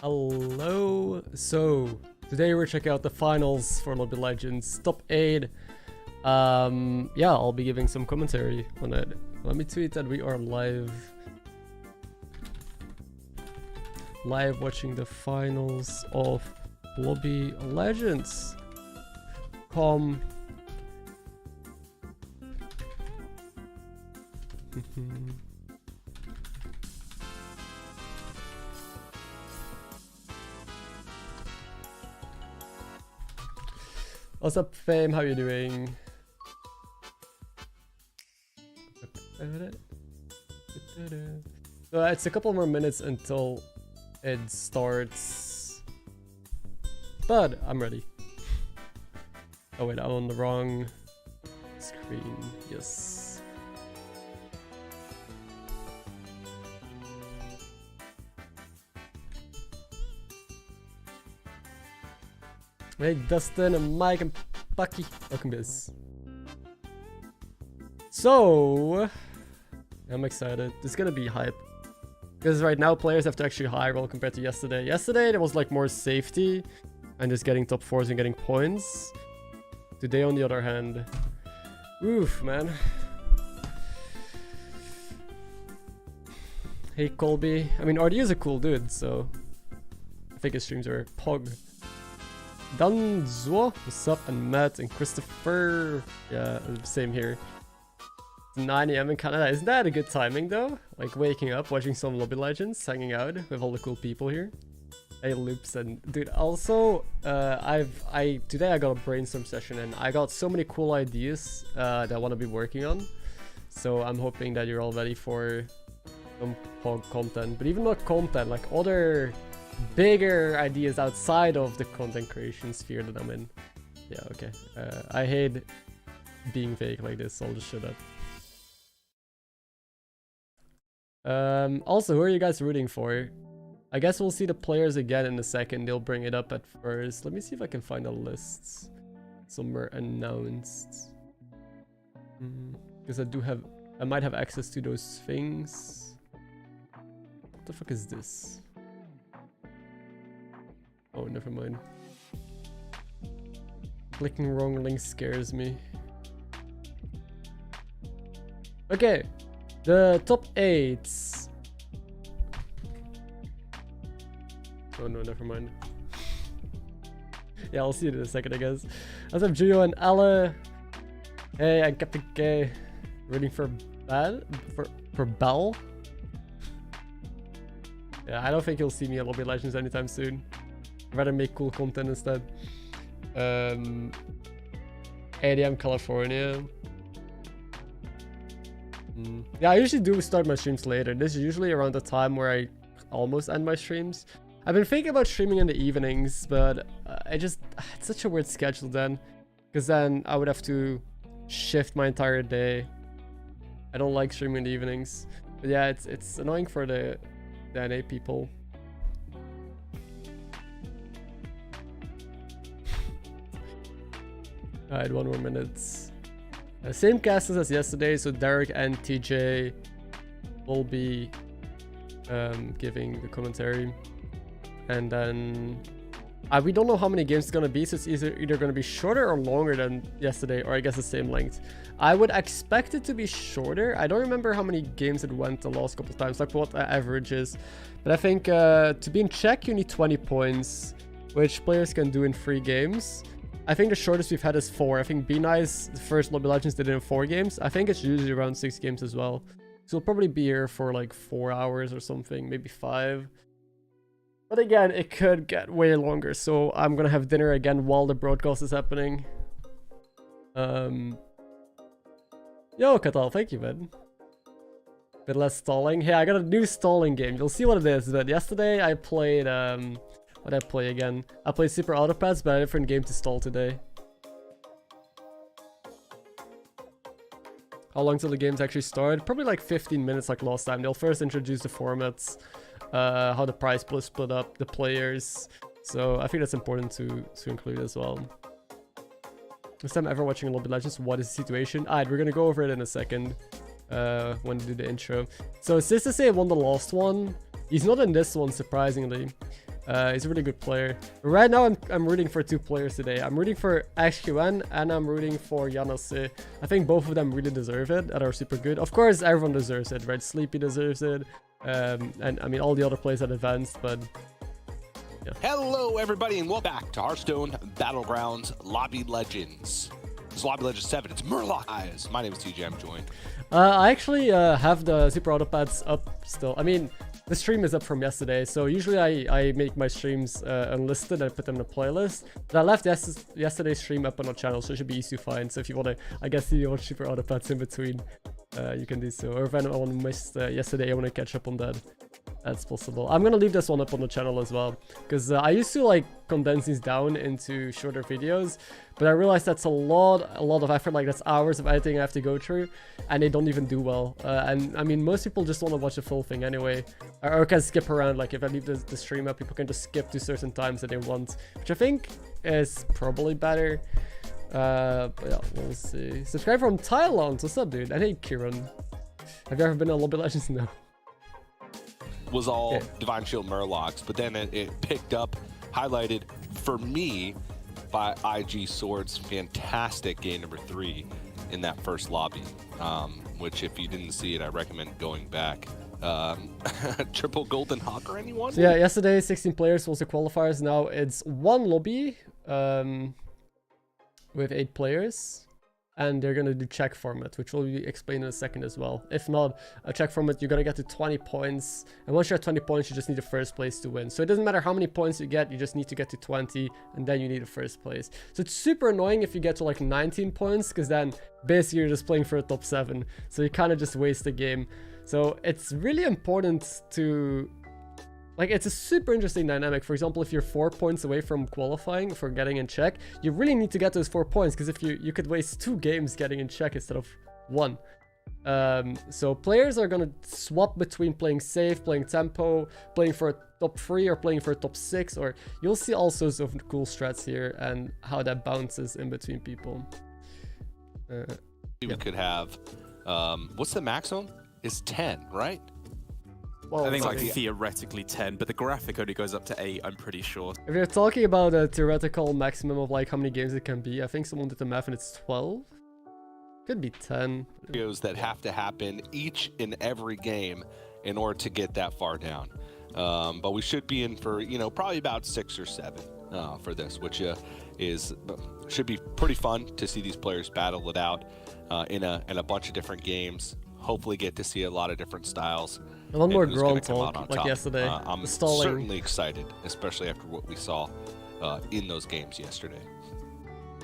Hello. So today we're checking out the finals for Mobile Legends top 8. Yeah, I'll be giving some commentary on it. Let me tweet that we are live watching the finals of Mobile Legends. What's up, Fame? How you doing? So it's a couple more minutes until it starts, but I'm ready. Oh wait, I'm on the wrong screen. Yes. Hey Dustin and Mike and Bucky, welcome to this. So I'm excited. This is gonna be hype because right now players have to actually high roll compared to yesterday. Yesterday there was like more safety and just getting top 4s and getting points. Today on the other hand, oof, man. Hey Colby, I mean RD is a cool dude, so I think his streams are pog. Danzo, what's up, and Matt and Christopher. Yeah, same here. It's 9 AM in Canada. Isn't that a good timing though? Like waking up, watching some Mobile Legends, hanging out with all the cool people here. Hey Loops, and dude, also today I got a brainstorm session and I got so many cool ideas that I want to be working on. So I'm hoping that you're all ready for some pog content, but even not content, like other bigger ideas outside of the content creation sphere that I'm in. Yeah, okay. I hate being fake like this, so I'll just shut up. Also, who are you guys rooting for? I guess we'll see the players again in a second. They'll bring it up at first. Let me see if I can find the lists somewhere announced. Because I might have access to those things. What the fuck is this? Oh, never mind. Clicking wrong link scares me. Okay, the top 8. Oh no, never mind. Yeah, I'll see it in a second, I guess. What's up, Gio and Ella? Hey, I got the gay. Rooting for Bell. Yeah, I don't think you'll see me at Mobile Legends anytime soon. I'd rather make cool content instead. 8 AM California. Yeah, I usually do start my streams later. This is usually around the time where I almost end my streams. I've been thinking about streaming in the evenings, but it's such a weird schedule then. Because then I would have to shift my entire day. I don't like streaming in the evenings. But yeah, it's annoying for the NA people. Alright, 1 more minute. Same cast as yesterday, so Derek and TJ will be giving the commentary. And then we don't know how many games it's gonna be, so it's either gonna be shorter or longer than yesterday, or I guess the same length. I would expect it to be shorter. I don't remember how many games it went the last couple of times, like what the average is. But I think to be in check, you need 20 points, which players can do in 3 games. I think the shortest we've had is 4. I think Be Nice, the first Mobile Legends, did it in 4 games. I think it's usually around 6 games as well. So we'll probably be here for like 4 hours or something, maybe 5. But again, it could get way longer. So I'm gonna have dinner again while the broadcast is happening. Yo, Katal, thank you, man. Bit less stalling. Hey, I got a new stalling game. You'll see what it is. But yesterday I played what did I play again? I played Super Autopaths, but I had a different game to stall today. How long till the games actually start? Probably like 15 minutes like last time. They'll first introduce the formats, how the prize pool is split up, the players. So I think that's important to include as well. First time ever watching Mobile Legends, what is the situation? Alright, we're gonna go over it in a second. When to do the intro. So Slysssa won the last one. He's not in this one, surprisingly. He's a really good player. Right now, I'm rooting for 2 players today. I'm rooting for HQN and I'm rooting for Yanase. I think both of them really deserve it and are super good. Of course, everyone deserves it, right? Sleepy deserves it. And I mean, all the other players that advanced, but yeah. Hello, everybody, and welcome back to Hearthstone Battlegrounds Lobby Legends. It's Lobby Legends 7. It's Murlocized. My name is TJ. I'm joined. I actually have the Super Auto Pads up still. I mean, the stream is up from yesterday, so usually I make my streams unlisted and put them in a playlist. But I left yesterday's stream up on our channel, so it should be easy to find. So if you want to, I guess, see your Super Auto Pads in between, you can do so. Or if anyone missed yesterday, I want to catch up on that. That's possible. I'm gonna leave this one up on the channel as well, because I used to like condense these down into shorter videos, but I realized that's a lot of effort. Like, that's hours of editing I have to go through, and they don't even do well. And I mean, most people just want to watch the full thing anyway, or can skip around. Like, if I leave the stream up, people can just skip to certain times that they want, which I think is probably better. But yeah, we'll see. Subscribe from Thailand. What's up, dude? And hey, Kieran. Have you ever been on Lobby Legends? No. Was all Divine Shield Murlocs, but then it picked up, highlighted for me by IG Sword's fantastic game number 3 in that first lobby, which if you didn't see it, I recommend going back. Triple Golden Hawker, anyone? So yeah, yesterday 16 players was the qualifiers. Now it's 1 lobby with 8 players. And they're going to do check format, which will be explained in a second as well. If not, a check format, you're going to get to 20 points. And once you're at 20 points, you just need the first place to win. So it doesn't matter how many points you get, you just need to get to 20, and then you need the first place. So it's super annoying if you get to like 19 points, because then basically you're just playing for a top 7. So you kind of just waste the game. So it's really important to... Like, it's a super interesting dynamic. For example, if you're 4 points away from qualifying for getting in check, you really need to get those 4 points, because if you could waste 2 games getting in check instead of 1. So players are gonna swap between playing safe, playing tempo, playing for a top 3, or playing for a top 6, or you'll see all sorts of cool strats here and how that bounces in between people. We could have, what's the maximum? It's 10, right? Well, I think like theoretically 10, but the graphic only goes up to 8, I'm pretty sure. If you're talking about a theoretical maximum of like how many games it can be, I think someone did the math and it's 12. Could be 10. Videos that have to happen each and every game in order to get that far down. But we should be in for, you know, probably about 6 or 7 for this, which should be pretty fun to see these players battle it out in a bunch of different games. Hopefully get to see a lot of different styles. A lot more ground talk, like yesterday. I'm certainly excited, especially after what we saw in those games yesterday.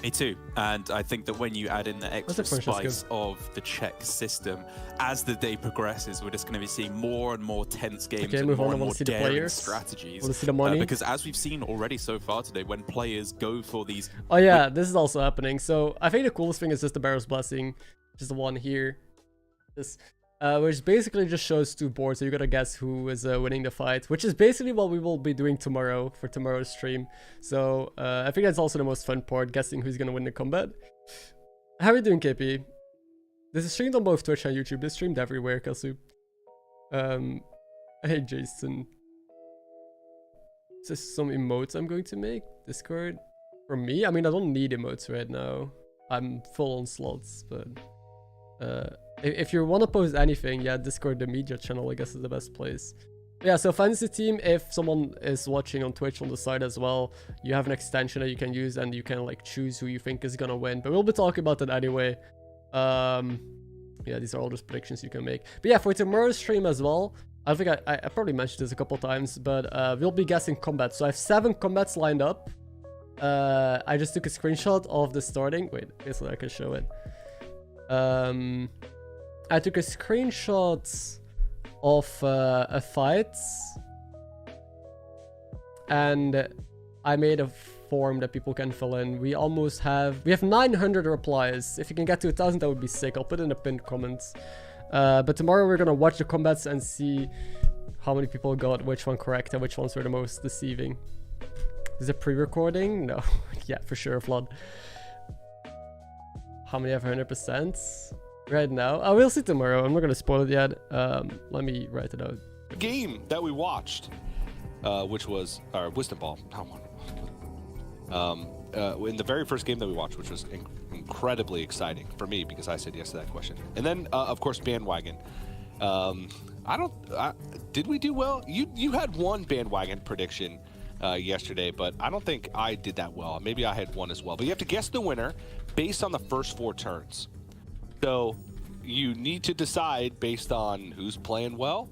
Me too. And I think that when you add in the extra spice of the check system, as the day progresses, we're just going to be seeing more and more tense games and more and more daring strategiges. Want to see the money? Because as we've seen already so far today, when players go for these... Oh yeah, this is also happening. So I think the coolest thing is just the Barrow's Blessing, which is the one here. This, which basically just shows 2 boards, so you gotta guess who is winning the fight, which is basically what we will be doing tomorrow for tomorrow's stream. So I think that's also the most fun part, guessing who's gonna win the combat. How are you doing, KP? This is streamed on both Twitch and YouTube. This streamed everywhere, Kasu. Hey Jason. Is this some emotes I'm going to make? Discord? For me? I mean, I don't need emotes right now. I'm full on slots, but... if you want to post anything, yeah, Discord, the media channel, I guess, is the best place. Yeah, so fantasy team, if someone is watching on Twitch on the side as well, you have an extension that you can use and you can like choose who you think is gonna win. But we'll be talking about that anyway. Yeah, these are all just predictions you can make. But yeah, for tomorrow's stream as well, I think I probably mentioned this a couple times, but we'll be guessing combats. So I have 7 combats lined up. I just took a screenshot of the starting. Wait, okay, so I can show it. I took a screenshot of a fight, and I made a form that people can fill in. We have 900 replies. If you can get to 1,000, that would be sick. I'll put it in the pinned comments. But tomorrow we're gonna watch the combats and see how many people got which one correct and which ones were the most deceiving. Is it pre-recording? No. Yeah, for sure, Flood. How many have 100%? Right now? I will see tomorrow. I'm not gonna spoil it yet. Let me write it out. Game that we watched. which was our Wisdom Ball. In the very first game that we watched, which was incredibly exciting for me because I said yes to that question. And then, of course, Bandwagon. Did we do well? You had one Bandwagon prediction yesterday, but I don't think I did that well. Maybe I had one as well. But you have to guess the winner based on the first 4 turns. So you need to decide based on who's playing well,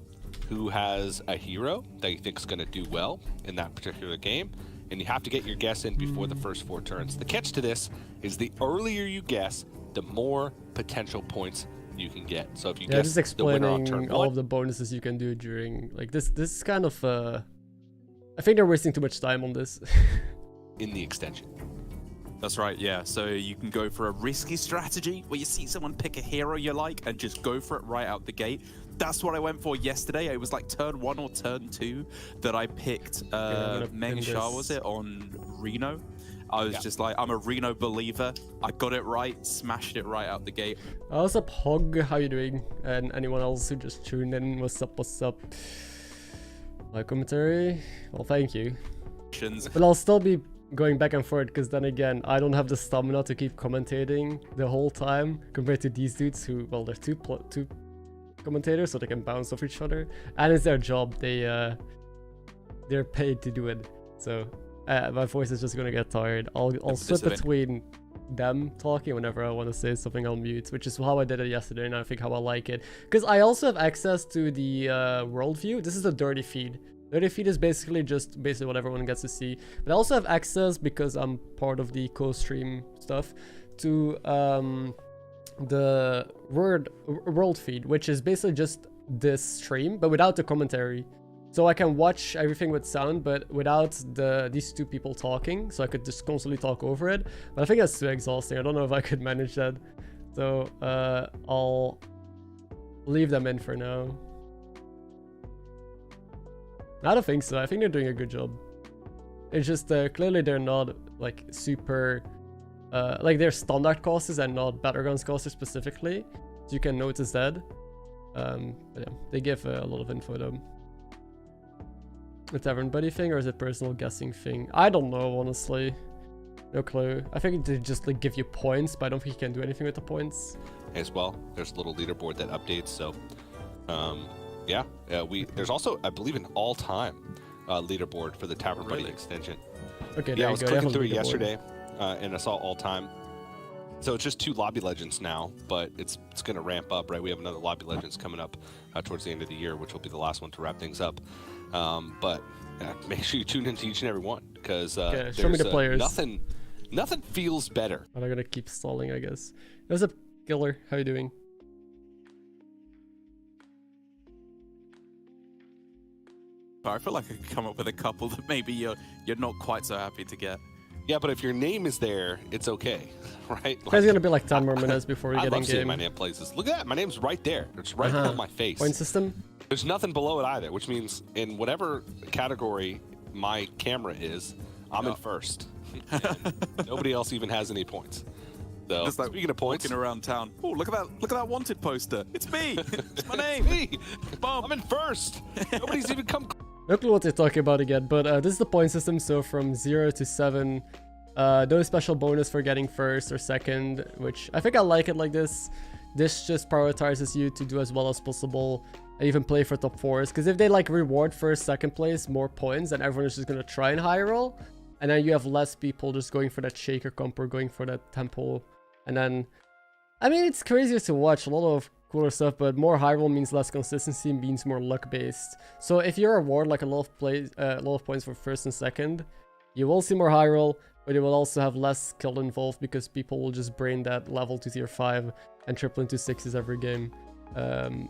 who has a hero that you think is going to do well in that particular game, and you have to get your guess in before the first 4 turns. The catch to this is the earlier you guess, the more potential points you can get. So if you guess just the winner on explaining turn all 1, of the bonuses you can do during like this is kind of I think they're wasting too much time on this. in the extension. That's right, yeah. So you can go for a risky strategy where you see someone pick a hero you like and just go for it right out the gate. That's what I went for yesterday. It was like turn 1 or turn 2 that I picked Meng Shah, was it, on Reno? I was just like, I'm a Reno believer. I got it right, smashed it right out the gate. What's up, Hog? How you doing? And anyone else who just tuned in, what's up, what's up? My commentary? Well, thank you. But I'll still be going back and forth because then again, I don't have the stamina to keep commentating the whole time compared to these dudes who, well, they're two commentators, so they can bounce off each other, and it's their job. They're paid to do it, so my voice is just gonna get tired. I'll switch between them talking whenever I want to say something. I'll mute, which is how I did it yesterday, and I think how I like it because I also have access to the world view. This is a dirty feed. Dirty feed is basically what everyone gets to see, but I also have access because I'm part of the co-stream stuff to the world feed, which is basically just this stream but without the commentary. So I can watch everything with sound but without these two people talking, so I could just constantly talk over it. But I think that's too exhausting. I don't know if I could manage that, so I'll leave them in for now. I don't think so. I think they're doing a good job. It's just clearly they're not like super like they're standard casters and not Battlegrounds casters specifically, so you can notice that. But yeah, they give a lot of info though. It's everybody thing or is it personal guessing thing? I don't know, honestly. No clue. I think they just like give you points, but I don't think you can do anything with the points. As well, there's a little leaderboard that updates, so there's also, I believe, an all-time leaderboard for the Tavern Buddy extension. Okay, yeah, I was clicking through it yesterday and I saw all-time. So it's just 2 lobby legends now, but it's going to ramp up, right? We have another lobby legends coming up towards the end of the year, which will be the last one to wrap things up. But make sure you tune into each and every one because show me the players. Nothing feels better. I'm gonna keep stalling, I guess. There's a Killer. How you doing? I feel like I could come up with a couple that maybe you're not quite so happy to get. Yeah, but if your name is there, it's okay, right? There's gonna be like 10 more minutes before we get in game. I love seeing my name places. Look at that, my name's right there. It's right on my face. Point system? There's nothing below it either, which means in whatever category my camera is, I'm in first. Nobody else even has any points. So, just like speaking of points, walking around town. Oh, look at that wanted poster. It's me. It's my name. It's me. I'm in first. Nobody's even come. No clue what they're talking about again, but this is the point system. So from 0 to 7, no special bonus for getting first or second, which I think I like it like this. This just prioritizes you to do as well as possible and even play for top 4s. Because if they like reward first, second place, more points, then everyone is just going to try and high roll. And then you have less people just going for that shaker comp or going for that tempo. And then, I mean, it's crazier to watch, a lot of cooler stuff, but more high roll means less consistency, means more luck based. So if you reward like a lot of points for first and second, you will see more high roll, but you will also have less skill involved because people will just brain that level to tier 5 and triple into 6s every game.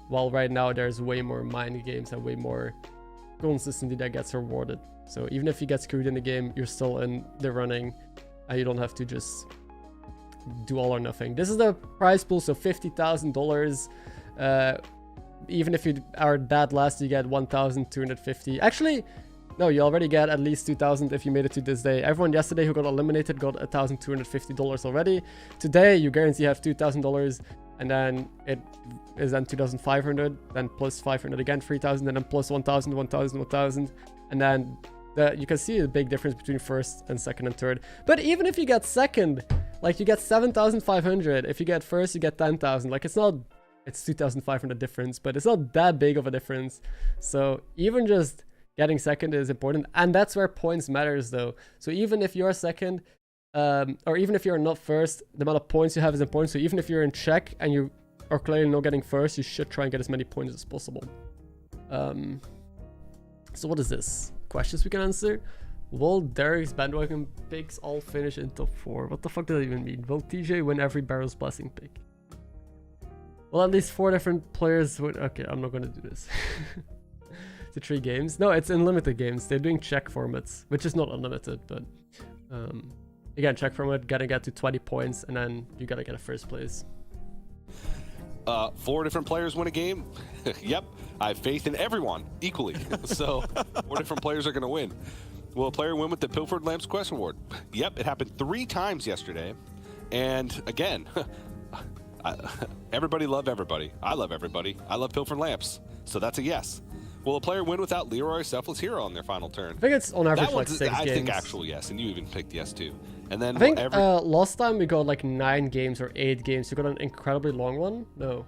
While right now there's way more mind games and way more consistency that gets rewarded. So even if you get screwed in the game, you're still in the running and you don't have to just do all or nothing. This is the prize pool, so $50,000. Even if you are that last, you get 1,250. Actually, no, you already get at least 2,000 if you made it to this day. Everyone yesterday who got eliminated got $1,250 already. Today, you guarantee you have $2,000, and then it is then 2,500, then plus 500 again, 3,000, and then plus 1,000, 1,000, 1,000, and then you can see the big difference between first and second and third. But even if you get second, like you get 7,500. If you get first, you get 10,000. Like it's 2,500 difference, but it's not that big of a difference. So even just getting second is important, and that's where points matters though. So even if you're second, or even if you're not first, the amount of points you have is important. So even if you're in check and you are clearly not getting first, you should try and get as many points as possible. So what is this? Questions we can answer. Will Derek's bandwagon picks all finish in top 4? What the fuck does that even mean? Will TJ win every Barrel's Blessing pick? Well, at least 4 different players would... Okay, I'm not gonna do this. The 3 games? No, it's unlimited games. They're doing check formats, which is not unlimited, but... again, check format, gotta get to 20 points, and then you gotta get a first place. 4 different players win a game? Yep, I have faith in everyone equally. So 4 different players are gonna win. Will a player win with the Pilfered Lamps Quest Award? Yep, it happened 3 times yesterday. And again, everybody love everybody. I love everybody. I love Pilfered Lamps. So that's a yes. Will a player win without Leroy Selfless Hero on their final turn? I think it's on average like 6 games. I think actual yes, and you even picked yes too. And then I think last time we got like 9 games or 8 games. We got an incredibly long one. No,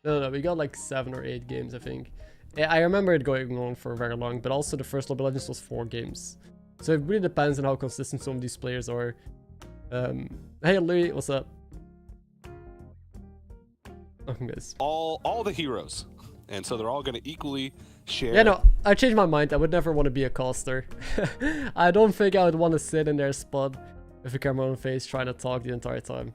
we got like 7 or 8 games, I think. I remember it going on for very long, but also the first Lobby Legends was 4 games. So it really depends on how consistent some of these players are. Hey Louis, what's up? Okay, guys. All the heroes, and so they're all going to equally share. Yeah, no, I changed my mind. I would never want to be a caster. I don't think I would want to sit in their spot with a camera on face trying to talk the entire time.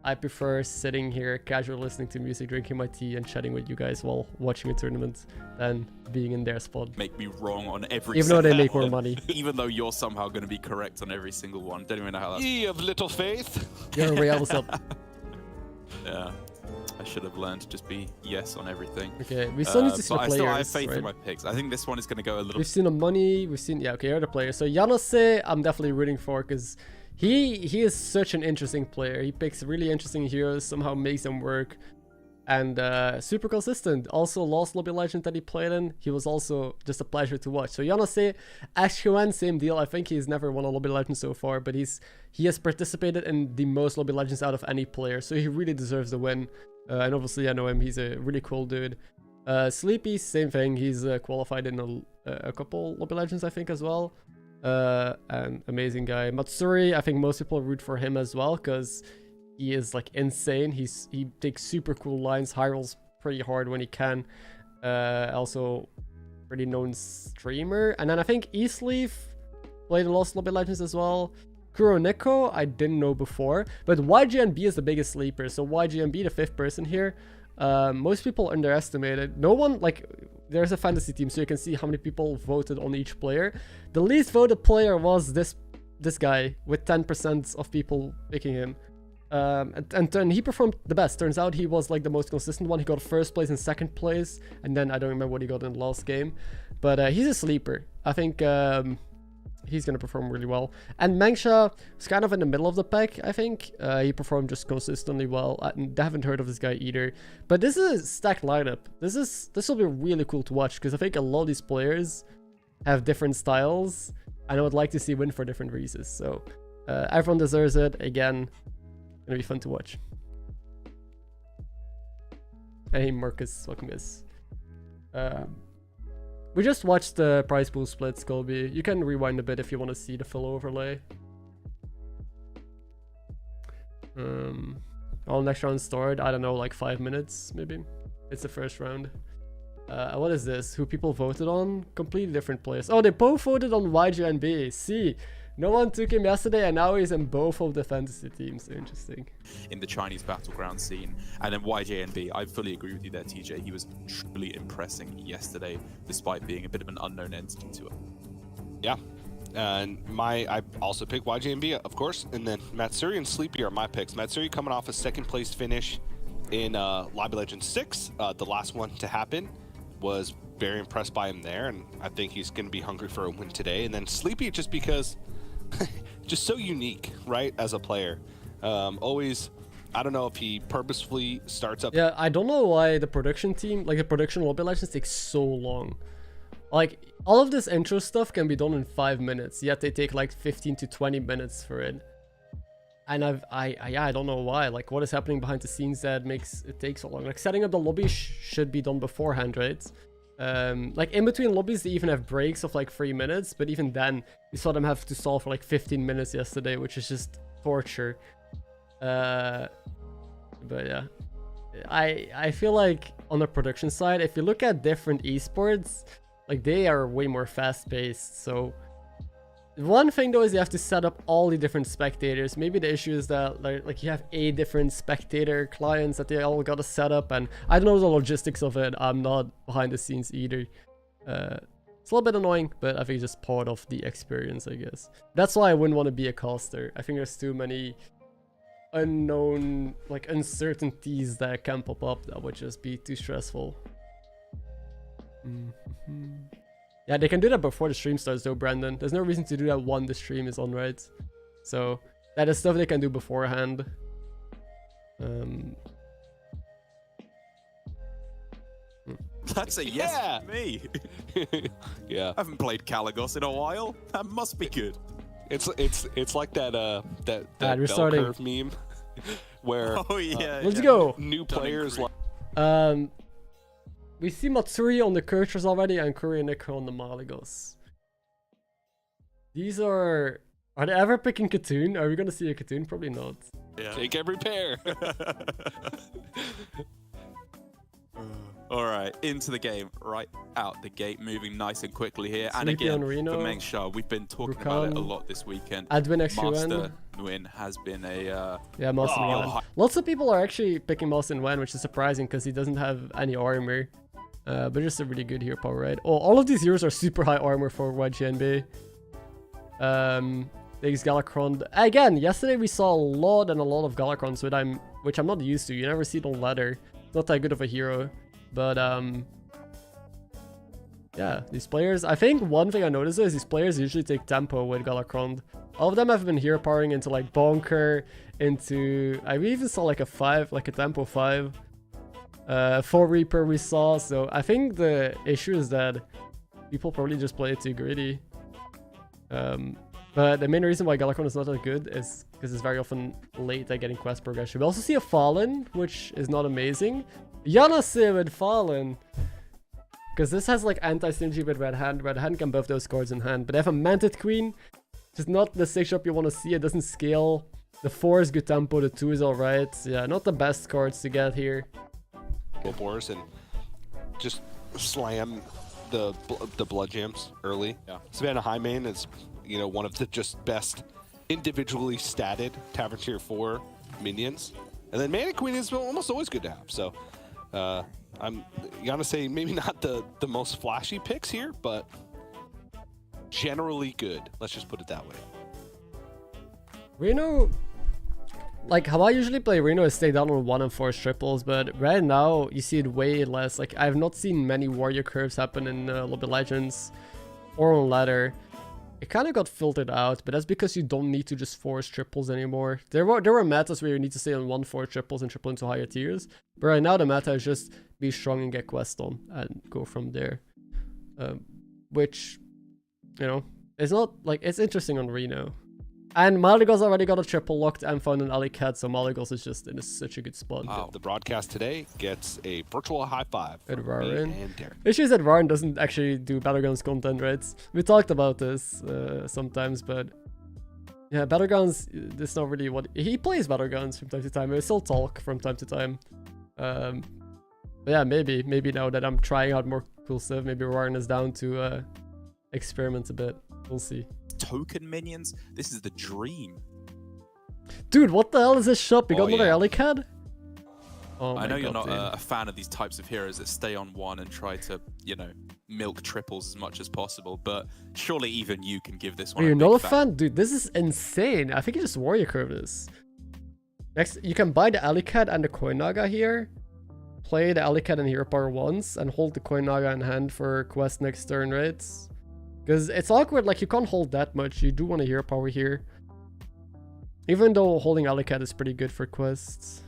I prefer sitting here casually listening to music, drinking my tea, and chatting with you guys while watching a tournament than being in their spot. Make me wrong on every even though they make more money. Even though you're somehow going to be correct on every single one. Don't even know how that's... Ye of little faith. Yo, Real, what's up? Yeah. I should have learned to just be yes on everything. Okay, we still need to see the players. I still have faith in my picks. I think this one is going to go a little... We've seen the money, we've seen... Yeah, okay, here are the players. So Yanase, I'm definitely rooting for, because he is such an interesting player. He picks really interesting heroes, somehow makes them work, and super consistent. Also, last Lobby Legend that he played in, he was also just a pleasure to watch. So Yanase, Ashwan, same deal. I think he's never won a Lobby Legend so far, but he has participated in the most Lobby Legends out of any player, so he really deserves the win. And obviously I know him, he's a really cool dude. Sleepy, same thing, he's qualified in a couple Lobby Legends I think as well. And amazing guy. Matsuri, I think most people root for him as well, because he is like insane. He takes super cool lines, high rolls pretty hard when he can. Also pretty known streamer. And then I think Eastleaf played in Lost Lobby Legends as well. Kuroneko, I didn't know before, but YGNB is the biggest sleeper. So YGNB, the 5th person here, most people underestimate it. No one, like, there's a fantasy team, so you can see how many people voted on each player. The least voted player was this guy, with 10% of people picking him. And he performed the best. Turns out he was like the most consistent one. He got 1st place and 2nd place, and then I don't remember what he got in the last game. But he's a sleeper. I think he's going to perform really well. And Mengsha is kind of in the middle of the pack, I think. He performed just consistently well. I haven't heard of this guy either. But this is a stacked lineup. This will be really cool to watch, because I think a lot of these players have different styles, and I would like to see win for different reasons. So everyone deserves it. Again, gonna be fun to watch. Hey Marcus, welcome guys. We just watched the prize pool splits, Colby. You can rewind a bit if you want to see the full overlay. All next round start, I don't know, like 5 minutes maybe. It's the first round. What is this? Who people voted on? Completely different players. Oh, they both voted on YGNB. See, no one took him yesterday, and now he's in both of the fantasy teams. Interesting. In the Chinese battleground scene. And then YJNB, I fully agree with you there, TJ. He was truly impressing yesterday, despite being a bit of an unknown entity to it. Yeah. And I also picked YJNB, of course. And then Matsuri and Sleepy are my picks. Matsuri coming off a 2nd place finish in Lobby Legends 6, the last one to happen. Was very impressed by him there, and I think he's going to be hungry for a win today. And then Sleepy, just because just so unique, right, as a player. Always I don't know if he purposefully starts up. Yeah, I don't know why the production team, like the production Lobby Legends, takes so long. Like, all of this intro stuff can be done in 5 minutes, yet they take like 15 to 20 minutes for it. And I don't know why. Like, what is happening behind the scenes that makes it take so long? Like, setting up the lobby should be done beforehand, right? Like, in between lobbies, they even have breaks of like 3 minutes, but even then, we saw them have to stall for like 15 minutes yesterday, which is just torture. But yeah, I feel like on the production side, if you look at different esports, like they are way more fast-paced. So one thing though is you have to set up all the different spectators. Maybe the issue is that like you have 8 different spectator clients that they all gotta set up, and I don't know the logistics of it. I'm not behind the scenes either. It's a little bit annoying, but I think it's just part of the experience, I guess. That's why I wouldn't want to be a caster. I think there's too many unknown, like, uncertainties that can pop up that would just be too stressful. Yeah, they can do that before the stream starts though, Brandon. There's no reason to do that when the stream is on, right? So that is stuff they can do beforehand. That's a yes for me. Yeah. I haven't played Kalagos in a while. That must be good. It's like that bell restarting. curve meme where let's go. New players like we see Matsuri on the Kurchers already and Curry and Nico on the Malagos. These are they ever picking Katoon? Are we gonna see a Katoon? Probably not. Yeah. Take every pair. All right, into the game, right out the gate, moving nice and quickly here. Sleepy and again, Reno, for Mengsha, we've been talking Rukan, about it a lot this weekend. Adwin Master Nguyen has been a yeah, Master Nguyen. Lots of people are actually picking Master Nguyen, which is surprising because he doesn't have any armor. But just a really good hero power, right? Oh, all of these heroes are super high armor for YGNB. There's Galakron. Again, yesterday we saw a lot of Galakrons, which I'm not used to. You never see it on ladder. It's not that good of a hero. But yeah, these players, I think one thing I noticed is these players usually take tempo with Galakron. All of them have been hero powering into like Bonker, into I even saw like a tempo 5. 4 Reaper we saw, so I think the issue is that people probably just play it too greedy. But the main reason why Galakron is not that good is because it's very often late at getting quest progression. We also see a Fallen, which is not amazing. Yanase with Fallen, because this has like anti-synergy with Red Hand. Red Hand can buff those cards in hand, but they have a Manted Queen, which is not the 6 drop you want to see. It doesn't scale. The 4 is good tempo, the 2 is alright. Yeah, not the best cards to get here. Boars and just slam the blood gems early. Yeah. Savannah High Main is, you know, one of the just best individually statted Tavern Tier 4 minions. And then Mana Queen is almost always good to have. So I'm gonna say maybe not the most flashy picks here, but generally good. Let's just put it that way. Reno, like how I usually play Reno is stay down on 1 and 4 triples, but right now you see it way less. Like I've not seen many warrior curves happen in Lobby Legends or on ladder. It kind of got filtered out, but that's because you don't need to just force triples anymore. There were metas where you need to stay on 1-4 triples and triple into higher tiers, but right now the meta is just be strong and get quest on and go from there. Which, you know, it's not like it's interesting on Reno. And Malagos already got a triple locked and found an alley cat, so Malagos is just in such a good spot. Wow. The broadcast today gets a virtual high five at Rarran. The issue is that Rarran doesn't actually do Battlegrounds content, right? We talked about this sometimes, but yeah, Battlegrounds, this is not really what he plays. Battlegrounds from time to time. We still talk from time to time. But yeah, maybe now that I'm trying out more cool stuff, maybe Rarran is down to experiment a bit. We'll see. Token minions, this is the dream. Dude, what the hell is this shop? You got another alley cat? Oh I know you're not a fan of these types of heroes that stay on 1 and try to, you know, milk triples as much as possible, but surely even you can give this one You're not a fan? Dude, this is insane. I think you just warrior curve this. Next, you can buy the alley cat and the coin naga here. Play the alley cat and hero power once and hold the coin naga in hand for quest next turn, right? Because it's awkward, like you can't hold that much. You do want to hero power here. Even though holding alley cat is pretty good for quests.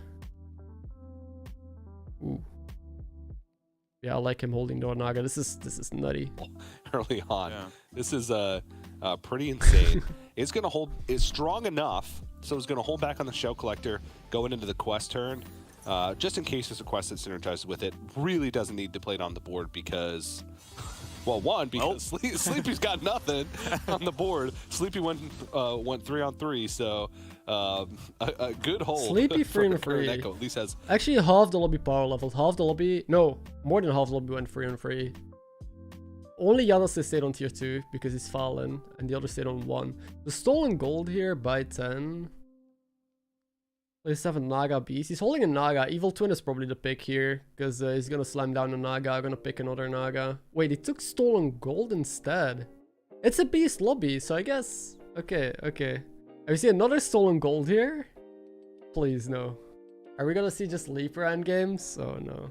Ooh. Yeah, I like him holding the Naga. This is nutty. Early on, Yeah. this is pretty insane. It's gonna hold. It's strong enough, so it's gonna hold back on the Shell Collector going into the quest turn, just in case there's a quest that synergizes with it. Really doesn't need to play it on the board because, well, one, because Sleepy's got nothing on the board. Sleepy went 3-on-3, so a good hold. Sleepy free and for free. Echo, at least has Actually, half the lobby power levels. Half the lobby. No, more than half the lobby went 3-on-3. Only Giannis stayed on tier 2 because he's fallen, and the other stayed on 1. The stolen gold here by 10. Plays 7 Naga Beast. He's holding a Naga. Evil Twin is probably the pick here because he's gonna slam down a Naga. I'm gonna pick another Naga. Wait, he took stolen gold instead. It's a Beast lobby, so I guess. Okay. Have you seen another stolen gold here? Please, no. Are we gonna see just Leaper end games? Oh no.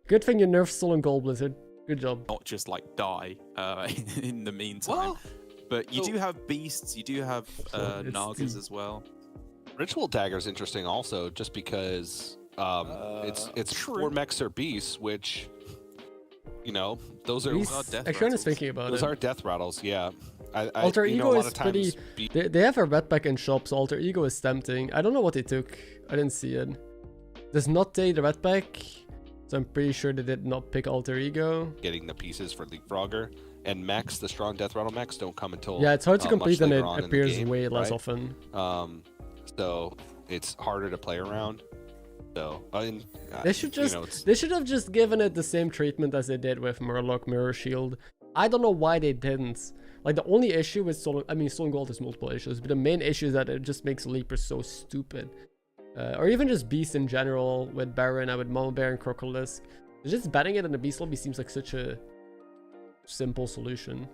Good thing you nerfed stolen gold, Blizzard. Good job. Not just like die in the meantime. Well, but you do have beasts, you do have Nagas as well. Ritual Dagger is interesting also, just because it's true. 4 mechs or beasts, which, you know, those are Actually, I was thinking about those it. are death rattles. Yeah. Alter Ego is pretty. Be They have a red pack in shop, so Alter Ego is tempting. I don't know what they took. I didn't see it. Does not take the red pack, so I'm pretty sure they did not pick Alter Ego. getting the pieces for Leapfrogger and mechs, the strong death rattle mechs don't come until Yeah, it's hard to complete and it on in the appears game, way less right? often. So it's harder to play around. So They should just you know, they should have just given it the same treatment as they did with Murloc Mirror Shield. I don't know why they didn't. Like the only issue with stolen gold is multiple issues, but the main issue is that it just makes Leaper so stupid. Or even just Beast in general with Baron and with Mama Bear and Crocolisk. Just banning it in the Beast lobby seems like such a simple solution.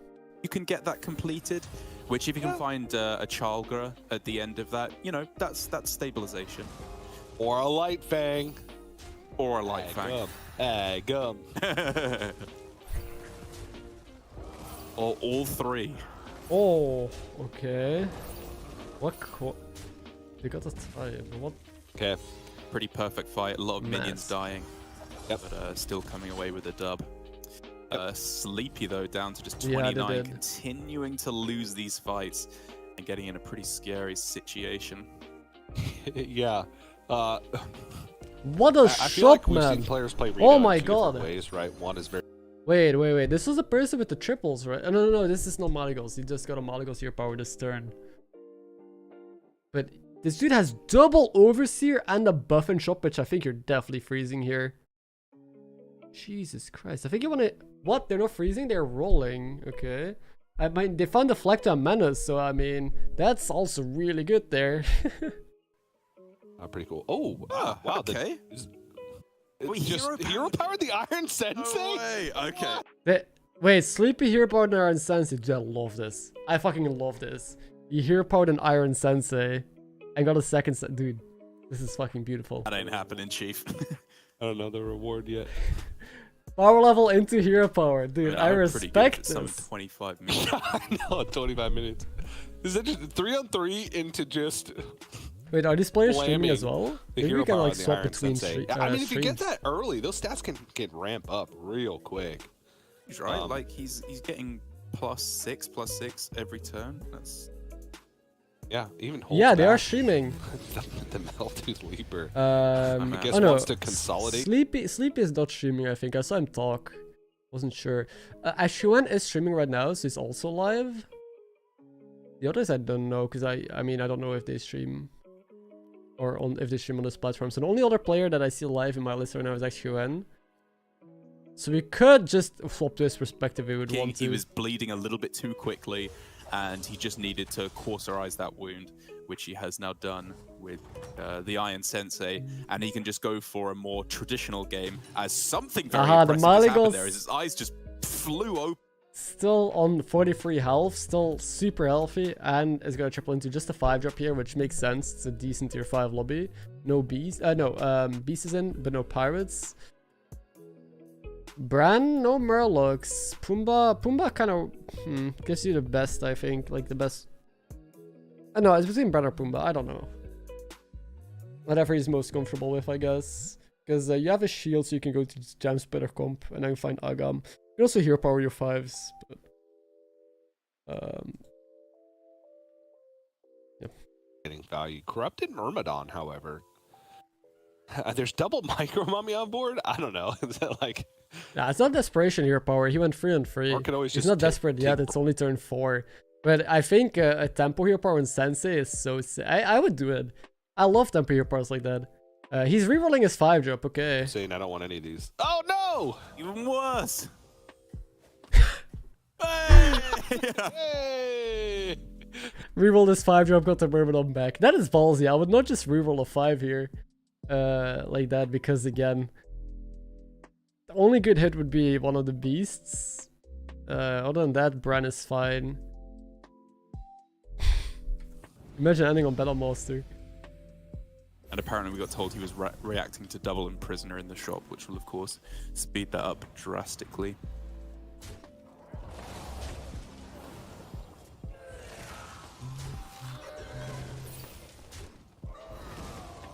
You can get that completed, which if you can find a Chalgra at the end of that, you know, that's stabilization. or a Light Fang. Or a Light Fang. Gum. Or all three. Oh, okay. What? They got a tie, but what? Okay. Pretty perfect fight. A lot of minions dying. Yep. But still coming away with a dub. Sleepy though, down to just Yeah, 29, continuing to lose these fights and getting in a pretty scary situation. Yeah. What a I feel shot, like we've man! seen players play Rita Oh my in two different god! ways, right? One is very Wait. This was the person with the triples, right? Oh, no. This is not Malygos. He just got a Malygos here power this turn. But this dude has double Overseer and a buff and shop, which I think you're definitely freezing here. Jesus Christ. I think you want to... What? They're not freezing? They're rolling. Okay. I mean, they found the Flecta and Menace, so I mean, that's also really good there. pretty cool. Oh, wow. Okay. Wait, hero powered the Iron Sensei? No way. Okay. Wait, Sleepy Hero Powered and Iron Sensei. Dude, I love this. I fucking love this. You Hero Powered an Iron Sensei. I got a second dude, this is fucking beautiful. That ain't happening, Chief. I don't know the reward yet. Power level into hero power. Dude, I respect some this. 25 minutes. I know, 25 minutes. Is that just 3-on-3 into just... Wait, are these players Slamming streaming as well? the Maybe hero we can power like on the swap Iron between Sensei. I mean, if you get that early, those stats can ramp up real quick. He's right. Like he's getting +6 every turn. That's Yeah, even holds yeah, they are back streaming. the Meltooth Leaper. I guess wants to consolidate. Sleepy is not streaming, I think. I saw him talk. Wasn't sure. Ashuan is streaming right now, so he's also live. The others I don't know, because I mean, I don't know if they stream or if they stream on this platform. So the only other player that I see live in my list right now is Ashuan. So we could just swap to his perspective if we would want to. He was bleeding a little bit too quickly, and he just needed to cauterize that wound, which he has now done with the Iron Sensei, and he can just go for a more traditional game as something very impressive has happened there. His eyes just flew open. Still on 43 health, still super healthy, and is gonna triple into just a 5-drop here, which makes sense. It's a decent tier 5 lobby. No beasts, beasts is in, but no pirates. Bran, no Murlocs. Pumbaa kind of gives you the best, I think, like the best. No, it's between Bran or Pumbaa. I don't know. Whatever he's most comfortable with, I guess. Because you have a shield, so you can go to Gem Splitter comp, and then you find Agam. You can also hero power your 5s, but... yeah. Getting value. Corrupted Myrmidon, however. There's double Micro Mummy on board? I don't know. Is that like... Nah, it's not desperation hero power. He went 3 on 3. Or could always He's just not desperate yet. It's only turn 4. But I think a tempo hero power in Sensei is so sick. I would do it. I love tempo hero powers like that. He's rerolling his 5 drop. Okay. I'm saying I don't want any of these. Oh no! Even worse. Hey! Reroll this 5 drop, got the Myrmidon back. That is ballsy. I would not just reroll a 5 here. Like that, because again, the only good hit would be one of the beasts. Other than that, Bran is fine. Imagine ending on Battle Master. And apparently we got told he was reacting to double Imprisoner in the shop, which will of course speed that up drastically.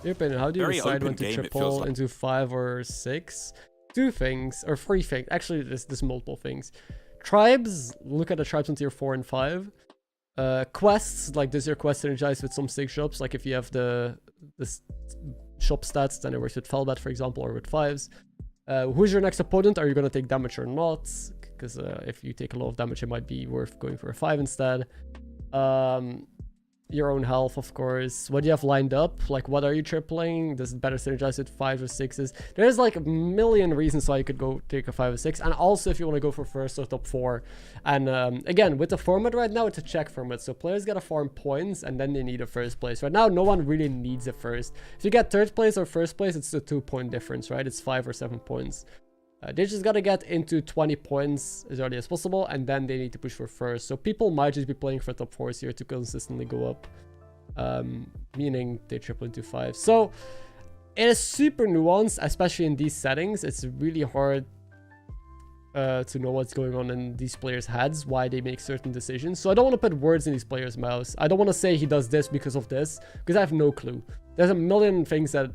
Your opinion, how do you Very decide when open to game, it feels triple like. into 5 or 6? 2 things, or 3 things. Actually, there's multiple things. Tribes, look at the tribes on tier 4 and 5. Quests, like does your quest synergize with some 6 shops? Like if you have the shop stats, then it works with Firebat, for example, or with 5s. Who's your next opponent? Are you going to take damage or not? Because if you take a lot of damage, it might be worth going for a 5 instead. Your own health, of course. What do you have lined up? Like, what are you tripling? Does it better synergize with 5s or 6s? There's like a million reasons why you could go take a 5 or 6. And also if you want to go for first or top 4. And again, with the format right now, it's a check format. So players gotta farm points and then they need a first place. Right now, no one really needs a first. If you get third place or first place, it's a 2-point difference, right? It's 5 or 7 points. They just gotta get into 20 points as early as possible, and then they need to push for first. So people might just be playing for top 4s here to consistently go up, meaning they triple into 5. So it is super nuanced, especially in these settings. It's really hard to know what's going on in these players' heads, why they make certain decisions. So I don't want to put words in these players' mouths. I don't want to say he does this because of this, because I have no clue. There's a million things that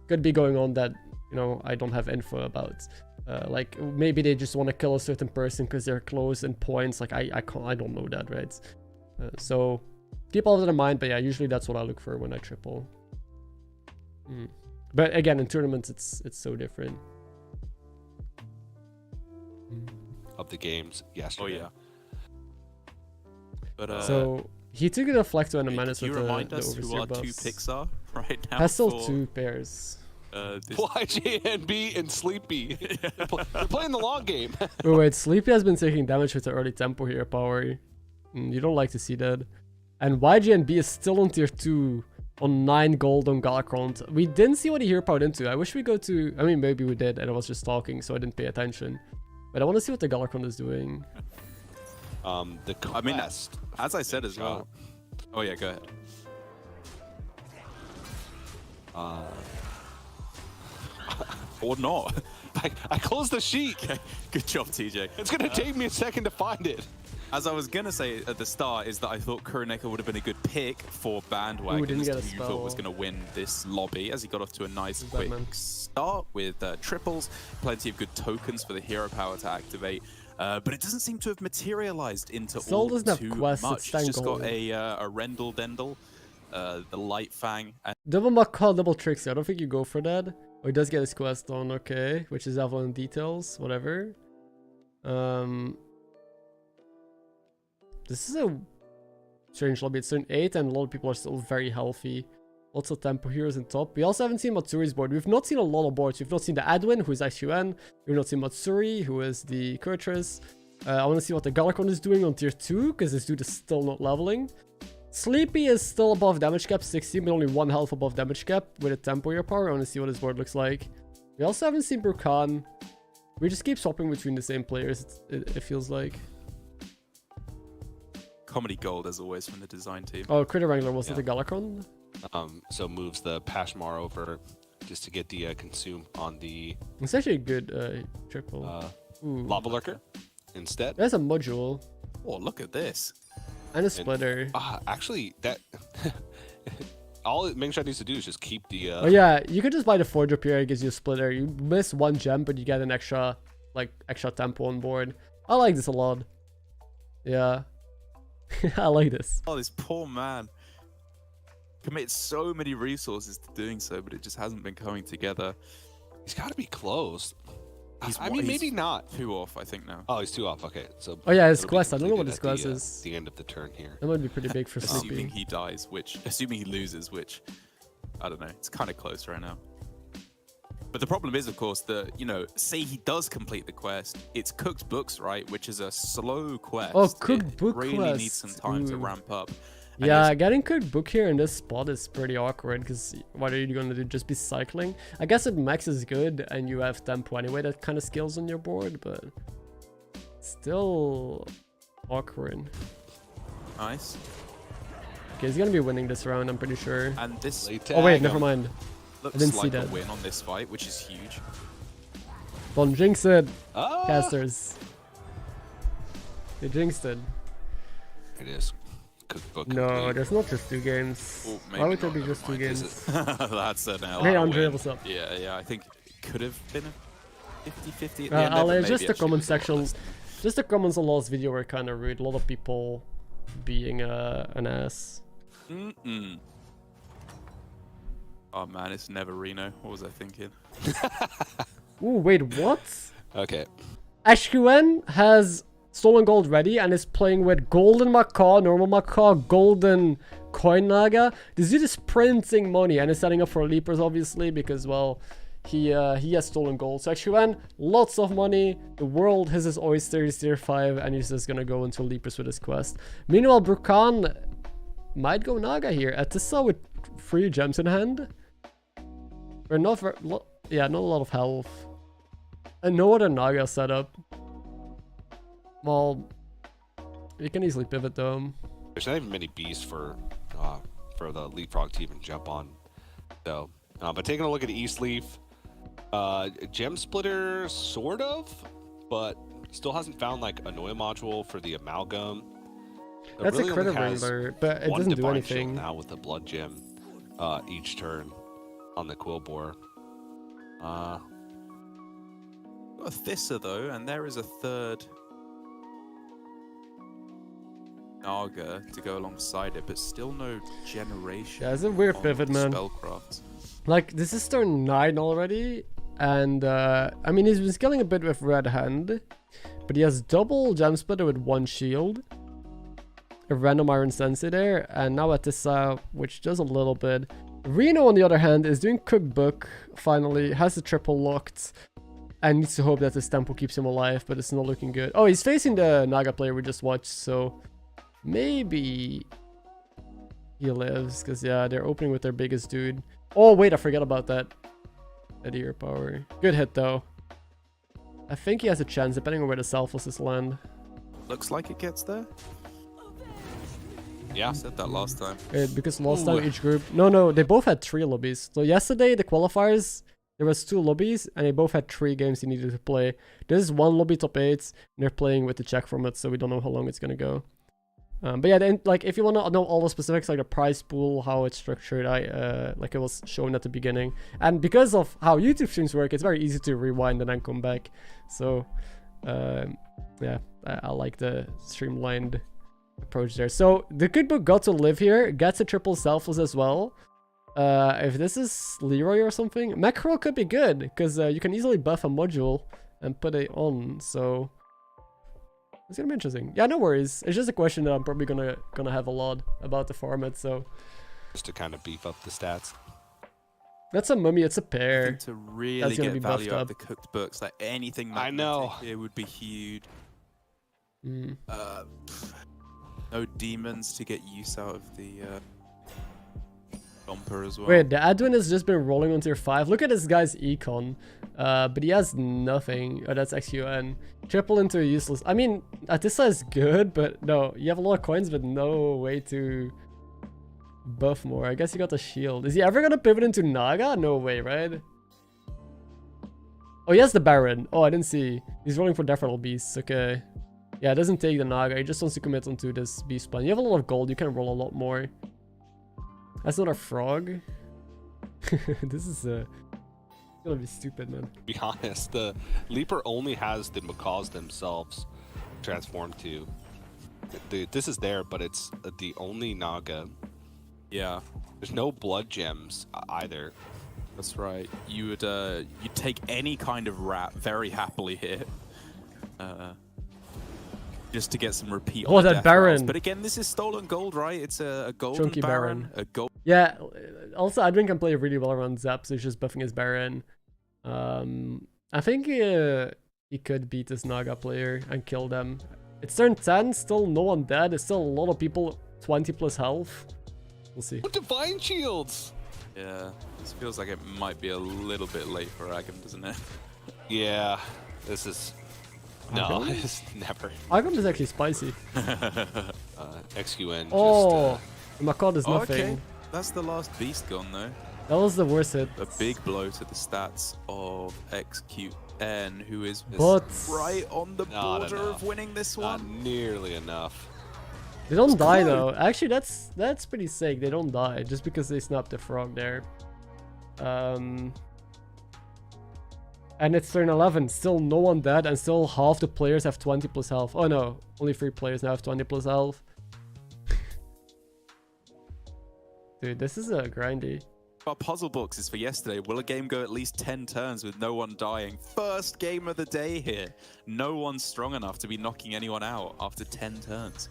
could be going on that, you know, I don't have info about. Like maybe they just want to kill a certain person because they're close in points. Like I don't know that, right? So keep all of that in mind. But yeah, usually that's what I look for when I triple. But again, in tournaments, it's so different. Of the games yesterday. Oh yeah. But so he took a Deflecto and a Menace with the remind us who our 2 picks are right now? Pestle 2 pairs. YGNB and Sleepy. They're playing the long game. Wait, Sleepy has been taking damage with the early tempo here power. You don't like to see that. And YGNB is still on tier 2 on 9 gold on Galakrond. We didn't see what he hero powered into. I wish we go to... I mean, maybe we did and I was just talking, so I didn't pay attention. But I want to see what the Galakrond is doing. The quest. I mean, as I said as well. Oh yeah, go ahead. Or not. I closed the sheet. Okay. Good job, TJ. It's going to take me a second to find it. As I was going to say at the start, is that I thought Kuroneko would have been a good pick for Bandwagon, who you thought was going to win this lobby, as he got off to a nice quick start with triples, plenty of good tokens for the hero power to activate. But it doesn't seem to have materialized into all too much. It's just got a Rendell Dendel, the Light Fang. And double McCall, double Trixie. I don't think you go for that. Oh, he does get his quest on, okay. Which is Avalon Details, whatever. This is a strange lobby. It's turn 8 and a lot of people are still very healthy. Lots of tempo heroes in top. We also haven't seen Matsuri's board. We've not seen a lot of boards. We've not seen the Adwin, who is IQN. We've not seen Matsuri, who is the Kurtress. I want to see what the Galakrond is doing on tier 2, because this dude is still not leveling. Sleepy is still above damage cap, 16, but only 1 health above damage cap with a tempo hero power. I want to see what his board looks like. We also haven't seen Brukan. We just keep swapping between the same players, it feels like. Comedy gold, as always, from the design team. Oh, Critter Wrangler, was it the Galakrond? So moves the Pashmar over just to get the consume on the... It's actually a good triple. Lava Lurker instead. There's a module. Oh, look at this. And a splitter. Actually, that... all Mingshot needs to do is just keep the. Oh yeah, you could just buy the Forge up here. It gives you a splitter. You miss 1 gem, but you get an extra tempo on board. I like this a lot. Yeah, I like this. Oh, this poor man commits so many resources to doing so, but it just hasn't been coming together. He's got to be close. I mean, mean, maybe not. 2 off, I think now. Oh, he's 2 off. Okay, so. Oh yeah, his quest. I don't know what his quest is. The end of the turn here. That might be pretty big for Assuming Sleepy. he dies, assuming he loses, which I don't know. It's kind of close right now. But the problem is, of course, that, you know, say he does complete the quest, it's cooked books, right? Which is a slow quest. Oh, cooked book really quest. Needs some time to ramp up. And yeah, getting cooked book here in this spot is pretty awkward, because what are you going to do? Just be cycling? I guess it max is good, and you have tempo anyway that kind of skills on your board, but still awkward. Nice. Okay, he's going to be winning this round, I'm pretty sure. And this... Oh wait, never mind. Looks I didn't like see that. a win on this fight, which is huge. Don't jinx it, casters. They jinxed it. It is. Cookbook. No, there's not just 2 games. Well, Why would there be just 2 games? That's an L. Hey Andre, what's up? Yeah, I think it could have been a 50-50 at the end. Ale, just the comment section. Just the comments on last video were kind of rude. A lot of people being an ass. Oh man, it's never Reno. What was I thinking? Ooh, wait, what? Okay. Ashquen has stolen gold ready and is playing with golden macaw, normal macaw, golden coin naga. This dude is printing money and is setting up for leapers, obviously, because, well, he has stolen gold. So Ashquen, lots of money. The world has his oysters, tier 5, and he's just gonna go into leapers with his quest. Meanwhile, Brukan might go naga here. Atissa with 3 gems in hand. Or not for, yeah, not a lot of health. And no other naga setup. Well, you can easily pivot though. There's not even many beasts for the leapfrog to even jump on. So, but taking a look at East Leaf, gem splitter sort of, but still hasn't found like a Noia module for the amalgam. That's really a critter wrangler, but it doesn't do anything now with the blood gem each turn on the quill bore. Got a Thissa though, and there is a 3rd Naga to go alongside it, but still no generation. Yeah, it's a weird pivot, man. Spellcraft. Like, this is turn 9 already, and I mean, he's been scaling a bit with Red Hand, but he has double gem splitter with 1 shield, a random iron sensei there, and now Atissa, which does a little bit. Reno, on the other hand, is doing cookbook, finally, has the triple locked, and needs to hope that this tempo keeps him alive, but it's not looking good. Oh, he's facing the Naga player we just watched, so maybe he lives, because, yeah, they're opening with their biggest dude. Oh, wait, I forgot about that. At ear power. Good hit, though. I think he has a chance, depending on where the Selflesses land. Looks like it gets there. Yeah. I said that last time. Because last time each group... No, they both had 3 lobbies. So yesterday, the qualifiers, there was 2 lobbies, and they both had 3 games you needed to play. This is 1 lobby top 8, and they're playing with the check format, so we don't know how long it's going to go. But yeah, then, like, if you want to know all the specifics, like the prize pool, how it's structured, like it was shown at the beginning. And because of how YouTube streams work, it's very easy to rewind and then come back. So, yeah, I like the streamlined approach there. So the cookbook got to live here, gets a triple selfless as well. If this is Leroy or something, macro could be good, because you can easily buff a module and put it on, so it's gonna be interesting. Yeah, no worries. It's just a question that I'm probably gonna have a lot about the format, so just to kind of beef up the stats. That's a mummy, it's a pair. I think to really get value out of the cooked books, like anything I know it would be huge. Mm. No demons to get use out of the bumper as well. Wait, the Adwin has just been rolling on tier 5. Look at this guy's econ. But he has nothing. Oh, that's XUN. Triple into a useless. I mean, Atissa is good, but no, you have a lot of coins, but no way to buff more. I guess he got the shield. Is he ever gonna pivot into Naga? No way, right? Oh, he has the Baron. Oh, I didn't see. He's rolling for Deathrattle Beasts. Okay. Yeah, it doesn't take the Naga. He just wants to commit onto this Beast plan. You have a lot of gold. You can roll a lot more. That's not a frog. This is gonna be stupid, man. To be honest, the Leaper only has the macaws themselves transformed to. This is there, but it's the only Naga. Yeah. There's no blood gems either. That's right. You would you'd take any kind of rat very happily here. Just to get some repeat. Oh, that Baron! But again, this is stolen gold, right? It's a golden Chunky Baron. A gold. Yeah. Also, Adwin can play really well around Zap, so he's just buffing his Baron. I think he could beat this Naga player and kill them. It's turn 10, still no one dead. There's still a lot of people 20 plus health. We'll see. What Divine Shields? Yeah, this feels like it might be a little bit late for Agam, doesn't it? Yeah, this is. No, it's never. Agam is actually spicy. XQN. Oh, my god is nothing. Okay, that's the last beast gone though. That was the worst hit. A big blow to the stats of XQN, who is right on the border of winning this one. Not nearly enough. They don't die though. Actually, that's pretty sick. They don't die just because they snapped the frog there. And it's turn 11. Still no one dead, and still half the players have 20 plus health. Oh no, only 3 players now have 20 plus health. Dude, this is a grindy. Our puzzle boxes for yesterday. Will a game go at least 10 turns with no one dying? First game of the day here. No one's strong enough to be knocking anyone out after 10 turns.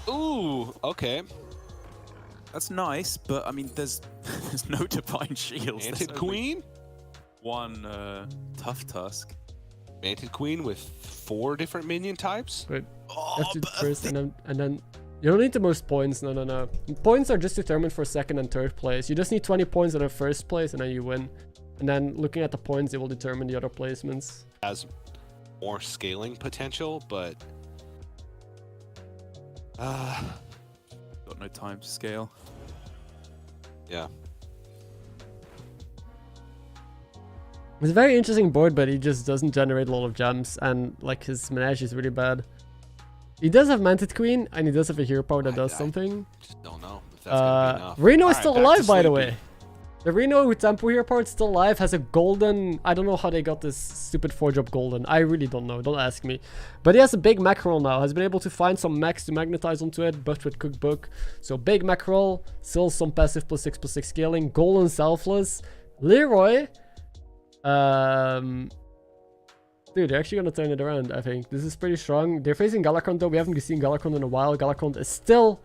Ooh, okay. That's nice, but I mean, there's no divine shields. Manted Queen? One Tough Tusk. Manted Queen with 4 different minion types? Wait, let's do first, and then you don't need the most points. No. Points are just determined for second and third place. You just need 20 points in the first place, and then you win. And then looking at the points, it will determine the other placements. Has more scaling potential, but got no time to scale. Yeah. It's a very interesting board, but he just doesn't generate a lot of gems, and like his menage is really bad. He does have Manted Queen, and he does have a hero power that does something. Just don't know if that's gonna be enough. Reno is still alive, by the way. The Reno with Tempo hero power is still alive, has a golden... I don't know how they got this stupid 4-drop golden. I really don't know, don't ask me. But he has a big mackerel now, has been able to find some mechs to magnetize onto it, buffed with cookbook. So big mackerel, still some passive +6/+6 scaling, golden selfless. Leroy... Dude, they're actually gonna turn it around, I think. This is pretty strong. They're facing Galakron though. We haven't seen Galakron in a while. Galakron is still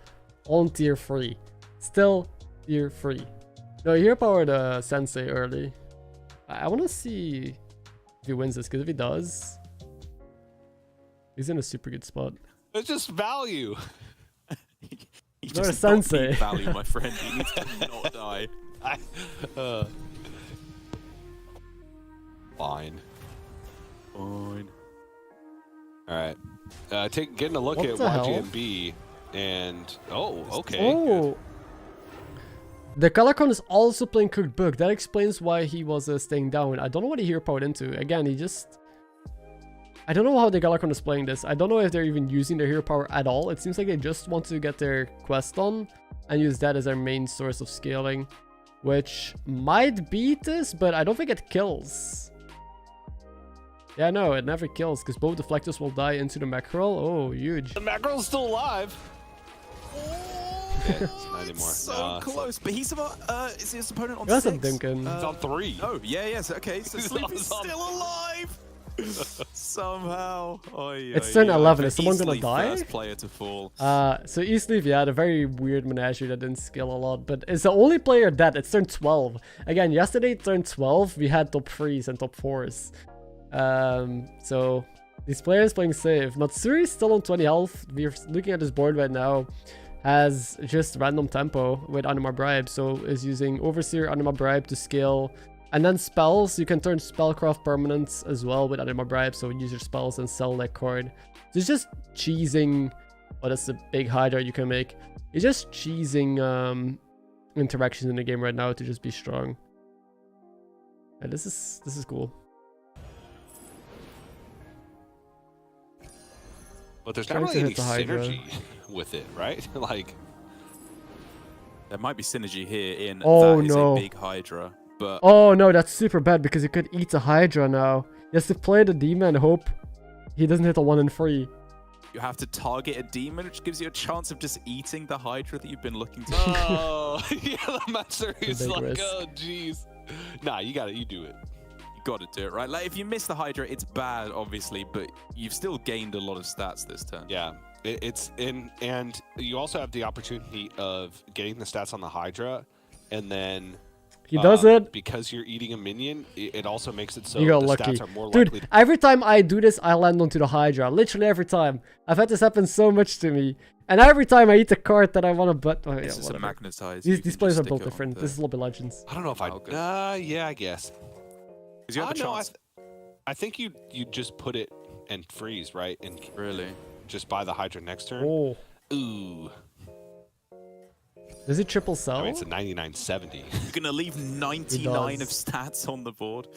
on tier 3. Still tier 3. No, he hero powered Sensei early. I want to see if he wins this, because if he does, he's in a super good spot. It's just value. He's not just a Sensei. Not value, my friend. He needs to not die. Fine. Fine. Alright. Getting a look What at the hell? YGMB and okay. Oh, the Galakron is also playing cooked book. That explains why he was staying down. I don't know what he hero powered into. Again, he just... I don't know how the Galakron is playing this. I don't know if they're even using their hero power at all. It seems like they just want to get their quest on and use that as their main source of scaling, which might beat this, but I don't think it kills. Yeah, no, it never kills, because both deflectors will die into the mackerel. Oh, huge. The mackerel's still alive. Yeah, not anymore. So close, but he's about, is his opponent on That's 6? a Duncan. He's on 3. Oh, yes, okay, so Sleepy's still alive! Somehow. It's turn 11. Is someone gonna die? First player to fall. So Eastleaf, yeah, had a very weird menagerie that didn't scale a lot, but it's the only player dead. It's turn 12. Again, yesterday, turn 12, we had top 3s and top 4s. So these players playing safe. Matsuri is still on 20 health. We're looking at this board right now. Has just random tempo with Anima Bribe, so is using Overseer, Anima Bribe to scale, and then spells. You can turn Spellcraft permanents as well with Anima Bribe, so use your spells and sell that card. So it's just cheesing. Oh, that's a big Hydra you can make. It's just cheesing interactions in the game right now to just be strong. And this is cool. But there's not really any synergy with it, right? Like, There might be synergy here in Oh, that is no. a big Hydra, but Oh no, that's super bad because he could eat a Hydra now. He has to play the demon and hope he doesn't hit a 1 in 3. you have to target a demon, which gives you a chance of just eating the Hydra that you've been looking to. Oh, yeah, the master is Big like, risk. oh, jeez. Nah, you got it. You do it. You got to do it, right? Like, if you miss the Hydra, it's bad, obviously, but you've still gained a lot of stats this turn. Yeah, it's in, and you also have the opportunity of getting the stats on the Hydra, and then He does it. because you're eating a minion. It also makes it so You got the lucky. stats are more likely. Dude, every time I do this, I land onto the Hydra. Literally every time. I've had this happen so much to me. And every time I eat a card that I want to bet. Oh, yeah, This is a whatever. magnetized. These players are built different. This is Lobby Legends. I don't know if I. Oh, good. Yeah, I guess. Because you have the No, chance. I think you just put it and freeze, right, and Really? just buy the Hydra next turn. Oh. Ooh, Does he triple sell? I mean, it's a 99.70. You're going to leave 99 of stats on the board.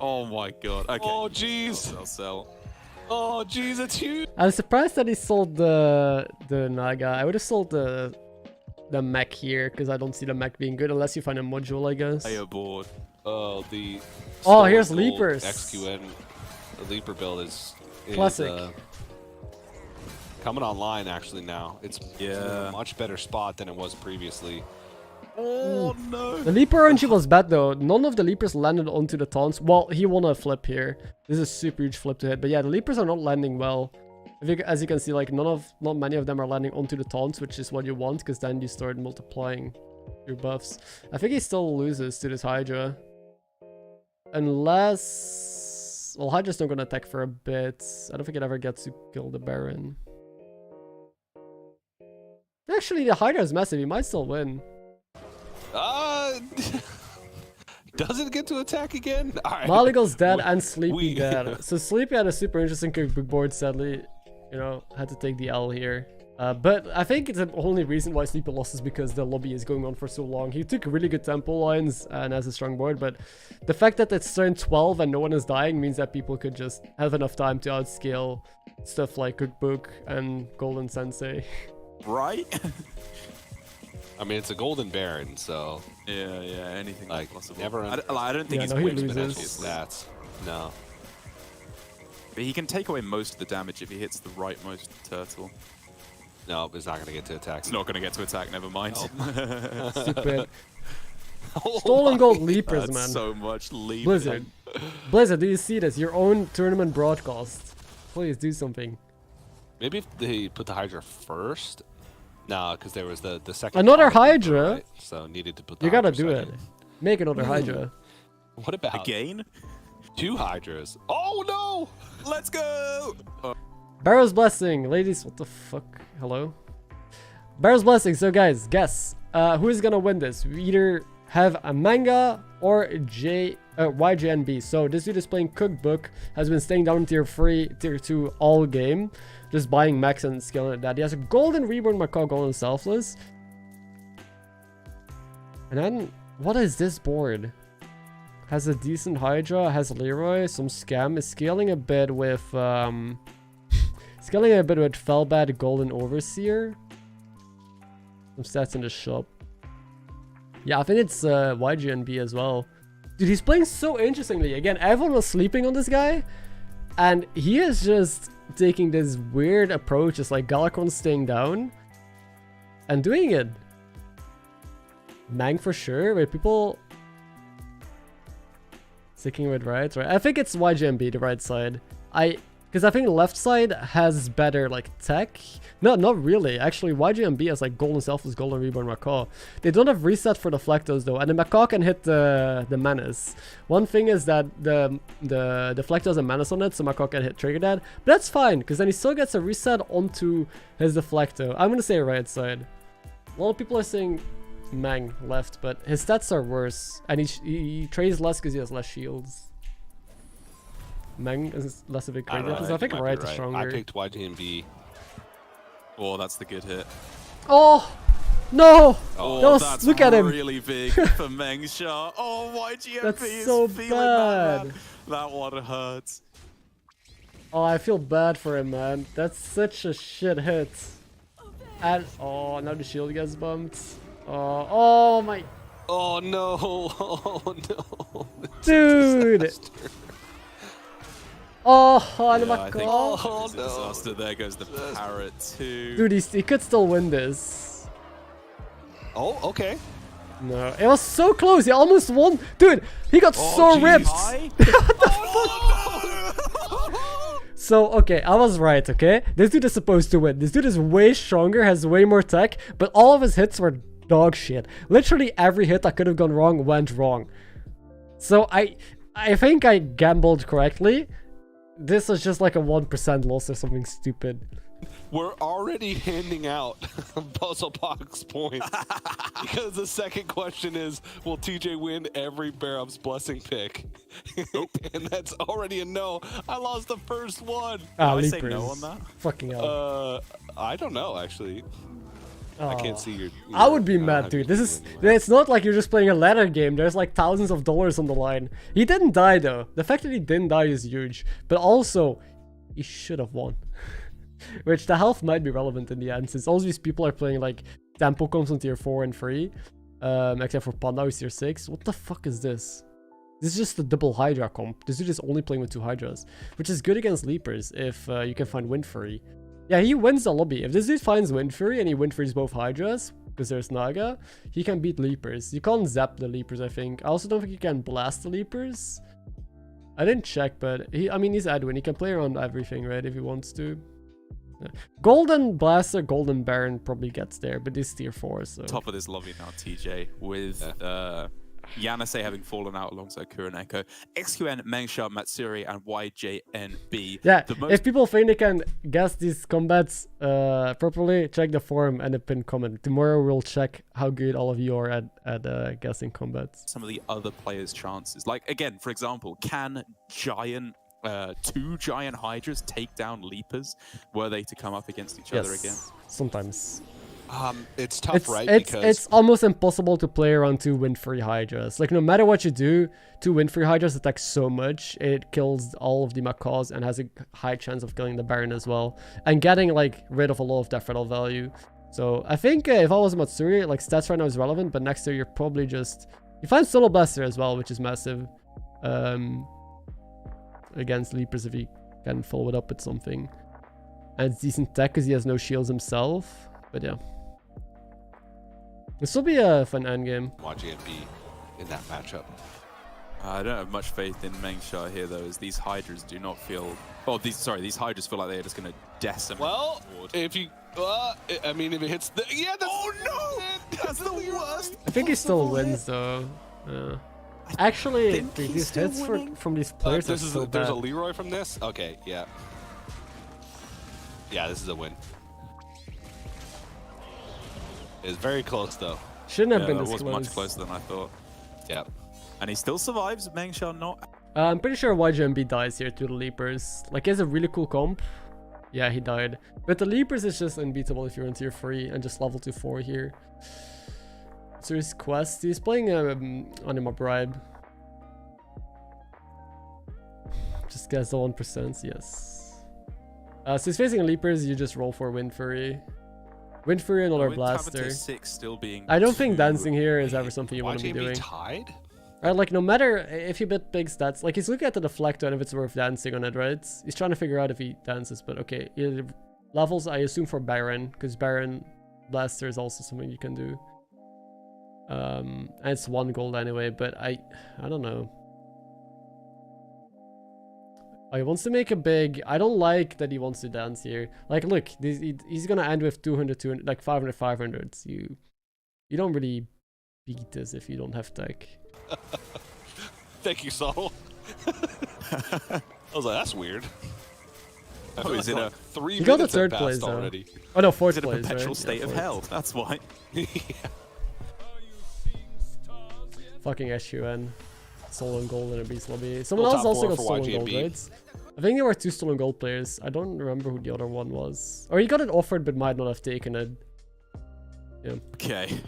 Oh my god. Okay. Oh, jeez. Sell. Oh, jeez, that's huge. I'm surprised that he sold the Naga. I would have sold the mech here because I don't see the mech being good unless you find a module, I guess. Play aboard. Oh, the. Oh, here's Stolen Gold Leapers. XQN. The Leaper build is Classic. Coming online actually now. It's in a much better spot than it was previously. Oh no. The Leaper RNG was bad though. None of the Leapers landed onto the taunts. Well, he won a flip here. This is a super huge flip to hit. But yeah, the Leapers are not landing well. As you can see, like not many of them are landing onto the taunts, which is what you want, because then you start multiplying your buffs. I think he still loses to this Hydra. Unless... Well, Hydra's not going to attack for a bit. I don't think it ever gets to kill the Baron. Actually, the Hydra is massive. He might still win. Doesn't get to attack again? All right. Maligo's dead and Sleepy dead. So Sleepy had a super interesting cookbook board, sadly. You know, had to take the L here. But I think the only reason why Sleepy lost is because the lobby is going on for so long. He took really good tempo lines and has a strong board, but the fact that it's turn 12 and no one is dying means that people could just have enough time to outscale stuff like Cookbook and Golden Sensei. Right? I mean, it's a Golden Baron, so... Yeah, anything like, is possible. never... I don't think he's no, he quick loses. Stats. No. But he can take away most of the damage if he hits the rightmost turtle. No, it's not going to get to attack. It's not going to get to attack, never mind. Stupid. Stolen Gold Leapers, That's man. so much leap. Blizzard. Blizzard, do you see this? Your own tournament broadcast. Please do something. Maybe if they put the Hydra first? No, because there was the second... Another card, Hydra? right? So needed to put the You gotta Hydra do second. it. Make another Hydra. What about... Again? 2 Hydras? Oh, no! Let's go! Barrow's Blessing. Ladies, what the fuck? Hello? Barrow's Blessing. So guys, guess. Who is gonna win this? We either have a manga or YGNB. So this dude is playing Cookbook. Has been staying down tier 3, tier 2 all game. Just buying max and scaling that. He has a Golden Reborn Macaw, Golden Selfless. And then, what is this board? Has a decent Hydra, has Leroy, some Scam, is scaling a bit with Firebat, Golden Overseer. Some stats in the shop. Yeah, I think it's YGNB as well. Dude, he's playing so interestingly. Again, everyone was sleeping on this guy. And he is just taking this weird approach. It's like Galakon staying down. And doing it. Mang for sure. Wait, people... Sticking with right? I think it's YGMB, the right side. Because I think the left side has better, like, tech. No, not really. Actually, YGMB has, like, Golden Selfless, Golden Reborn Macaw. They don't have reset for the Flectos, though. And the Macaw can hit the Menace. One thing is that the Flecto has a Menace on it, so Macaw can hit trigger that. But that's fine, because then he still gets a reset onto his Deflecto. I'm going to say right side. A lot of people are saying Mang left, but his stats are worse. And he trades less because he has less shields. Mang is less of a card. I think right is stronger. I picked YGMB. Oh, that's the good hit. Oh! No! Oh, that's look at him. really big for Meng Shah. Oh, YGMB That's is so feeling bad. that, man. That one hurts. Oh, I feel bad for him, man. That's such a shit hit. And oh, now the shield gets bumped. Oh my. Oh no! Oh no! Dude! Oh, Yeah, my god. Oh no! Disaster. There goes the parrot too. Dude, he could still win this. Oh, okay. No, it was so close. He almost won. Dude, he got so geez. ripped. Oh, So, okay, I was right, okay? This dude is supposed to win. This dude is way stronger, has way more tech, but all of his hits were dog shit. Literally every hit that could have gone wrong went wrong. So I think I gambled correctly. This was just like a 1% loss or something stupid. We're already handing out Puzzle Box points because the second question is, will TJ win every Barab's Blessing pick? Nope. And that's already a no. I lost the first one. Ah, I say leapers. no on that? Fucking hell. I don't know, actually. I can't see your... I would be mad, dude. This is... It's not like you're just playing a ladder game. There's like thousands of dollars on the line. He didn't die, though. The fact that he didn't die is huge. But also, he should have won. Which the health might be relevant in the end, since all these people are playing like tempo comps on tier 4 and 3. Except for Panda who's tier 6. What the fuck is this? This is just a double Hydra comp. This dude is only playing with 2 Hydras. Which is good against Leapers if you can find Wind Fury. Yeah, he wins the lobby. If this dude finds Wind Fury and he Wind Furies both Hydras, because there's Naga, he can beat Leapers. You can't zap the Leapers, I think. I also don't think you can blast the Leapers. I didn't check, but I mean, he's Edwin. He can play around everything, right, if he wants to. Yeah. Golden Blaster, Golden Baron probably gets there, but this tier 4, so... Top of this lobby now, TJ, with Yanase having fallen out alongside Kuren Echo, XQN, Mengsha, Matsuri, and YJNB. Yeah, if people think they can guess these combats properly, check the forum and the pinned comment. Tomorrow we'll check how good all of you are at guessing combats. Some of the other players' chances. Like, again, for example, can two giant Hydras take down Leapers were they to come up against each other again? Sometimes. It's tough, right? It's almost impossible to play around 2 Wind-Free Hydras. Like, no matter what you do, 2 Wind-Free Hydras attack so much, it kills all of the McKz and has a high chance of killing the Baron as well. And getting, like, rid of a lot of death rattle value. So, I think if I was Matsuri, like, stats right now is relevant, but next year you're probably just... You find Solo Blaster as well, which is massive. Against Leapers if he can follow it up with something. And it's decent tech because he has no shields himself. But yeah. This will be a fun endgame. YGNB in that matchup. I don't have much faith in Mengsha here, though, as these Hydras do not feel... Oh, these Hydras feel like they're just going to decimate. Well, if you... I mean, if it hits the... Yeah, that's... Oh, no! That's the worst! I think he still wins, though. Actually, these hits from these players are so bad. There's a Leroy from this? Okay, yeah. Yeah, this is a win. It's very close, though. Shouldn't have been this close. It was much closer than I thought. Yeah. And he still survives, Mengsha not. I'm pretty sure YGMB dies here to the Leapers. Like, he has a really cool comp. Yeah, he died. But the Leapers is just unbeatable if you're in tier 3 and just level 2-4 here. So his quest, he's playing Anima Bribe. Just gets the 1%, yes. So he's facing Leapers, you just roll for Wind Fury. Wind Fury, another Blaster. 6 still being I don't think dancing here is ever something you want to be doing. Tied? Right, like no matter if you bet big stats, like he's looking at the deflector and if it's worth dancing on it, right? He's trying to figure out if he dances, but okay. Levels, I assume for Baron, because Baron Blaster is also something you can do. And it's 1 gold anyway, but I don't know. Oh, he wants to make a big... I don't like that he wants to dance here. Like, look, he's gonna end with 200, like 500, 500s. You don't really beat this if you don't have tech. Thank you, Subtle. I was like, that's weird. Oh, is it a 3 You got the minutes 3rd place already. Oh no, 4th Is it a place, perpetual right? state Yeah, of 4th. hell? That's why. Yeah. Fucking SUN. Stolen gold in a beast lobby. Someone else also got stolen gold, right? I think there were 2 stolen gold players. I don't remember who the other one was. Or he got it offered but might not have taken it. Yeah. Okay.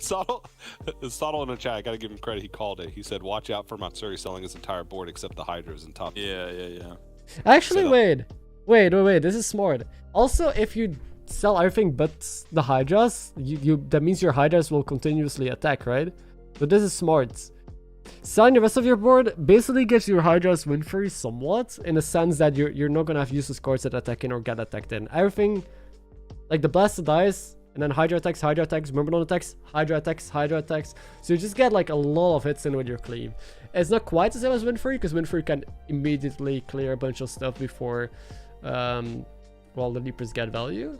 Subtle in the chat, I gotta give him credit, he called it. He said, watch out for Matsuri selling his entire board except the Hydras in top. Yeah. Actually, wait, this is smart. Also, if you sell everything but the Hydras, that means your Hydras will continuously attack, right? So this is smart. Selling the rest of your board basically gives your Hydras win free somewhat, in a sense that you're not gonna have useless cards that attack in or get attacked in. Everything, like the Blasted dies, and then Hydra attacks, Myrmidon attacks, Hydra attacks. So you just get like a lot of hits in with your cleave. It's not quite the same as win free, because win free can immediately clear a bunch of stuff before, well, the Leapers get value.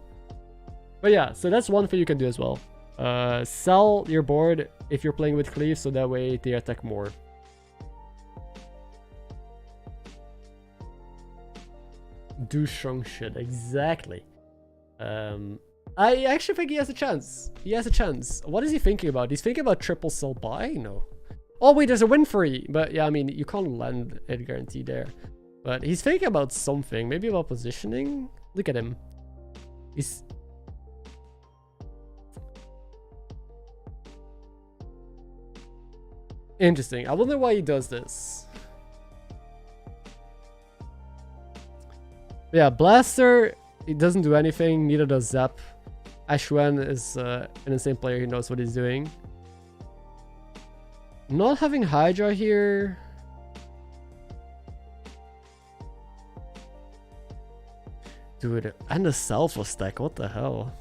But yeah, so that's one thing you can do as well. Sell your board if you're playing with cleave, so that way they attack more. Do strong shit, exactly. I actually think he has a chance. He has a chance. What is he thinking about? He's thinking about triple sell buy? No. Oh wait, there's a win free. But yeah, I mean, you can't land it guaranteed there. But he's thinking about something. Maybe about positioning. Look at him. He's... Interesting. I wonder why he does this. Yeah, Blaster, he doesn't do anything. Neither does Zap. Ashwan is an insane player. He knows what he's doing. Not having Hydra here. Dude, and the Selfless stack. What the hell?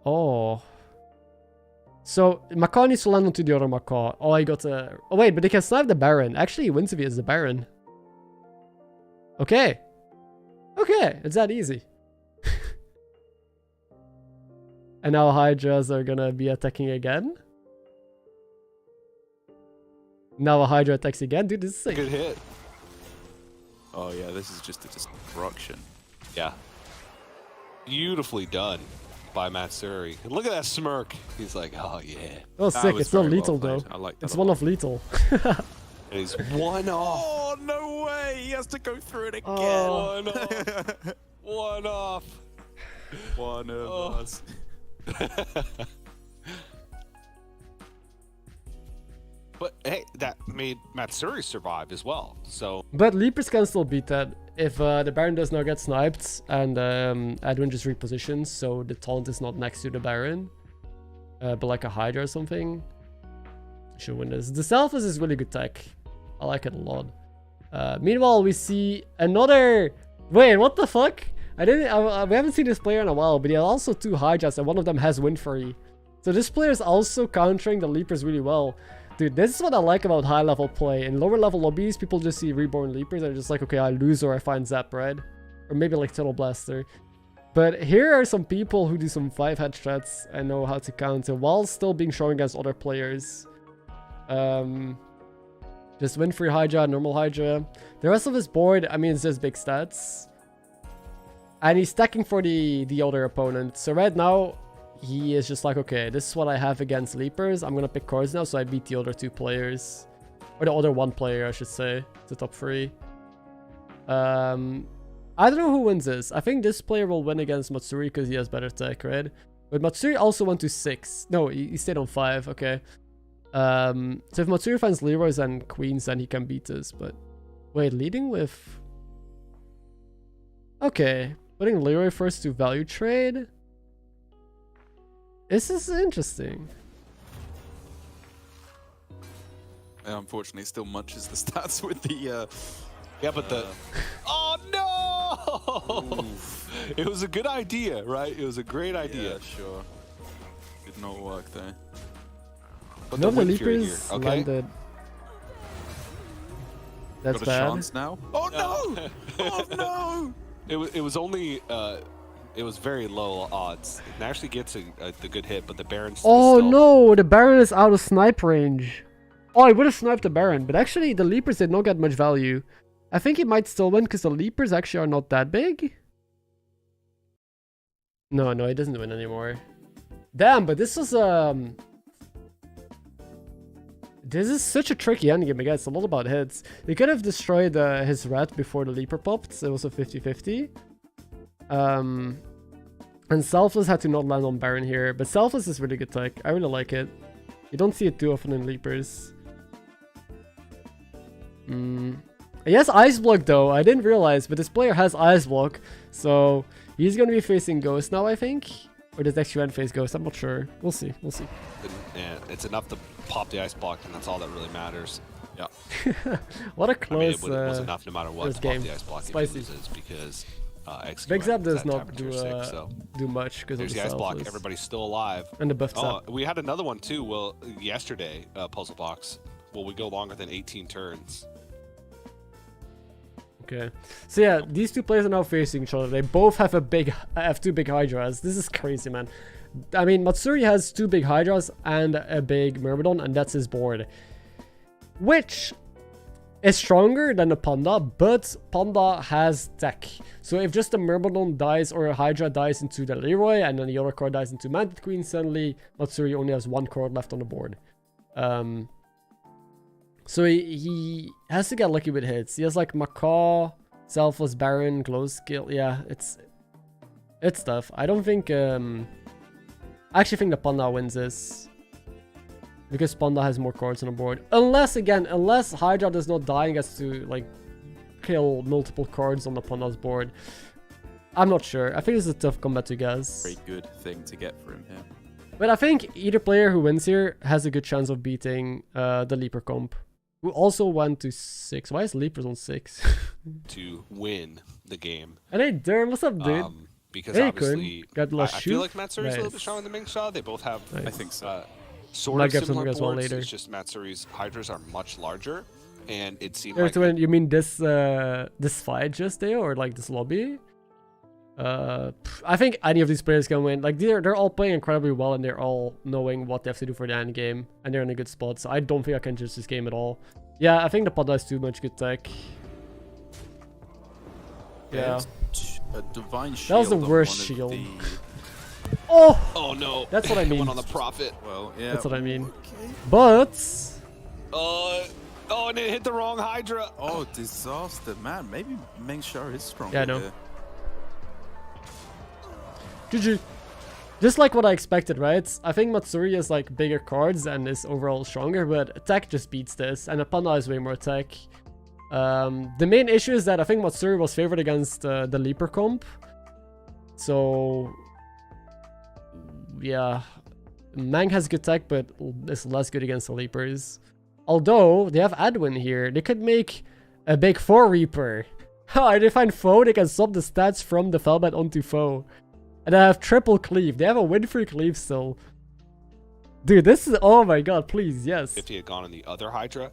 Oh. So, Macaw needs to land onto the other Macaw. Oh, I got a... Oh, wait, but they can snipe the Baron. Actually, he wins if he is the Baron. Okay. Okay, it's that easy. And now Hydras are gonna be attacking again. Now a Hydra attacks again. Dude, this is sick. Good hit. Oh yeah, this is just a destruction. Yeah. Beautifully done by Matsuri. Look at that smirk. He's like, oh yeah. Oh, sick. It's not lethal though. I like that. It's one of lethal. He's one off. Oh, no way. He has to go through it again. Oh. One off. One off. One of us. But hey, that made Matsuri survive as well. So, but Leapers can still beat that if the Baron does not get sniped and Edwin just repositions, so the taunt is not next to the Baron, but like a Hydra or something. Should win this. The Selfless is really good tech. I like it a lot. Meanwhile, we see another. Wait, what the fuck? We haven't seen this player in a while, but he has also two Hydras, and one of them has win free. So this player is also countering the Leapers really well. Dude, this is what I like about high level play. In lower level lobbies, people just see Reborn Leapers and they're just like, okay, I lose or I find Zap, right? Or maybe like Total Blaster. But here are some people who do some 5-head threats and know how to counter while still being strong against other players. Just win free Hydra, normal Hydra. The rest of his board, I mean, it's just big stats. And he's stacking for the other opponent. So right now, he is just like, okay, this is what I have against Leapers. I'm gonna pick cards now, so I beat the other two players. Or the other one player, I should say. The top three. I don't know who wins this. I think this player will win against Matsuri because he has better tech, right? But Matsuri also went to 6. No, he stayed on 5, okay. So if Matsuri finds Leroys and Queens, then he can beat this. But wait, leading with... Okay, putting Leroy first to value trade. This is interesting. Yeah, unfortunately, still munches the stats with the... Yeah, but the... Oh, no! Oof. It was a good idea, right? It was a great idea. Yeah, sure. Did not work, though. But no, the Leapers landed. That's Got a bad. chance now. Oh, no! Oh, no! It was only... it was very low odds. It actually gets the good hit, but the Baron Oh still... no, the Baron is out of snipe range. Oh, I would have sniped the Baron, but actually the Leapers did not get much value. I think he might still win because the Leapers actually are not that big. No, he doesn't win anymore. Damn, but this was this is such a tricky endgame again. It's a lot about hits. He could have destroyed his rat before the Leaper popped. So it was a 50-50. And Selfless had to not land on Baron here, but Selfless is really good tech. I really like it. You don't see it too often in Leapers. He has Ice Block though. I didn't realize, but this player has Ice Block, so He's gonna be facing Ghost now, I think. Or does Dekkster face Ghost? I'm not sure. We'll see. We'll see. And it's enough to pop the ice block, and that's all that really matters. Yeah. What a close. I mean, it was enough no matter what to pop the ice block. Spicy. If he loses because Big Zap does not do do much because of the ice block. Everybu's still alive. And the buff Zap. We had another one too. Well, yesterday, puzzle box. Will we go longer than 18 turns? Okay, so yeah, these two players are now facing each other. They both have two big Hydras. This is crazy, man. I mean, Matsuri has 2 big Hydras and a big Myrmidon, and that's his board, which is stronger than the Panda, but Panda has tech. So if just a Myrmidon dies or a Hydra dies into the Leroy, and then the other card dies into Mantis Queen, suddenly Matsuri only has 1 card left on the board. So he has to get lucky with hits. He has like Macaw, Selfless Baron, Glow Skill. Yeah, it's tough. I don't think I actually think the Panda wins this, because Panda has more cards on the board. Unless Hydra does not die and gets to like kill multiple cards on the Panda's board. I'm not sure. I think it's a tough combat to guess. Very good thing to get for him here. But I think either player who wins here has a good chance of beating the Leaper comp, who also went to 6. Why is Leapers on 6? To win the game. And hey, Durham, what's up, dude? Because obviously, I feel like Matsuri's a little bit stronger than Mingsha. They both have, I think so. Sort of similar boards. It's just Matsuri's Hydras are much larger, and it seemed like... You mean this fight just there, or like this lobby? I think any of these players can win. Like they're all playing incredibly well, and they're all knowing what they have to do for the end game, and they're in a good spot. So I don't think I can judge this game at all. Yeah, I think the Panda has too much good tech. Yeah. A divine shield. That was the worst shield. Oh no! That's what I mean. On the Prophet. Well, yeah. That's what I mean. Okay. But and it hit the wrong Hydra. Oh, disaster, man. Maybe Mingsha is stronger. Yeah, I know. GG. Just like what I expected, right? I think Matsuri has like bigger cards and is overall stronger, but attack just beats this, and the Panda has way more attack. The main issue is that I think Matsuri was favored against the Leaper comp. So yeah, Mang has good tech, but is less good against the Leapers. Although they have Adwin here, they could make a big 4 Reaper. If they find foe, they can swap the stats from the Firebat onto foe. And I have triple cleave. They have a win-free cleave still. Dude, this is... Oh my god, please, yes. If he had gone on the other Hydra,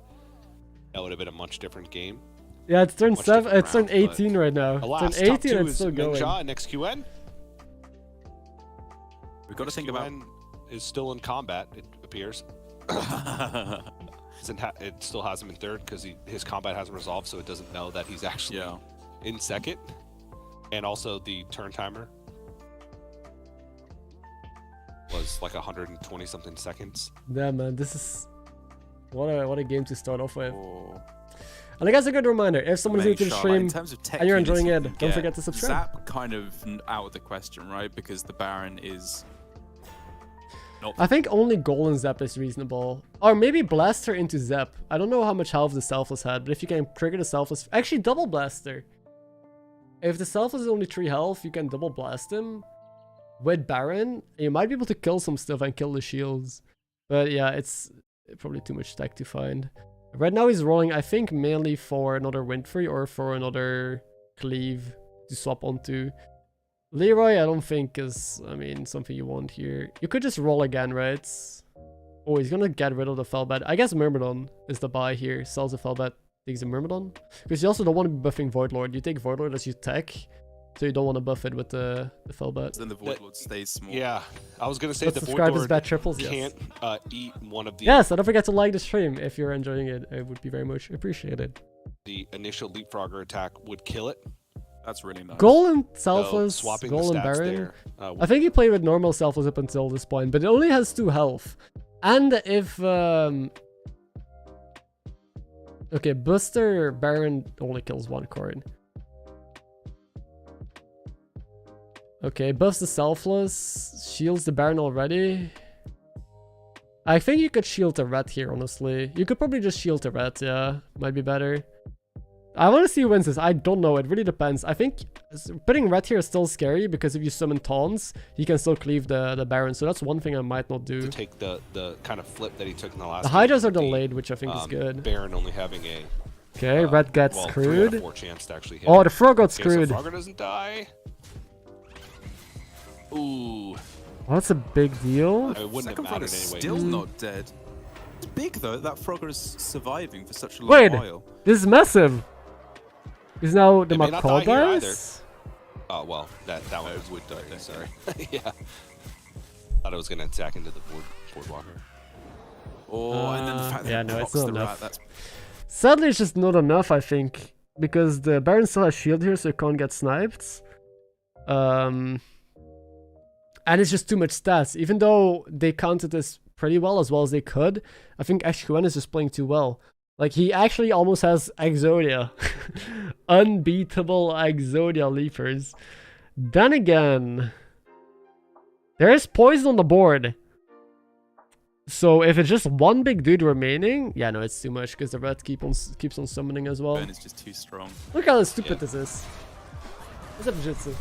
that would have been a much different game. Yeah, it's turn 7. It's turn 18 right now. Alas, turn 18 and it's still going. Mingsha and XQN. We've got to think about... is still in combat, it appears. It still has him in 3rd because his combat hasn't resolved, so it doesn't know that he's actually in 2nd. And also the turn timer was like 120 something seconds. Yeah, man, this is what a game to start off with. And I guess a good reminder, if someone's new to the stream and you're enjoying it, don't forget to subscribe. Zap kind of out of the question, right? Because the Baron is not... I think only Golden Zap is reasonable. Or maybe Blaster into Zap. I don't know how much health the Selfless had, but if you can trigger the Selfless... Actually, double Blaster. If the Selfless is only 3 health, you can double blast him with Baron. You might be able to kill some stuff and kill the shields. But yeah, it's probably too much tech to find. Right now he's rolling, I think, mainly for another Windfree or for another Cleave to swap onto. Leroy, I don't think is, I mean, something you want here. You could just roll again, right? Oh, he's gonna get rid of the Firebat. I guess Myrmidon is the buy here. Sells the Firebat, takes a Myrmidon. Because you also don't want to be buffing Voidlord. You take Voidlord as you tech, so you don't want to buff it with the Firebat. Then the Voidlord stays small. Yeah, I was gonna say but the Voidlord bad triples, can't eat one of the... Yes, and don't forget to like the stream if you're enjoying it. It would be very much appreciated. The initial Leapfrogger attack would kill it. That's really nice. Golden Selfless, swapping Golden the stats Baron. there, I think he played with normal Selfless up until this point, but it only has 2 health. And if... Okay, Buster Baron only kills 1 card. Okay, buffs the Selfless, shields the Baron already. I think you could shield the Red here, honestly. You could probably just shield the Red, yeah. Might be better. I want to see who wins this. I don't know. It really depends. I think putting red here is still scary because if you summon taunts, he can still cleave the Baron. So that's one thing I might not do. To take the kind of flip that he took in the last. The Hydras are delayed, which I think is good. Baron only having a. Okay, red gets screwed. 3 out of 4 chance to actually hit. Oh, the frog got screwed. So Frogger doesn't die. Ooh. Well, that's a big deal. It wouldn't have mattered anyway. Still not dead. It's big though. That Frogger is surviving for such a long while. This is massive. Is now the MarkMcKz? Oh well, that one would die. Sorry. Yeah. Thought I was gonna attack into the boardwalker. Oh, and then the fact that yeah, no, it's not enough. Rat, Sadly, it's just not enough, I think, because the Baron still has shield here, so it can't get sniped. And it's just too much stats. Even though they counted this pretty well as they could, I think HQN is just playing too well. Like, he actually almost has Exodia. Unbeatable Exodia Leapers. Then again, there is poison on the board. So if it's just one big dude remaining, yeah, no, it's too much because the red keeps on summoning as well. Burn is just too strong. Look how stupid this is. What's up, Jitsu?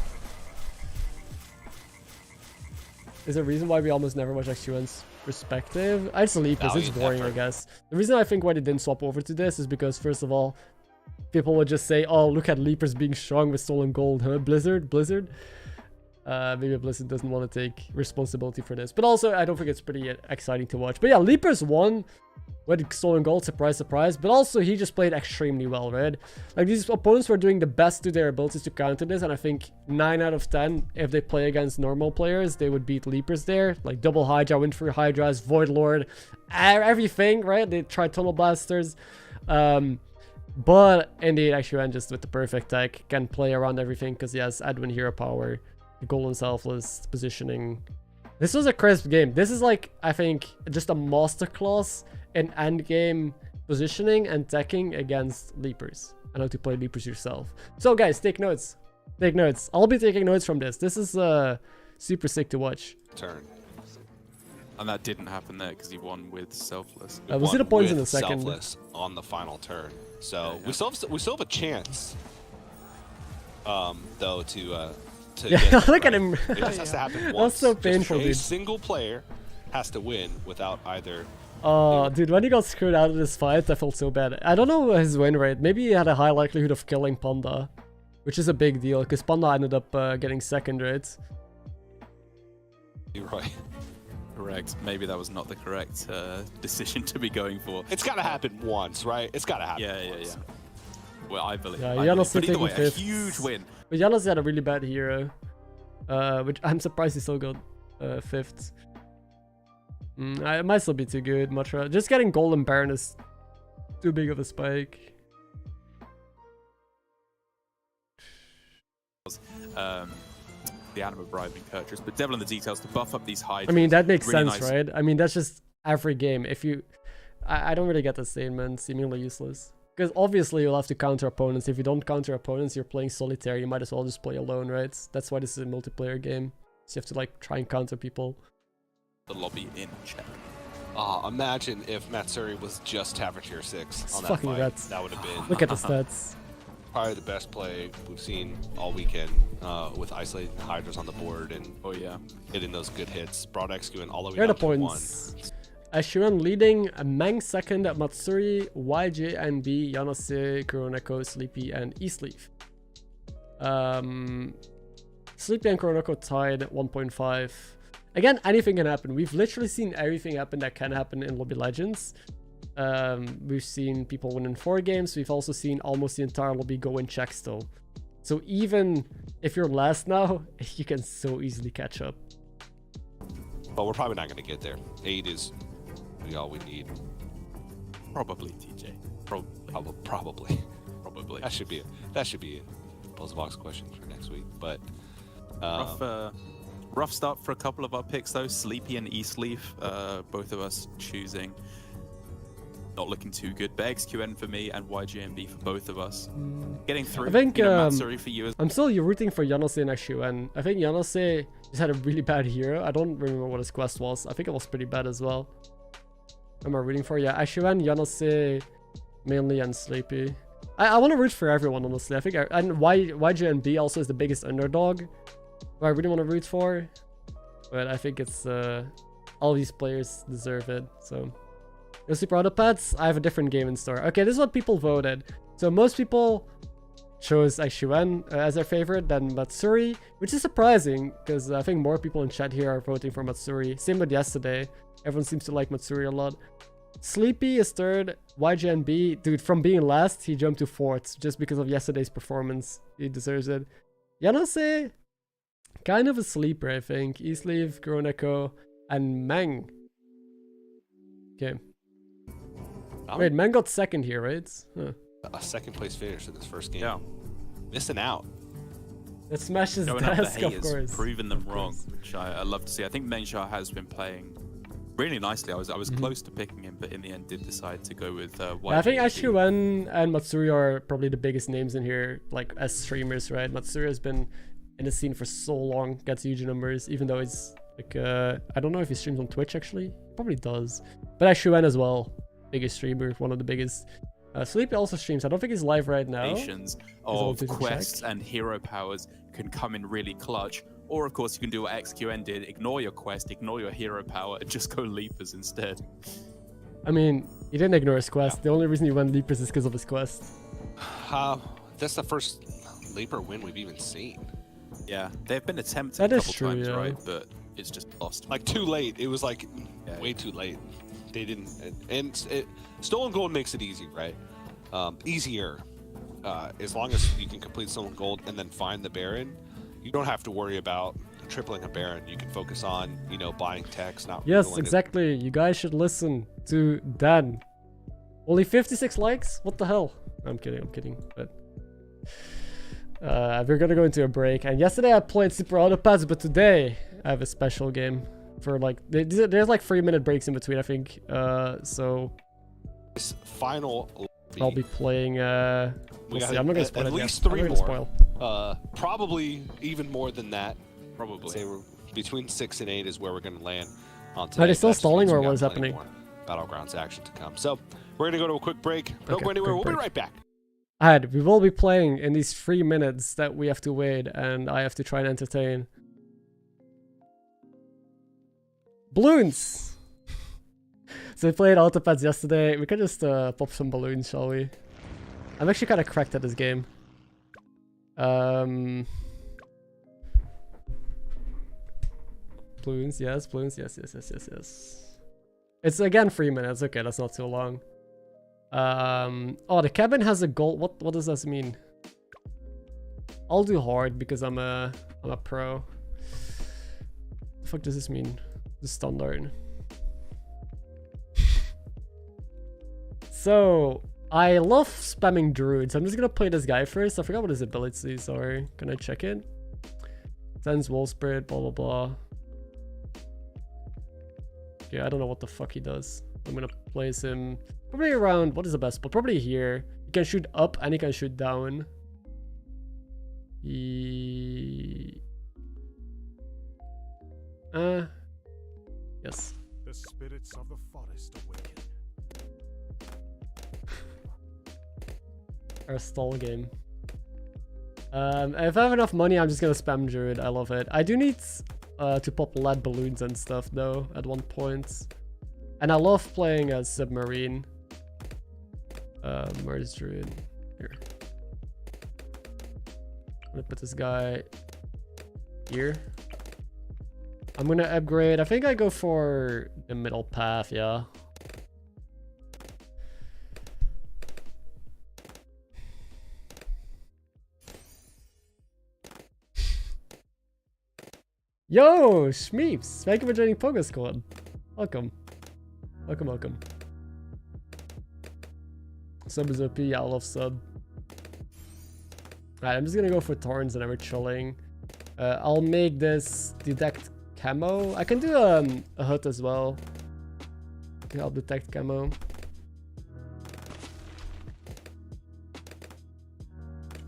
Is there a reason why we almost never watch XQN's perspective? I just leave because it's boring, I guess. The reason I think why they didn't swap over to this is because, first of all, people would just say, oh, look at Leapers being strong with stolen gold, huh? Blizzard. Maybe Blizzard doesn't want to take responsibility for this. But also, I don't think it's pretty exciting to watch. But yeah, Leapers won with stolen gold, surprise, surprise. But also, he just played extremely well, right? Like, these opponents were doing the best to their abilities to counter this. And I think 9 out of 10, if they play against normal players, they would beat Leapers there. Like, double Hydra, Windfree Hydras, Void Lord, everything, right? They tried Tunnel Blasters. But indeed, actually, just with the perfect tech, can play around everything because he has Edwin hero power. Golden Selfless positioning. This was a crisp game. This is like, I think, just a masterclass in endgame positioning and teching against Leapers. And how to play Leapers yourself. So guys, take notes. Take notes. I'll be taking notes from this. This is super sick to watch. Turn. And that didn't happen there because he won with Selfless. We'll see the points in a second. Selfless on the final turn. So yeah. we still have a chance. Though to yeah, look at him. It just has to happen once. That's so painful, dude. dude. A single player has to win without either. Oh, dude, when he got screwed out of this fight, I felt so bad. I don't know his win rate. Maybe he had a high likelihood of killing Panda, which is a big deal because Panda ended up getting second, right? You're right. Correct. Maybe that was not the correct decision to be going for. It's got to happen once, right? It's got to happen. Yeah. Well, I believe. Yeah, Janos but either way, a fifth. huge win. But Janos had a really bad hero, which I'm surprised he still got 5th. It might still be too good. Just getting Golden Baron is too big of a spike. The Anima bribing Kurtrus, but Devil in the details to buff up these hides. I mean, that makes really sense, nice. right? I mean, that's just every game. If you, I don't really get the statement. Seemingly useless. Because obviously you'll have to counter opponents. If you don't counter opponents, you're playing solitaire. You might as well just play alone, right? That's why this is a multiplayer game. So you have to like try and counter people. The lobby in check. Imagine if Matsuri was just Tavern Tier 6 It's on that fucking fight. nuts. That would have been Look at the stats. probably the best play we've seen all weekend with isolating Hydras on the board and hitting those good hits. Brought XQN all the way Here are down the to 1. points. Ashuran leading, Meng second, Matsuri, YJNB, Yanase, Kuroneko, Sleepy, and Eastleaf. Sleepy and Kuroneko tied at 1.5. Again, anything can happen. We've literally seen everything happen that can happen in Lobby Legends. We've seen people win in 4 games. We've also seen almost the entire lobby go in check still. So even if you're last now, you can so easily catch up. But we're probably not going to get there. 8 is all we need. Probably, TJ. Probably. That should be a Puzzle Box question for next week. But rough start for a couple of our picks though. Sleepy and Eastleaf, both of us choosing. Not looking too good, but XQN for me and YJMB for both of us. Getting through. I think Matsuri for you. I'm still rooting for Yanase and XQN. I think Yanase just had a really bad hero. I don't remember what his quest was. I think it was pretty bad as well. Am I rooting for? Yeah, XQN, Yanase mainly, and Sleepy. I want to root for everyone, honestly. I think, and YGNB also is the biggest underdog who I really want to root for. But I think it's, all these players deserve it, so. No Super Auto Pets, I have a different game in store. Okay, this is what people voted. So most people chose Aishuan as their favorite, then Matsuri, which is surprising, because I think more people in chat here are voting for Matsuri. Same with yesterday. Everyone seems to like Matsuri a lot. Sleepy is third. YGNB, dude, from being last, he jumped to fourth just because of yesterday's performance. He deserves it. Yanase, kind of a sleeper, I think. Easleave, Groneko, and Meng. Okay. Wait, Meng got second here, right? Huh. A second place finish in this first game. Yeah. Missing out. It smashes Going desk, up the of course. Proven them wrong, which I love to see. I think Mensha has been playing really nicely. I was close to picking him, but in the end did decide to go with YGNB. I think Aishuan and Matsuri are probably the biggest names in here, like as streamers, right? Matsuri has been in the scene for so long, gets huge numbers, even though he's like, I don't know if he streams on Twitch actually. Probably does. But Aishuan as well, biggest streamer, one of the biggest. Sleepy also streams. I don't think he's live right now. Of quests and hero powers can come in really clutch. Or of course you can do what XQN did, ignore your quest, ignore your hero power, and just go Leapers instead. I mean, he didn't ignore his quest. Yeah. The only reason he went Leapers is because of his quest. That's the first Leaper win we've even seen. Yeah, they've been attempted a couple times, yeah. right? But it's just lost. Like too late. It was like way too late. They didn't, and Stolen Gold makes it easy, right? Easier, as long as you can complete Stolen Gold and then find the Baron. You don't have to worry about tripling a Baron. You can focus on, you know, buying techs, not. Yes, exactly. You guys should listen to Dan. Only 56 likes? What the hell? I'm kidding. But we're gonna go into a break. And yesterday I played Super Auto Pads, but today I have a special game. For like, there's like 3-minute breaks in between, I think. So this final lobby, I'll be playing. We'll see. I'm not gonna spoil at it least yet. 3 more. Probably even more than that. Probably. Say we're between 6 and 8 is where we're gonna land on today. Are they still stalling, or what is happening? Battlegrounds action to come. So we're gonna go to a quick break. Don't go anywhere. We'll be right back. We will be playing in these 3 minutes that we have to wait, and I have to try and entertain. Balloons! So we played Autopads yesterday. We can just pop some balloons, shall we? I'm actually kind of cracked at this game. Balloons, yes, yes. It's again 3 minutes. Okay, that's not too long. Oh, the cabin has a goal. What does this mean? I'll do hard because I'm a pro. What the fuck does this mean? The standard. So I love spamming druids. I'm just gonna play this guy first. I forgot what his abilities are. Can I check it? Sends wall spirit, blah blah blah. Yeah, I don't know what the fuck he does. I'm gonna place him probably around, what is the best spot? Probably here. He can shoot up and he can shoot down. Yes. The spirits of the forest awaken. Our stall game. If I have enough money, I'm just gonna spam druid. I love it. I do need to pop lead balloons and stuff though at one point. And I love playing as submarine. Where's druid? Here. I'm gonna put this guy here. I'm gonna upgrade. I think I go for the middle path, yeah. Yo, Schmeeps! Thank you for joining Pogo Squad. Welcome. Welcome. Sub is OP, yeah, I love sub. Alright, I'm just gonna go for Thorns and we're chilling. I'll make this detect camo. I can do a hut as well. Yeah, I'll detect camo.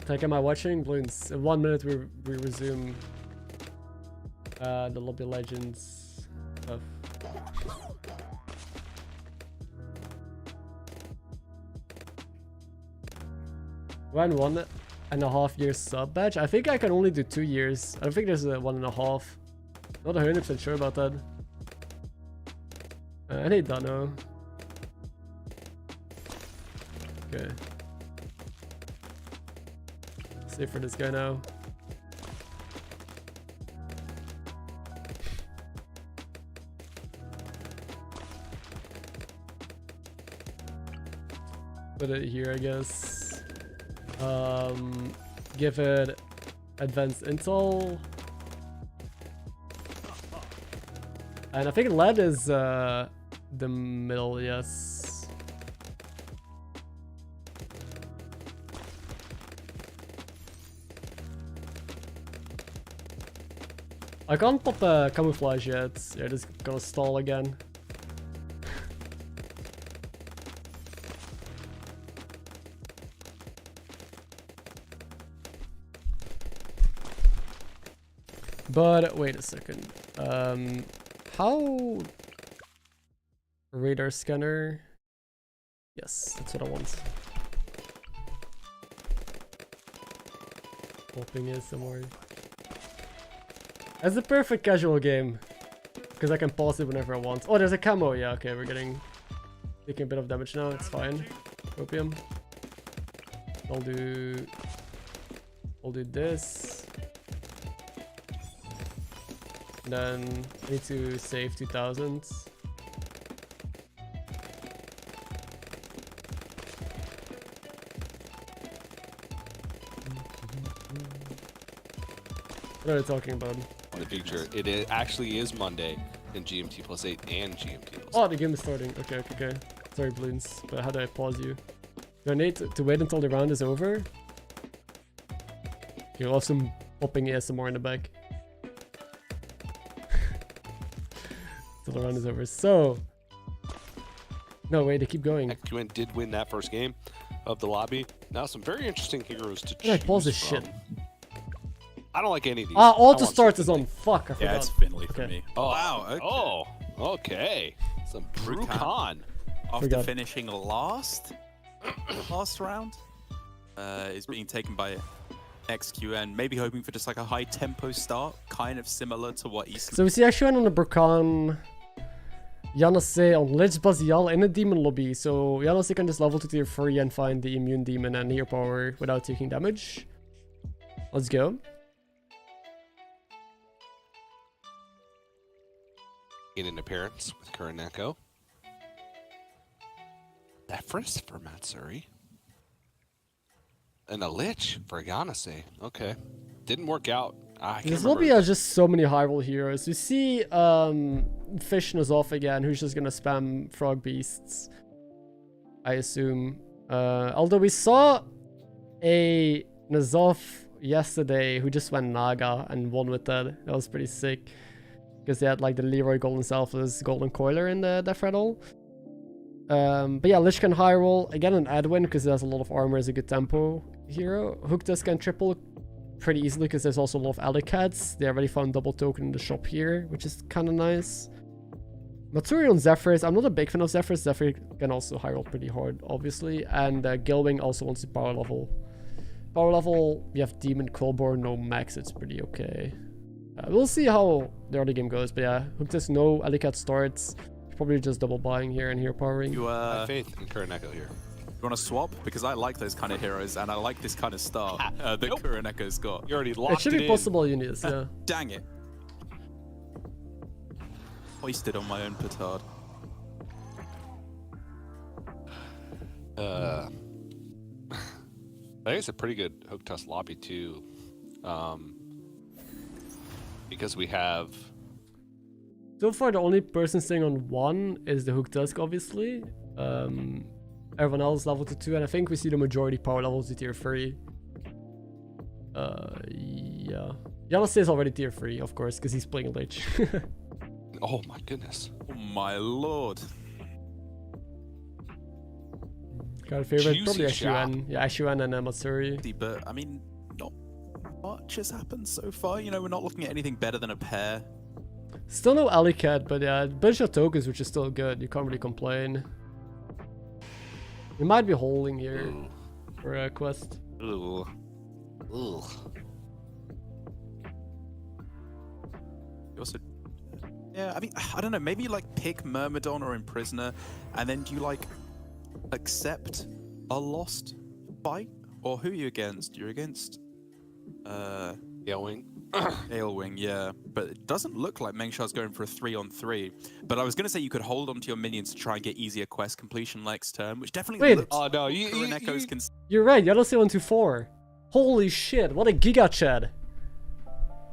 Like, am I watching? Balloons. In 1 minute we resume the Lobby Legends stuff. When 1.5 years sub badge? I think I can only do 2 years. I don't think there's a 1.5. Not 100% sure about that. I need Dano. Okay. Save for this guy now. Put it here, I guess. Give it advanced intel. And I think lead is the middle, yes. I can't pop a camouflage yet. Yeah, just gonna stall again. But wait a second. How radar scanner? Yes, that's what I want. Hoping is some more. That's the perfect casual game because I can pause it whenever I want. Oh, there's a camo. Yeah, okay, we're taking a bit of damage now. It's fine. Opium. I'll do this. Then I need to save 2000. What are they talking about? The future. It actually is Monday in GMT +8 and GMT +8. Oh, the game is starting. Okay. Sorry, balloons. But how do I pause you? Do I need to wait until the round is over? You'll have some popping ASMR in the back. Till the round is over. So, no way to keep going. QN did win that first game of the lobby. Now some very interesting heroes to choose. How do I pause this shit? I don't like any of these. Auto starts is on. Fuck, I forgot. Yeah, it's Finley for me. Oh, wow. Okay. Oh, okay. Some Brucan. After finishing last round, is being taken by XQN. Maybe hoping for just like a high tempo start, kind of similar to what East. So we see actually on the Brucan, Yanase on Lich Bazial in a demon lobby. So Yanase can just level to tier 3 and find the immune demon and hero power without taking damage. Let's go. In an appearance with current echo. Zephyrus for Matsuri. And a Lich for Yanase. Okay. Didn't work out. This lobby has just so many high roll heroes. We see Fish Nazoth again, who's just gonna spam Frog Beasts, I assume. Although we saw a Nazoth yesterday who just went Naga and won with that. That was pretty sick. Because they had like the Leroy Golden Selfless Golden Coiler in the Death Rattle. But yeah, Lich can high roll. Again, an Edwin because it has a lot of armor as a good tempo hero. Hooktusk can triple pretty easily because there's also a lot of alley cats. They already found double token in the shop here, which is kind of nice. Matsuri on Zephyrus. I'm not a big fan of Zephyrus. Zephyrus can also high roll pretty hard, obviously. And Gilwing also wants to power level. Power level, we have Demon, Colborn, no max. It's pretty okay. We'll see how the early game goes, but yeah, Hooktusk, no alley cat starts. Probably just double buying here and here powering. You have faith in current echo here. You want to swap? Because I like those kind of heroes, and I like this kind of start that current echo's got. You already locked it should be possible, Eunice, yeah. Dang it. Hoisted on my own petard. I think it's a pretty good Hooktusk lobby too. Because we have... So far, the only person staying on 1 is the Hooktusk, obviously. Everyone else level to 2, and I think we see the majority power levels to tier 3. Yeah. Yanase is already tier 3, of course, because he's playing Lich. Oh my goodness. Oh my lord. Got a favorite? Juicy Probably shot. Ashuan. Yeah, Ashuan and Matsuri. But, I mean, not much has happened so far. You know, we're not looking at anything better than a pair. Still no alley cat, but yeah, bunch of tokens, which is still good. You can't really complain. We might be holding here for a quest. Ooh. Ooh. Also, yeah, I mean, I don't know. Maybe like pick Myrmidon or Imprisoner, and then do you like accept a lost fight, or who are you against? You're against Galewing. Galewing, yeah, but it doesn't look like Mengshar's going for a 3-on-3. But I was going to say you could hold onto your minions to try and get easier quest completion next turn, which definitely looks. Oh no, you're right. Yellowstone 1-2-4. Holy shit! What a giga chad.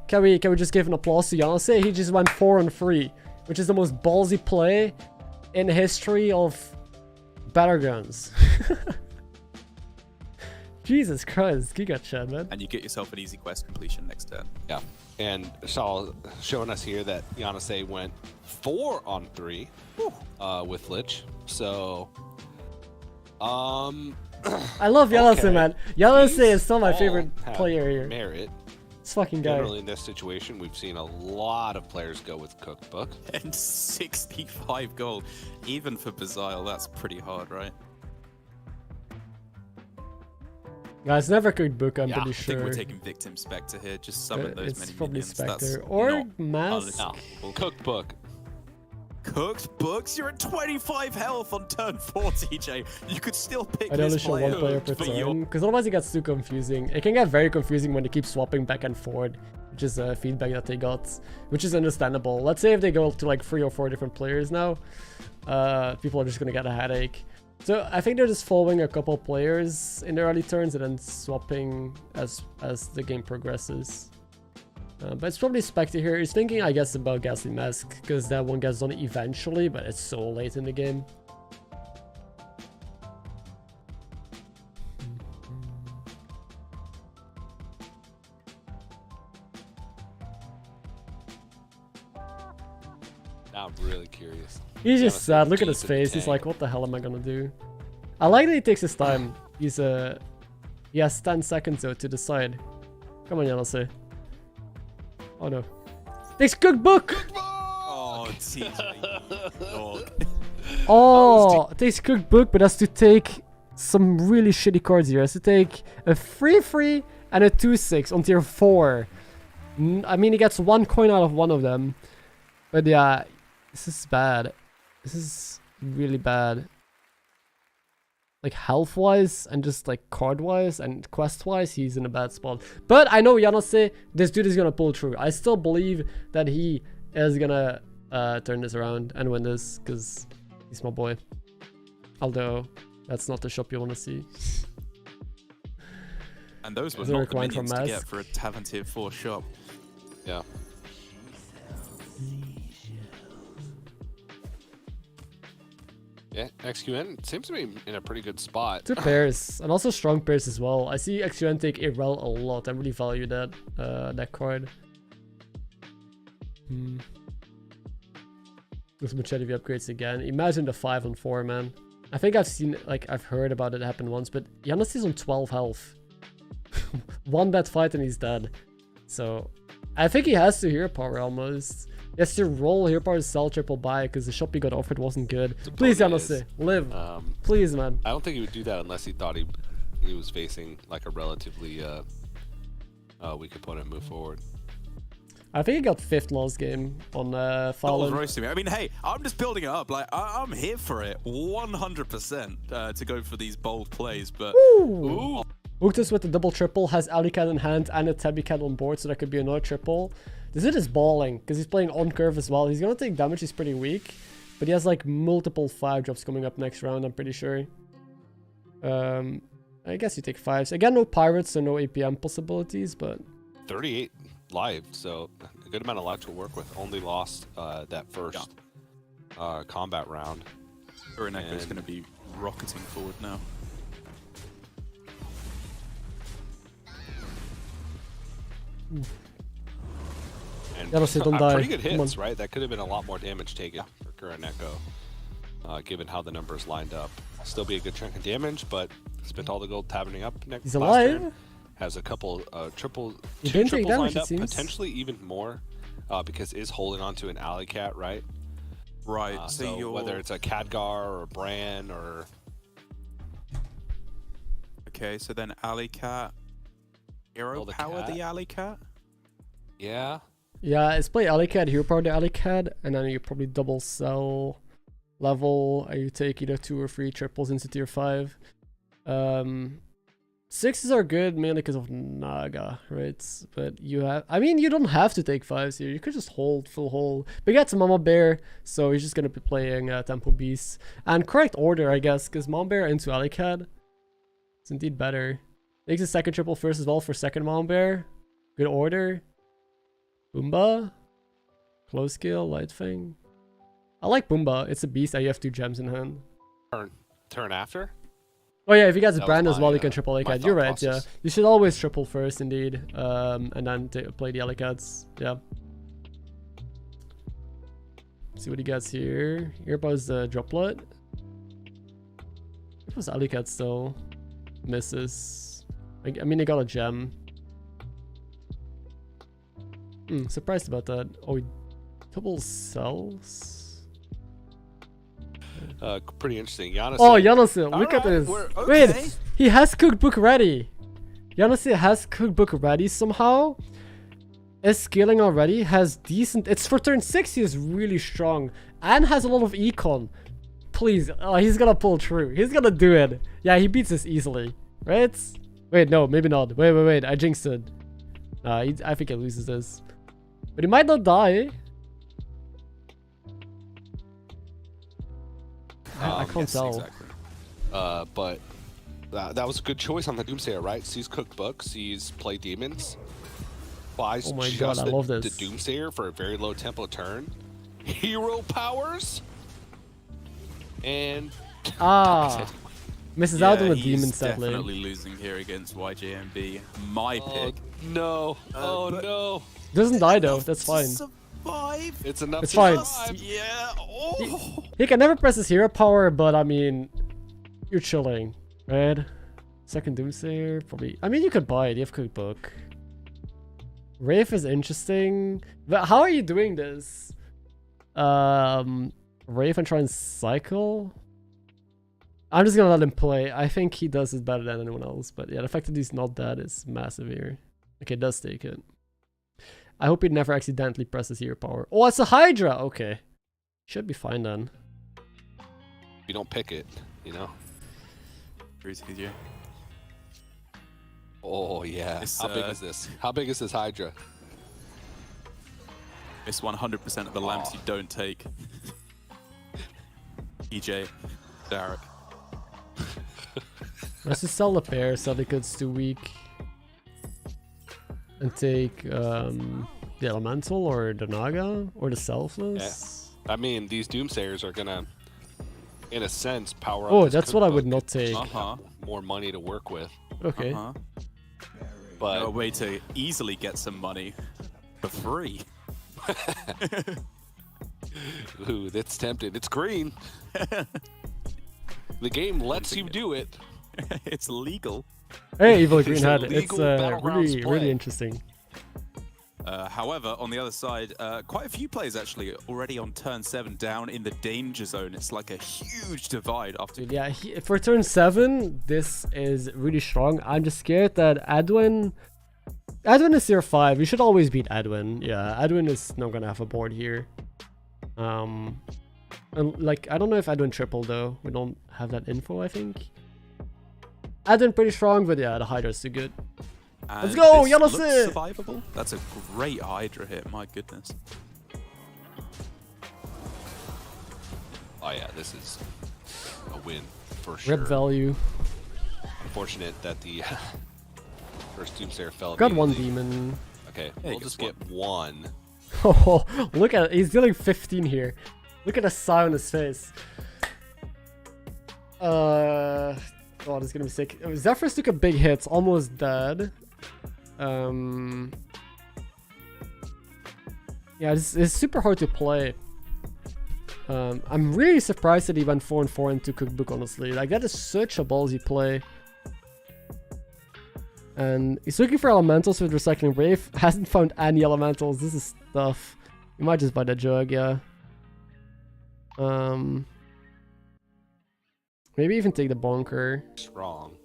Can we just give an applause to Yanase? He just went 4-on-3, which is the most ballsy play in the history of Battlegrounds. Jesus Christ, giga chad, man. And you get yourself an easy quest completion next turn. Yeah, and showing us here that Yanase went 4-on-3 with Lich. So, I love Yanase, okay. Man. Yanase is still my favorite player here. Merit. This fucking guy. Generally in this situation, we've seen a lot of players go with Cookbook. And 65 gold, even for Bazile, that's pretty hard, right? Guys, never Cookbook, I'm pretty sure. I think we're taking Victim Spectre here, just summon those many probably minions. Spectre. Or Mask. No. Cookbook. Cooked books? You're at 25 health on turn 4, TJ. You could still pick I this only show one player per turn, because otherwise it gets too confusing. It can get very confusing when they keep swapping back and forth, which is feedback that they got, which is understandable. Let's say if they go to like 3 or 4 different players now, people are just going to get a headache. So I think they're just following a couple players in the early turns and then swapping as the game progresses. But it's probably Spectre here. He's thinking, I guess, about Ghastly Mask, because that one gets done eventually, but it's so late in the game. Now I'm really curious. He's just sad. Look at his face. He's like, what the hell am I gonna do? I like that he takes his time. He has 10 seconds though to decide. Come on, Yanase. Oh no. Takes Cookbook! Oh, TJ. Oh, takes Cookbook, but has to take some really shitty cards here. Has to take a 3/3 and a 2/6 on tier 4. I mean, he gets 1 coin out of one of them. But yeah, this is bad. This is really bad. Like health-wise and just like card-wise and quest-wise, he's in a bad spot. But I know Yanase, this dude is gonna pull through. I still believe that he is gonna turn this around and win this, because he's my boy. Although, that's not the shop you want to see. And those were not the minions to get for a Tavern tier 4 shop. Yeah. Yeah, XQN seems to be in a pretty good spot. 2 pairs, and also strong pairs as well. I see XQN take Irrel a lot. I really value that card. With Machete V upgrades again. Imagine the 5-on-4, man. I think I've heard about it happen once, but Yanase is on 12 health. One bad fight and he's dead. So, I think he has to hero power almost. He has to roll hero power to sell triple buy because the shop he got offered wasn't good. Please, Yanase, live. Please, man. I don't think he would do that unless he thought he was facing like a relatively weak opponent move forward. I think he got 5th last game on Fallen. Roasting me. I mean, hey, I'm just building it up. Like, I'm here for it 100% to go for these bold plays, but... Ooh. Hooked with the double triple, has Alley Cat in hand and a Tabby Cat on board, so that could be another triple. This dude is balling, because he's playing on curve as well. He's going to take damage, he's pretty weak. But he has like multiple 5-drops coming up next round, I'm pretty sure. I guess you take 5s. Again, no pirates, so no APM possibilities, but... 38 live, so a good amount of life to work with. Only lost that first combat round. Urineka is going to be rocketing forward now. And don't die. Pretty good hits, right? That could have been a lot more damage taken for Kuroneko, given how the numbers lined up. Still be a good chunk of damage, but spent all the gold tabbing up next. He's alive. Turn. Has a couple two triples damage, lined up, potentially even more, because is holding on to an Alley Cat, right? Right. So whether it's a Khadgar or a Bran or... Okay, so then Alley Cat. Hero power the Alley Cat? Yeah. Yeah, it's play Alley Cat, hero power the Alley Cat, and then you probably double sell level, and you take either 2 or 3 triples into tier 5. 6s are good mainly because of Naga, right? But you have, I mean, you don't have to take 5s here. You could just hold full hold. But you got some Mama Bear, so he's just gonna be playing Tempo Beast. And correct order, I guess, because Mama Bear into Alley Cat is indeed better. Takes a second triple first as well for second Mama Bear. Good order. Boomba. Close skill, light thing. I like Boomba. It's a beast that you have 2 gems in hand. Turn after? Oh yeah, if you guys That brand was as well, my, you can triple Alley my Cat. You're thought right, yeah. process. You should always triple first, indeed. And then play the Alley Cats. Yeah. See what he gets here. Here goes the droplet. It was Alley Cat still. Misses. I mean, he got a gem. Surprised about that. Oh, he double sells. Pretty interesting. Giannis. Oh, Giannis, look at this. Okay. Wait, he has cookbook ready. Giannis has cookbook ready somehow. Is scaling already. Has decent. It's for turn 6. He is really strong and has a lot of econ. Please, he's gonna pull through. He's gonna do it. Yeah, he beats this easily, right? Wait, no, maybe not. Wait. I jinxed it. I think he loses this, but he might not die. I can't tell. Exactly. But that was a good choice on the Doomsayer, right? Sees cookbook, sees play demons. Buys Oh my god, I love this. the Doomsayer for a very low tempo turn. Hero powers. And misses out on the he's demon sadly. definitely losing here against YJMB. My pick. no. No. Doesn't die though. That's fine. Survive. It's enough It's to fine. survive. Yeah. Oh. He can never press his hero power, but I mean, you're chilling, right? Second Doomsayer, probably. I mean, you could buy it. You have cookbook. Wraith is interesting, but how are you doing this? Wraith and try and cycle. I'm just gonna let him play. I think he does it better than anyone else. But yeah, the fact that he's not dead is massive here. Okay, does take it. I hope he never accidentally presses hero power. Oh, it's a Hydra. Okay, should be fine then. You don't pick it, you know. Oh yeah. It's, How big is this? How big is this Hydra? It's 100% of the lamps you don't take. EJ, Derek. Let's just sell the pair so the good's too weak. And take the Elemental or the Naga or the Selfless. Yeah. I mean, these Doomsayers are gonna, in a sense, power up. Oh, this that's what I would cookbook. not take. More money to work with. Okay. But A way to easily get some money for free. Ooh, that's tempting. It's green. The game lets you do it. It's legal. Hey, Evil It's Green a Hat. legal It's Battlegrounds really play. interesting. However, on the other side, quite a few players actually already on turn 7 down in the danger zone. It's like a huge divide after. Dude, yeah, for turn 7, this is really strong. I'm just scared that Adwin is tier 5. You should always beat Adwin. Yeah, Adwin is not gonna have a board here. And like, I don't know if Adwin triple though. We don't have that info, I think. Adwin pretty strong, but yeah, the Hydra's too good. And Let's go, this Yellow looks Sit! survivable. That's a great Hydra hit, my goodness. Oh yeah, this is a win for sure. Rep value. Unfortunate that the first Doomsayer fell. Got one immediately. demon. Okay, Hey, we'll just get one. Oh, look at it. He's dealing 15 here. Look at the sigh on his face. Oh, this is gonna be sick. Zephyrus took a big hit, almost dead. Yeah, it's super hard to play. I'm really surprised that he went 4-4 into Cookbook, honestly. Like, that is such a ballsy play. And he's looking for elementals with Recycling Wraith. Hasn't found any elementals. This is tough. You might just buy the jug, yeah. Maybe even take the bonker. Strong.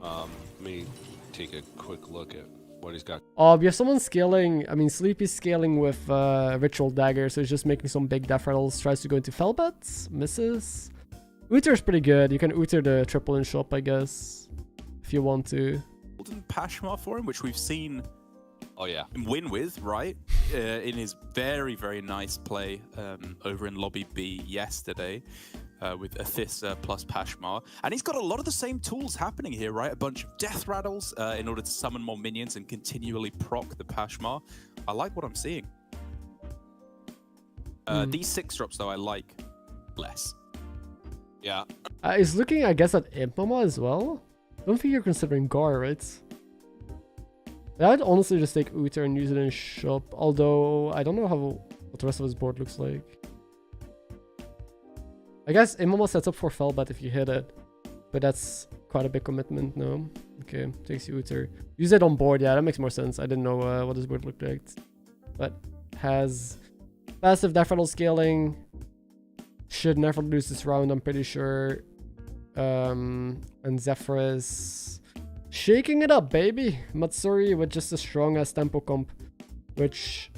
Let me take a quick look at what he's got. Oh, we have someone scaling. I mean, Sleepy's scaling with Ritual Dagger, so he's just making some big death rattles. Tries to go into Firebat, misses. Uther's pretty good. You can Uther the triple in shop, I guess, if you want to. Golden Pashmar for him, which we've seen. Oh yeah, win with, right? In his very, very nice play over in Lobby B yesterday with Athissa plus Pashmar. And he's got a lot of the same tools happening here, right? A bunch of death rattles in order to summon more minions and continually proc the Pashmar. I like what I'm seeing. These 6 drops, though, I like less. Yeah. He's looking, I guess, at Impama as well. I don't think you're considering Gar, right? I'd honestly just take Uther and use it in shop, although I don't know what the rest of his board looks like. I guess Imama sets up for Firebat if you hit it, but that's quite a big commitment, no? Okay, takes Uther. Use it on board, yeah, that makes more sense. I didn't know what his board looked like. But has passive death rattle scaling. Should never lose this round, I'm pretty sure. And Zephyrus shaking it up, baby. Matsuri with just as strong as tempo comp, which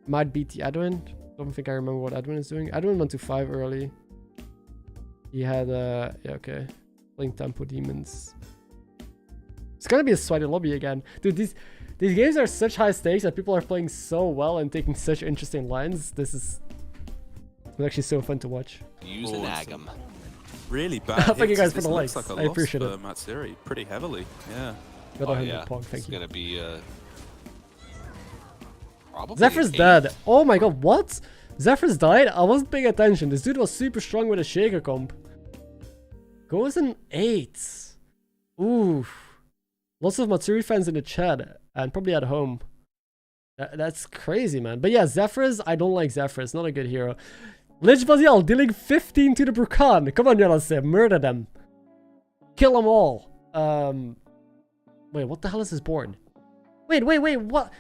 might beat the Edwin. Don't think I remember what Edwin is doing. Edwin went to 5 early. He had yeah, okay, playing tempo demons. It's gonna be a sweaty lobby again, dude. These games are such high stakes that people are playing so well and taking such interesting lines. This is actually so fun to watch. Use an Agam. Really bad. Thank you guys for the likes likes. Like I appreciate it. Matsuri pretty heavily. Yeah. Oh, yeah. Thank it's you. Gonna be probably Zephyr's dead. Oh my god, what? Zephyr's died? I wasn't paying attention. This dude was super strong with a Shaker comp. Goes in 8. Ooh. Lots of Matsuri fans in the chat and probably at home. That's crazy, man. But yeah, Zephyrus, I don't like Zephyrus. Not a good hero. Lich Bazial dealing 15 to the Brukan. Come on, Yonase. Murder them. Kill them all. Wait, what the hell is his board? Wait, what?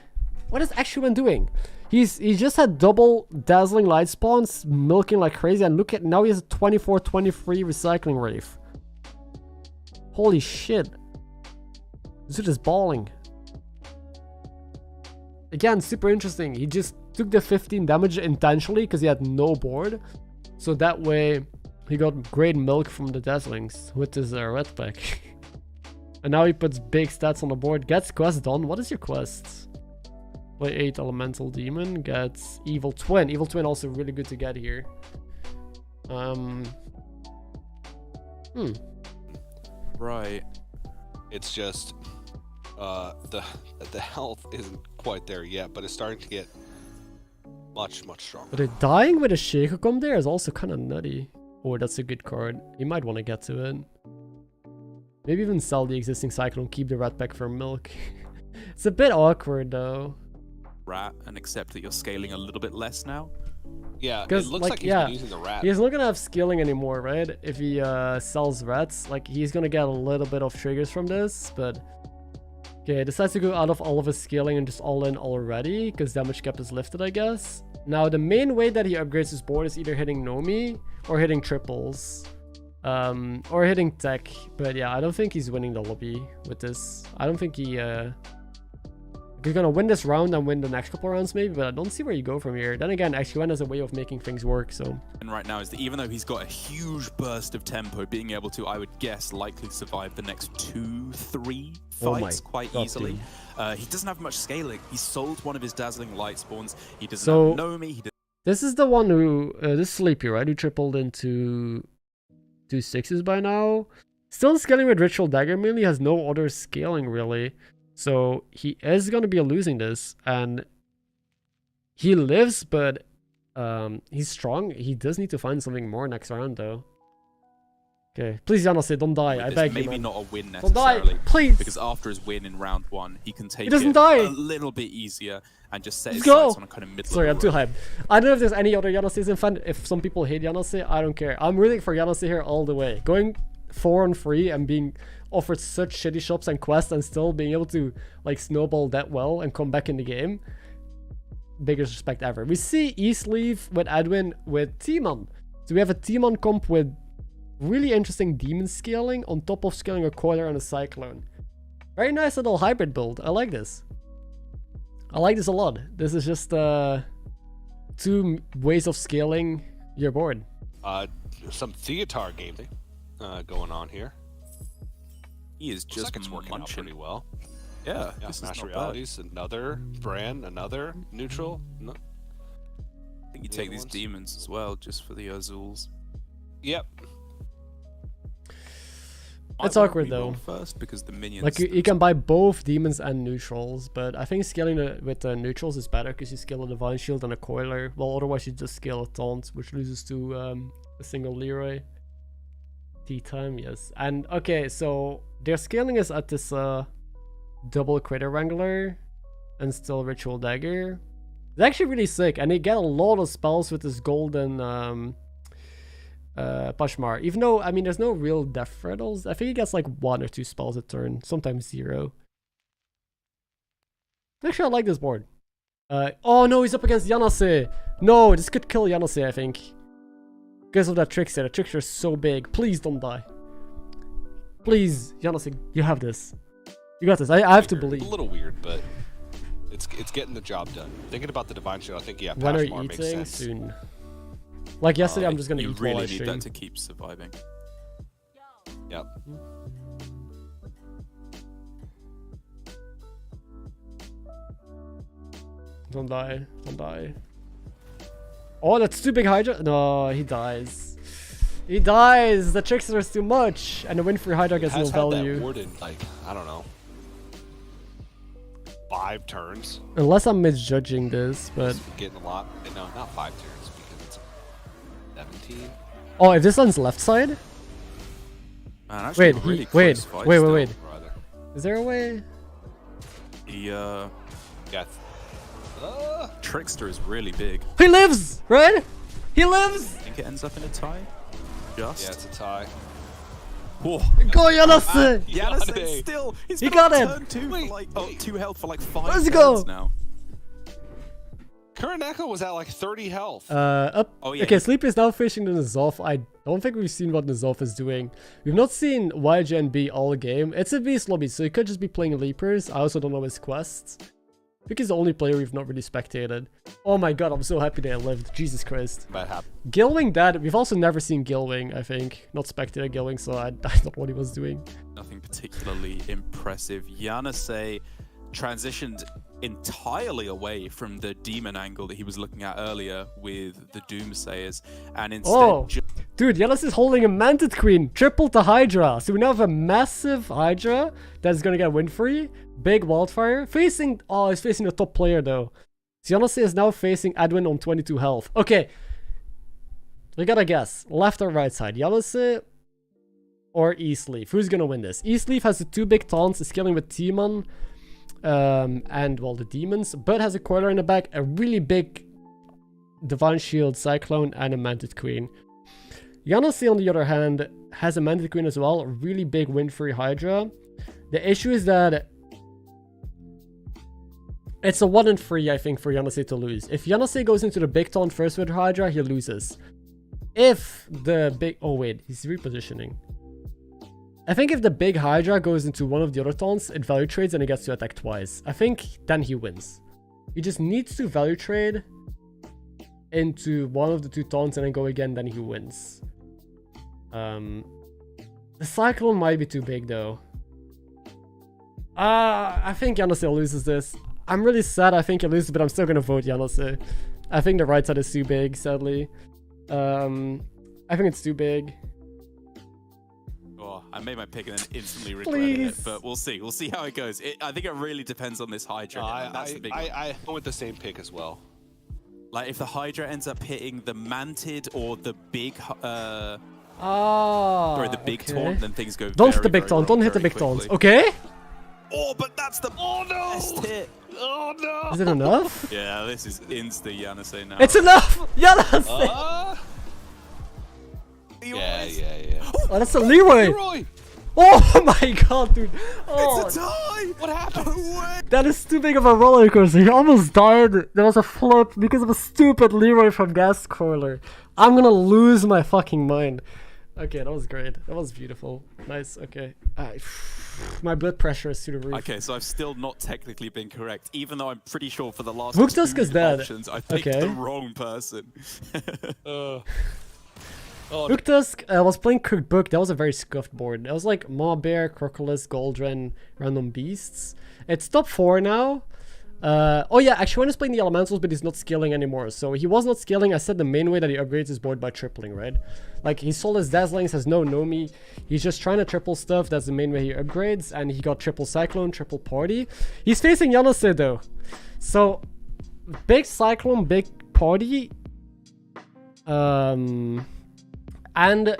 What is Actuan doing? He just had double dazzling light spawns, milking like crazy, and look at now he has a 24-23 recycling rave. Holy shit. This dude is balling. Again, super interesting. He just took the 15 damage intentionally because he had no board. So that way he got great milk from the dazzlings with his red pack. And now he puts big stats on the board. Gets quest done. What is your quest? Play 8 elemental demon. Gets evil twin. Evil twin also really good to get here. Right. It's just the health isn't quite there yet, but it's starting to get much stronger. But dying with a Shaker comp there is also kind of nutty. Oh, that's a good card. You might want to get to it. Maybe even sell the existing cycle and keep the red pack for milk. It's a bit awkward though. Rat and accept that you're scaling a little bit less now. Yeah, it looks like he's been using the rat. He's not gonna have scaling anymore, right? If he sells rats, like he's gonna get a little bit of triggers from this, but okay, decides to go out of all of his scaling and just all in already because damage cap is lifted, I guess. Now the main way that he upgrades his board is either hitting Nomi or hitting triples. Or hitting tech, but yeah, I don't think he's winning the lobby with this. I don't think he's gonna win this round and win the next couple rounds maybe, but I don't see where you go from here. Then again, Actuan has a way of making things work, so. And right now is that even though he's got a huge burst of tempo, being able to, I would guess, likely survive the next 2-3 fights quite easily. He doesn't have much scaling. He sold one of his dazzling light spawns. He doesn't have Nomi. This is the one who, this Sleepy, right? Who tripled into 2 6s by now. Still scaling with Ritual Dagger, mainly has no other scaling really. So he is going to be losing this, and he lives, but he's strong. He does need to find something more next round though. Okay, please Yanase, don't die. I beg you, maybe man. not a win necessarily. Don't die, please. Because after his win in round 1, he can take it a little bit easier and just set his sights on a kind of middle. Sorry, I'm too hyped. I don't know if there's any other Yanase fan. If some people hate Yanase, I don't care. I'm rooting for Yanase here all the way. Going 4-on-3 and being offered such shitty shops and quests and still being able to like snowball that well and come back in the game. Biggest respect ever. We see East leave with Edwin with Timon. So we have a Timon comp with really interesting demon scaling on top of scaling a coiler and a cyclone. Very nice little hybrid build. I like this. I like this a lot. This is just 2 ways of scaling your board. Some Theatar game going on here. He is just like it's working out pretty well. Yeah, Smash Realities, another brand, another neutral. No. I think you take these demons as well, just for the Azuls. Yep. It's awkward though. First, because the minions. Like you can buy both demons and neutrals, but I think scaling with the neutrals is better because you scale a divine shield and a coiler. Well, otherwise you just scale a taunt, which loses to a single Leroy. Tea time, yes. And okay, so their scaling is at this double Critter Wrangler and still Ritual Dagger. It's actually really sick, and they get a lot of spells with this golden Pashmar. Even though, I mean, there's no real death threadles. I think he gets like 1 or 2 spells a turn, sometimes 0. Actually, I like this board. Oh no, he's up against Yanase. No, this could kill Yanase, I think. Because of that Trickster. The Trickster is so big. Please don't die. Please, Yanase, you have this. You got this. I have to believe. A little weird, but it's getting the job done. Thinking about the Divine Shield, I think when are you makes eating? sense. Soon. Like yesterday, I'm just gonna eat You really while I need stream. that to keep surviving. Yep. Don't die. Don't die. Oh, that's too big Hydra. No, he dies. He dies. The Trickster is too much, and the Windfree Hydra gets no value. That Warden, like, I don't know, 5 turns. Unless I'm misjudging this, but Getting a lot. No, not 5 turns because it's 17. oh, if this one's left side. Man, actually Wait, really wait. Brother. Is there a way? The Yeah. Trickster is really big. He lives, right? He lives. I think it ends up in a tie. Just. Yeah, it's a tie. Whoa. Go Yanase! Yanase still. He's He been got on it. turn 2 for like 2 health for like 5 Let's turns go. now. Current Echo was at like 30 health. Up. Oh, yeah. Okay, Sleep is now fishing the Nizolf. I don't think we've seen what Nizolf is doing. We've not seen YGNB all game. It's a beast lobby, so he could just be playing Leapers. I also don't know his quests. I think he's the only player we've not really spectated. Oh my god, I'm so happy they lived. Jesus Christ. That happened. Gilwing dead. We've also never seen Gilwing, I think. Not spectated Gilwing, so I don't know what he was doing. Nothing particularly impressive. Yanase transitioned entirely away from the demon angle that he was looking at earlier with the Doomsayers, and instead dude, Yanase is holding a Mantid Queen, triple to Hydra. So we now have a massive Hydra that's gonna get Windfree, big Wildfire, facing, oh, he's facing the top player though. So Yanase is now facing Edwin on 22 health. Okay, we gotta guess, left or right side, Yanase or Eastleaf? Who's gonna win this? Eastleaf has the 2 big taunts, is killing with Timon, and well, the demons, but has a coiler in the back, a really big Divine Shield, Cyclone, and a Mantid Queen. Yanase, on the other hand, has a Mantid Queen as well, a really big Windfree Hydra. The issue is that it's a 1 in 3, I think, for Yanase to lose. If Yanase goes into the big taunt first with Hydra, he loses. If the big... Oh, wait, he's repositioning. I think if the big Hydra goes into one of the other taunts, it value trades and he gets to attack twice. I think then he wins. He just needs to value trade into one of the 2 taunts and then go again, then he wins. The Cyclone might be too big though. I think Yanase loses this. I'm really sad I think he loses, but I'm still gonna vote Yanase. I think the right side is too big, sadly. I think it's too big. I made my pick and then instantly regretted it, but we'll see. We'll see how it goes. I think it really depends on this Hydra. No, that's the big one. I went with the same pick as well. Like, if the Hydra ends up hitting the Mantid or the big... sorry, the big taunt, then things go Don't hit the big taunt. Don't hit the big taunt. Okay? Oh, but that's the best hit. Oh, no. Is it enough? Yeah, this is insta Yanase now. It's enough! Yanase! Yeah. Oh, that's a Leroy! Oh my god, dude! Oh, it's a tie! What happened? that is too big of a roller coaster. He almost died. There was a flip because of a stupid Leroy from Gas Crawler. I'm gonna lose my fucking mind. Okay, that was great. That was beautiful. Nice. Okay. My blood pressure is through the roof. Okay, so I've still not technically been correct, even though I'm pretty sure for the last Booktusk is dead. options I picked the wrong person. Booktusk was playing Cooked Book. That was a very scuffed board. That was like Maw Bear, Crocodile, Goldren, Random Beasts. It's top 4 now. Oh yeah, actually when he's playing the Elementals, but he's not scaling anymore. So he was not scaling. I said the main way that he upgrades his board by tripling, right? Like he sold his Dazzlings, has no Nomi. He's just trying to triple stuff. That's the main way he upgrades. And he got triple Cyclone, triple Party. He's facing Yanase though. So big Cyclone, big Party. And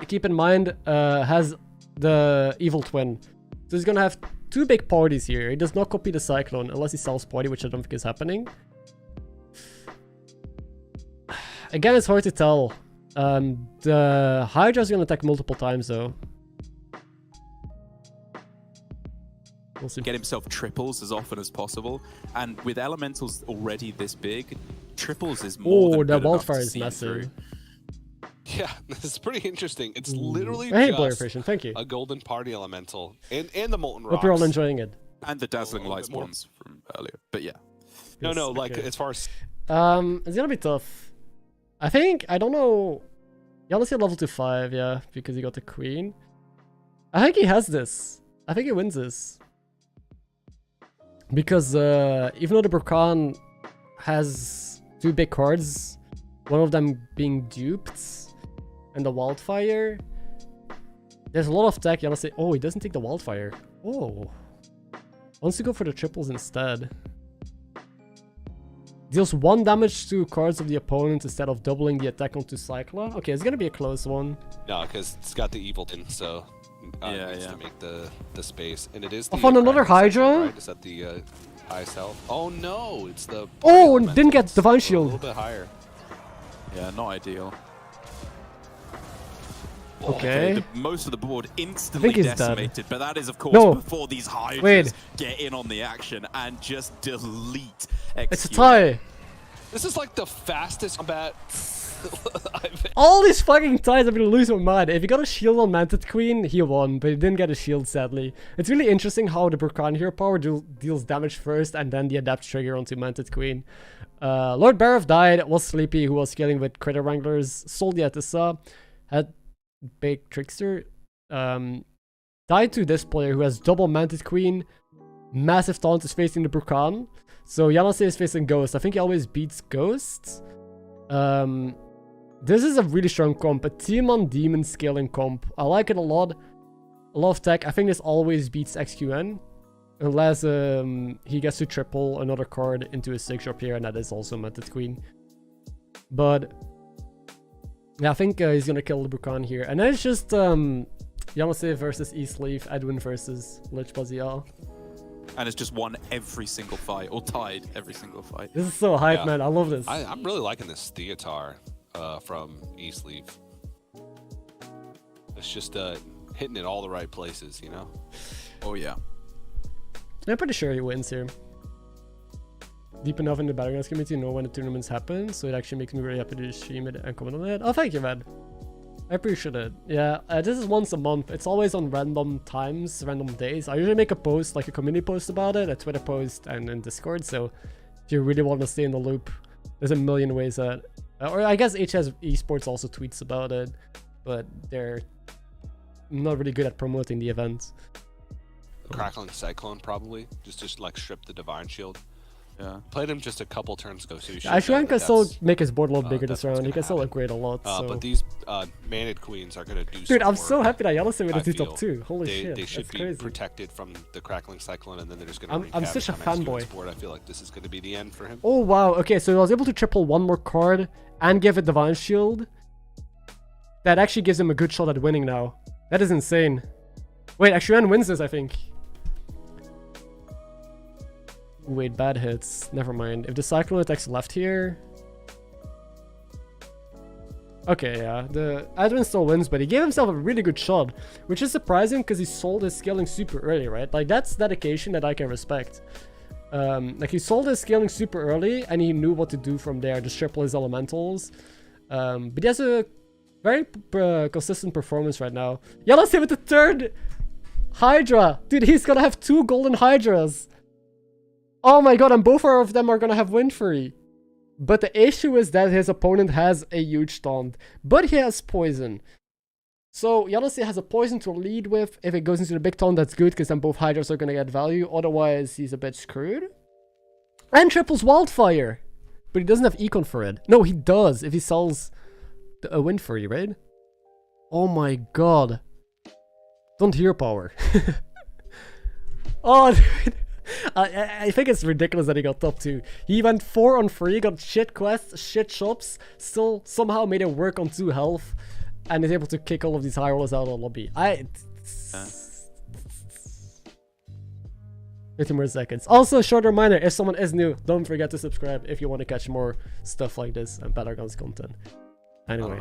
keep in mind, has the Evil Twin. So he's gonna have 2 big parties here. He does not copy the Cyclone unless he sells Party, which I don't think is happening. Again, it's hard to tell. The Hydra is going to attack multiple times though. We'll see. Get himself triples as often as possible. And with Elementals already this big, triples is more than the good enough Wildfire to is see him massive. through. Yeah, this is pretty interesting. It's literally just thank you. A golden party elemental and the molten rocks. Hope you're all enjoying it. And the dazzling light spawns from earlier. But yeah. No, like as far as it's gonna be tough. I think, I don't know. You only see level 2-5, yeah, because he got the queen. I think he has this. I think he wins this. Because even though the Burkhan has 2 big cards, one of them being duped, and the Wildfire, there's a lot of tech. Yeah, say, oh, he doesn't take the Wildfire. Oh, wants to go for the triples instead. Deals 1 damage to cards of the opponent instead of doubling the attack onto Cyclone. Okay, it's gonna be a close one. No, because it's got the evil tin, so needs to make the space, and it is. I found another Hydra. Right? Is that the highest health? Oh no, it's the. Oh, didn't get Divine Shield. A little bit higher. Yeah, not ideal. Okay. Most of the board instantly decimated, dead. but that is, of course, before these Hydras get in on the action and just delete XQ. It's a tie. This is like the fastest combat I've... All these fucking ties, I'm gonna lose my mind. If he got a shield on Manted Queen, he won, but he didn't get a shield, sadly. It's really interesting how the Burkhan hero power deals damage first and then the adapt trigger onto Manted Queen. Lord Barov died, was Sleepy, who was scaling with Critter Wranglers, sold the Atissa, had big Trickster, died to this player who has double Manted Queen, massive taunt is facing the Burkhan, so Yanase is facing Ghost. I think he always beats Ghost. This is a really strong comp, a team on demon scaling comp. I like it a lot. A lot of tech. I think this always beats XQN. Unless he gets to triple another card into a 6-drop here, and that is also Manted Queen. But yeah, I think he's gonna kill the Burkhan here. And then it's just Yanase versus Eastleaf, Edwin versus Lich Bazial. And it's just won every single fight, or tied every single fight. This is so hype, man. I love this. I'm really liking this Theatar from Eastleaf. It's just hitting it all the right places, you know? Oh, yeah. I'm pretty sure he wins here. Deep enough in the Battlegrounds community to know when the tournaments happen, so it actually makes me really happy to stream it and comment on it. Oh, thank you, man. I appreciate it. Yeah, this is once a month. It's always on random times, random days. I usually make a post, like a community post about it, a Twitter post, and in Discord. So if you really want to stay in the loop, there's a million ways that... or I guess HS Esports also tweets about it, but they're not really good at promoting the event. Crackling Cyclone, probably. Just like strip the Divine Shield. Yeah. Played him just a couple turns ago, so you should. Ashran can still make his board a lot bigger this round. He can still upgrade a lot. But these Maned Queens are going to do. Dude, I'm so happy that Yanase made it to top 2. Holy shit, they should that's be crazy. protected from the Crackling Cyclone, and then they're just going to. I'm such a fanboy. Board. I feel like this is going to be the end for him. Oh wow. Okay, so I was able to triple one more card and give it Divine Shield. That actually gives him a good shot at winning now. That is insane. Wait, Ashran wins this, I think. Wait, bad hits. Never mind. If the Cyclone attacks left here... Okay, yeah. The Adwin still wins, but he gave himself a really good shot. Which is surprising because he sold his scaling super early, right? Like, that's dedication that I can respect. Like, he sold his scaling super early, and he knew what to do from there. Just triple his elementals. But he has a Very consistent performance right now. Yeah, let's see with the third Hydra. Dude, he's gonna have 2 golden Hydras. Oh my god, and both of them are gonna have Windfury. But the issue is that his opponent has a huge taunt. But he has poison. So Yanase has a poison to lead with. If it goes into the big taunt, that's good, because then both Hydras are gonna get value. Otherwise, he's a bit screwed. And triples Wildfire. But he doesn't have econ for it. No, he does if he sells a Windfury, right? Oh my god. Don't hear power. Oh, dude. I think it's ridiculous that he got top 2. He went 4 on 3, got shit quests, shit shops, still somehow made it work on 2 health, and is able to kick all of these high rollers out of the lobby. 15 more seconds. Also, short reminder, if someone is new, don't forget to subscribe if you want to catch more stuff like this and Battlegrounds content. Anyway.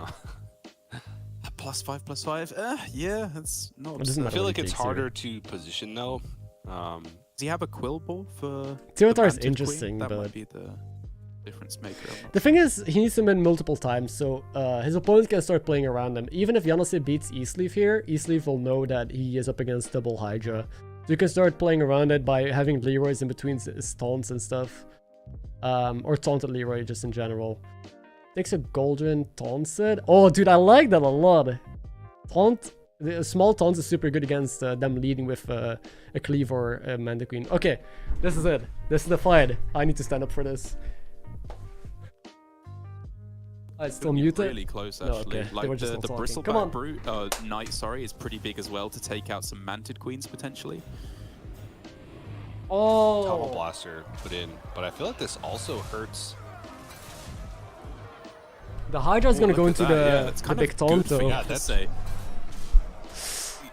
+5/+5. Yeah, it's not. I feel like it's harder to position though. Does he have a quill ball for? Teotar is interesting, that but might be the difference maker. The thing is, he needs to win multiple times, so his opponent can start playing around him. Even if Yanase beats Eastleaf here, Eastleaf will know that he is up against double Hydra. So you can start playing around it by having Leroy's in between his taunts and stuff. Or taunted Leroy just in general. Takes a Goldrin, taunts it. Oh, dude, I like that a lot. Taunt. The small taunt is super good against them leading with a cleave or a Mantiqueen. Okay, this is it. This is the fight. I need to stand up for this. It's still muted. Really close, actually. No, okay. Like the Bristleback Brute, Knight, sorry, is pretty big as well to take out some Mantid Queens potentially. Oh. Tunnel Blaster put in, but I feel like this also hurts. The Hydra's gonna go into the big taunt though. Yeah, that's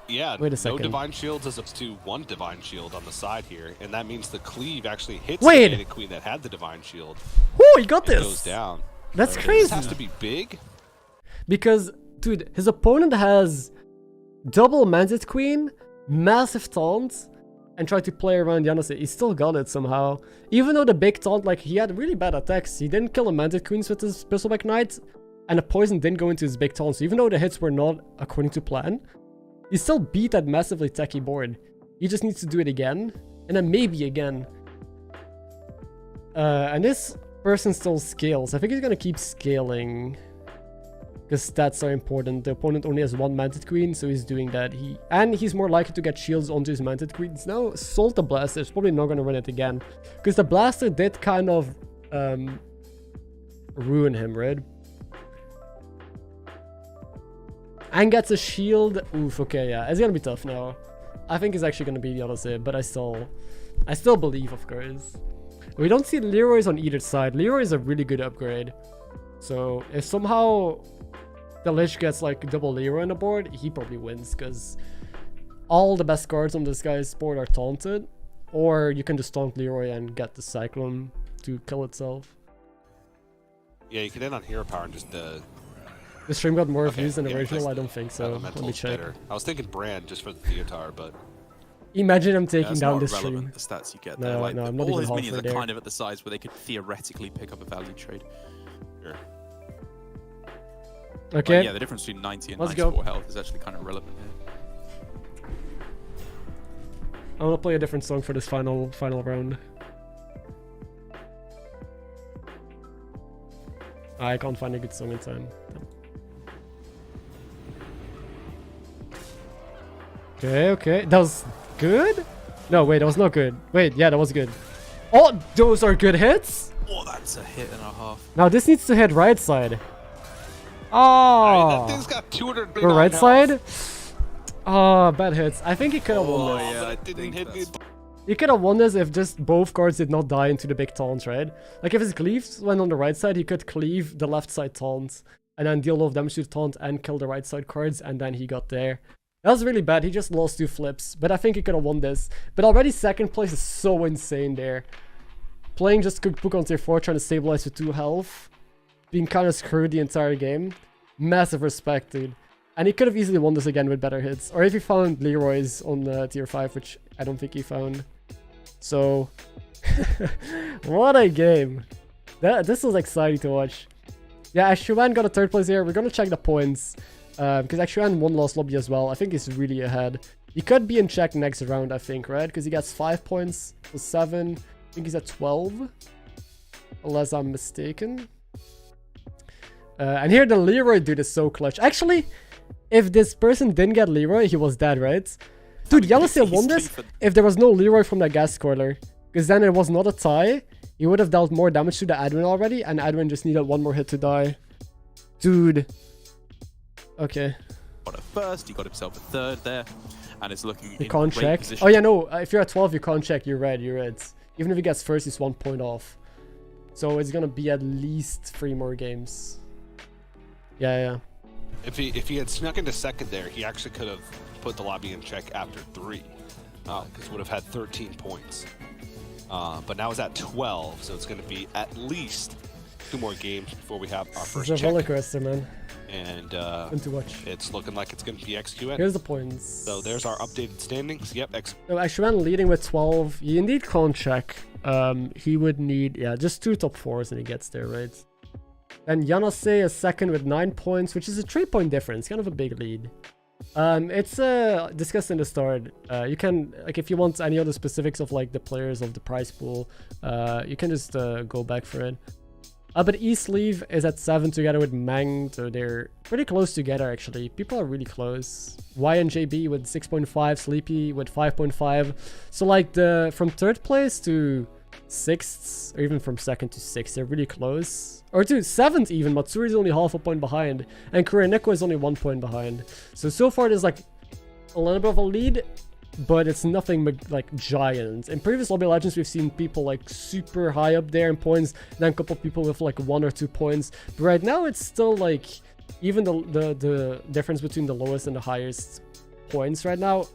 yeah, wait a second. No Divine Shields as opposed to 1 Divine Shield on the side here, and that means the cleave actually hits the Mantic Queen that had the Divine Shield. Oh, he got this! Goes down. That's crazy. This has to be big. Because, dude, his opponent has double Mantis Queen, massive taunt, and tried to play around Yanase. He still got it somehow. Even though the big taunt, like, he had really bad attacks. He didn't kill the Mantis Queens with his Bristleback Knight, and the poison didn't go into his big taunt. So even though the hits were not according to plan, he still beat that massively techy board. He just needs to do it again, and then maybe again. And this person still scales. I think he's gonna keep scaling because stats are important. The opponent only has 1 Mantid Queen, so he's doing that. He's more likely to get shields onto his Mantid Queens. Now, Salt the Blaster is probably not gonna run it again because the Blaster did kind of ruin him, right? And gets a shield. Oof, okay, yeah. It's gonna be tough now. I think it's actually gonna be the other side, but I still believe, of course. We don't see Leroy's on either side. Leroy is a really good upgrade. So if somehow the Lich gets like double Leroy on the board, he probably wins because all the best cards on this guy's board are taunted. Or you can just taunt Leroy and get the Cyclone to kill itself. Yeah, you can end on Hero Power and just the stream got more views than the original? I don't think so. Let me check. Better. I was thinking Brand just for the Theotar, but imagine him taking down this stream. The stats you get there. Like, no, I'm not all even his minions are there. kind of at the size where they could theoretically pick up a value trade. Sure. Okay. But yeah, the difference between 90 and 94 health is actually kind of relevant here. I'm gonna play a different song for this final round. I can't find a good song in time. Okay. That was good? No, wait, that was not good. Wait, yeah, that was good. Oh, those are good hits? Oh, that's a hit and a half. Now this needs to hit right side. Oh, that thing's got 200. The right side? Oh, bad hits. I think he could have won this. Yeah, that didn't hit me. He could have won this if just both cards did not die into the big taunts, right? Like if his cleaves went on the right side, he could cleave the left side taunt and then deal a lot of damage to the taunt and kill the right side cards, and then he got there. That was really bad. He just lost 2 flips, but I think he could have won this. But already second place is so insane there. Playing just Cookbook on tier 4, trying to stabilize with 2 health. Being kind of screwed the entire game. Massive respect, dude. And he could have easily won this again with better hits. Or if he found Leroy's on tier 5, which I don't think he found. So, what a game. This was exciting to watch. Yeah, Ashuan got a 3rd place here. We're gonna check the points. Because Ashuan won last lobby as well. I think he's really ahead. He could be in check next round, I think, right? Because he gets 5 points to 7. I think he's at 12. Unless I'm mistaken. And here the Leroy dude is so clutch. Actually, if this person didn't get Leroy, he was dead, right? Dude, Yellowstone won this if there was no Leroy from that gas scorer. Because then it was not a tie. He would have dealt more damage to the Adwin already. And Adwin just needed 1 more hit to die. Dude. Okay. Got a 1st, he got himself a 3rd there. And it's looking you can't check. Position. Oh yeah, no. If you're at 12, you can't check. You're red. You're red. Even if he gets 1st, he's 1 point off. So it's gonna be at least 3 more games. Yeah. If he had snuck into 2nd there, he actually could have put the lobby in check after 3, because would have had 13 points. But now it's at 12, so it's gonna be at least 2 more games before we have our first check. It's a roller coaster, man. And to watch. It's looking like it's going to be XQN. Here's the points. So there's our updated standings. Yep, So Ashuan leading with 12. You indeed can't check. He would need, just 2 top 4s and he gets there, right? And Yanase is 2nd with 9 points, which is a 3-point difference. Kind of a big lead. It's discussed in the start. You can, like, if you want any other specifics of like the players of the prize pool, you can just go back for it. But E-Sleeve is at 7 together with Mang, so they're pretty close together actually. People are really close. Y and JB with 6.5, Sleepy with 5.5. So like from 3rd place to 6th, or even from 2nd to 6th, they're really close. Or to 7th even, Matsuri is only half a point behind, and Kureneko is only 1 point behind. So far there's like a little bit of a lead, but it's nothing like giant. In previous Lobby Legends, we've seen people like super high up there in points, then a couple of people with like 1 or 2 points. But right now, it's still like even the difference between the lowest and the highest points right now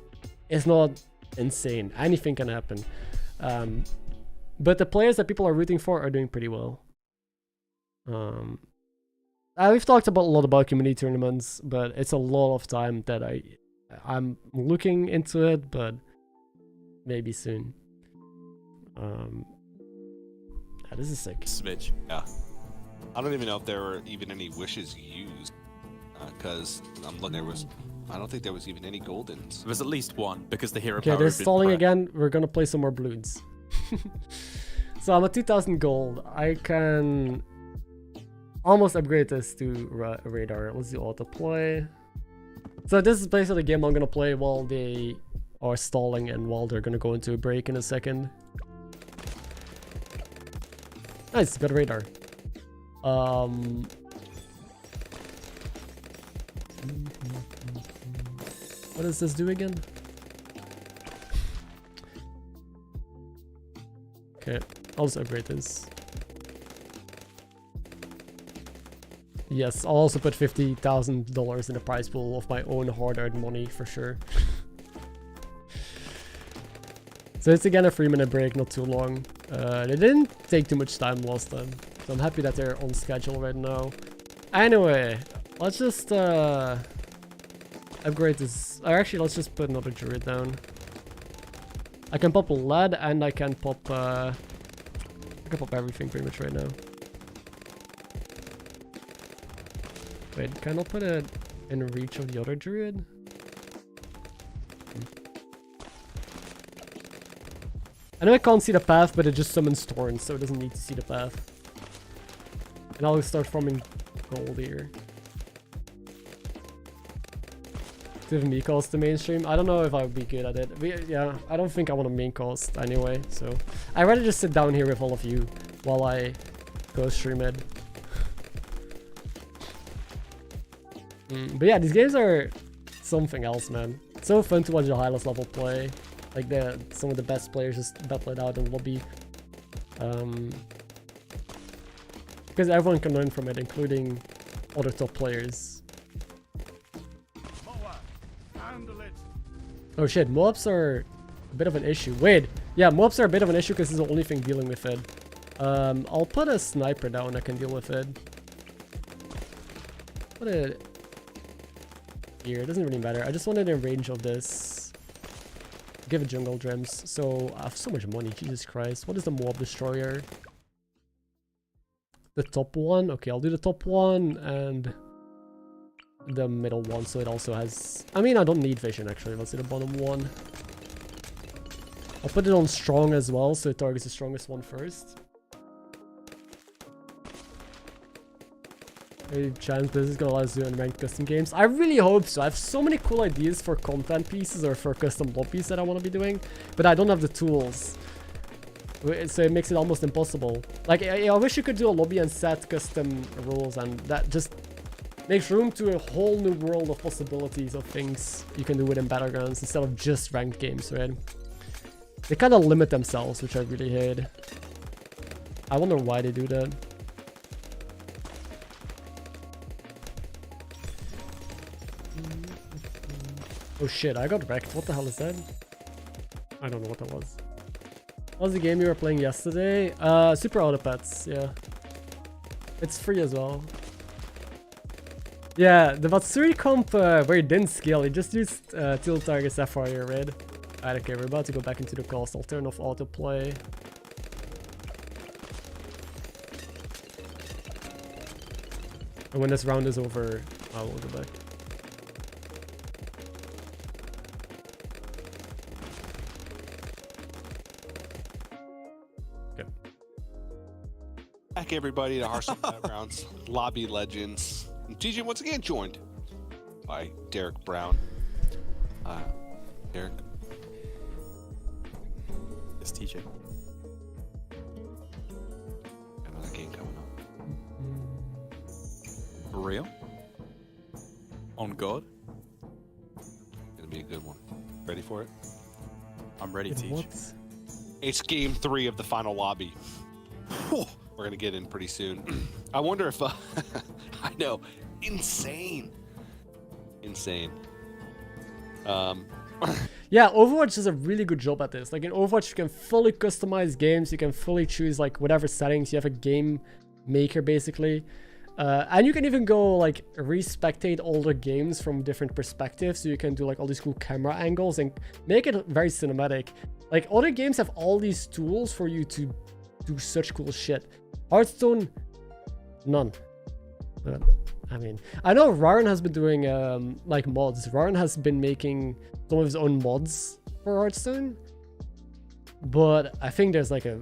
is not insane. Anything can happen. But the players that people are rooting for are doing pretty well. We've talked a lot about community tournaments, but it's a lot of time that I'm looking into it, but maybe soon. This is sick. Smidge. Yeah. I don't even know if there were even any wishes used, because I'm looking. I don't think there was even any goldens. There was at least 1 because the hero. Okay, they're stalling again. We're gonna play some more balloons. So I'm at 2,000 gold. I can almost upgrade this to radar. Let's do autoplay. So this is basically the game I'm gonna play while they are stalling and while they're gonna go into a break in a second. Nice, got a radar. What does this do again? Okay, I'll just upgrade this. Yes, I'll also put $50,000 in the prize pool of my own hard-earned money for sure. So it's again a 3-minute break, not too long. They didn't take too much time last time, so I'm happy that they're on schedule right now. Anyway, let's just upgrade this. Or actually, let's just put another druid down. I can pop lead and I can pop everything pretty much right now. Wait, can I put it in reach of the other druid? I know I can't see the path, but it just summons thorns, so it doesn't need to see the path. And I'll start farming gold here. To have me cost the mainstream. I don't know if I would be good at it. Yeah, I don't think I want to main cost anyway, so I'd rather just sit down here with all of you while I go stream it. But yeah, these games are something else, man. It's so fun to watch the highest level play. Like some of the best players just battle it out in lobby. Because everyone can learn from it, including other top players. Oh shit, mobs are a bit of an issue. Wait, yeah, mobs are a bit of an issue because it's the only thing dealing with it. I'll put a sniper down that can deal with it. Put it here, it doesn't really matter. I just wanted in range of this. Give it jungle gems. So I have so much money, Jesus Christ. What is the mob destroyer? the top one. Okay, I'll do the top one and the middle one, so it also has... I mean, I don't need vision, actually. Let's do the bottom one. I'll put it on strong as well, so it targets the strongest one first. Hey, chance this is gonna let us do unranked custom games. I really hope so. I have so many cool ideas for content pieces or for custom lobbies that I want to be doing, but I don't have the tools. So it makes it almost impossible. Like, I wish you could do a lobby and set custom rules, and that just makes room to a whole new world of possibilities of things you can do within Battlegrounds instead of just ranked games, right? They kind of limit themselves, which I really hate. I wonder why they do that. Oh shit, I got wrecked. What the hell is that? I don't know what that was. What was the game you were playing yesterday? Super Autopets, yeah. It's free as well. Yeah, the Matsuri comp where it didn't scale, it just used tilt targets FRA red. Alright, okay, we're about to go back into the cost. I'll turn off autoplay. And when this round is over, I will go back. Back everybody to Hearthstone Battlegrounds Lobby Legends. TJ once again joined by Derek Brown. Derek. It's TJ. Another game coming up. For real? On God? Gonna be a good one. Ready for it? I'm ready, TJ. What? It's game 3 of the final lobby. We're gonna get in pretty soon. I wonder if I know, insane. Yeah, Overwatch does a really good job at this. Like in Overwatch, you can fully customize games. You can fully choose like whatever settings. You have a game maker basically, and you can even go like respectate older games from different perspectives. So you can do like all these cool camera angles and make it very cinematic. Like other games have all these tools for you to do such cool shit. Hearthstone, none. I mean, I know Rarran has been doing like mods. Rarran has been making some of his own mods for Hearthstone, but I think there's like a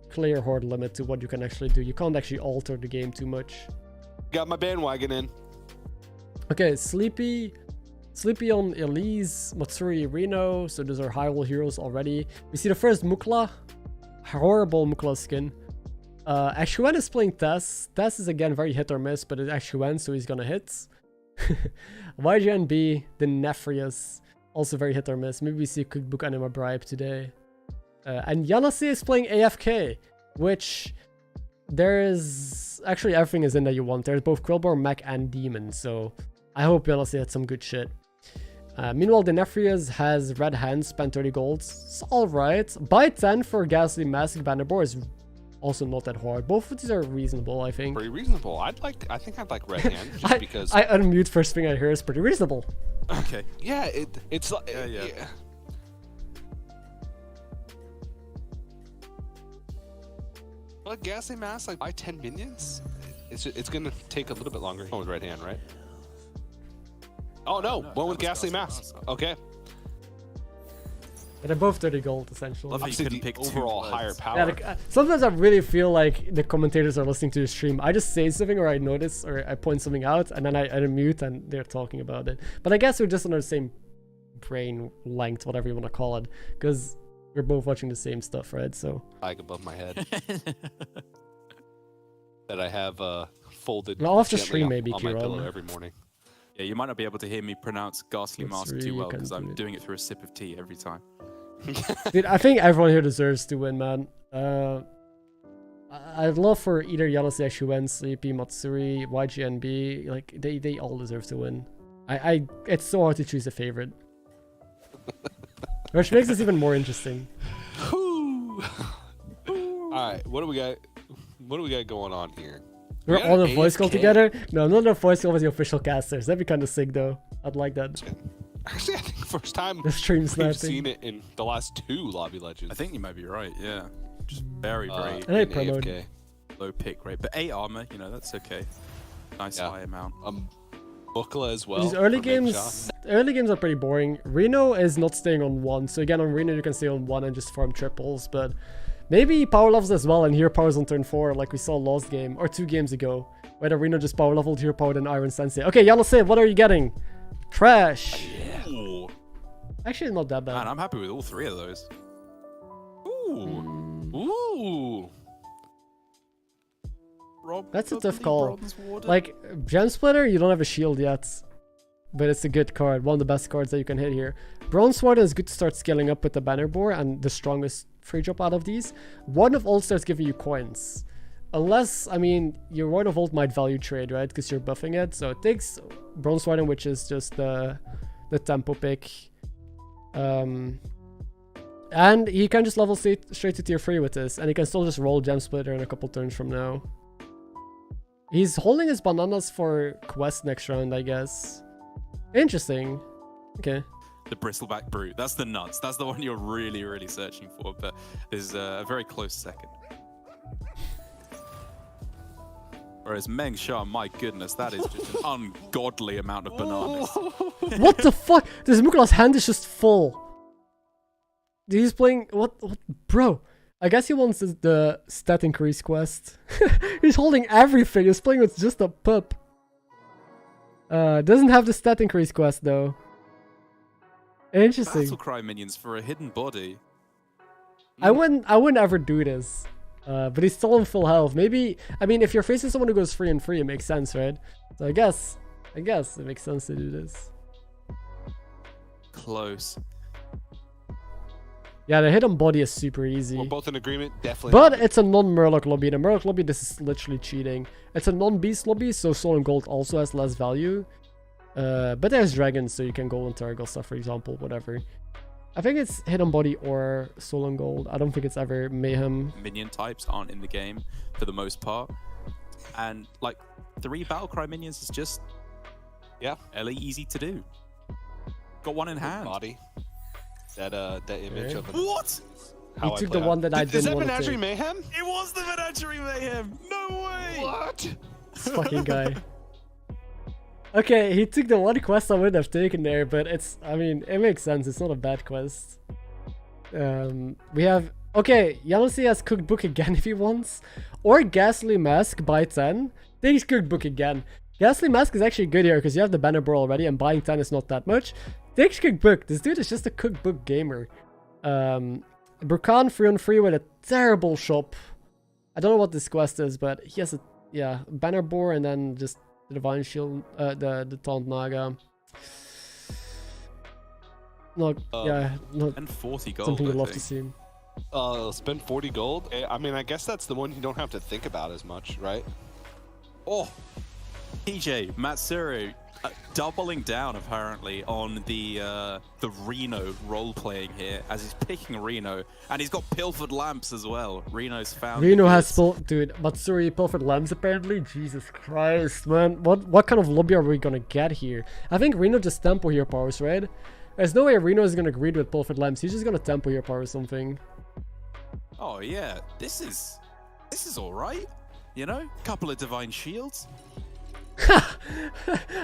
clear hard limit to what you can actually do. You can't actually alter the game too much. Got my bandwagon in. Okay, Sleepy on Elise, Matsuri, Reno. So those are high level heroes already. We see the first Mukla. Horrible Mukla skin. Ashuan is playing Tess. Tess is again very hit or miss, but it's Ashuan, so he's gonna hit. YGNB, the Nefrius, also very hit or miss. Maybe we see Cookbook Anima Bribe today. And Yanase is playing AFK, which there is actually everything is in that you want. There's both Quillbar, Mech, and Demon, so I hope Yanase had some good shit. Meanwhile, the Nefrius has Red Hand, spent 30 gold. It's alright. Buy 10 for Ghastly Mask Bannerboard is also not that hard. Both of these are reasonable, I think. Pretty reasonable. I think I'd like Red Hand just because I unmute first thing I hear is pretty reasonable. Okay. Yeah, it's like yeah. Like Ghastly Mask, like buy 10 minions. It's gonna take a little bit longer. One with Red Hand, right? Oh no, one with Ghastly Mask. Okay. But they're both 30 gold, essentially. Love how you couldn't pick overall higher power. Yeah, like, sometimes I really feel like the commentators are listening to the stream. I just say something or I notice or I point something out and then I unmute and they're talking about it. But I guess we're just on the same brain length, whatever you want to call it, because we're both watching the same stuff, right? So Like above my head. That I have folded. Well, off the gently stream, maybe, on my Kieran. pillow every morning. Yeah, you might not be able to hear me pronounce Ghastly That's Mask too well really because I'm good. doing it through a sip of tea every time. dude, I think everyone here deserves to win, man. I'd love for either Yanase, Shuen, Sleepy, Matsuri, YGNB. Like they all deserve to win. It's so hard to choose a favorite, which makes this even more interesting. All right, what do we got? What do we got going on here? We're got all an in a voice call AFK? together. No, not a voice call with the official casters. That'd be kind of sick, though. I'd like that. Actually, I think first time The stream we've sniping. seen it in the last 2 Lobby Legends. I think you might be right, yeah. Just very, very... Hey, in promote. AFK. low pick rate, but 8 armor, you know, that's okay. Nice high amount. Bukla as well. These early games are pretty boring. Reno is not staying on 1, so again on Reno you can stay on 1 and just farm triples, but maybe power levels as well and hero powers on turn 4 like we saw last game, or 2 games ago, where the Reno just power leveled hero powered and Iron Sensei. Okay, Yanase, what are you getting? Trash. Ooh. Actually not that bad. Man, I'm happy with all 3 of those. Ooh. Ooh. That's a tough call. Like, Gem Splitter, you don't have a shield yet. But it's a good card. One of the best cards that you can hit here. Bronze Warden is good to start scaling up with the Banner Boar and the strongest free drop out of these. Warden of Old starts giving you coins. Unless, I mean, your Warden of Old might value trade, right? Because you're buffing it. So it takes Bronze Warden, which is just the tempo pick. And he can just level straight to tier 3 with this. And he can still just roll Gem Splitter in a couple turns from now. He's holding his bananas for quest next round, I guess. Interesting. Okay. The Bristleback Brute. That's the nuts. That's the one you're really, really searching for. But there's a very close second. Whereas Meng Sha, my goodness, that is just an ungodly amount of bananas. What the fuck? This Mukula's hand is just full. He's playing... What? Bro. I guess he wants the stat increase quest. He's holding everything. He's playing with just a pup. Doesn't have the stat increase quest though. Interesting. Battlecry minions for a hidden body. I wouldn't ever do this. But he's still on full health. Maybe, I mean, if you're facing someone who goes 3 and 3, it makes sense, right? So I guess it makes sense to do this. Close. Yeah, the hidden body is super easy. We're both in agreement, definitely. But it's a non-Murloc lobby. In a Murloc lobby, this is literally cheating. It's a non-beast lobby, so soul and gold also has less value. But there's dragons, so you can go on Targal stuff, for example, whatever. I think it's hidden body or soul and gold. I don't think it's ever mayhem. Minion types aren't in the game for the most part. And like 3 Battlecry minions is just fairly easy to do. Got one in hand. Body. That image of what? He took the one that I didn't want to take. Is that Menagerie Mayhem? It was the Menagerie Mayhem! No way! What? This fucking guy. Okay, he took the one quest I would have taken there, but it's, I mean, it makes sense. It's not a bad quest. We have, okay, Yanasi has Cooked Book again if he wants. Or Ghastly Mask by 10. Takes Cooked Book again. Ghastly Mask is actually good here because you have the Banner Boar already and buying 10 is not that much. Takes Cooked Book. This dude is just a Cooked Book gamer. Burkan 3-on-3 with a terrible shop. I don't know what this quest is, but he has a Banner Boar and then just the Divine Shield, the Taunt Naga. Not and 40 gold. Something you'd love to see. Spend 40 gold. I mean, I guess that's the one you don't have to think about as much, right? Oh, TJ Matsuru doubling down apparently on the Reno role playing here as he's picking Reno, and he's got Pilfered Lamps as well. Reno's found. Reno has dude, Matsuri Pilfered Lamps apparently. Jesus Christ, man! What kind of lobby are we gonna get here? I think Reno just tempo here powers, right? There's no way Reno is gonna greed with Pilfered Lamps. He's just gonna tempo here power something. Oh yeah, this is all right. You know, couple of Divine Shields.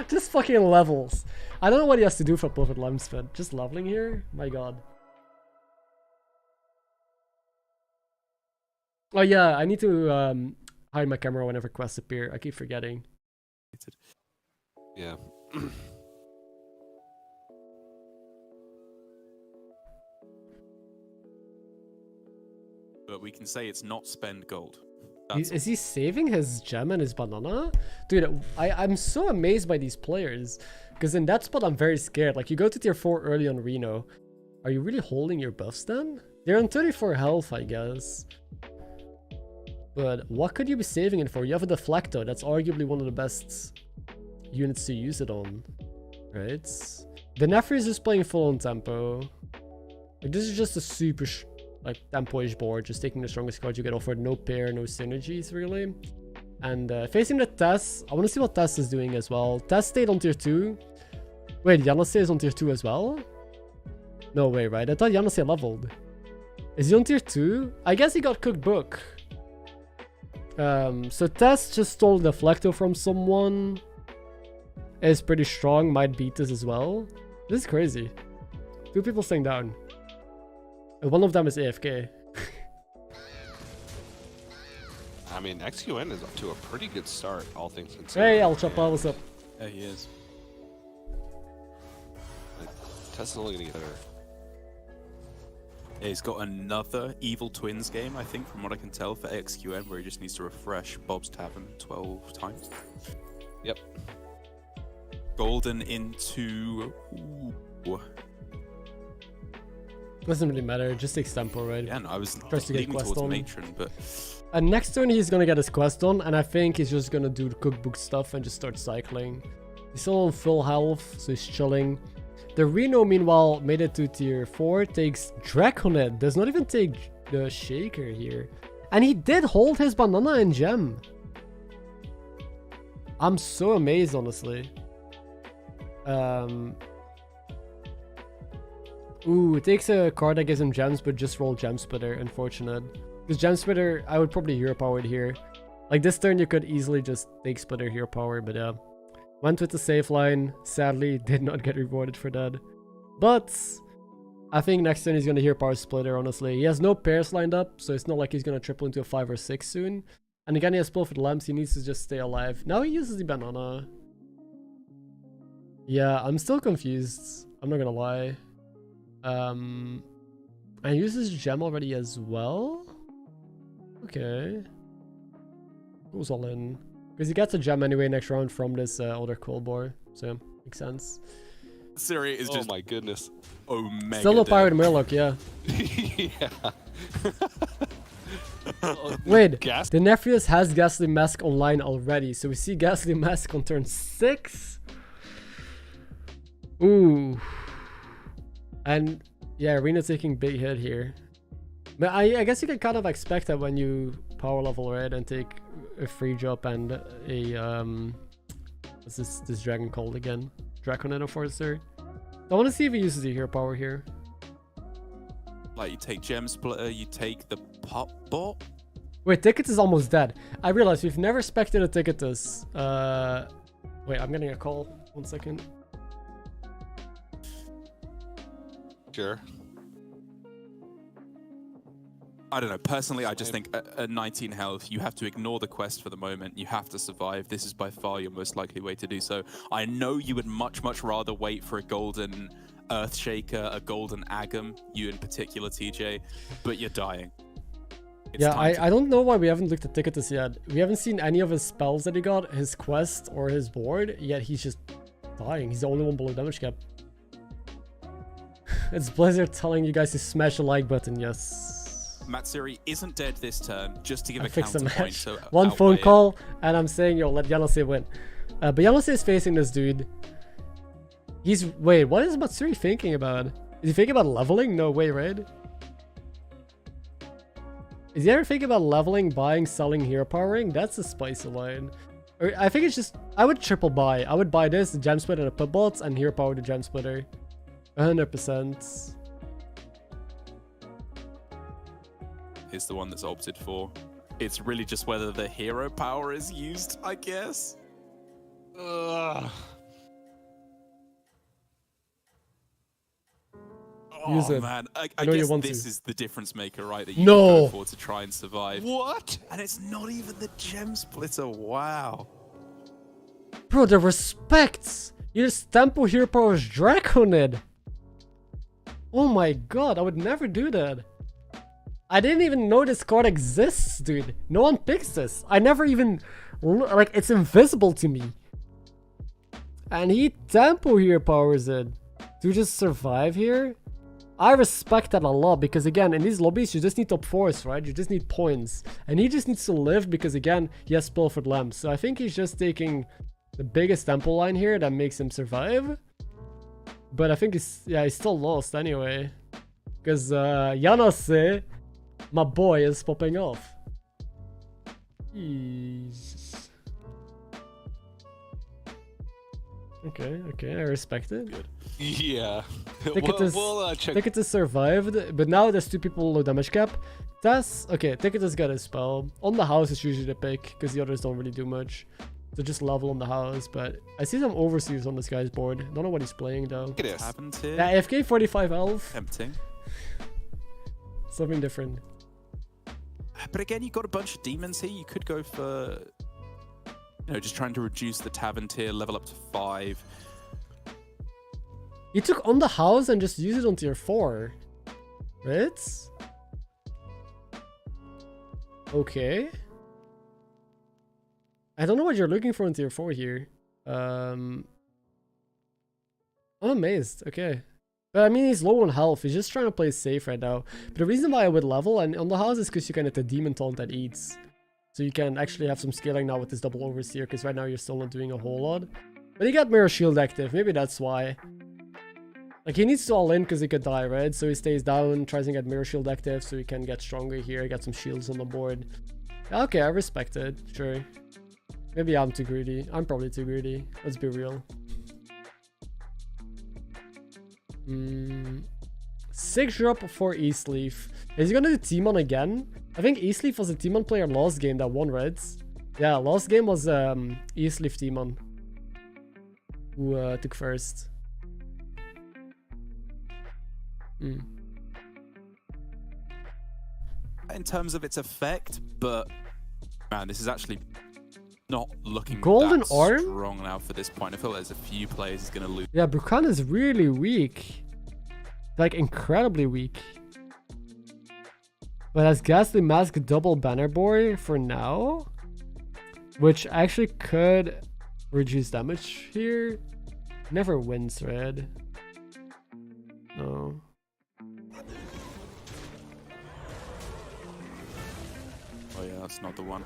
Just fucking levels. I don't know what he has to do for Pilfered Lamps, but just leveling here? My god. Oh yeah, I need to hide my camera whenever quests appear. I keep forgetting. Yeah. But we can say it's not spend gold. Is he saving his gem and his banana? Dude, I'm so amazed by these players. Because in that spot, I'm very scared. Like, you go to tier 4 early on Reno. Are you really holding your buffs then? They're on 34 health, I guess. But what could you be saving it for? You have a Deflecto. That's arguably one of the best units to use it on. Right? The Nefri is just playing full on tempo. Like, this is just a super... like tempo-ish board, just taking the strongest card you get offered, no pair, no synergies really. And facing the Tess, I want to see what Tess is doing as well. Tess stayed on tier 2. Wait, Yanase is on tier 2 as well? No way, right? I thought Yanase leveled. Is he on tier 2? I guess he got Cooked Book. So Tess just stole Deflecto from someone. Is pretty strong, might beat this as well. This is crazy. 2 people staying down. And one of them is AFK. I mean, XQN is up to a pretty good start, all things considered. Hey, El Chapa, what's up? Yeah, he is. Tess is only gonna get better. Yeah, he's got another Evil Twins game, I think, from what I can tell, for XQN, where he just needs to refresh Bob's Tavern 12 times. Yep. Golden into... Ooh. Doesn't really matter, just takes tempo, right? Yeah, no, I was Tries to get leaning quest towards on. Matron, but... And next turn he's gonna get his quest on, and I think he's just gonna do the cookbook stuff and just start cycling. He's still on full health, so he's chilling. The Reno, meanwhile, made it to tier 4, takes Draconet, does not even take the Shaker here. And he did hold his banana and gem. I'm so amazed, honestly. Ooh, it takes a card that gives him gems, but just roll Gem Splitter, unfortunate. Because Gem Splitter, I would probably hero power it here. Like this turn, you could easily just take Splitter hero power, but yeah. Went with the safe line, sadly, did not get rewarded for that. But I think next turn he's going to hero power Splitter, honestly. He has no pairs lined up, so it's not like he's going to triple into a 5 or 6 soon. And again, he has Spill for the Lamps, he needs to just stay alive. Now he uses the banana. Yeah, I'm still confused. I'm not gonna lie. And he uses gem already as well? Okay. Goes all in. Because he gets a gem anyway next round from this other Coldbore. So, makes sense. HysteriA is just... Oh my goodness. Omega. Still no Pirate Murloc, yeah. Yeah. Wait, Gas? the Nepheus has Ghastly Mask online already. So we see Ghastly Mask on turn 6. Ooh. And yeah, Reno taking big hit here. But I guess you can kind of expect that when you power level, right, and take a free drop and a what's this dragon called again? Draconet Enforcer. I want to see if he uses the hero power here. Like you take Gem Splitter, you take the Pop Bot. Wait, Ticket is almost dead. I realized we've never spected a Ticketus. Wait, I'm getting a call. 1 second. Sure. I don't know. Personally, I just think at 19 health, you have to ignore the quest for the moment. You have to survive. This is by far your most likely way to do so. I know you would much rather wait for a golden Earthshaker, a golden Agam, you in particular, TJ, but you're dying. Yeah, I don't know why we haven't looked at Ticketus yet. We haven't seen any of his spells that he got, his quest or his board, yet he's just dying. He's the only one below damage cap. It's Blizzard telling you guys to smash the like button, yes. Matsuri isn't dead this turn, just to give a counterpoint. So one phone call, and I'm saying, yo, let Yanose win. But Yanose is facing this dude. Wait, what is Matsuri thinking about? Is he thinking about leveling? No way, right? Is he ever thinking about leveling, buying, selling, hero powering? That's a spicy line. Or I think it's just, I would triple buy. I would buy this, the Gem Splitter and the Putbots, and hero power the Gem Splitter. 100%. Is the one that's opted for. It's really just whether the hero power is used, I guess. Use it. Man, I know guess you this to. is the difference maker, right? That you No. go for to try and survive. What? And it's not even the Gem Splitter. Wow. Bro, the respects. You just tempo hero powers Draconid. Oh my god, I would never do that. I didn't even know this card exists, dude. No one picks this. I never even... Like, it's invisible to me. And he tempo hero powers it. To just survive here? I respect that a lot because, again, in these lobbies, you just need top 4s, right? You just need points. And he just needs to live because, again, he has Pilfered Lamps. So I think he's just taking the biggest tempo line here that makes him survive. But I think he's still lost anyway. Because Yanose, my boy, is popping off. Jesus. Okay, I respect it. Good. Yeah. Ticketus survived, but now there's 2 people low damage cap. That's okay. Ticket has got a spell. On the house is usually the pick because the others don't really do much. So just level on the house. But I see some overseers on this guy's board. Don't know what he's playing though. It is. Happened here. Yeah, AFK 45 health. Tempting. Something different. But again, you got a bunch of demons here. You could go for, you know, just trying to reduce the tavern tier, level up to 5. You took on the house and just use it on tier 4. Right? Okay. I don't know what you're looking for in tier 4 here. I'm amazed. Okay. But I mean, he's low on health. He's just trying to play safe right now. But the reason why I would level and on the house is because you can hit the demon taunt that eats. So you can actually have some scaling now with this double overseer, because right now you're still not doing a whole lot. But he got mirror shield active. Maybe that's why. Like, he needs to all in because he could die, right? So he stays down, tries to get mirror shield active so he can get stronger here, get some shields on the board. Okay, I respect it. Sure. Maybe I'm too greedy. I'm probably too greedy. Let's be real. 6 drop for Eastleaf. Is he gonna do Timon again? I think Eastleaf was a Timon player last game that won, right? Yeah, last game was Eastleaf Timon who took first. In terms of its effect, but man, this is actually not looking Golden that Arm? strong now for this point. I feel like there's a few players he's going to lose. Yeah, Brukan is really weak. Like, incredibly weak. But has Ghastly Mask double Banner Boy for now? Which actually could reduce damage here. Never wins, red. No. Oh yeah, that's not the one.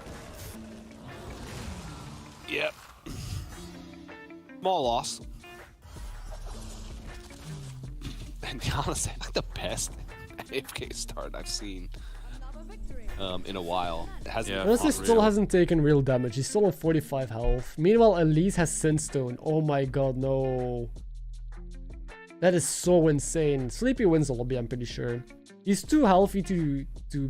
Yep. Small loss. And honestly, like the best AFK start I've seen in a while. It hasn't. Honestly, still hasn't taken real damage. He's still on 45 health. Meanwhile, Elise has Sinstone. Oh my god, no. That is so insane. Sleepy wins the lobby, I'm pretty sure. He's too healthy to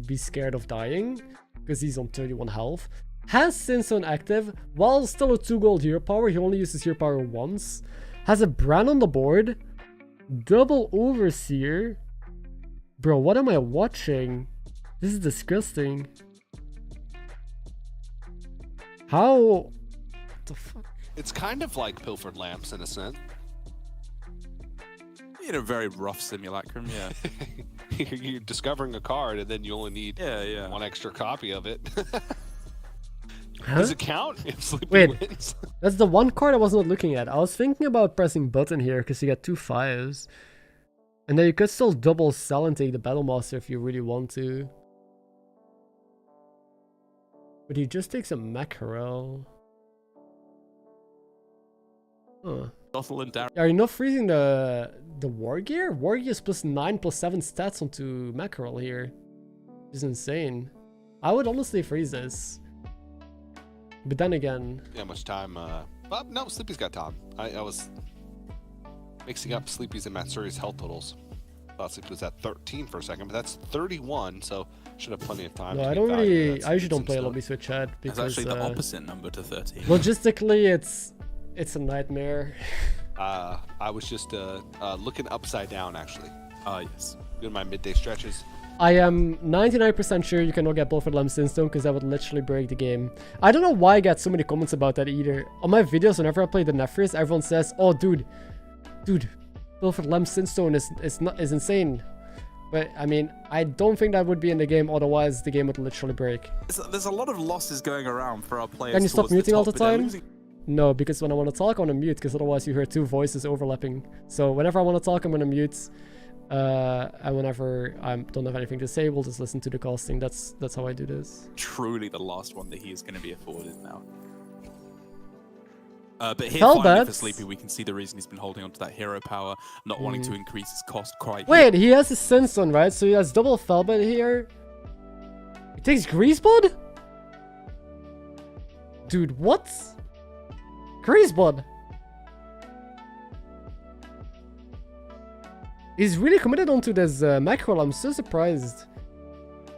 be scared of dying, because he's on 31 health. Has Sinstone active, while still a 2 gold hero power. He only uses hero power once. Has a Bran on the board. Double Overseer. Bro, what am I watching? This is disgusting. How? What the fuck? It's kind of like Pilfered Lamps in a sense. In a very rough simulacrum, yeah. You're discovering a card and then you only need one extra copy of it. Does it count if Sleepy wins? That's the one card I was not looking at. I was thinking about pressing button here because you got 2 5s. And then you could still double sell and take the Battle Master if you really want to. But he just takes a Mackerel. Huh. Are you not freezing the War Gear? War Gear is +9 +7 stats onto Mackerel here. It's insane. I would honestly freeze this. But then again... Yeah, much time. Well, no, Sleepy's got time. I was mixing up Sleepy's and Matsuri's health totals. Thought Sleepy was at 13 for a second, but that's 31, so should have plenty of time. No, I don't really... I usually don't play lobby switch chat because... It's actually the opposite number to 13. Logistically, it's a nightmare. I was just looking upside down, actually. Yes. Doing my midday stretches. I am 99% sure you cannot get Pilfered Lamp Sinstone because that would literally break the game. I don't know why I get so many comments about that either. On my videos, whenever I play the Nephris, everyone says, "Oh, dude, Pilfered Lamp Sinstone is insane." But I mean, I don't think that would be in the game. Otherwise, the game would literally break. There's a lot of losses going around for our players. Can you stop muting all the time? No, because when I want to talk, I want to mute, because otherwise you hear 2 voices overlapping. So whenever I want to talk, I'm going to mute. And whenever I don't have anything to say, we'll just listen to the casting. That's how I do this. Truly the last one that he is going to be afforded now. But here, finally, for Sleepy, we can see the reason he's been holding on to that hero power, not wanting to increase his cost quite Wait, he has his Sinstone, right? So he has double Felbat here. He takes Greaseblood? Dude, what? Greaseblood? He's really committed onto this Mackerel. I'm so surprised.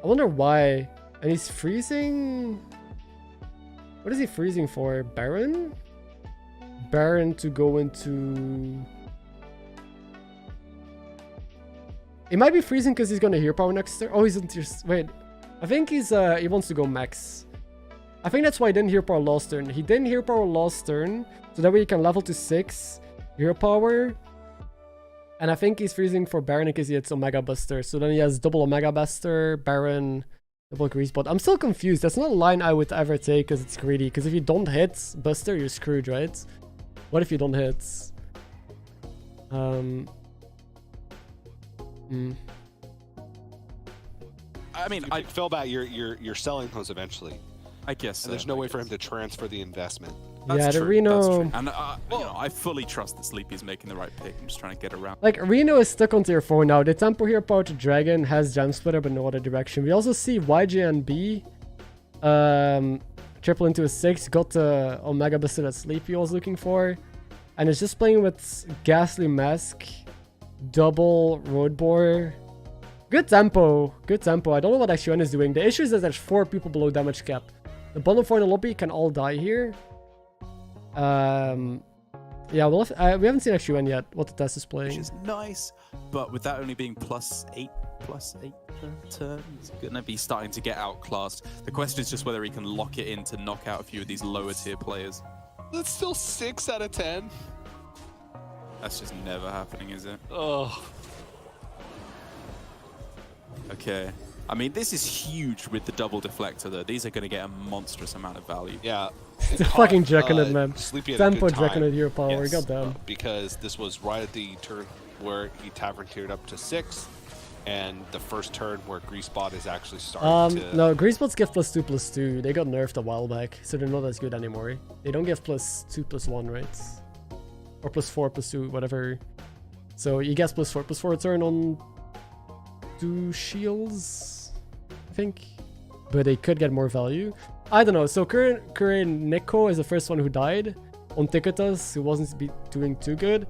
I wonder why. And he's freezing. What is he freezing for? Baron? Baron to go into. It might be freezing because he's gonna hero power next turn. Oh, he's in tier. Wait, I think he's he wants to go max. I think that's why he didn't hero power last turn. He didn't hero power last turn, so that way he can level to 6 hero power. And I think he's freezing for Baron because he hits Omega Buster. So then he has double Omega Buster, Baron, double Grease Bot. I'm still confused. That's not a line I would ever take because it's greedy. Because if you don't hit Buster, you're screwed, right? What if you don't hit? I mean, Firebat, you're selling those eventually. I guess. And there's no way for him to transfer the investment. That's yeah, the true, Reno. That's true. And you know, I fully trust that Sleepy is making the right pick. I'm just trying to get around. Like, Reno is stuck on tier 4 now. The tempo hero power to Dragon has Gem Splitter, but no other direction. We also see YJNB triple into a 6, got the Omega Buster that Sleepy was looking for, and is just playing with Ghastly Mask, double Road Boar. Good tempo, good tempo. I don't know what XUN is doing. The issue is that there's 4 people below damage cap. The bottom 4 in the lobby can all die here. Yeah, well, we haven't seen XUN yet, what the test is playing. Which is nice, but with that only being +8 per turn, he's gonna be starting to get outclassed. The question is just whether he can lock it in to knock out a few of these lower tier players. That's still 6 out of 10. That's just never happening, is it? Oh. Okay. I mean, this is huge with the double deflector, though. These are going to get a monstrous amount of value. Yeah. It's fucking Draconid, man. Sleepy had Tempo a good time. Draconid hero power, Yes, goddamn. because this was right at the turn where he tavern tiered up to 6, and the first turn where Greasebot is actually starting to... No, Greasebots give +2/+2. They got nerfed a while back, so they're not as good anymore. They don't give +2/+1, right? Or +4/+2, whatever. So you guess +4/+4 turn on 2 shields, I think. But they could get more value. I don't know. So current Nico is the first one who died on Ticketus, who wasn't doing too good.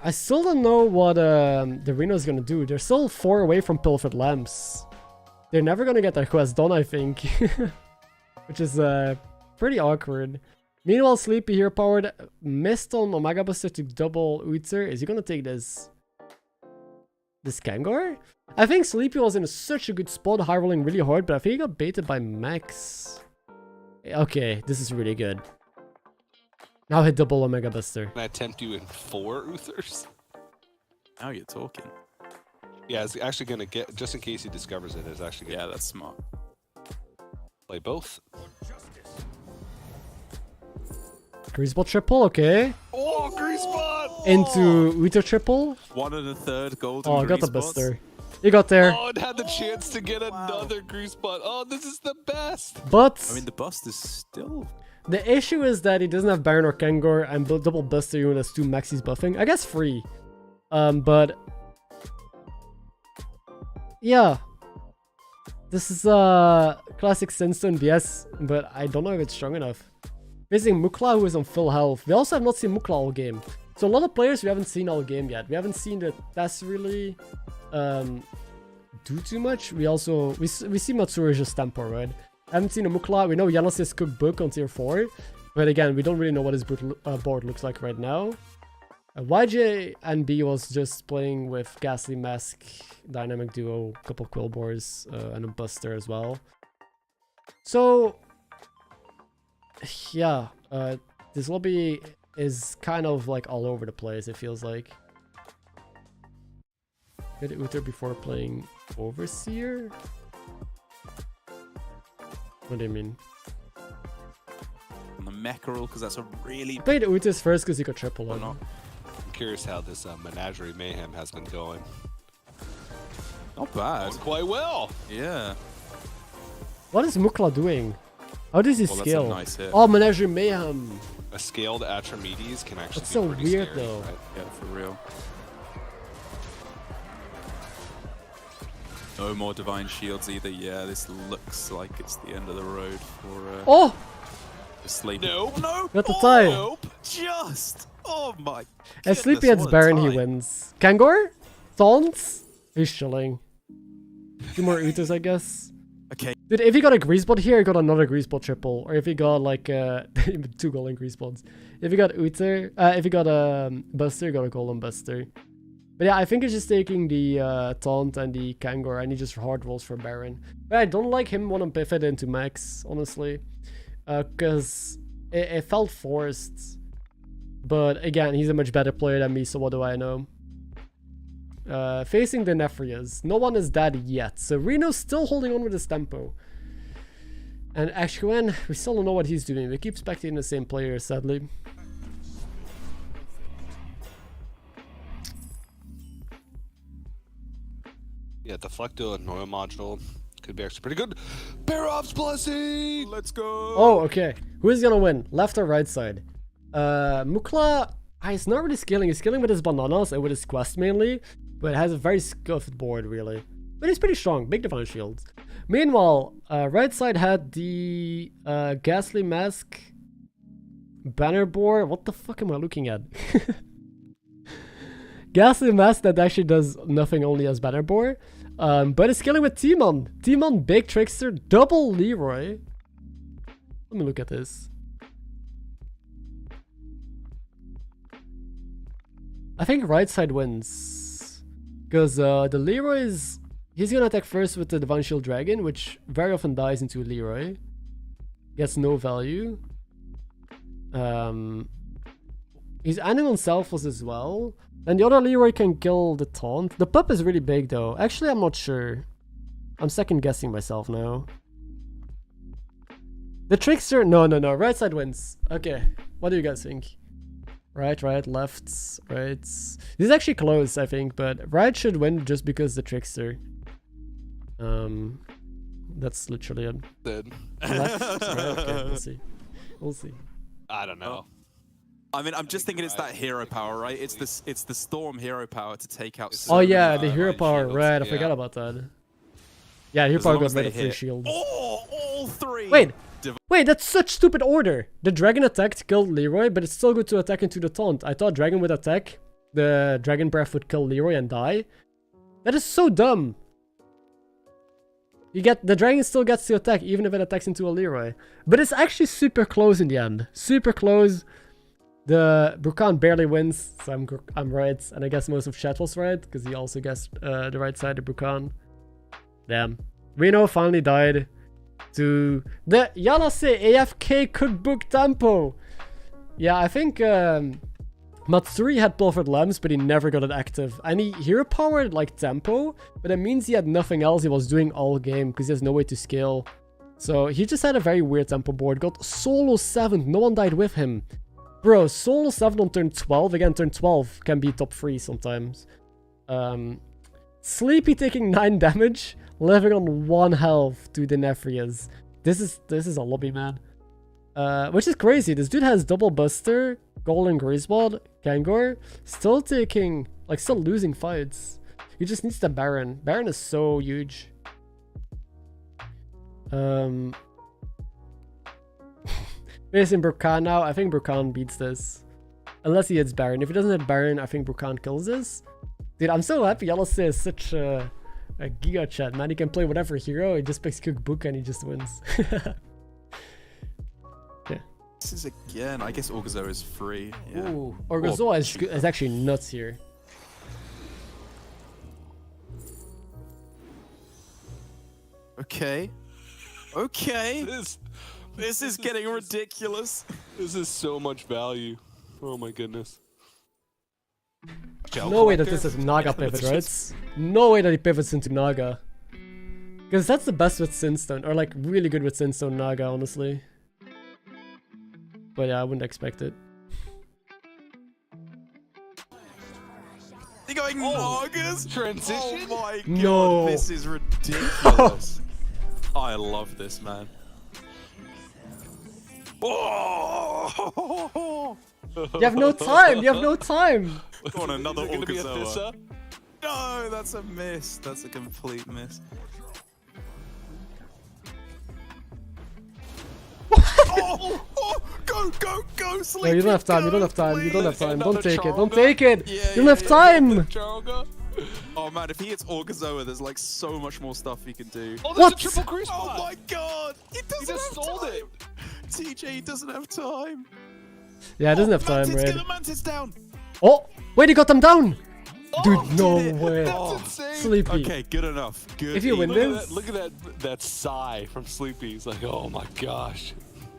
I still don't know what the Reno is going to do. They're still 4 away from Pilfered Lamps. They're never going to get their quest done, I think. Which is pretty awkward. Meanwhile, Sleepy here powered missed on Omega Buster to double Uther. Is he going to take this Kangor? I think Sleepy was in such a good spot, high rolling really hard, but I think he got baited by Max. Okay, this is really good. Now hit double Omega Buster. Can I tempt you in 4 Uthers? Now you're talking. Yeah, it's actually going to get, just in case he discovers it, it's actually going to... Yeah, that's smart. Play both. Greasebot triple, okay. Oh, Greasebot! Into Uther triple. 1 1/3 golden. Oh, I got the Buster. You got there. Oh, it had the chance to get another Greasebot. Oh, this is the best. But I mean, the bust is still... the issue is that he doesn't have Baron or Kangor, and double Buster unit has 2 maxis buffing. I guess free. But yeah. This is classic Sinstone BS, but I don't know if it's strong enough. Facing Mukla, who is on full health. We also have not seen Mukla all game. So a lot of players we haven't seen all game yet. We haven't seen the Tess really do too much. We see Matsura just tempo, right? Haven't seen a Mukla. We know Janos' cookbook on tier 4. But again, we don't really know what his board looks like right now. YJ and B was just playing with Ghastly Mask, Dynamic Duo, a couple Quill Boars, and a Buster as well. So yeah, this lobby is kind of like all over the place, it feels like. Did Uther before playing Overseer? What do you mean? On the Meckerel, because that's a really... I played Uther's first because he could triple him. I'm curious how this Menagerie Mayhem has been going. Not bad. Going quite well. Yeah. What is Mukla doing? How does he scale? That's a nice hit. Oh, Menagerie Mayhem. A scaled Atramedes can actually That's be so pretty weird, scary, though. right? Yeah, for real. No more Divine Shields either. Yeah, this looks like it's the end of the road for... Oh! Sleepy. Nope. No! Got the tie. Nope. Just! Oh my As Sleepy hits Baron, he wins. Kangor? Taunts? He's chilling. 2 more Uthers, I guess. Okay. Dude, if he got a Greasebot here, he got another Greasebot triple. Or if he got like 2 golden Greasebots. If he got Uther, if he got a Buster, he got a golden Buster. But yeah, I think he's just taking the Taunt and the Kangor, and he just hard rolls for Baron. But I don't like him wanting to pivot into Max, honestly. Because it felt forced. But again, he's a much better player than me, so what do I know? Facing the Nefrias. No one is dead yet, so Reno's still holding on with his tempo. And Ashquen, we still don't know what he's doing. We keep spectating the same player, sadly. Yeah, Deflecto and Noil module could be actually pretty good. Barof's Blessing! Let's go! Oh, okay. Who is gonna win? Left or right side? Mukla, he's not really scaling. He's scaling with his bananas and with his quest mainly, but has a very scuffed board, really. But he's pretty strong. Big Divine Shields. Meanwhile, right side had the Ghastly Mask banner board. What the fuck am I looking at? Ghastly Mask that actually does nothing, only as banner board. But it's scaling with Timon. Timon, Big Trickster, double Leroy. Let me look at this. I think right side wins. Because the Leroy is... He's gonna attack first with the Divine Shield Dragon, which very often dies into a Leroy. Gets no value. He's ending on Selfless as well. And the other Leroy can kill the Taunt. The pup is really big though. Actually, I'm not sure. I'm second guessing myself now. The Trickster... No. Right side wins. Okay. What do you guys think? Right, left, right. This is actually close, I think, but right should win just because the Trickster. That's literally it. Dead. Left, right, okay, we'll see. We'll see. I don't know. I mean, I'm just thinking it's that hero power, right? It's the Storm hero power to take out. Oh yeah, the hero power, right? I forgot about that. Yeah, hero power got rid of 3 shields. Oh, all 3. Wait, that's such stupid order. The dragon attacked, killed Leroy, but it's still good to attack into the taunt. I thought dragon would attack, the dragon breath would kill Leroy and die. That is so dumb. The dragon still gets to attack even if it attacks into a Leroy. But it's actually super close in the end. Super close. The Brukan barely wins, so I'm right. And I guess most of chat was right, because he also guessed the right side of Brukan. Damn. Reno finally died to the Yanase AFK cookbook tempo. Yeah, I think Matsuri had Pilfered Lamps, but he never got it active. And he hero powered like tempo, but it means he had nothing else he was doing all game because he has no way to scale. So he just had a very weird tempo board. Got solo 7, no one died with him. Bro, solo 7 on turn 12. Again, turn 12 can be top 3 sometimes. Sleepy taking 9 damage, living on 1 health to the Nefrias. This is a lobby, man. Which is crazy. This dude has double Buster, Golden Greasebot, Kangor, still taking, like, still losing fights. He just needs the Baron. Baron is so huge. Facing Brukan now. I think Brukan beats this. Unless he hits Baron. If he doesn't hit Baron, I think Brukan kills this. Dude, I'm so happy Yellowstone is such a giga chat, man. He can play whatever hero. He just picks Cookbook and he just wins. Yeah. This is again, I guess Orgazo is free. Yeah. Ooh, Orgazo is actually nuts here. Okay. Okay. This is getting ridiculous. This is so much value. Oh my goodness. No way that this is Naga pivot, right? No way that he pivots into Naga. Because that's the best with Sinstone, or like really good with Sinstone Naga, honestly. But yeah, I wouldn't expect it. They're going Nagas? Transition? Oh my god, no. This is ridiculous. I love this, man. Oh! You have no time! You have no time! Go on, another Orgazoa. No, that's a miss. That's a complete miss. Go, Sleepy! No, you don't have time, you don't have time, you don't have time. Don't take it, don't take it! You don't have time! Oh man, if he hits Orgazoa, there's like so much more stuff he can do. Oh, there's a triple grease Oh spot. my god! He He just sold it. TJ doesn't have time. Yeah, it doesn't have time, Mantis, right? get the Mantis down. Oh, wait, he got them down. Dude, Oh, no did it. way. That's insane. Sleepy. Okay, good enough. Good. If you win this, Look at that sigh from Sleepy. He's like, oh my gosh.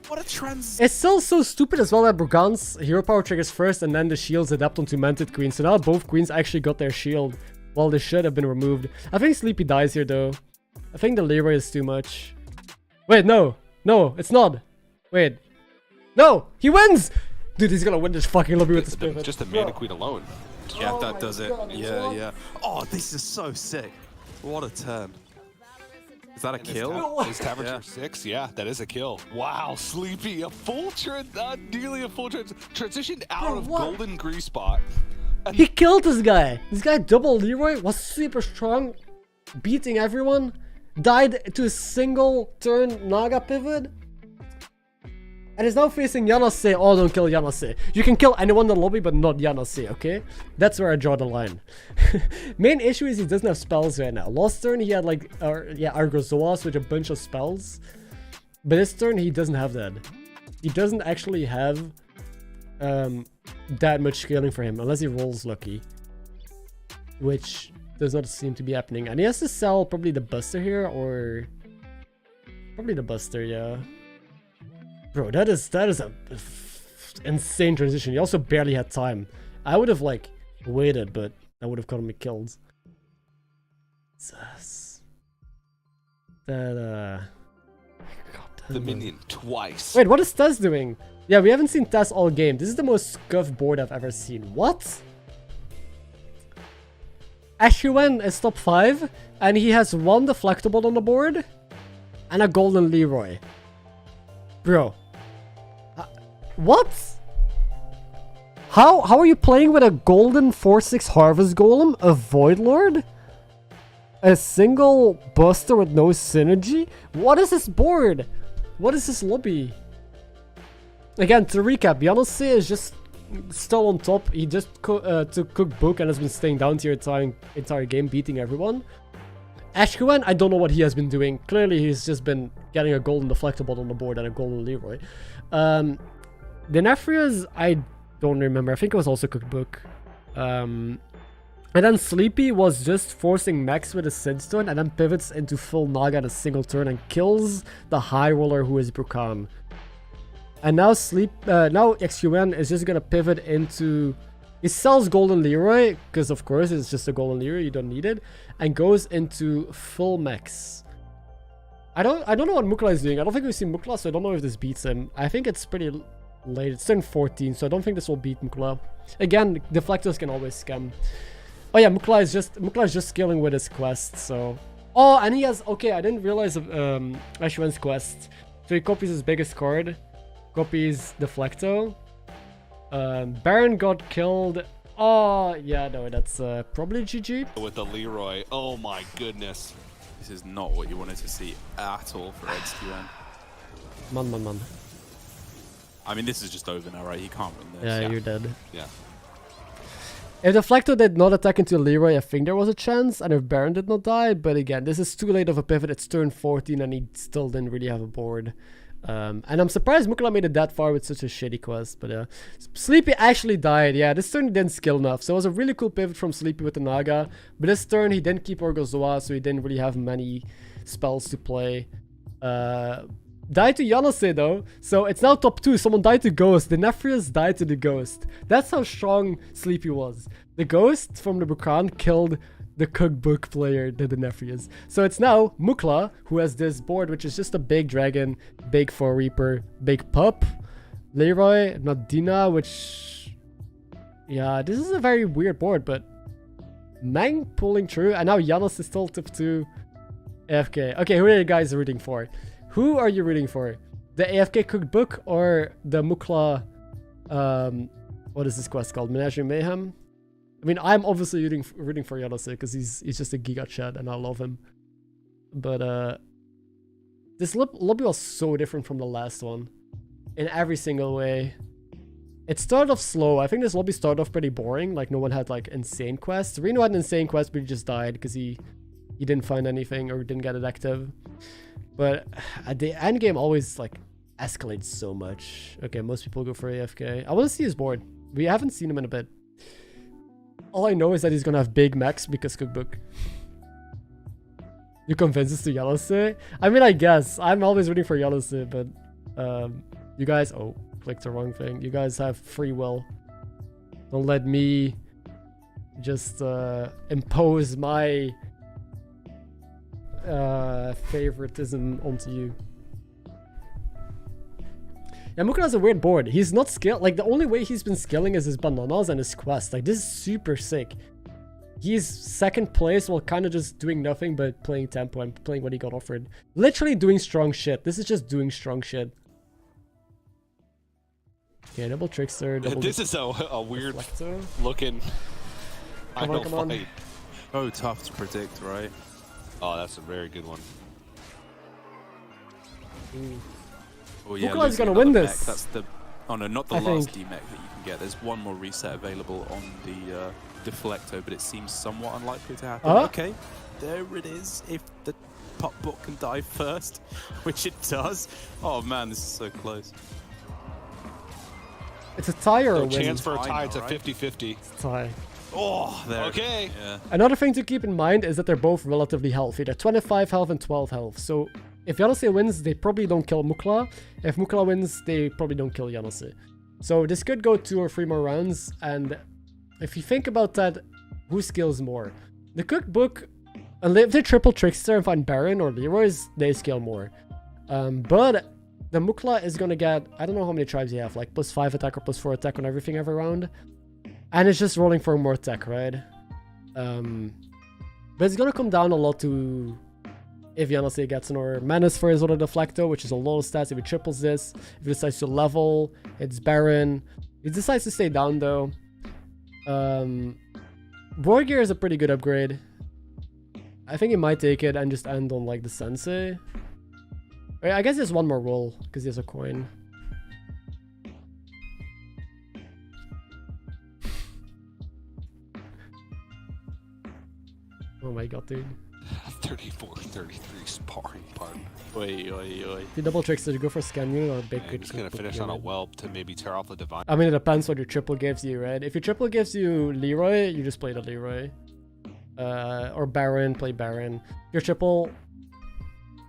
What a trans. it's still so stupid as well that Brugant's hero power triggers first and then the shields adapt onto Manted Queen. So now both queens actually got their shield while they should have been removed. I think Sleepy dies here though. I think the Leroy is too much. Wait, no. No, it's not. Wait. No, he wins! Dude, he's gonna win this fucking lobby with this pivot. Just the Mana Queen alone. Yeah, Oh that my does it. God, it's Yeah, on. yeah. Oh, this is so sick. What a turn. Is that a kill? His Tavern Yeah. 6? Yeah, that is a kill. Wow, Sleepy, a full nearly a full transitioned out Bro, of what? Golden Grease spot. He killed this guy. This guy double Leroy was super strong, beating everyone. Died to a single turn Naga pivot. And is now facing Yanase. Oh, don't kill Yanase. You can kill anyone in the lobby, but not Yanase, okay? That's where I draw the line. Main issue is he doesn't have spells right now. Last turn he had like, Argozoas with a bunch of spells. But this turn he doesn't have that. He doesn't actually have that much scaling for him, unless he rolls lucky. Which does not seem to be happening. And he has to sell probably the Buster here, or... Probably the Buster, yeah. Bro, that is a insane transition. He also barely had time. I would have like waited, but I would have gotten me killed. Jesus. That The minion twice. Wait, what is Tess doing? Yeah, we haven't seen Tess all game. This is the most scuffed board I've ever seen. What? Ashuan is top 5, and he has one deflectable on the board and a golden Leroy. Bro. What? How are you playing with a golden 4/6 Harvest Golem, a Void Lord, a single Buster with no synergy? What is this board? What is this lobby? Again, to recap, Yanase is just still on top. He just took Cookbook and has been staying down tier entire game, beating everyone. Ashkuan, I don't know what he has been doing. Clearly, he's just been getting a golden deflectable on the board and a golden Leroy. The Nefrias, I don't remember. I think it was also Cookbook. And then Sleepy was just forcing Max with a Sidstone and then pivots into full Naga in a single turn and kills the High Roller who is Brukan. And now now XQN is just gonna pivot into... He sells Golden Leroy, because of course it's just a Golden Leroy, you don't need it, and goes into full Max. I don't know what Mukla is doing. I don't think we've seen Mukla, so I don't know if this beats him. I think it's pretty late. It's turn 14, so I don't think this will beat Mukla. Again, deflectors can always scam. Oh yeah, Mukla is just scaling with his quest, so... Oh, and he has... Okay, I didn't realize Ashwan's quest. So he copies his biggest card, copies Deflecto. Baron got killed. Oh, yeah, no, that's probably GG. With the Leroy. Oh my goodness. This is not what you wanted to see at all for XQN. Man. I mean, this is just over now, right? He can't win this. Yeah, you're dead. Yeah. If Deflecto did not attack into Leroy, I think there was a chance, and if Baron did not die, but again, this is too late of a pivot. It's turn 14, and he still didn't really have a board. And I'm surprised Mukla made it that far with such a shitty quest, but Sleepy actually died. Yeah, this turn he didn't skill enough, so it was a really cool pivot from Sleepy with the Naga, but this turn he didn't keep Orgozoa, so he didn't really have many spells to play. Died to Yanase though, so it's now top 2. Someone died to Ghost. The Nefrius died to the Ghost. That's how strong Sleepy was. The Ghost from the Brukan killed the Cookbook player, the Nefrius. So it's now Mukla who has this board, which is just a big dragon, big 4 Reaper, big pup, Leroy, Nadina, which... Yeah, this is a very weird board, but Mang pulling through, and now Janos is still top 2. AFK. Okay, who are you guys rooting for? Who are you rooting for? The AFK Cookbook or the Mukla... what is this quest called? Menagerie Mayhem? I mean, I'm obviously rooting for Yanase because he's just a Giga Chad and I love him. But this lobby was so different from the last one. In every single way. It started off slow. I think this lobby started off pretty boring. Like no one had like insane quests. Reno had an insane quest, but he just died because he didn't find anything or didn't get it active. But at the end game, always like escalates so much. Okay, most people go for AFK. I want to see his board. We haven't seen him in a bit. All I know is that he's gonna have big mechs because cookbook. You convince us to Yellowse? I mean, I guess I'm always rooting for Yellowse, but you guys. Oh. Clicked the wrong thing. You guys have free will. Don't let me just impose my favoritism onto you. Yeah, Mukla has a weird board. He's not skilled. Like, the only way he's been skilling is his bananas and his quest. Like, this is super sick. He's second place while kind of just doing nothing but playing tempo and playing what he got offered. Literally doing strong shit. This is just doing strong shit. Okay, double Trickster. This is a weird looking. Come on. Fight. Oh, tough to predict, right? Oh, that's a very good one. Oh yeah, Mukla is gonna win this. That's the. Oh no, not the last D mech that you can get. There's one more reset available on the Deflecto, but it seems somewhat unlikely to happen. Okay, there it is. If the pop bot can die first, which it does. Oh man, this is so close. It's a tie or a win? Chance for a tie. It's a 50-50. It's a tie. Oh, there. Okay. Yeah. Another thing to keep in mind is that they're both relatively healthy. They're 25 health and 12 health. So if Yannose wins, they probably don't kill Mukla. If Mukla wins, they probably don't kill Yannose. So this could go 2 or 3 more rounds. And if you think about that, who skills more? The cookbook, if they triple Trickster and find Baron or Leroy's, they scale more. But the Mukla is going to get, I don't know how many tribes you have, like +5 attack or +4 attack on everything every round. And it's just rolling for more attack, right? But it's going to come down a lot to if Yannose gets another Menace for his other Deflecto, which is a lot of stats. If he triples this, if he decides to level, it's Baron. He decides to stay down though. Wargear is a pretty good upgrade. I think he might take it and just end on like the Sensei. I guess there's one more roll because he has a coin. Oh my god, dude. 34-33 sparring partner. Oi, oi, oi. If you double tricks, did you go for scan unit or big? He's gonna finish on a whelp to maybe tear off the divine. I mean, it depends what your triple gives you, right? If your triple gives you Leroy, you just play the Leroy. Or Baron, play Baron. Your triple...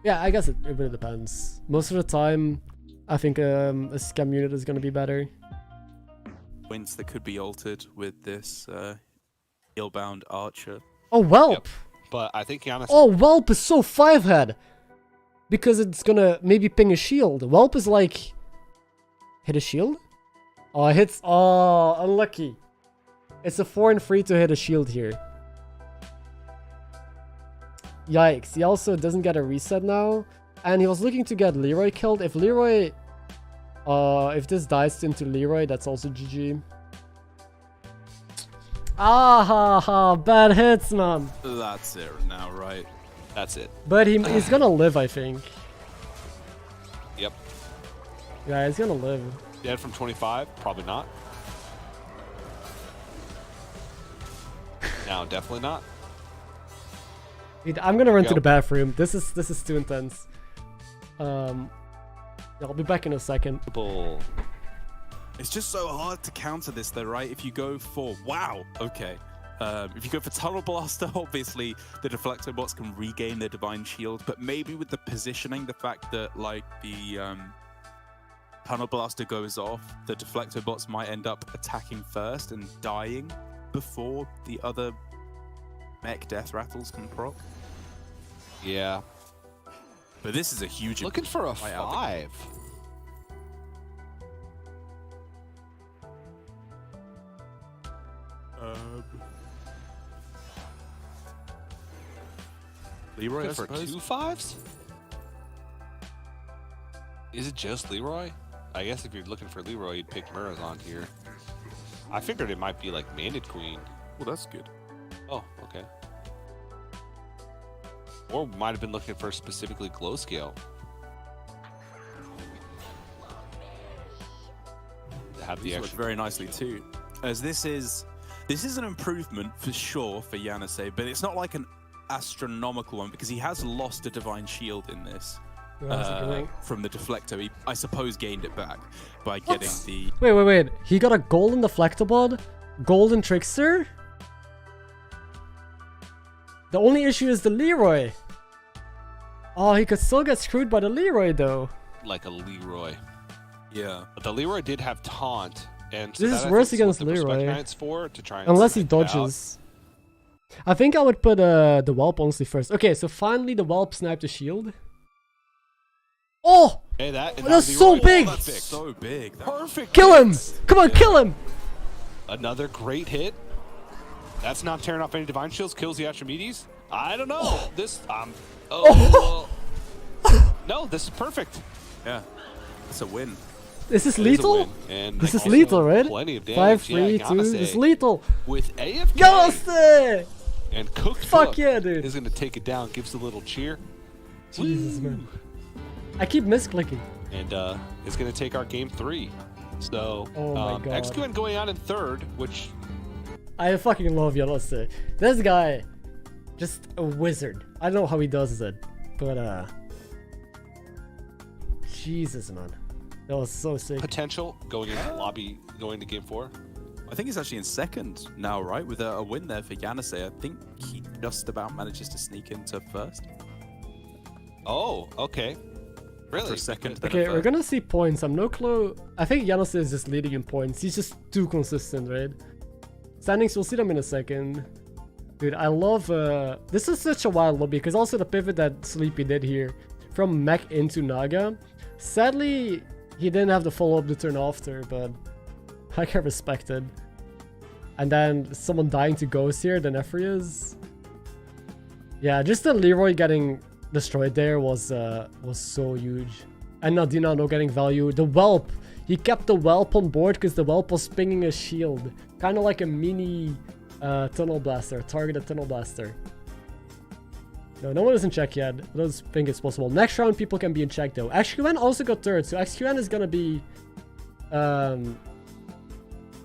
Yeah, I guess it really depends. Most of the time, I think a scam unit is going to be better. Points that could be altered with this heelbound archer. Oh, Whelp! Yep. But I think Giannis... Oh, Whelp is so 5-head! Because it's going to maybe ping a shield. Whelp is like... Hit a shield? Oh, it hits... Oh, unlucky. It's a 4 and 3 to hit a shield here. Yikes, he also doesn't get a reset now. And he was looking to get Leroy killed. If Leroy... if this dies into Leroy, that's also GG. Ah ha ha, bad hits, man. That's it now, right? That's it. But he's gonna live, I think. Yep. Yeah, he's gonna live. Dead from 25? Probably not. No, definitely not. Dude, I'm gonna run to the bathroom. This is too intense. I'll be back in a second. It's just so hard to counter this though, right? If you go for okay. If you go for Tunnel Blaster, obviously the Deflecto bots can regain their Divine Shield, but maybe with the positioning, the fact that like the Tunnel Blaster goes off, the Deflecto bots might end up attacking first and dying before the other mech death rattles can proc. Yeah. But this is a huge... Looking for a 5. Leroy, for 2 5s? Is it just Leroy? I guess if you're looking for Leroy, you'd pick Murlocized here. I figured it might be like Mandate Queen. Well, that's good. Oh, okay. Or might have been looking for specifically Glow Scale. have the extra. Very nicely too, as this is an improvement for sure for Yanase, but it's not like an astronomical one because he has lost a divine shield in this from the deflector. He, I suppose, gained it back by getting the. Wait! He got a golden deflectobot, golden trickster. The only issue is the Leroy. Oh, he could still get screwed by the Leroy though. Like a Leroy. Yeah. But the Leroy did have taunt, and so this is worse against Leroy. To try and unless he dodges. I think I would put the Whelp honestly first. Okay, so finally the Whelp sniped the shield. Oh! Hey, that's so big! That's so big. Perfect! Kill him! Come on, kill him! Another great hit. That's not tearing off any divine shields. Kills the Archimedes. I don't know. This no, this is perfect. Yeah, it's a win. This is lethal? And this is lethal, right? Plenty of damage. 5, 3, 2. This is lethal. With AFK. Yanase! And Cooked Fuck yeah, dude. Is gonna take it down. Gives a little cheer. Jesus, man. I keep misclicking. And it's gonna take our game 3. So oh my God. XQN going out in 3rd, which I fucking love Yanase. This guy, just a wizard. I don't know how he does it, but Jesus, man, that was so sick. Potential going into lobby, going to game 4. I think he's actually in 2nd now, right? With a win there for Yanase. I think he just about manages to sneak into 1st. Oh, okay. Really? For 2nd. Okay, we're gonna see points. I'm no clue. I think Yanase is just leading in points. He's just too consistent, right? Standings, we'll see them in a second. Dude, I love this is such a wild lobby because also the pivot that Sleepy did here from mech into Naga. Sadly, he didn't have the follow-up the turn after, but I can respect it. And then someone dying to Ghost here, the Nephrias. Yeah, just the Leroy getting destroyed there was so huge. And Nadina not getting value. The Whelp, he kept the Whelp on board because the Whelp was pinging a shield. Kind of like a mini tunnel blaster, targeted tunnel blaster. No one is in check yet. I don't think it's possible. Next round, people can be in check though. XQN also got 3rd, so XQN is gonna be. I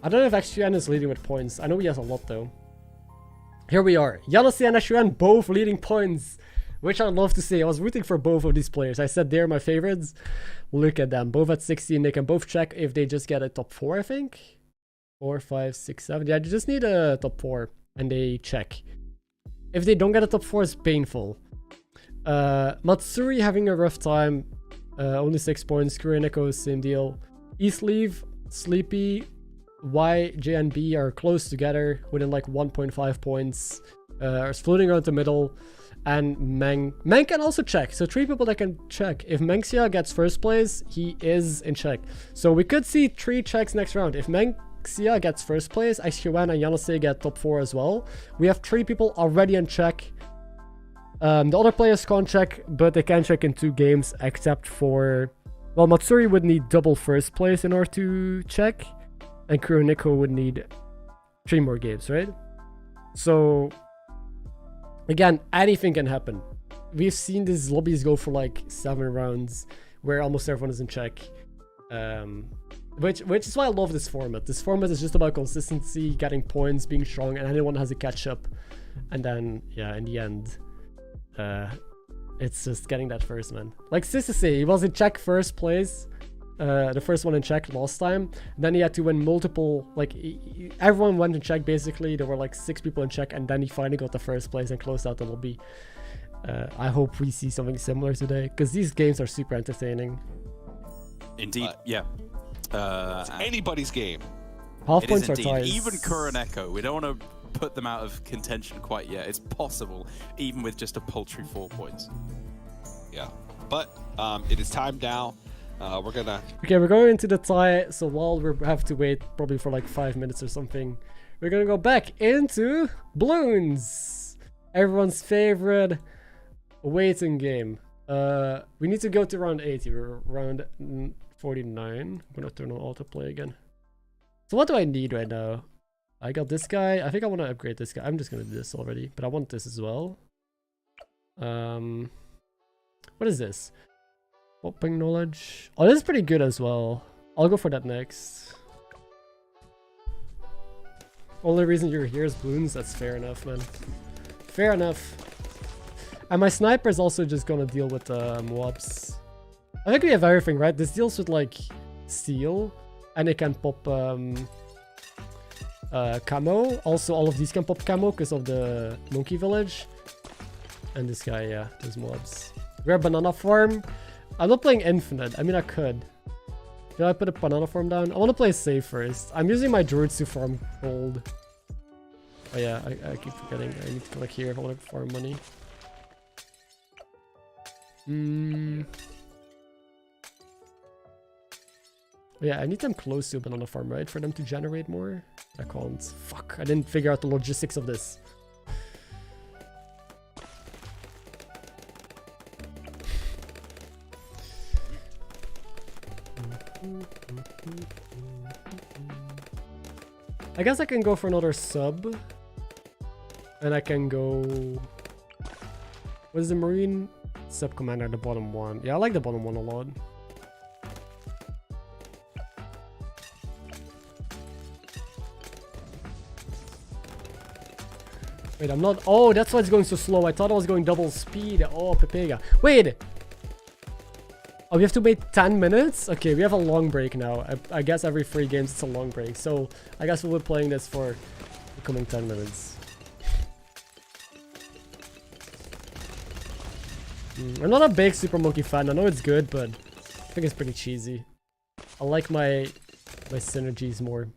don't know if XQN is leading with points. I know he has a lot though. Here we are. Yanase and XQN both leading points, which I love to see. I was rooting for both of these players. I said they're my favorites. Look at them, both at 16. They can both check if they just get a top 4, I think. 4, 5, 6, 7. Yeah, they just need a top 4 and they check. If they don't get a top 4, it's painful. Matsuri having a rough time. Only 6 points. Kureneko, same deal. Eastleaf, Sleepy, Y, J, and B are close together within like 1.5 points. It's floating around the middle. And Meng can also check. So 3 people that can check. If Mengxia gets 1st place, he is in check. So we could see 3 checks next round. If Mengxia gets 1st place, XQN and Yanase get top 4 as well. We have 3 people already in check. The other players can't check, but they can check in 2 games, except for... Well, Matsuri would need double 1st place in order to check. And Kuroniko would need 3 more games, right? So... Again, anything can happen. We've seen these lobbies go for like 7 rounds where almost everyone is in check. Which is why I love this format. This format is just about consistency, getting points, being strong, and anyone has a catch up. And then, yeah, in the end, it's just getting that first, man. Like Sasuke, he was in check 1st place. The first one in check last time. Then he had to win multiple, like everyone went in check basically. There were like 6 people in check, and then he finally got the 1st place and closed out the lobby. I hope we see something similar today because these games are super entertaining. Indeed, yeah. It's anybody's game. Half points are ties. Even Kuroneko, we don't want to put them out of contention quite yet. It's possible, even with just a paltry 4 points. Yeah, but it is time now. We're going into the tie, so while we have to wait probably for like 5 minutes or something, we're gonna go back into Bloons, everyone's favorite waiting game. We need to go to round 80. We're round 49. I'm gonna turn on autoplay again. So what do I need right now? I got this guy. I think I want to upgrade this guy. I'm just gonna do this already, but I want this as well. What is this? Open knowledge. Oh, this is pretty good as well. I'll go for that next. Only reason you're here is balloons. That's fair enough, man. Fair enough. And my sniper is also just gonna deal with mobs. I think we have everything, right? This deals with like steel, and it can pop camo. Also, all of these can pop camo because of the monkey village. And this guy, yeah, those mobs. We're a banana farm. I'm not playing infinite. I mean, I could. Should I put a banana farm down? I want to play safe first. I'm using my druids to farm gold. Oh yeah, I keep forgetting. I need to collect here if I want to farm money. Yeah, I need them close to a banana farm, right? For them to generate more? I can't. Fuck, I didn't figure out the logistics of this. I guess I can go for another sub. And I can go... What is the marine sub commander? The bottom one. Yeah, I like the bottom one a lot. Wait, I'm not... Oh, that's why it's going so slow. I thought I was going double speed. Oh, Pepega. Wait! Oh, we have to wait 10 minutes? Okay, we have a long break now. I guess every 3 games it's a long break. So, I guess we'll be playing this for the coming 10 minutes. I'm not a big Super Monkey fan. I know it's good, but I think it's pretty cheesy. I like my synergies more.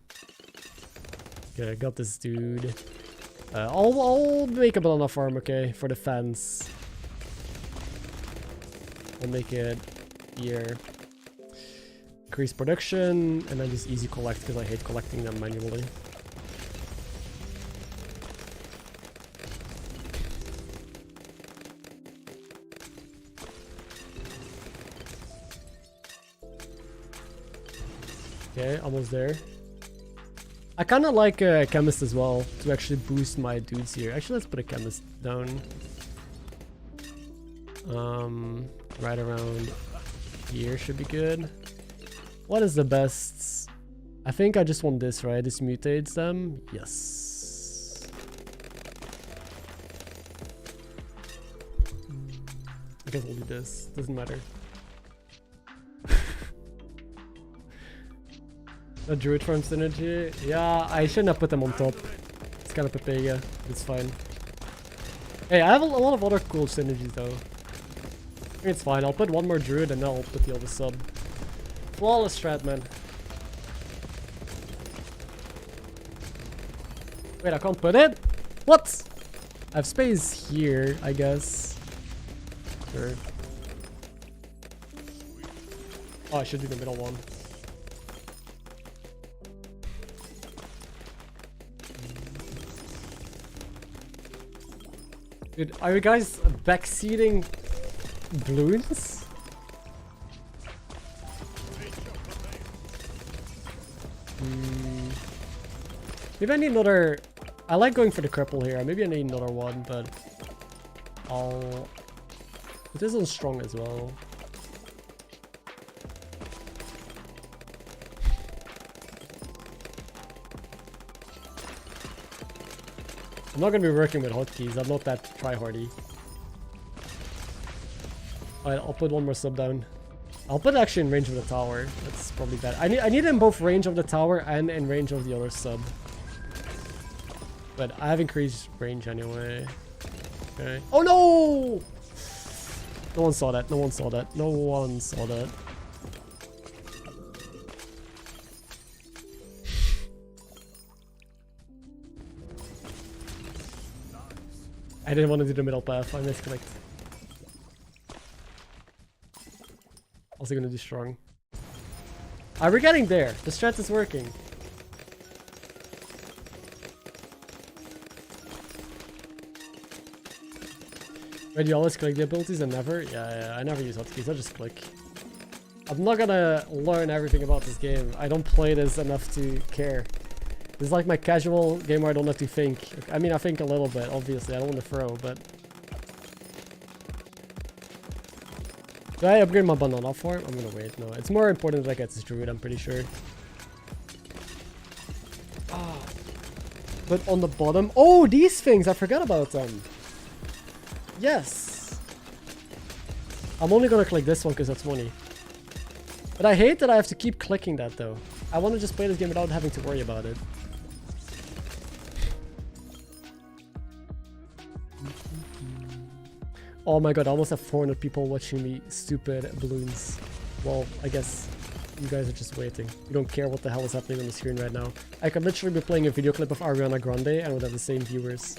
Okay, I got this dude. I'll make a banana farm, okay, for the fans. I'll make it here. Increase production, and then just easy collect because I hate collecting them manually. Okay, almost there. I kind of like a chemist as well to actually boost my dudes here. Actually, let's put a chemist down. Right around here should be good. What is the best? I think I just want this, right? This mutates them. Yes. I guess we'll do this. Doesn't matter. A druid farm synergy? Yeah, I shouldn't have put them on top. It's kind of Pepega. It's fine. Hey, I have a lot of other cool synergies though. I think it's fine. I'll put one more druid and then I'll put the other sub. Flawless strat, man. Wait, I can't put it? What? I have space here, I guess. Sure. Oh, I should do the middle one. Dude, are you guys backseating balloons? Maybe I need another... I like going for the cripple here. Maybe I need another one, but... I'll... It isn't strong as well. I'm not gonna be working with hotkeys. I'm not that tryhardy. Alright, I'll put one more sub down. I'll put it actually in range of the tower. That's probably better. I need in both range of the tower and in range of the other sub. But I have increased range anyway. Okay. Oh no! No one saw that. No one saw that. No one saw that. I didn't want to do the middle path. I misclicked. Also gonna do strong. We're getting there. The strat is working. Wait, you always click the abilities and never? Yeah, I never use hotkeys. I just click. I'm not gonna learn everything about this game. I don't play this enough to care. This is like my casual game where I don't have to think. I mean, I think a little bit, obviously. I don't want to throw, but... Do I upgrade my banana farm? I'm gonna wait. No, it's more important that I get this druid, I'm pretty sure. Oh. But on the bottom... Oh, these things! I forgot about them. Yes. I'm only gonna click this one because that's money. But I hate that I have to keep clicking that though. I want to just play this game without having to worry about it. Oh my god, I almost have 400 people watching me stupid balloons. Well, I guess you guys are just waiting. You don't care what the hell is happening on the screen right now. I could literally be playing a video clip of Ariana Grande and would have the same viewers.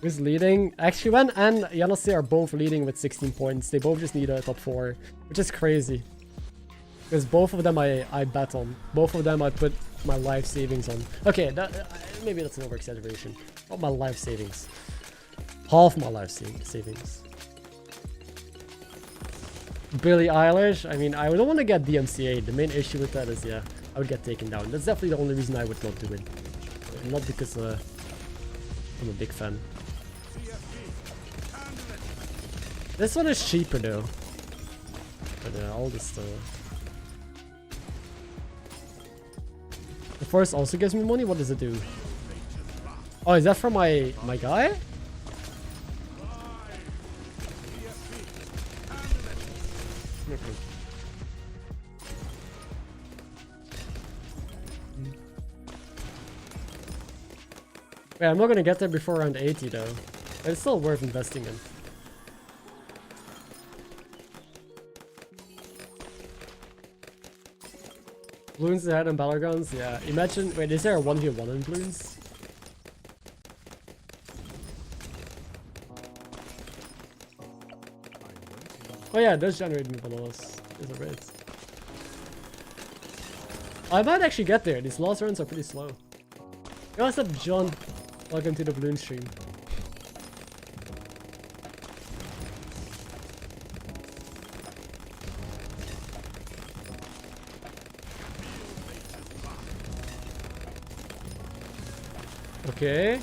Who's leading? Actually, Wen and Yanase are both leading with 16 points. They both just need a top 4, which is crazy. Because both of them I bet on. Both of them I put my life savings on. Okay, maybe that's an over-exaggeration. Not my life savings. Half my life savings. Billie Eilish, I mean, I don't want to get DMCA'd. The main issue with that is, yeah, I would get taken down. That's definitely the only reason I would not do it. Not because I'm a big fan. This one is cheaper though. But all this stuff. The forest also gives me money? What does it do? Oh, is that for my guy? Wait, I'm not gonna get there before around 80 though. But it's still worth investing in. Bloons ahead on Battlegrounds? Yeah. Imagine. Wait, is there a 1v1 in Bloons? Oh yeah, it does generate new bananas. Is it right? I might actually get there. These lost runs are pretty slow. Yo, what's up, John? Welcome to the Bloon stream. Okay.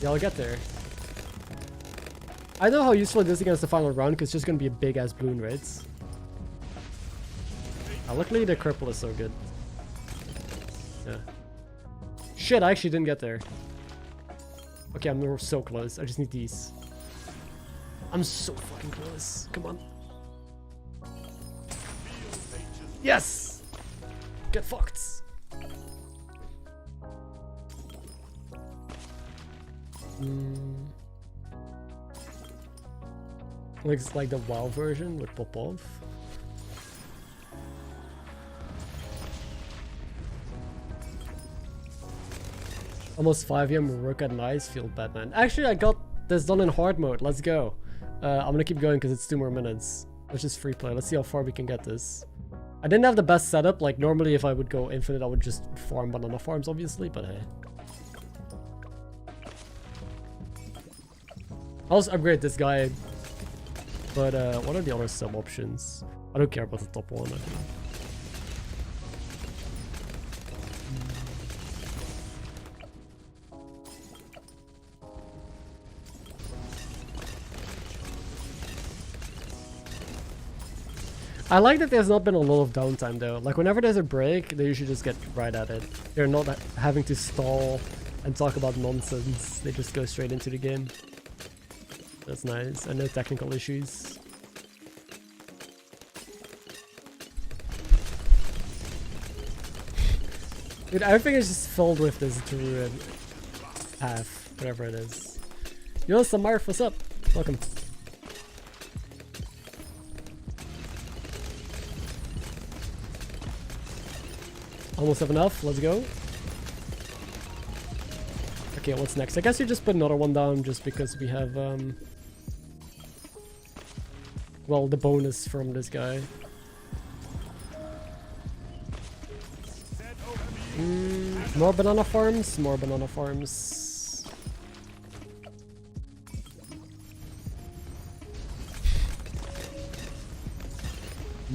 Yeah, I'll get there. I know how useful it is against the final round because it's just gonna be a big ass balloon, right? Luckily the cripple is so good. Yeah. Shit, I actually didn't get there. Okay, I'm so close. I just need these. I'm so fucking close. Come on. Yes! Get fucked. Looks like the WoW version with Popov. Almost 5 AM, we work at nice, feel bad, man. Actually, I got this done in hard mode. Let's go. I'm gonna keep going because it's 2 more minutes. Which is free play. Let's see how far we can get this. I didn't have the best setup. Like, normally if I would go infinite, I would just farm banana farms, obviously, but hey. I'll just upgrade this guy. But what are the other sub options? I don't care about the top one, I think. I like that there's not been a lot of downtime though. Like whenever there's a break, they usually just get right at it. They're not having to stall and talk about nonsense. They just go straight into the game. That's nice. And no technical issues. Dude, everything is just filled with this druid path, whatever it is. Yo, Samarf, what's up? Welcome. Almost have enough. Let's go. Okay, what's next? I guess you just put another one down just because we have, well, the bonus from this guy. More banana farms? More banana farms.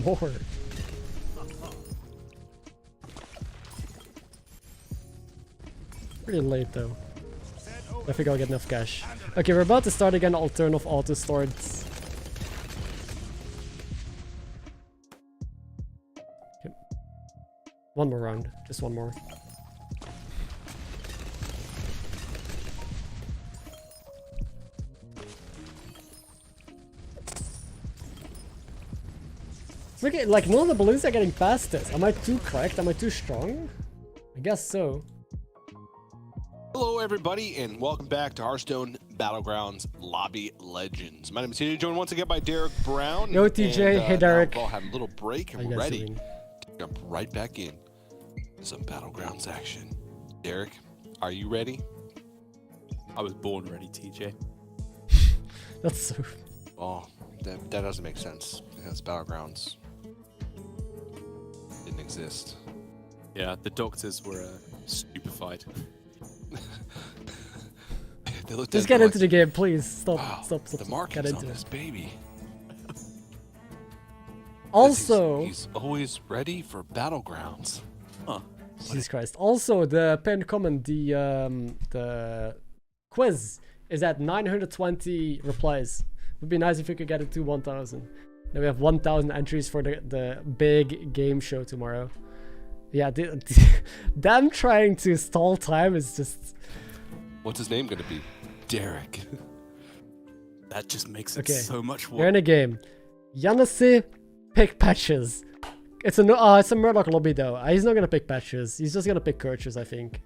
More. Pretty late though. I think I'll get enough cash. Okay, we're about to start again. I'll turn off auto starts. Okay. One more round. Just one more. Look at, like, none of the balloons are getting past this. Am I too cracked? Am I too strong? I guess so. Hello, everybody, and welcome back to Hearthstone Battlegrounds Lobby Legends. My name is TJ, joined once again by Derek Brown. Yo, TJ. Hey, Derek. We'll have a little break, and we're ready to jump right back in some Battlegrounds action. Derek, are you ready? I was born ready, TJ. That's so... Oh, that doesn't make sense, because Battlegrounds didn't exist. Yeah, the doctors were stupefied. Just get into the game, please. Stop, wow, stop. The markings on this baby. Also, he's always ready for Battlegrounds. Huh. Jesus Christ. Also, the pinned comment, the quiz is at 920 replies. Would be nice if we could get it to 1,000. Then we have 1,000 entries for the big game show tomorrow. Yeah, them trying to stall time is just... What's his name gonna be? Derek. That just makes it so much worse. You're in a game. Yanasi, pick patches. It's a Murloc lobby though. He's not gonna pick patches. He's just gonna pick Kirches, I think.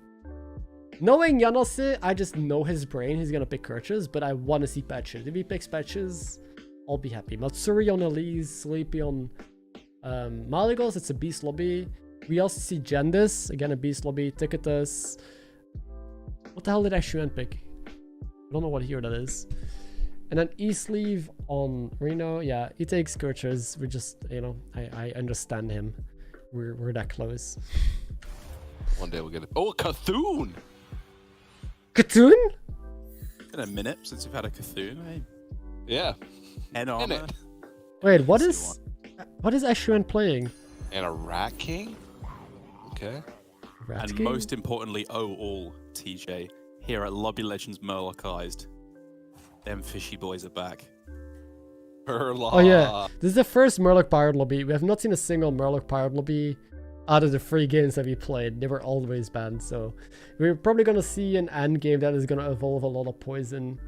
Knowing Yanasi, I just know his brain. He's gonna pick Kirches, but I want to see patches. If he picks patches, I'll be happy. Matsuri on Elise, Sleepy on Malygos. It's a beast lobby. We also see Jendis, again a beast lobby. Ticketus. What the hell did Ashuan pick? I don't know what hero that is. And then E-Sleeve on Reno. Yeah, he takes Kirches. We just, you know, I understand him. We're that close. One day we'll get it. Oh, a Cthulhu! Cthulhu? It's been a minute since we've had a Cthulhu, eh? Yeah. And armor. Wait, what is Ashuan playing? And a Rat King? Okay. And most importantly, all TJ, here at Lobby Legends Murlocized, them fishy boys are back. Murloc. Oh yeah, this is the first Murloc Pirate lobby. We have not seen a single Murloc Pirate lobby out of the 3 games that we played. They were always banned, so we're probably gonna see an end game that is gonna evolve a lot of poison.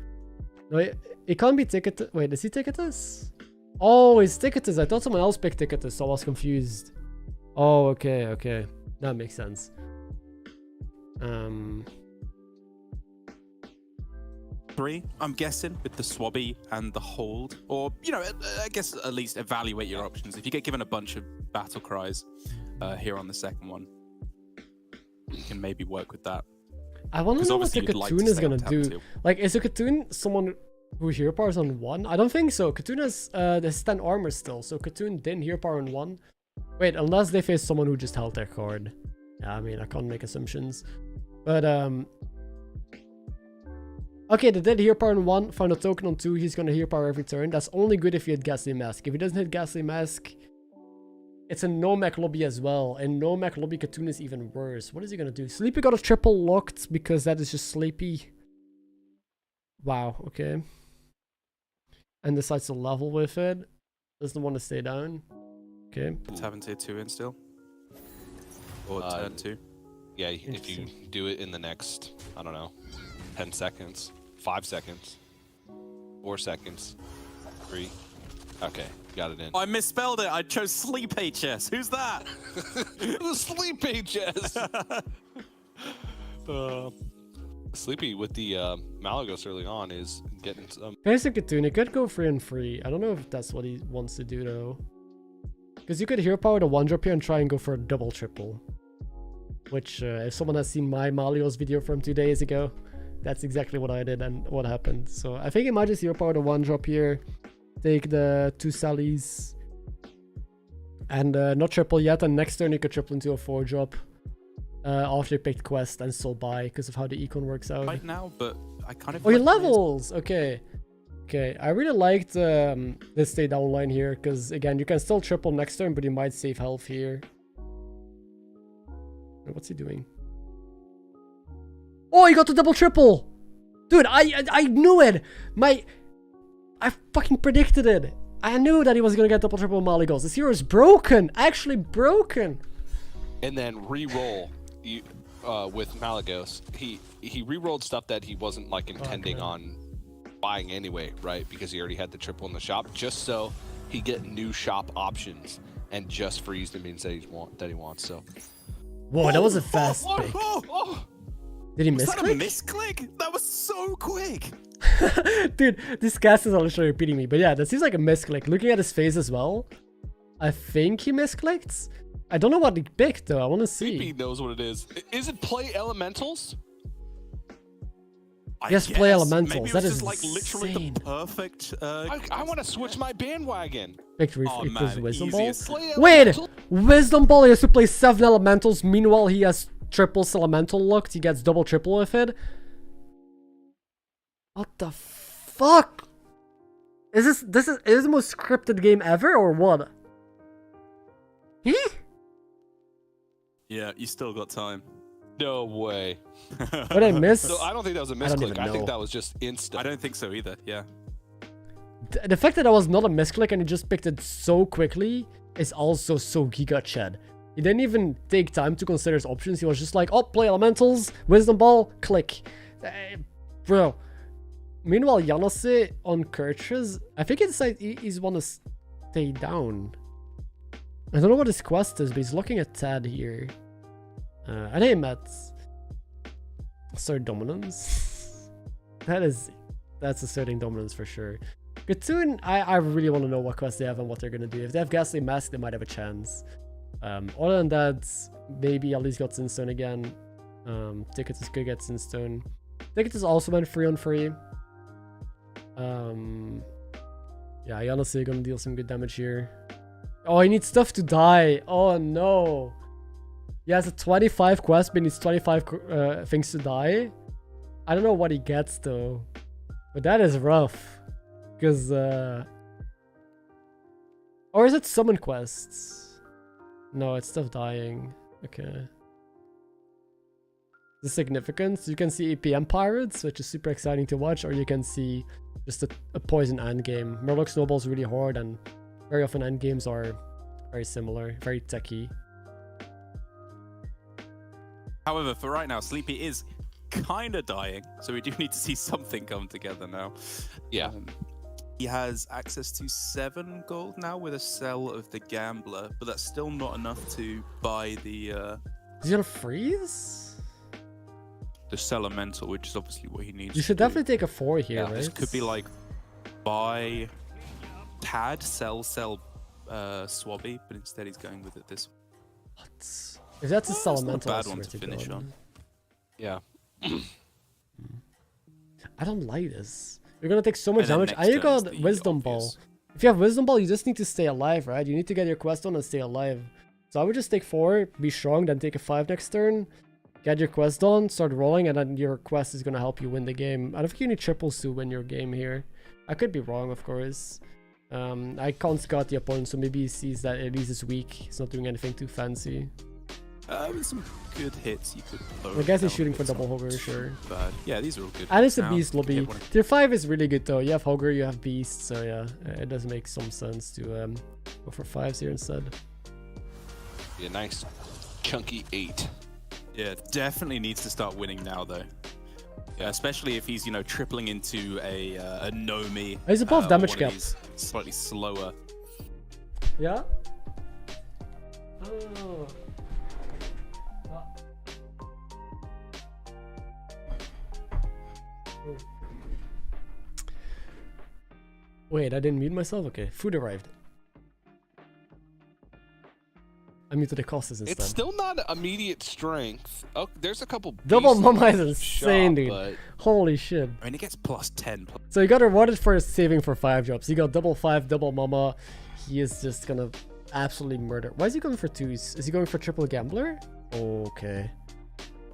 No, it can't be Ticketus. Wait, is he Ticketus? Oh, it's Ticketus. I thought someone else picked Ticketus, so I was confused. Oh, okay. That makes sense. 3, I'm guessing, with the Swabby and the Hold. Or, you know, I guess at least evaluate your options. If you get given a bunch of battle cries here on the second one, you can maybe work with that. I want to know what the Cthulhu is going to do. Like, is a Cthulhu someone who hero powers on 1? I don't think so. Cthulhu has 10 armor still, so Cthulhu didn't hero power on 1. Wait, unless they face someone who just held their card. Yeah, I mean, I can't make assumptions. But, okay, they did hero power on 1, found a token on 2, he's gonna hero power every turn. That's only good if he had Ghastly Mask. If he doesn't hit Ghastly Mask, it's a no-mech lobby as well. And no-mech lobby Cthulhu is even worse. What is he gonna do? Sleepy got a triple locked because that is just Sleepy. Wow, okay. And decides to level with it. Doesn't want to stay down. Okay. It's having tier 2 in still. Or turn 2. Yeah, if you do it in the next, I don't know, 10 seconds, 5 seconds, 4 seconds, 3. Okay, got it in. I misspelled it. I chose Sleep HS. Who's that? The Sleep HS. Sleepy with the Malygos early on is getting some. Basic Cthulhu, it could go 3 and 3. I don't know if that's what he wants to do though. Because you could hero power the 1-drop here and try and go for a double triple. Which, if someone has seen my Malygos video from 2 days ago, that's exactly what I did and what happened. So I think he might just hero power the 1-drop here, take the 2 Sallys, and not triple yet. And next turn you could triple into a 4-drop after you picked quest and still buy because of how the econ works out. Right now, but I kind of. Oh, he levels. Okay. Okay, I really liked this stay down line here because again you can still triple next turn, but you might save health here. What's he doing? Oh, he got the double triple! Dude, I knew it! I fucking predicted it! I knew that he was gonna get double triple Malygos. This hero is broken! Actually broken! and then re-roll with Malagos. He re-rolled stuff that he wasn't like intending on buying anyway, right? Because he already had the triple in the shop, just so he get new shop options and just freeze the means that he wants. So. Whoa, that was a fast pick. Did he misclick? Was that a misclick? That was so quick. Dude, these casters are literally repeating me. But yeah, that seems like a misclick. Looking at his face as well, I think he misclicked. I don't know what he picked though. I want to see. He knows what it is. Is it play elementals? Yes, play elementals. Maybe that is just like literally the perfect. I want to switch my bandwagon. Victory equals Wisdom Ball. Play Wait, Wisdom Ball. He has to play 7 elementals. Meanwhile, he has triples elemental looked. He gets double triple with it. What the fuck? Is this the most scripted game ever or what? Yeah, you still got time. No way. What I missed? So I don't think that was a misclick. I think that was just instant. I don't think so either. Yeah. The fact that was not a misclick and he just picked it so quickly is also so giga Chad. He didn't even take time to consider his options. He was just like, oh, play elementals, Wisdom Ball, click. Bro. Meanwhile, Yanase on Kirches, I think he decided he's want to stay down. I don't know what his quest is, but he's looking at Tad here. I think he met assert dominance. That's asserting dominance for sure. Gatoon, I really want to know what quest they have and what they're gonna do. If they have Ghastly Mask, they might have a chance. Other than that, maybe at least got Sinstone again. Tickets is good, get Sinstone. Tickets is also went free on free. Yeah, I honestly gonna deal some good damage here. Oh, he needs stuff to die. Oh no. He has a 25 quest, but he needs 25 things to die. I don't know what he gets though. But that is rough. Because, or is it summon quests? No, it's stuff dying. Okay. The significance, you can see EPM Pirates, which is super exciting to watch, or you can see just a poison endgame. Murloc snowballs really hard, and very often endgames are very similar, very techy. However, for right now, Sleepy is kind of dying, so we do need to see something come together now. Yeah. He has access to 7 gold now with a sell of the Gambler, but that's still not enough to buy the... Is he gonna freeze? The Elemental, which is obviously what he needs. You should definitely take a 4 here, right? This could be like buy Tad, sell Swabby, but instead he's going with it this way. What? If that's a Elemental, bad one to finish on. Yeah. I don't like this. You're gonna take so much damage. And you got Wisdom Ball. If you have Wisdom Ball, you just need to stay alive, right? You need to get your quest on and stay alive. So I would just take 4, be strong, then take a 5 next turn. Get your quest on, start rolling, and then your quest is gonna help you win the game. I don't think you need triples to win your game here. I could be wrong, of course. I can't scout the opponent, so maybe he sees that Elise is weak. He's not doing anything too fancy. With some good hits, you could. I guess he's shooting for double Hogger, sure. But yeah, these are all good. And it's a beast lobby. Tier 5 is really good though. You have Hogger, you have beast, so yeah, it does make some sense to go for 5s here instead. Yeah, nice chunky 8. Yeah, definitely needs to start winning now though. Yeah, especially if he's tripling into a Nomi. He's above damage cap. Slightly slower. Yeah. Oh. Wait, I didn't mute myself? Okay, food arrived. I muted the costs instead. It's still not immediate strength. Oh, there's a couple. Double Mama is insane, dude. But... Holy shit. I mean, it gets plus 10. So he got rewarded for saving for 5 drops. He got double 5, double Mama. He is just gonna absolutely murder. Why is he going for 2s? Is he going for triple Gambler? Okay.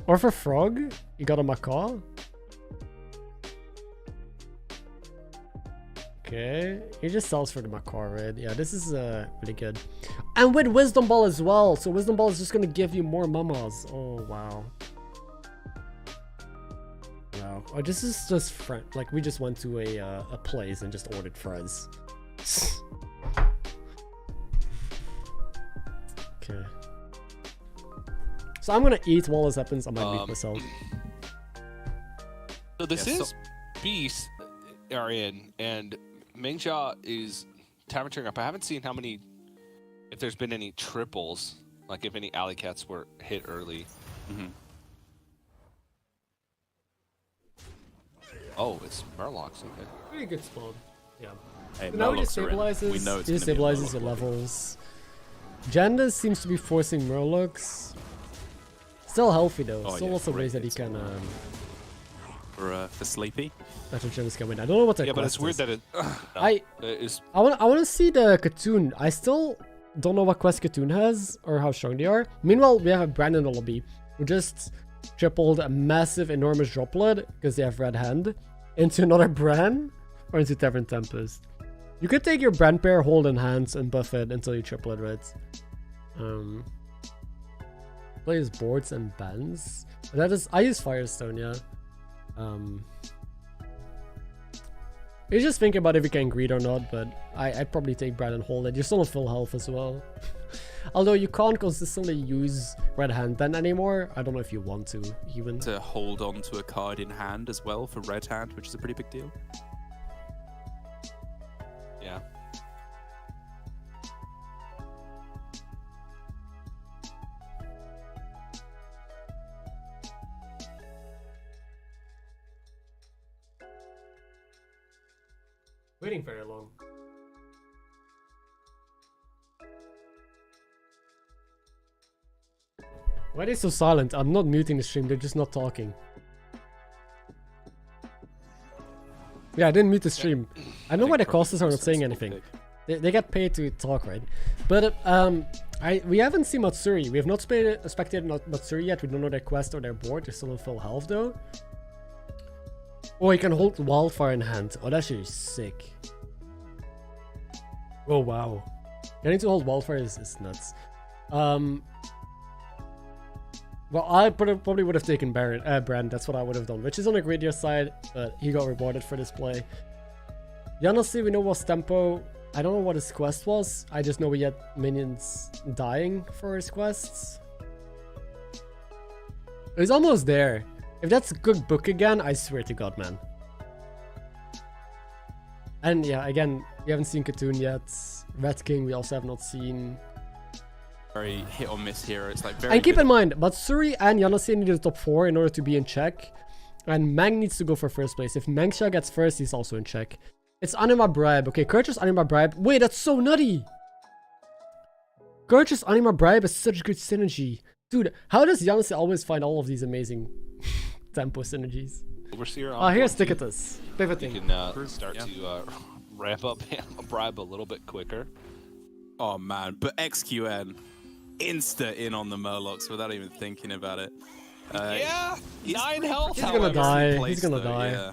Or for Frog? He got a Macaw? Okay, he just sells for the Macaw, right? Yeah, this is really good. And with Wisdom Ball as well. So Wisdom Ball is just gonna give you more mamas. Oh, wow. Wow. Oh, this is just friend. Like, we just went to a place and just ordered fries. Okay. So I'm gonna eat while this happens. I might mute myself. So this is Beast, Arian, and Mengxia is tavern up. I haven't seen how many, if there's been any triples, like if any alley cats were hit early. Oh, it's Murlocs, okay. Pretty good spawn. Yeah. Hey, So now he stabilizes. We know it's he stabilizes your Murloc. levels. Janda seems to be forcing Murlocs. Still healthy though. Oh, Still yeah, lots of great ways that he hits. can For Sleepy. better gems can win. I don't know what that. Yeah, but it's weird that it. I want to see the Katoon. I still don't know what quest Katoon has or how strong they are. Meanwhile, we have a brand in the lobby who just tripled a massive, enormous droplet because they have red hand into another brand or into Tavern Tempest. You could take your brand pair, hold in hands, and buff it until you triple it, right? Plays boards and bands. That is, I use Firestone, yeah. You're just thinking about if you can greed or not, but I'd probably take brand and hold it. You're still on full health as well. Although you can't consistently use red hand then anymore. I don't know if you want to even. To hold on to a card in hand as well for red hand, which is a pretty big deal. Yeah. Waiting very long. Why are they so silent? I'm not muting the stream, they're just not talking. Yeah, I didn't mute the stream. I know why the casters are not saying anything. They get paid to talk, right? But we haven't seen Matsuri. We have not spectated Matsuri yet. We don't know their quest or their board. They're still in full health though. Oh, he can hold Wildfire in hand. Oh, that's actually sick. Oh, wow. Getting to hold Wildfire is nuts. Well, I probably would have taken Brand. That's what I would have done, which is on the greedier side, but he got rewarded for this play. Honestly, we know what's tempo. I don't know what his quest was. I just know we had minions dying for his quests. He's almost there. If that's a good book again, I swear to God, man. And yeah, again, we haven't seen Katoon yet. Red King, we also have not seen. Very hit or miss here. It's like very. And keep in mind, Matsuri and Yanase need the top 4 in order to be in check. And Mang needs to go for first place. If Mengxia gets first, he's also in check. It's Anima Bribe. Okay, Kurch's Anima Bribe. Wait, that's so nutty! Kurch's Anima Bribe is such good synergy. Dude, how does Yanase always find all of these amazing tempo synergies? Overseer Oh, here's Ticketus. Pivoting. You can start to ramp up a bribe a little bit quicker. Oh man, but XQN insta in on the Murlocs without even thinking about it. Yeah, 9 health. He's gonna die. He's gonna die. Yeah.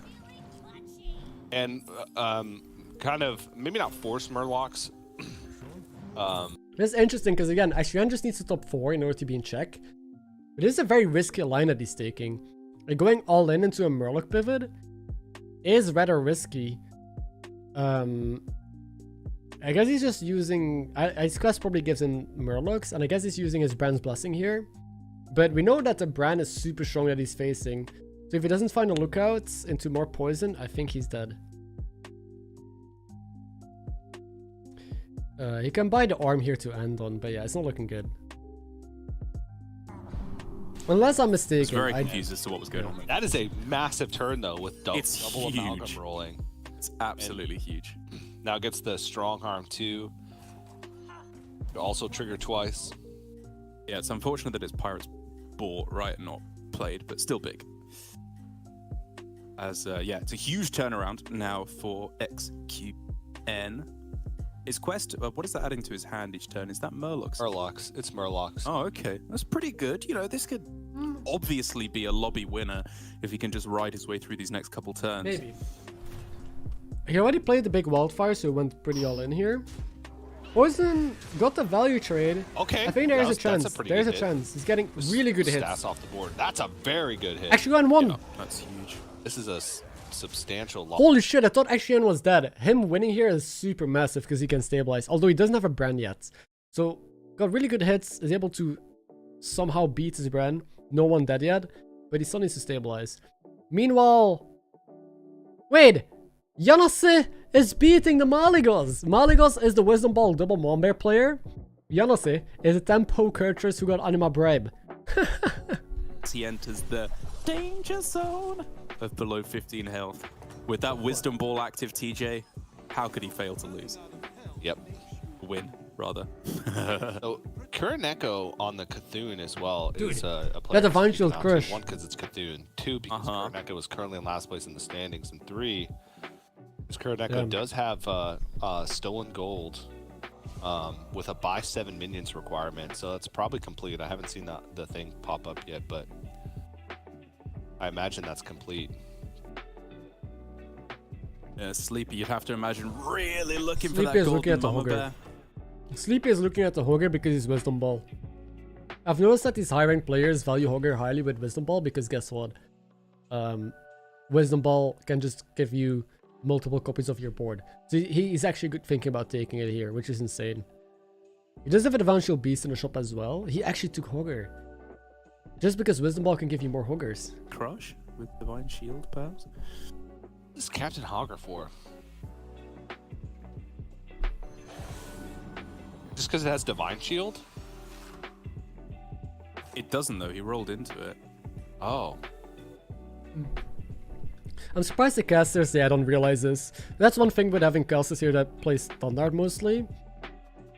And kind of maybe not force Murlocs. This is interesting because again, XQN just needs the top 4 in order to be in check. But this is a very risky line that he's taking. Like going all in into a Murloc pivot is rather risky. I guess he's just using... his quest probably gives him Murlocs, and I guess he's using his Brand's Blessing here. But we know that the Brand is super strong that he's facing. So if he doesn't find a lookout into more poison, I think he's dead. He can buy the arm here to end on, but yeah, it's not looking good. Unless I'm mistaken. I was very confused as to what was going on there. That is a massive turn though, with double huge. amalgam rolling. It's absolutely huge. Now gets the strong harm too. Also trigger twice. Yeah, it's unfortunate that it's Pirates bought, right, and not played, but still big. As yeah, it's a huge turnaround now for XQN. His quest, what is that adding to his hand each turn? Is that Murlocs? Murlocs. It's Murlocs. Oh, okay. That's pretty good. You know, this could obviously be a lobby winner if he can just ride his way through these next couple turns. Maybe. He already played the big wildfire, so he went pretty all in here. Poison got the value trade. Okay. I think there's a chance. There's a chance. He's getting really good hits. Stats off the board. That's a very good hit. XQN won. Yeah, that's huge. This is a substantial loss. Holy shit, I thought XQN was dead. Him winning here is super massive because he can stabilize. Although he doesn't have a brand yet. So, got really good hits. Is able to somehow beats his Bren. No one dead yet, but he still needs to stabilize. Meanwhile, wait, Yanase is beating the Maligos. Maligos is the Wisdom Ball double Mombear player. Yanase is a tempo Kurtress who got Anima Bribe. He enters the danger zone of below 15 health. With that Wisdom Ball active, TJ, how could he fail to lose? Yep. Win, rather. So, Current Echo on the Cthulhu as well is a player. That Divine Shield crush. 1, because it's Cthulhu. 2, because Current Echo is currently in last place in the standings. And 3, because Current Echo does have stolen gold with a buy 7 minions requirement. So it's probably complete. I haven't seen the thing pop up yet, but I imagine that's complete. Yeah, Sleepy, you'd have to imagine really looking Sleepy for that golden the Mama Bear. Sleepy is looking at the Hogger because he's Wisdom Ball. I've noticed that these high-ranked players value Hogger highly with Wisdom Ball because guess what? Wisdom Ball can just give you multiple copies of your board. So he's actually thinking about taking it here, which is insane. He does have a Divine Shield Beast in the shop as well. He actually took Hogger. Just because Wisdom Ball can give you more Hoggers. Crush with Divine Shield, perhaps? What is Captain Hogger for? Just because it has Divine Shield? It doesn't though, he rolled into it. Oh. I'm surprised the casters, they don't realize this. That's one thing with having casters here that play standard mostly.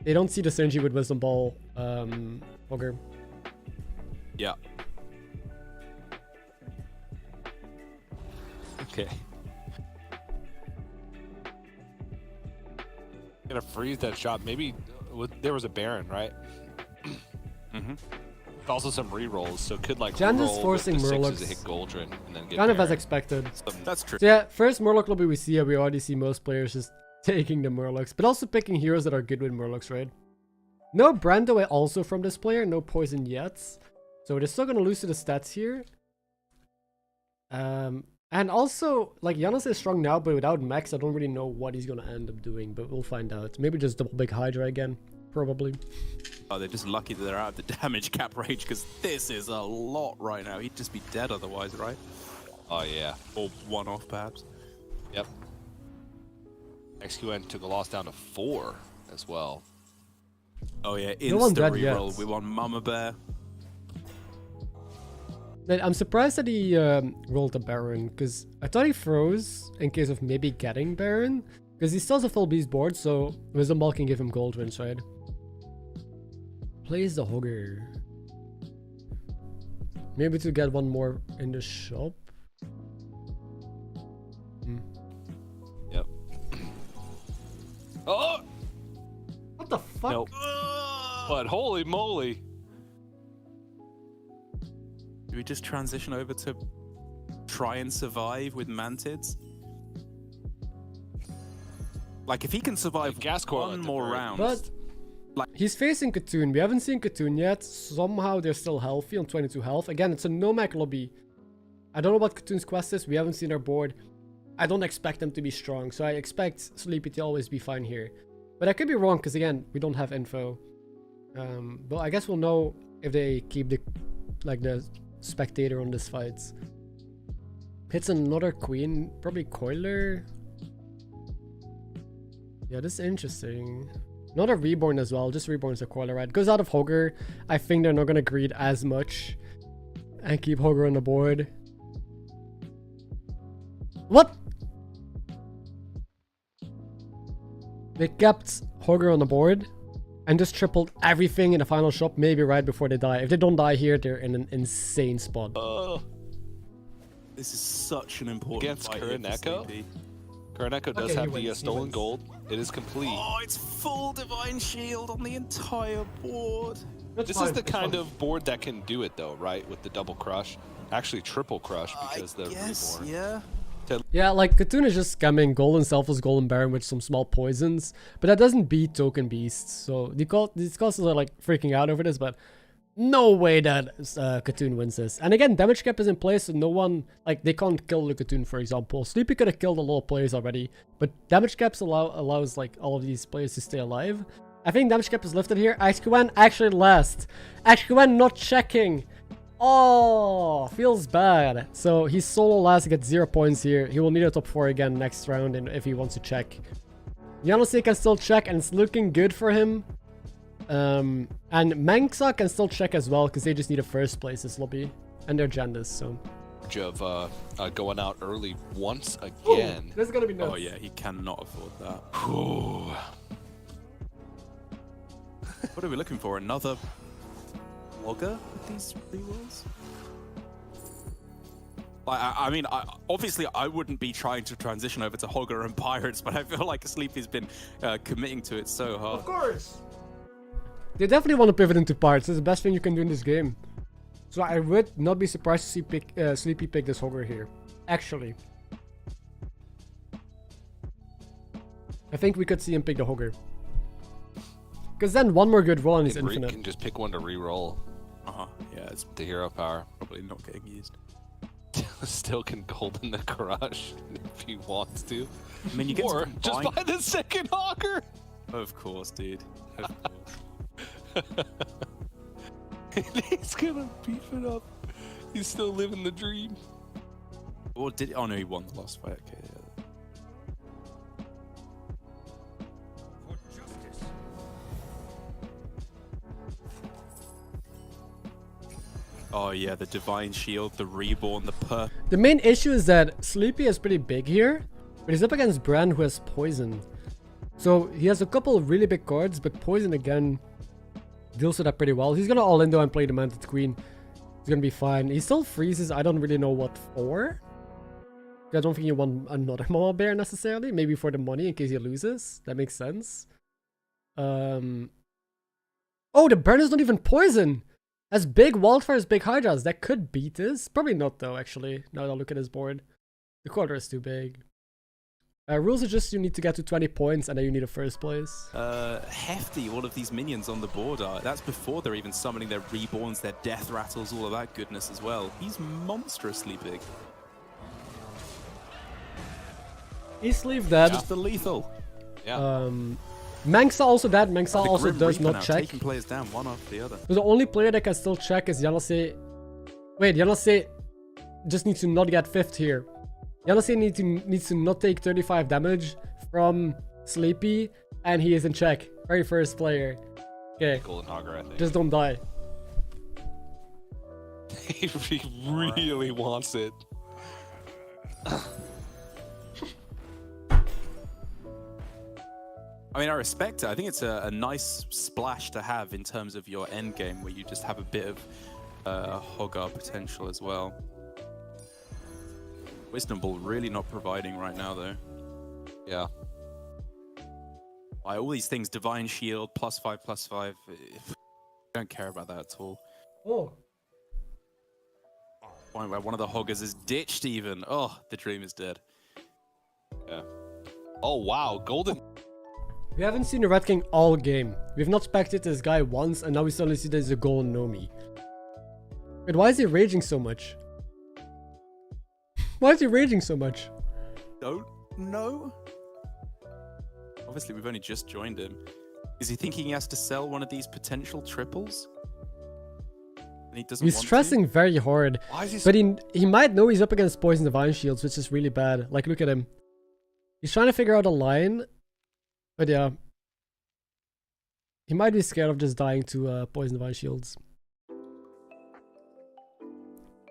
They don't see the synergy with Wisdom Ball, Hogger. Yeah. Okay. Gonna freeze that shot. Maybe there was a Baron, right? Also some rerolls, so could like Jan is roll forcing with the Murlocs. sixes to hit Goldrin and then get Kind of Baron. as expected. That's true. So yeah, first Murloc lobby we see, we already see most players just taking the Murlocs, but also picking heroes that are good with Murlocs, right? No Brando also from this player, no poison yet. So they're still gonna lose to the stats here. And also, like, Giannis is strong now, but without Max, I don't really know what he's gonna end up doing, but we'll find out. Maybe just double big Hydra again, probably. Oh, they're just lucky that they're out of the damage cap range, because this is a lot right now. He'd just be dead otherwise, right? Oh yeah. Or one off, perhaps. Yep. XQN took a loss down to 4 as well. Oh yeah, No one insta dead reroll. yet. We want Mama Bear. I'm surprised that he rolled a Baron, because I thought he froze in case of maybe getting Baron, because he still has a full beast board, so Wisdom Ball can give him gold wins, right? Plays the Hogger. Maybe to get one more in the shop. Yep. Oh! What the fuck? Nope. But holy moly! Do we just transition over to try and survive with Mantids? Like, if he can survive Gas coil one at the more very round, But he's facing Katoon. We haven't seen Katoon yet. Somehow they're still healthy on 22 health. Again, it's a Nomad lobby. I don't know what Katoon's quest is. We haven't seen their board. I don't expect them to be strong, so I expect Sleepy to always be fine here. But I could be wrong, because again, we don't have info. But I guess we'll know if they keep the spectator on this fight. Hits another queen, probably Coiler. Yeah, this is interesting. Not a reborn as well, just reborn's a Coiler, right? Goes out of Hogger. I think they're not gonna greed as much and keep Hogger on the board. What? They kept Hogger on the board and just tripled everything in the final shop, maybe right before they die. If they don't die here, they're in an insane spot. this is such an important Against fight Current here for Echo? Sleepy. Current Echo does Okay, have he the wins, he stolen wins. gold. It is complete. Oh, it's full Divine Shield on the entire board. This is the kind of board that can do it though, right? With the double crush. Actually triple crush because the Yes, reborn. yeah. Yeah, like Katoon is just scamming Golden Selfless Golden Baron with some small poisons, but that doesn't beat Token Beasts. So these casters are like freaking out over this, but no way that Katoon wins this. And again, damage cap is in place, so no one, like, they can't kill the Katoon, for example. Sleepy could have killed a lot of players already, but damage caps allows like all of these players to stay alive. I think damage cap is lifted here. HysteriA actually last. HysteriA not checking. Oh, feels bad. So he's solo last, he gets 0 points here. He will need a top 4 again next round and if he wants to check. Yanose can still check and it's looking good for him. And McKz can still check as well because they just need a first place this lobby. And they're Jandis, so... Of going out early once again. Ooh, this is gonna be nuts. Oh yeah, he cannot afford that. What are we looking for? Another logger with these rerolls? I mean, obviously I wouldn't be trying to transition over to Hogger and Pirates, but I feel like Sleepy's been committing to it so hard. Of course! They definitely want to pivot into Pirates. It's the best thing you can do in this game. So I would not be surprised to see Sleepy pick this Hogger here. Actually. I think we could see him pick the Hogger. Because then one more good roll and he's infinite. Can just pick one to reroll. Yeah, it's the hero power. Probably not getting used. Still can golden the crush if he wants to. I mean, you get or just buy the second Hogger. Of course, dude. Of course. He's gonna beef it up. He's still living the dream. Or did? Oh no, he won the last fight. Okay. Yeah. Oh yeah, the Divine Shield, the Reborn, the Perp. The main issue is that Sleepy is pretty big here, but he's up against Bran who has Poison. So he has a couple of really big cards, but Poison again deals with that pretty well. He's gonna all in though and play the Manted Queen. He's gonna be fine. He still freezes, I don't really know what for. I don't think you want another Mama Bear necessarily. Maybe for the money in case he loses. That makes sense. Oh, the burn is not even poison! As big Wildfires, big Hydras, that could beat this. Probably not though, actually, now that I look at his board. The quarter is too big. Rules are just you need to get to 20 points and then you need a first place. Hefty, all of these minions on the board are. That's before they're even summoning their Reborns, their Death Rattles, all of that goodness as well. He's monstrously big. He's sleeve dead. Just the lethal. Yeah. McKz also dead. McKz also does not check. Taking players down one after the other. So the only player that can still check is Yanose. Wait, Yanose just needs to not get 5th here. Yanose needs to not take 35 damage from Sleepy, and he is in check. Very first player. Okay. Golden Hogger, I think. Just don't die. He really wants it. I mean, I respect it. I think it's a nice splash to have in terms of your end game, where you just have a bit of Hogger potential as well. Wisdom Ball really not providing right now, though. Yeah. All these things, Divine Shield, +5/+5. Don't care about that at all. Oh. Point where one of the Hoggers is ditched even. Oh, the dream is dead. Yeah. Oh, wow. Golden. We haven't seen the Red King all game. We've not spectated this guy once, and now we suddenly see there's a Golden Nomi. Wait, why is he raging so much? Why is he raging so much? Don't know. Obviously, we've only just joined him. Is he thinking he has to sell one of these potential triples? And he doesn't He's want stressing to? very hard. Why is he but he might know he's up against Poison Divine Shields, which is really bad. Like, look at him. He's trying to figure out a line. But yeah. He might be scared of just dying to Poison Divine Shields.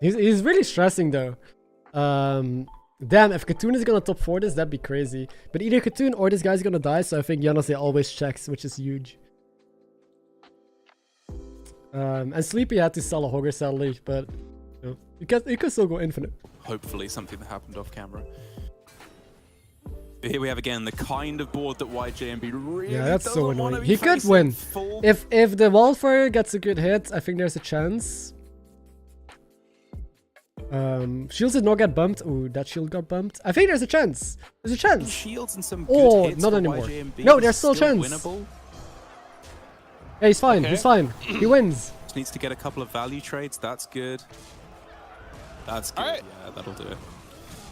He's really stressing though. Damn, if Katoon is gonna top 4 this, that'd be crazy. But either Katoon or this guy's gonna die, so I think Yanose always checks, which is huge. And Sleepy had to sell a Hogger sadly, but you know, you can still go infinite. Hopefully something that happened off camera. Here we have again the kind of board that YJMB really that's so doesn't want to annoying. be He could facing. win. Full... If the Wildfire gets a good hit, I think there's a chance. Shields did not get bumped. Ooh, that shield got bumped. I think there's a chance. There's a chance. Shields and some good hits not for anymore. YJMB. No, there's still a chance. Winnable. Yeah, he's fine. Okay. He's fine. He wins. Just needs to get a couple of value trades. That's good. That's good. Right. Yeah, that'll do it.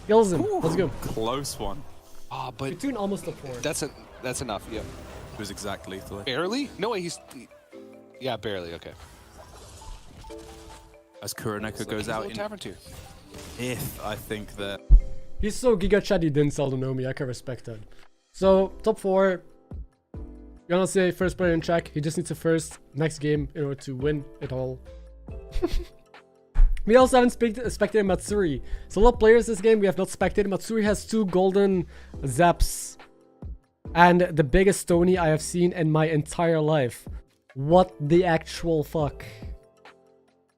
Kills him. Ooh, Let's go. Close one. Ah, but Katoon almost top 4. that's enough. Yeah. It was exactly lethal. Barely? No way, yeah, barely, okay. As Kuroneko goes out in Tavern tier. if I think that... He's so Giga Chat he didn't sell the Nomi, I can respect that. So, top 4. You wanna say first player in check, he just needs a first next game in order to win it all. We also haven't spectated Matsuri. So a lot of players this game we have not spectated. Matsuri has 2 golden zaps. And the biggest Tony I have seen in my entire life. What the actual fuck?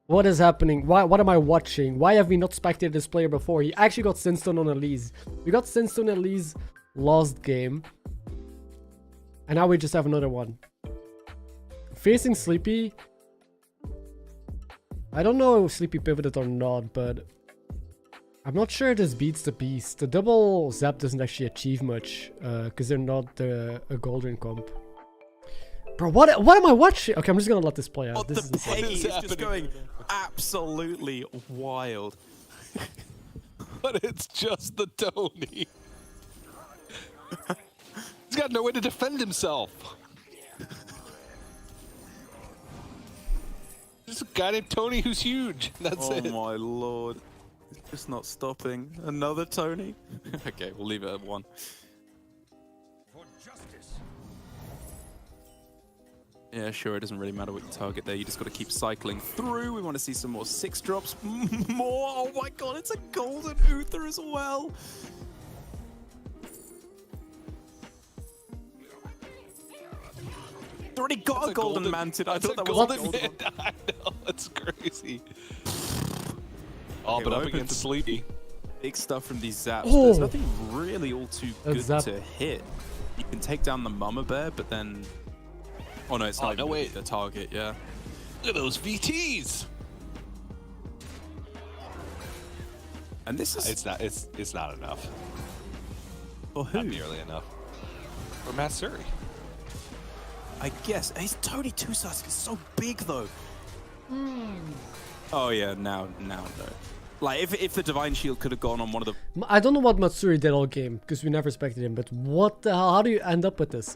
What is happening? What am I watching? Why have we not spectated this player before? He actually got Sinstone on Elise. We got Sinstone on Elise last game. And now we just have another one. Facing Sleepy. I don't know if Sleepy pivoted or not, but I'm not sure this beats the beast. The double zap doesn't actually achieve much because they're not a golden comp. Bro, what am I watching? Okay, I'm just gonna let this play out. What This the is pay is just going absolutely wild. But it's just the Tony. He's got no way to defend himself. There's a guy named Tony who's huge. That's it. Oh my lord. It's just not stopping. Another Tony? Okay, we'll leave it at 1. Yeah, sure, it doesn't really matter what you target there. You just got to keep cycling through. We want to see some more 6 drops. More! Oh my god, it's a golden Uther as well! Already got a golden manted. I thought that was golden man. I know, that's crazy. Oh, but up against Sleepy. Big stuff from these zaps. Oh. There's nothing really all too good zap. to hit. You can take down the Mama Bear, but then... Oh no, it's not even wait. the target, yeah. Look at those VTs. And this is... It's not enough. For who? Not nearly enough. For Matsuri. I guess. He's Tony 2 Sasuke is so big though. Oh yeah, now no. Like if the Divine Shield could have gone on one of the... I don't know what Matsuri did all game because we never respected him, but what the hell? How do you end up with this?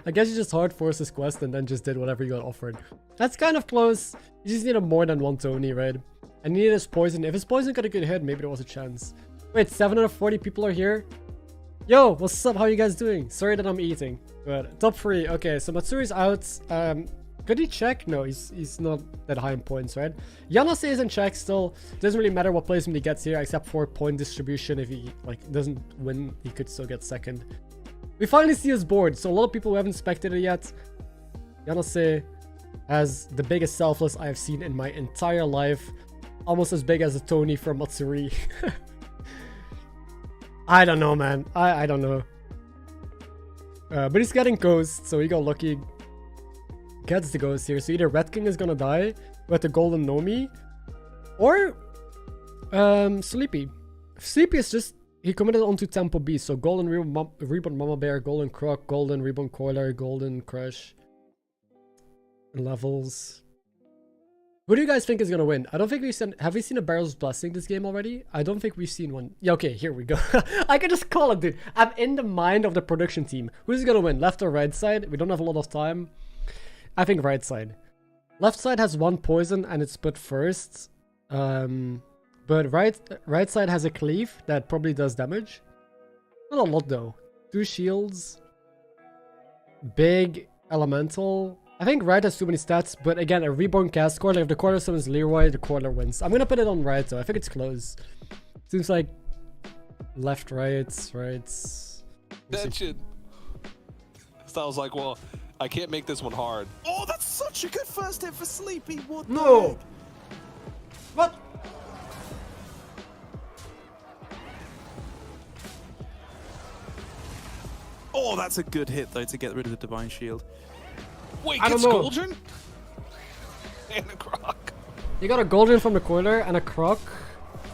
I guess you just hard forced his quest and then just did whatever you got offered. That's kind of close. You just needed more than 1 Tony, right? And you needed his poison. If his poison got a good hit, maybe there was a chance. Wait, 740 people are here? Yo, what's up? How you guys doing? Sorry that I'm eating. But top 3. Okay, so Matsuri's out. Could he check? No, he's not that high in points, right? Yanase is in check still. Doesn't really matter what placement he gets here, except for point distribution. If he doesn't win, he could still get second. We finally see his board. So a lot of people who haven't spectated it yet. Yanase has the biggest selfless I have seen in my entire life. Almost as big as a Tony from Matsuri. I don't know, man. I don't know. But he's getting ghost, so he got lucky. Gets the ghost here. So either Red King is gonna die with the golden Nomi, or Sleepy. Sleepy is just, he committed onto Tempo B. So golden Reborn Mama Bear, golden Croc, golden Reborn Coiler, golden Crush. Levels. Who do you guys think is gonna win? I don't think we've seen. Have we seen a Barrel's Blessing this game already? I don't think we've seen one. Yeah, okay, here we go. I can just call it, dude. I'm in the mind of the production team. Who's gonna win? Left or right side? We don't have a lot of time. I think right side. Left side has 1 poison and it's put first. But right side has a cleave that probably does damage. Not a lot though. 2 shields. Big elemental. I think right has too many stats, but again, a reborn cast core. Like if the quarter summons Leroy, the quarter wins. I'm gonna put it on right though. I think it's close. Seems like left, right. That shit. So I was like, well, I can't make this one hard. Oh, that's such a good first hit for Sleepy. What? No. What? Oh, that's a good hit though to get rid of the Divine Shield. Wait, I don't gets know. Goldren? And a Croc. You got a golden from the corner and a croc.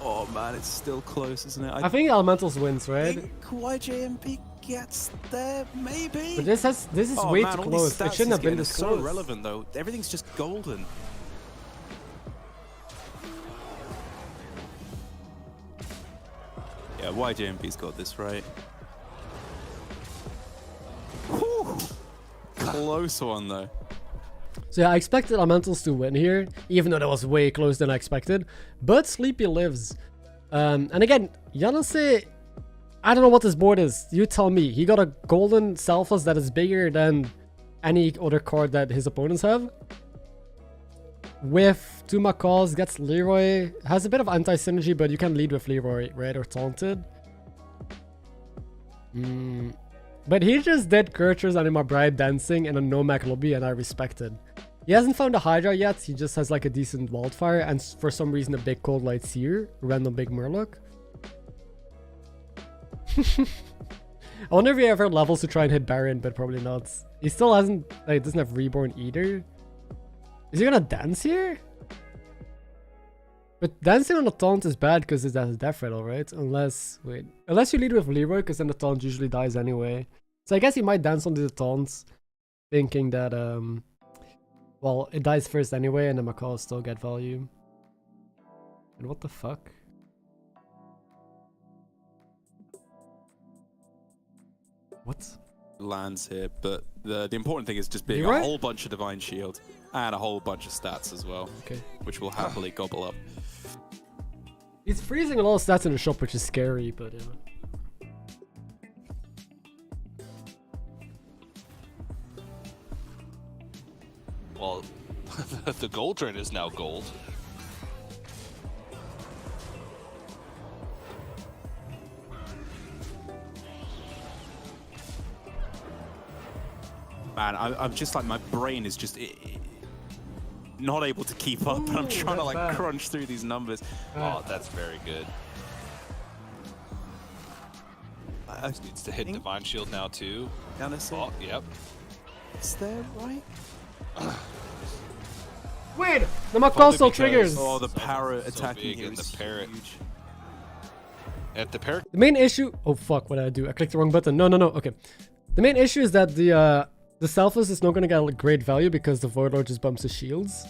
Oh man, it's still close, isn't it? I think Elementals wins, right? think YJMP gets there, maybe. But this is Oh, way man, too all these close. stats It shouldn't have he's been getting this are so close. relevant though. Everything's just golden. Yeah, YJMP's got this right. Whew. close one though. So yeah, I expected Elementals to win here, even though that was way closer than I expected. But Sleepy lives. And again, Yanase, I don't know what this board is. You tell me. He got a golden Selfless that is bigger than any other card that his opponents have. With 2 Macaws, gets Leroy. Has a bit of anti-synergy, but you can lead with Leroy, right? Or Taunted. But he just did Kurcher's Anima Bribe dancing in a no-mac lobby, and I respect it. He hasn't found a Hydra yet. He just has like a decent Wildfire, and for some reason a big Cold Light Seer. Random big Murloc. I wonder if he ever levels to try and hit Baron, but probably not. He still hasn't, like, doesn't have Reborn either. Is he gonna dance here? But dancing on the taunt is bad because it has death rattle, right? Unless, wait. Unless you lead with Leroy, because then the taunt usually dies anyway. So I guess he might dance onto the taunts, thinking that, well, it dies first anyway, and the Macaws still get value. And what the fuck? What? Lands here, but the important thing is just being a whole bunch of Divine Shield and a whole bunch of stats as well. Okay. Which will happily gobble up. He's freezing a lot of stats in the shop, which is scary, but yeah. Well, the gold drain is now gold. Man, I'm just like, my brain is just not able to keep up, and I'm trying to like crunch through these numbers. Oh, that's very good. Needs to hit Divine Shield now too. Oh, yep. Is there right? Wait! The Macaw still triggers! Oh, the parrot attacking here is the parrot. huge. At the parrot. The main issue... Oh fuck, what did I do? I clicked the wrong button. No, okay. The main issue is that the Selfless is not going to get like, great value because the Voidlord just bumps his shields.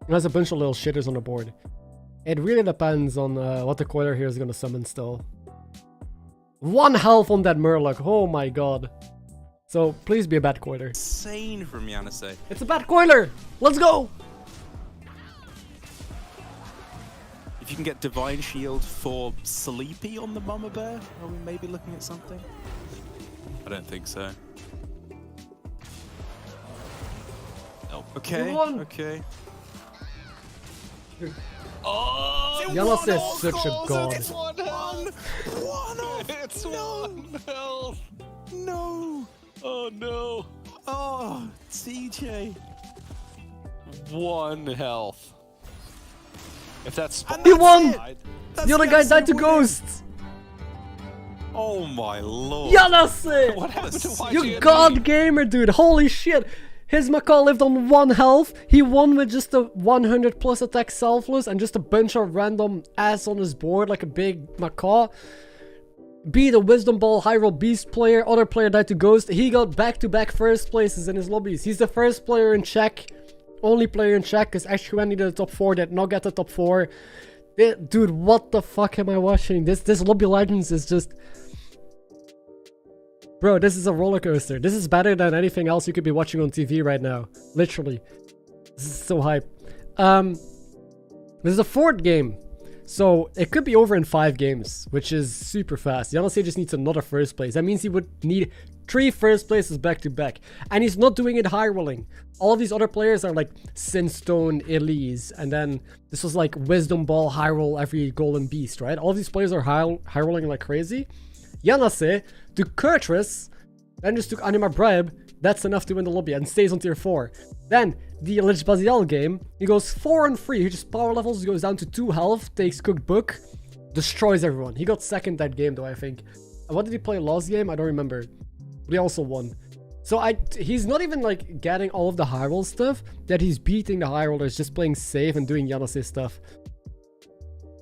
And has a bunch of little shitters on the board. It really depends on what the Coiler here is going to summon still. 1 health on that Murloc. Oh my god. So please be a bad Coiler. Insane from Yanase. It's a bad Coiler! Let's go! If you can get Divine Shield for Sleepy on the Mama Bear, are we maybe looking at something? I don't think so. Nope. Okay, okay. Oh! Yanase is such a god. It's 1 health! It's 1 health! No! Oh no! Oh, TJ! 1 health. If that's He won! The other guy died to ghosts! Oh my lord! Yanase! What happened to YG? You god gamer, dude! Holy shit! His Macaw lived on 1 health. He won with just a 100 plus attack Selfless and just a bunch of random ass on his board, like a big Macaw. Beat a Wisdom Ball Hyrule Beast player. Other player died to Ghost. He got back-to-back first places in his lobbies. He's the first player in Czech. Only player in Czech, because actually when he did the top 4, did not get the top 4. Dude, what the fuck am I watching? This Lobby Legends is just... Bro, this is a roller coaster. This is better than anything else you could be watching on TV right now. Literally. This is so hype. This is a 4th game. So it could be over in 5 games, which is super fast. Yanase just needs another first place. That means he would need 3 first places back to back. And he's not doing it high rolling. All of these other players are like Sinstone, Elise, and then this was like Wisdom Ball, high roll every Golden Beast, right? All of these players are high rolling like crazy. Yanase took Kurtress, then just took Anima Bribe. That's enough to win the lobby and stays on tier 4. Then the Lich Baziel game, he goes 4 and 3. He just power levels, he goes down to 2 health, takes Cooked Book, destroys everyone. He got 2nd that game though, I think. And what did he play last game? I don't remember. But he also won. So he's not even like getting all of the high roll stuff, that he's beating the high rollers, just playing safe and doing Yanase stuff.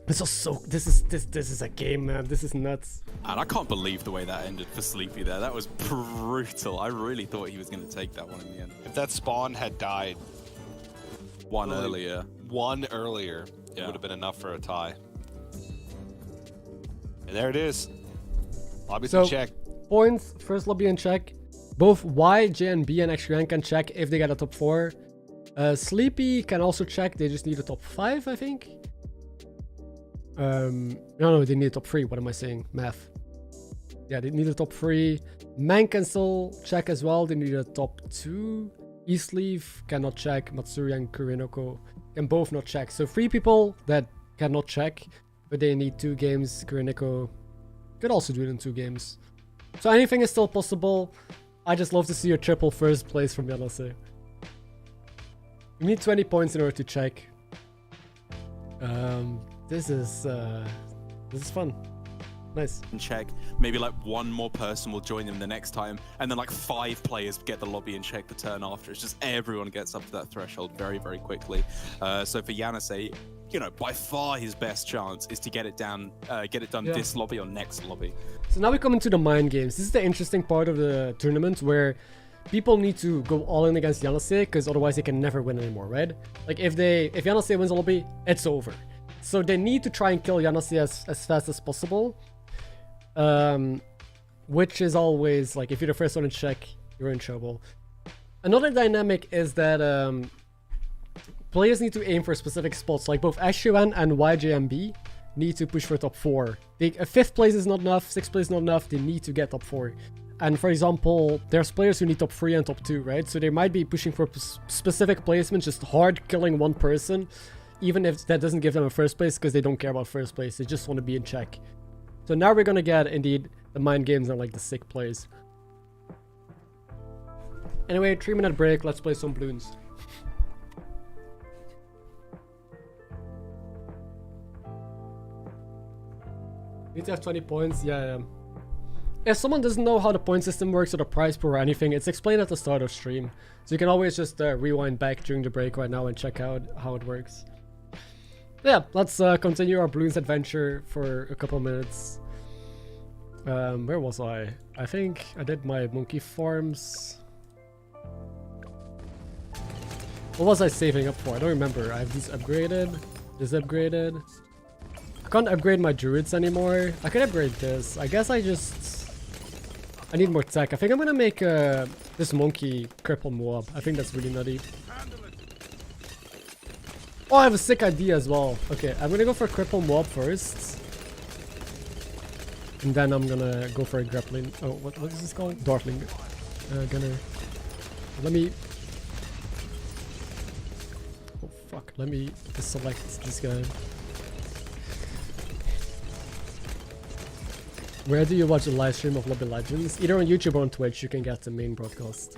This is a game, man. This is nuts. And I can't believe the way that ended for Sleepy there. That was brutal. I really thought he was going to take that one in the end. If that spawn had died one earlier, it would have been enough for a tie. And there it is. Lobbies in check. Points, first lobby in check. Both Y, J, and B and XQN can check if they get a top 4. Sleepy can also check, they just need a top 5, I think. No, they need a top 3. What am I saying? Math. Yeah, they need a top 3. Man can still check as well, they need a top 2. Eastleaf cannot check. Matsuri and Kurinoko can both not check. So 3 people that cannot check, but they need 2 games. Kurinoko could also do it in 2 games. So anything is still possible. I just love to see a triple first place from Yanase. You need 20 points in order to check. This is fun. Nice. And check. Maybe like 1 more person will join them the next time, and then like 5 players get the lobby and check the turn after. It's just everyone gets up to that threshold very, very quickly. So for Yanase, you know, by far his best chance is to get it done this lobby or next lobby. So now we come into the mind games. This is the interesting part of the tournament where people need to go all in against Yanase, because otherwise they can never win anymore, right? Like if Yanase wins a lobby, it's over. So they need to try and kill Yanase as fast as possible. Which is always, like, if you're the first one to check, you're in trouble. Another dynamic is that players need to aim for specific spots, like both SUN and YJMB need to push for top 4. A 5th place is not enough, 6th place is not enough, they need to get top 4. And for example, there's players who need top 3 and top 2, right? So they might be pushing for specific placements, just hard killing one person, even if that doesn't give them a first place, because they don't care about first place, they just want to be in check. So now we're gonna get, indeed, the mind games and like the sick plays. Anyway, 3-minute break, let's play some balloons. Need to have 20 points, yeah. If someone doesn't know how the point system works or the prize pool or anything, it's explained at the start of stream. So you can always just rewind back during the break right now and check out how it works. Yeah, let's continue our balloons adventure for a couple minutes. Where was I? I think I did my monkey farms. What was I saving up for? I don't remember. I have these upgraded. This upgraded. I can't upgrade my druids anymore. I can upgrade this. I guess I need more tech. I think I'm gonna make this monkey cripple Moab. I think that's really nutty. Oh, I have a sick idea as well. Okay, I'm gonna go for cripple Moab first. And then I'm gonna go for a grappling. Oh, what is this called? Dartling. Let me... Oh, fuck. Let me just select this guy. Where do you watch the live stream of Lobby Legends? Either on YouTube or on Twitch, you can get the main broadcast.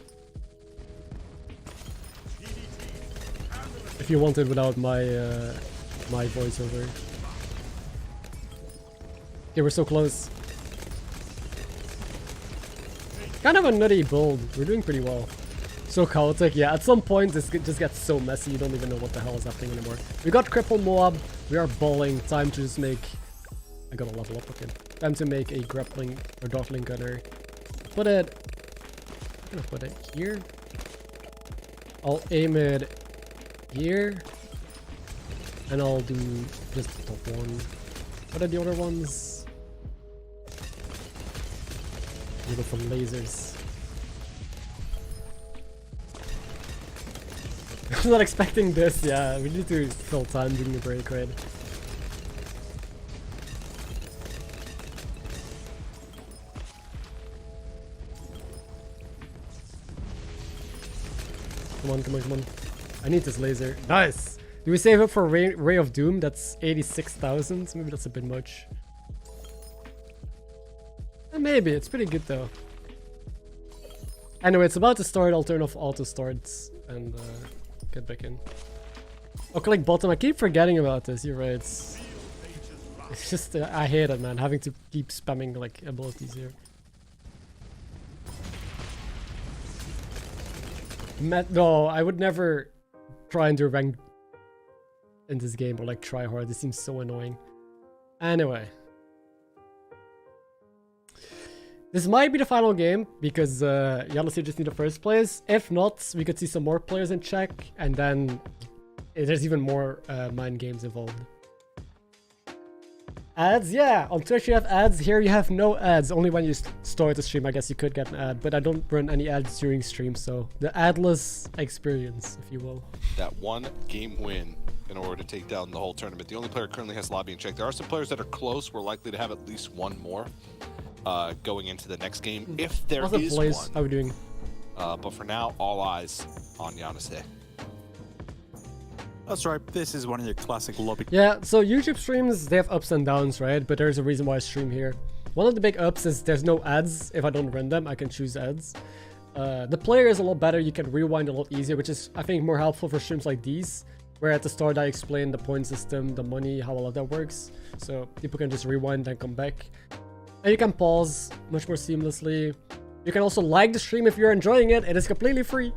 If you want it without my my voiceover. Okay, we're so close. Kind of a nutty build. We're doing pretty well. So chaotic. Yeah, at some point this just gets so messy you don't even know what the hell is happening anymore. We got cripple Moab. We are balling. Time to just make... I gotta level up again. Time to make a grappling or dartling gunner. I'm gonna put it here. I'll aim it here. And I'll do just the top one. What are the other ones? We go for lasers. I'm not expecting this, yeah. We need to fill time during the break, right? Come on, come on, come on. I need this laser. Nice! Do we save up for Ray of Doom? That's 86,000. Maybe that's a bit much. Maybe. It's pretty good though. Anyway, it's about to start. I'll turn off auto starts and get back in. Oh, click bottom. I keep forgetting about this. You're right. It's just... I hate it, man. Having to keep spamming like abilities here. No, I would never try and do rank in this game or like try hard. This seems so annoying. Anyway. This might be the final game because Yanase just need the first place. If not, we could see some more players in check and then there's even more mind games involved. Ads? Yeah, on Twitch you have ads. Here you have no ads. Only when you start the stream, I guess you could get an ad. But I don't run any ads during stream, so the adless experience, if you will. That one game win in order to take down the whole tournament. The only player currently has lobby in check. There are some players that are close. We're likely to have at least one more going into the next game, if there is one. How are we doing? But for now, all eyes on Yanase. That's right. This is one of your classic lobby. Yeah, so YouTube streams, they have ups and downs, right? But there's a reason why I stream here. One of the big ups is there's no ads. If I don't run them, I can choose ads. The player is a lot better. You can rewind a lot easier, which is, I think, more helpful for streams like these, where at the start I explained the point system, the money, how all of that works. So people can just rewind and come back. And you can pause much more seamlessly. You can also like the stream if you're enjoying it. It is completely free.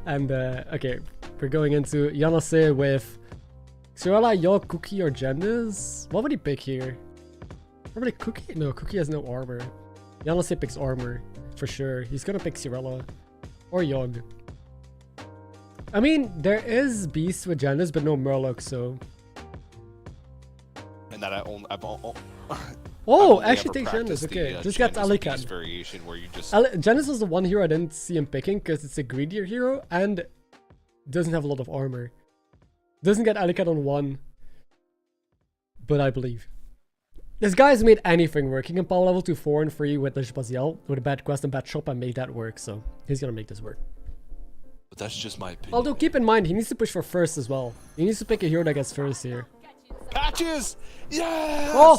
And okay, we're going into Yanase with Xyrella, Yogg, Cookie, or Janice. What would he pick here? Probably Cookie? No, Cookie has no armor. Yanase picks armor, for sure. He's gonna pick Xyrella. Or Yogg. I mean, there is Beast with Janice, but no Murloc, so... And that Oh, actually take Janice, okay. Just get Alicat. Variation where you just... Janice was the one hero I didn't see him picking because it's a greedier hero and doesn't have a lot of armor. Doesn't get Alicat on 1. But I believe. This guy's made anything work. He can power level to 4 and 3 with Lishbaziel, with a bad quest and bad shop, and make that work, so he's gonna make this work. But that's just my opinion. Although keep in mind, he needs to push for first as well. He needs to pick a hero that gets first here. Patches! Yes! Oh!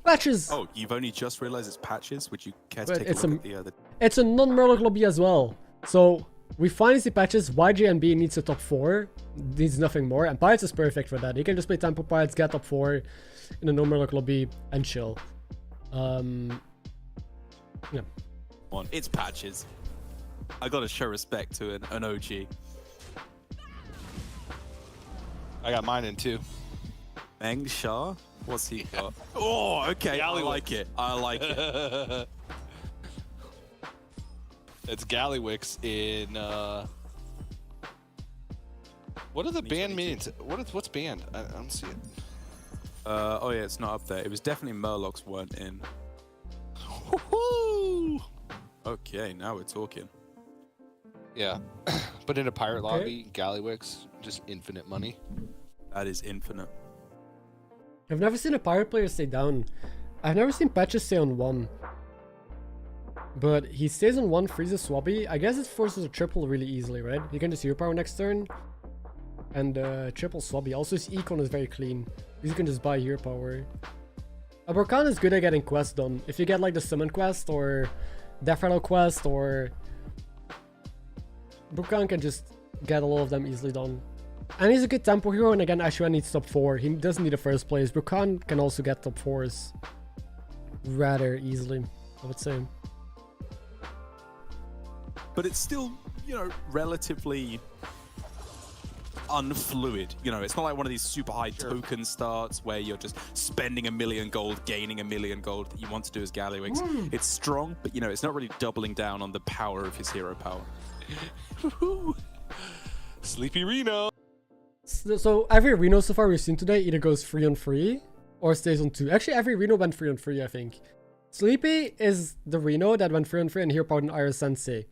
Patches! Oh, you've only just realized it's Patches? Would you care to take a look at the other? It's a non-Murloc lobby as well. So, we finally see Patches. YJNB needs a top 4. Needs nothing more. And Pirates is perfect for that. He can just play Tempo Pirates, get top 4 in a non-Murloc lobby, and chill. Yeah. It's Patches. I gotta show respect to an OG. I got mine in 2. Meng Shah? What's he got? Oh, okay. I like it. I like it. It's Gallywix in what are the band means? What's band? I don't see it. Oh yeah, it's not up there. It was definitely Murlocs weren't in. Okay, now we're talking. Yeah. But in a pirate lobby, Gallywix, just infinite money. That is infinite. I've never seen a pirate player stay down. I've never seen Patches stay on 1. But he stays on 1, freezes Swabby. I guess it forces a triple really easily, right? You can just hero power next turn. And triple Swabby. Also his econ is very clean. You can just buy hero power. Aberkan is good at getting quests done. If you get like the summon quest or Death Rattle quest or... Burkan can just get a lot of them easily done. And he's a good tempo hero, and again, Ashura needs top 4. He doesn't need a first place. Burkan can also get top 4s rather easily, I would say. But it's still, you know, relatively unfluid. You know, it's not like one of these super high token starts where you're just spending 1 million gold, gaining 1 million gold that you want to do as Gallywix. It's strong, but you know, it's not really doubling down on the power of his hero power. Sleepy Reno. So every Reno so far we've seen today either goes 3 on 3 or stays on 2. Actually, every Reno went 3 on 3, I think. Sleepy is the Reno that went 3 on 3 and here part in Iris Sensei.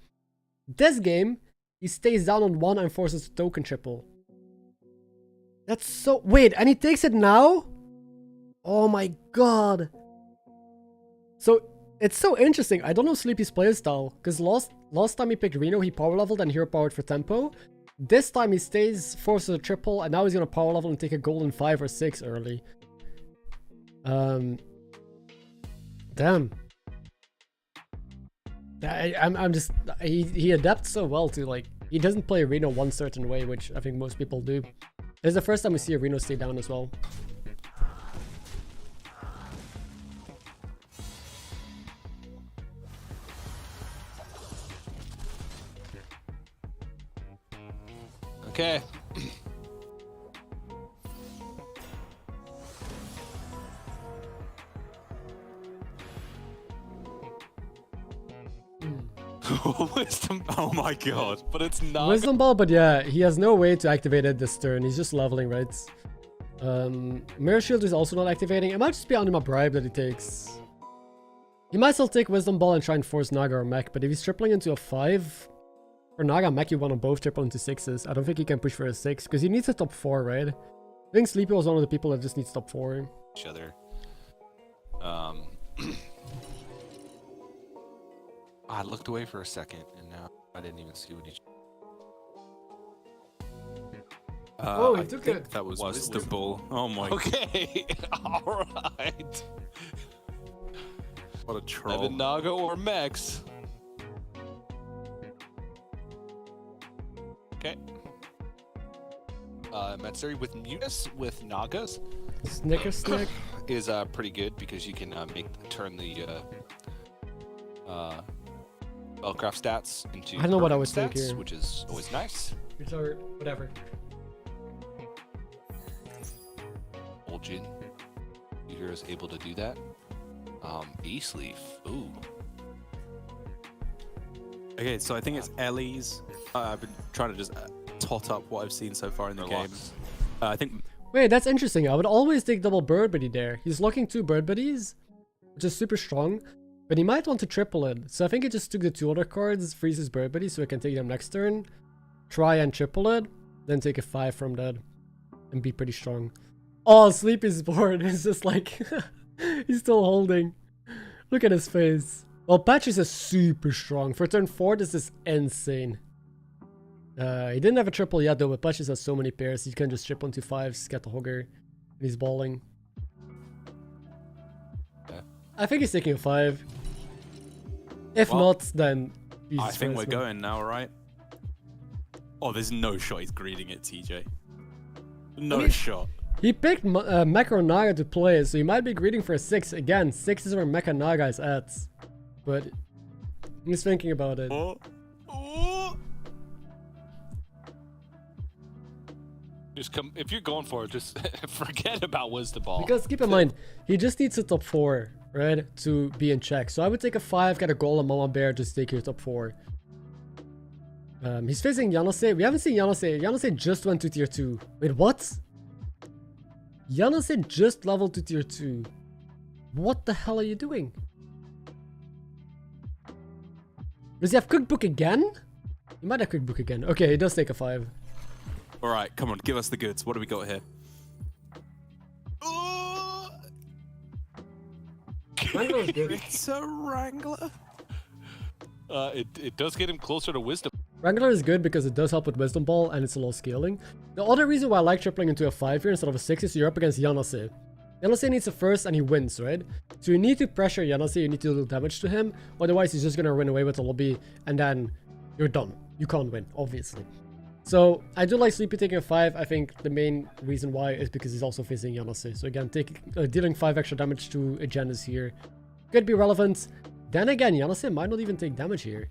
This game, he stays down on 1 and forces a token triple. That's so... Wait, and he takes it now? Oh my god. So, it's so interesting. I don't know Sleepy's playstyle, because last time he picked Reno, he power leveled and hero powered for tempo. This time he stays, forces a triple, and now he's gonna power level and take a golden 5 or 6 early. Damn. I'm just... He adapts so well to, like... He doesn't play Reno one certain way, which I think most people do. This is the first time we see a Reno stay down as well. Okay. Wisdom. Oh my god. But it's not. Wisdom Ball, but yeah, he has no way to activate it this turn. He's just leveling, right? Mirror Shield is also not activating. It might just be Anima Bribe that he takes. He might still take Wisdom Ball and try and force Naga or Mech, but if he's tripling into a 5, for Naga and Mech you want to both triple into 6s. I don't think he can push for a 6, because he needs a top 4, right? I think Sleepy was one of the people that just needs top 4. Each other. I looked away for a second, and now I didn't even see what he... Oh, he took it. That was Wisdom Ball. Oh my god. Okay, alright. What a troll. Evan Naga or Mex. Okay. Matsuri with Munis with Nagas. Snicker Snick is pretty good because you can turn the Spellcraft stats into I don't know what I was stats, thinking, which is always nice. Whatever. Olgin, you hear is able to do that. E-Sleeve, ooh. Okay, so I think it's Ellie's. I've been trying to just tot up what I've seen so far in the game. I think. Wait, that's interesting. I would always take double Bird Buddy there. He's locking 2 Bird Buddies, which is super strong. But he might want to triple it. So I think he just took the 2 other cards, freezes Bird Buddy so he can take them next turn. Try and triple it, then take a 5 from that. And be pretty strong. Oh, Sleepy's board is just like... he's still holding. Look at his face. Well, Patches is super strong. For turn 4, this is insane. He didn't have a triple yet though, but Patches has so many pairs. He can just triple into 5s, get the hogger. And he's balling. Yeah. I think he's taking a 5. If not, then... I think we're going now, right? Oh, there's no shot he's greeting it, TJ. No shot. He picked Mecha or Naga to play, so he might be greeting for a 6. Again, 6 is where Mecha Naga is at. But he's thinking about it. Just come if you're going for it, just forget about Wisdom Ball. Because keep in mind, he just needs a top 4, right? To be in check. So I would take a 5, get a Golem, Mama Bear, just take your top 4. He's facing Yanase. We haven't seen Yanase. Yanase just went to tier 2. Wait, what? Yanase just leveled to tier 2. What the hell are you doing? Does he have Cookbook again? He might have Cookbook again. Okay, he does take a 5. Alright, come on, give us the goods. What do we got here? Wrangler's good. It's a Wrangler. It does get him closer to Wisdom. Wrangler is good because it does help with Wisdom Ball and it's a low scaling. The other reason why I like tripling into a 5 here instead of a 6 is you're up against Yanase. Yanase needs a first and he wins, right? So you need to pressure Yanase, you need to do damage to him, otherwise he's just gonna run away with the lobby and then you're done. You can't win, obviously. So I do like Sleepy taking a 5. I think the main reason why is because he's also facing Yanase. So again, dealing 5 extra damage to a Janus here could be relevant. Then again, Yanase might not even take damage here.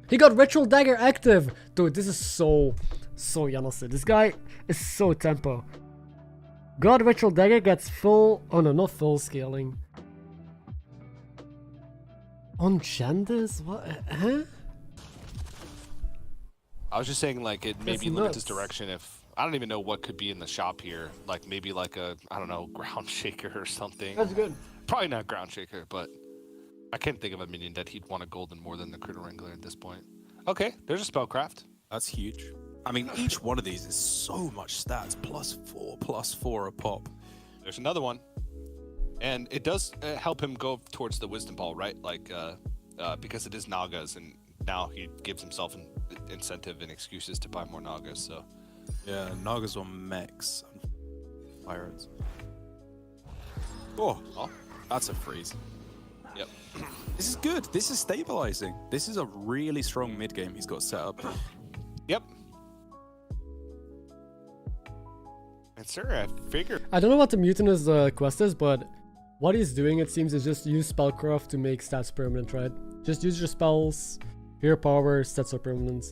He got Ritual Dagger active! Dude, this is so Yanase. This guy is so tempo. God, Ritual Dagger gets full... Oh no, not full scaling. On Janus? What? Huh? I was just saying, like, it maybe That's limits his nuts. direction if... I don't even know what could be in the shop here. Like, maybe like a, I don't know, Ground Shaker or something. That's good. Probably not Ground Shaker, but... I can't think of a minion that he'd want a golden more than the Critter Wrangler at this point. Okay, there's a Spellcraft. That's huge. I mean, each one of these is so much stats. +4 a pop. There's another one. And it does help him go towards the Wisdom Ball, right? Like, because it is Nagas, and now he gives himself an incentive and excuses to buy more Nagas, so... Yeah, Nagas on mechs. Pirates. Oh, that's a freeze. Yep. This is good. This is stabilizing. This is a really strong mid game he's got set up. Yep. And sir, I figured. I don't know what the Mutinous quest is, but what he's doing, it seems, is just use Spellcraft to make stats permanent, right? Just use your spells, your power, stats are permanent.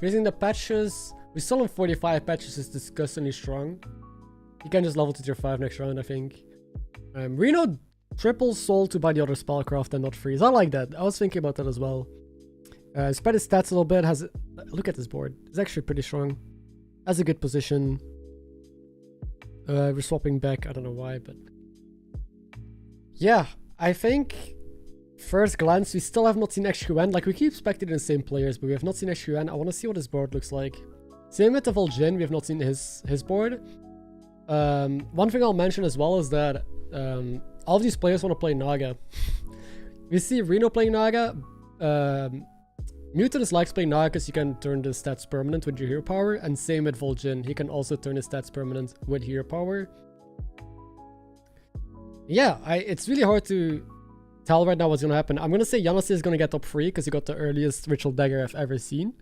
Facing the Patches, we still on 45 Patches is disgustingly strong. You can just level to tier 5 next round, I think. Reno triple soul to buy the other Spellcraft and not freeze. I like that. I was thinking about that as well. Spread his stats a little bit. Look at this board. It's actually pretty strong. Has a good position. We're swapping back. I don't know why, but yeah, I think first glance we still have not seen XQN. Like we keep expecting the same players, but we have not seen XQN. I want to see what his board looks like. Same with the Vol'jin, we have not seen his board. One thing I'll mention as well is that all of these players want to play Naga. We see Reno playing Naga. Mutanus likes playing Naga because you can turn the stats permanent with your hero power, and same with Vol'jin. He can also turn his stats permanent with hero power. Yeah, it's really hard to tell right now what's going to happen. I'm going to say Yanasi is going to get top 3 because he got the earliest Ritual Dagger I've ever seen.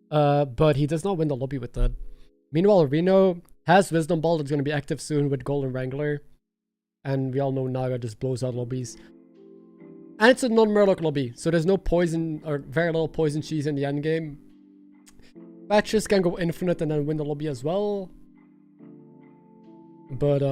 But he does not win the lobby with that. Meanwhile, Reno has Wisdom Ball that's going to be active soon with Golden Wrangler. And we all know Naga just blows out lobbies. And it's a non-Murloc lobby, so there's no poison or very little poison cheese in the endgame. Patches can go infinite and then win the lobby as well. But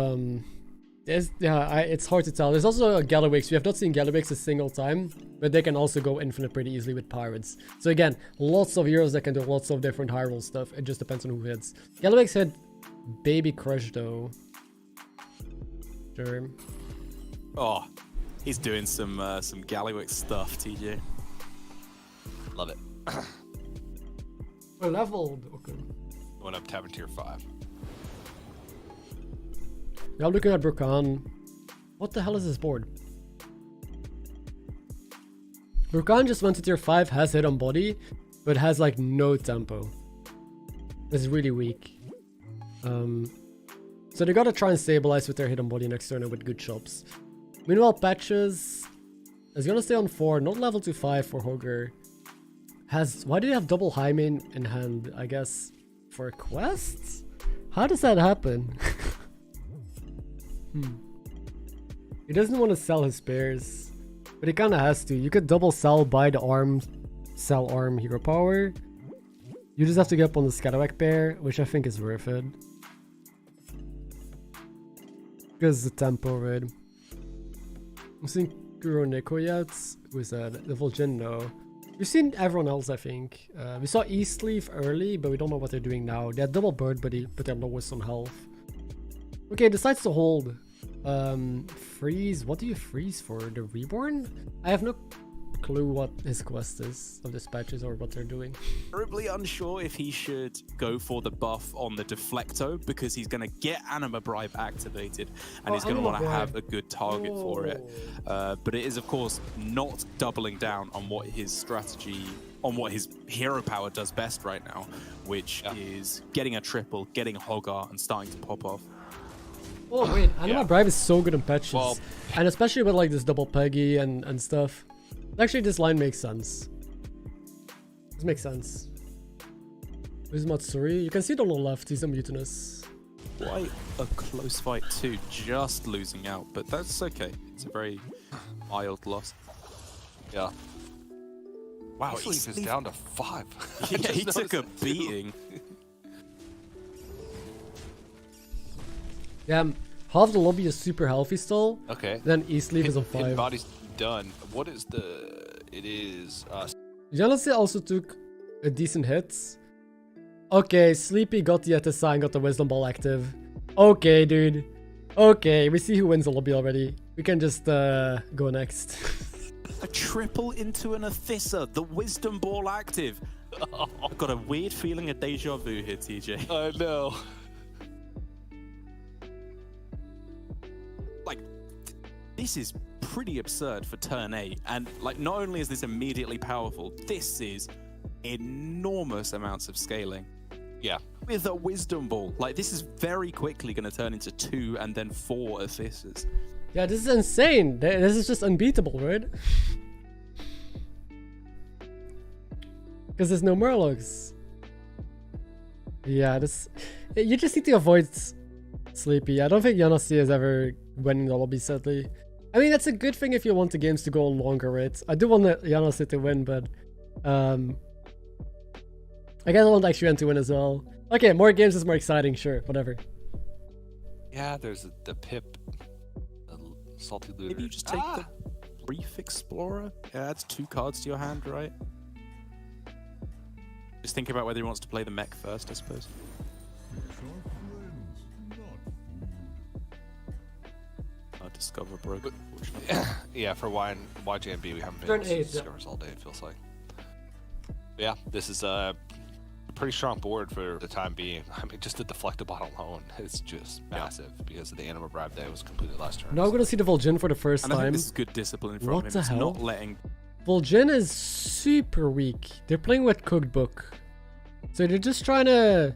it's hard to tell. There's also a Gallywix. We have not seen Gallywix a single time, but they can also go infinite pretty easily with Pirates. So again, lots of heroes that can do lots of different high roll stuff. It just depends on who hits. Gallywix hit Baby Crush though. Sure. Oh, he's doing some Gallywix stuff, TJ. Love it. We're leveled. Okay. Going up tab in tier 5. Now looking at Brukan. What the hell is this board? Brukan just went to tier 5, has hit on body, but has like no tempo. It's really weak. So they gotta try and stabilize with their hit on body next turn with good chops. Meanwhile, Patches is gonna stay on 4, not level to 5 for Hogger. Why do you have double high main in hand? I guess for quests? How does that happen? He doesn't want to sell his spares, but he kind of has to. You could double sell, buy the arm, sell arm hero power. You just have to get up on the Scatterback pair, which I think is worth it. Because the tempo, right? I'm seeing Kuro Neko yet. Who is that? The Vol'jin, no. We've seen everyone else, I think. We saw Eastleaf early, but we don't know what they're doing now. They had double bird, but they're lowest on health. Okay, decides to hold. Freeze. What do you freeze for? The Reborn? I have no clue what his quest is of dispatches or what they're doing. Terribly unsure if he should go for the buff on the Deflecto because he's going to get Anima Bribe activated and he's going to want to have a good target for it. But it is, of course, not doubling down on what his strategy, on what his hero power does best right now, which is getting a triple, getting a Hoggar, and starting to pop off. Oh wait, Anima Bribe is so good in patches. Well, and especially with like this double Peggy and stuff. Actually, this line makes sense. This makes sense. Who's Matsuri? You can see it on the left, he's a mutinous. Quite a close fight too, just losing out, but that's okay. It's a very mild loss. Yeah. Wow, Sleep is down to 5. Yeah, he took a beating. Yeah, half the lobby is super healthy still. Okay. Then Eastleaf is on 5. Hidden body's done. What is the... It is... Janasi also took a decent hit. Okay, Sleepy got the SSI and got the Wisdom Ball active. Okay, dude. Okay, we see who wins the lobby already. We can just go next. A triple into an Athissa, the Wisdom Ball active. I've got a weird feeling of deja vu here, TJ. I know. Like, this is pretty absurd for turn 8. And, like, not only is this immediately powerful, this is enormous amounts of scaling. Yeah. With a Wisdom Ball. Like, this is very quickly going to turn into 2 and then 4 Athissas. Yeah, this is insane. This is just unbeatable, right? Because there's no Murlocs. Yeah, this... You just need to avoid Sleepy. I don't think Yanasi is ever winning the lobby, sadly. I mean, that's a good thing if you want the games to go on longer, right? I do want Yanasi to win, but... I guess I want XQN to win as well. Okay, more games is more exciting, sure, whatever. Yeah, there's the Pip... Salty Looter. Maybe you just take the Brief Explorer? It adds 2 cards to your hand, right? Just think about whether he wants to play the mech first, I suppose. Discover broke. Yeah, for YJMB, we haven't been Turn able to 8, Discovers all day, it feels like. But yeah, this is a pretty strong board for the time being. I mean, just the Deflectobot alone is just massive because of the Anima Bribe that was completed last turn. Now we're gonna see the Vol'jin for the first And I think time. this is good discipline from What him. the It's hell? not letting... Vol'jin is super weak. They're playing with Cooked Book. So they're just trying to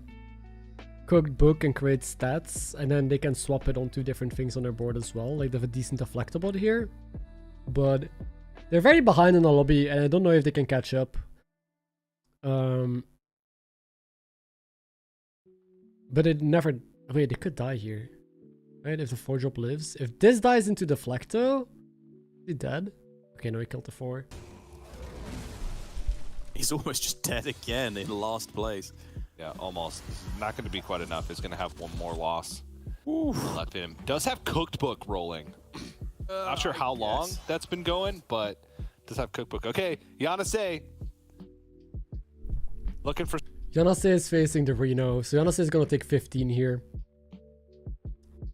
Cooked Book and create stats, and then they can swap it onto different things on their board as well. Like they have a decent Deflectobot here. But they're very behind in the lobby, and I don't know if they can catch up. But it never... Wait, they could die here. Right, if the 4-drop lives. If this dies into Deflecto... Is he dead? Okay, no, he killed the 4. He's almost just dead again in last place. Yeah, almost. Not going to be quite enough. He's going to have one more loss. Left him. Does have Cooked Book rolling. Not sure how long that's been going, but does have Cooked Book. Okay, Yanase. Looking for... Yanase is facing the Reno, so Yanase is gonna take 15 here.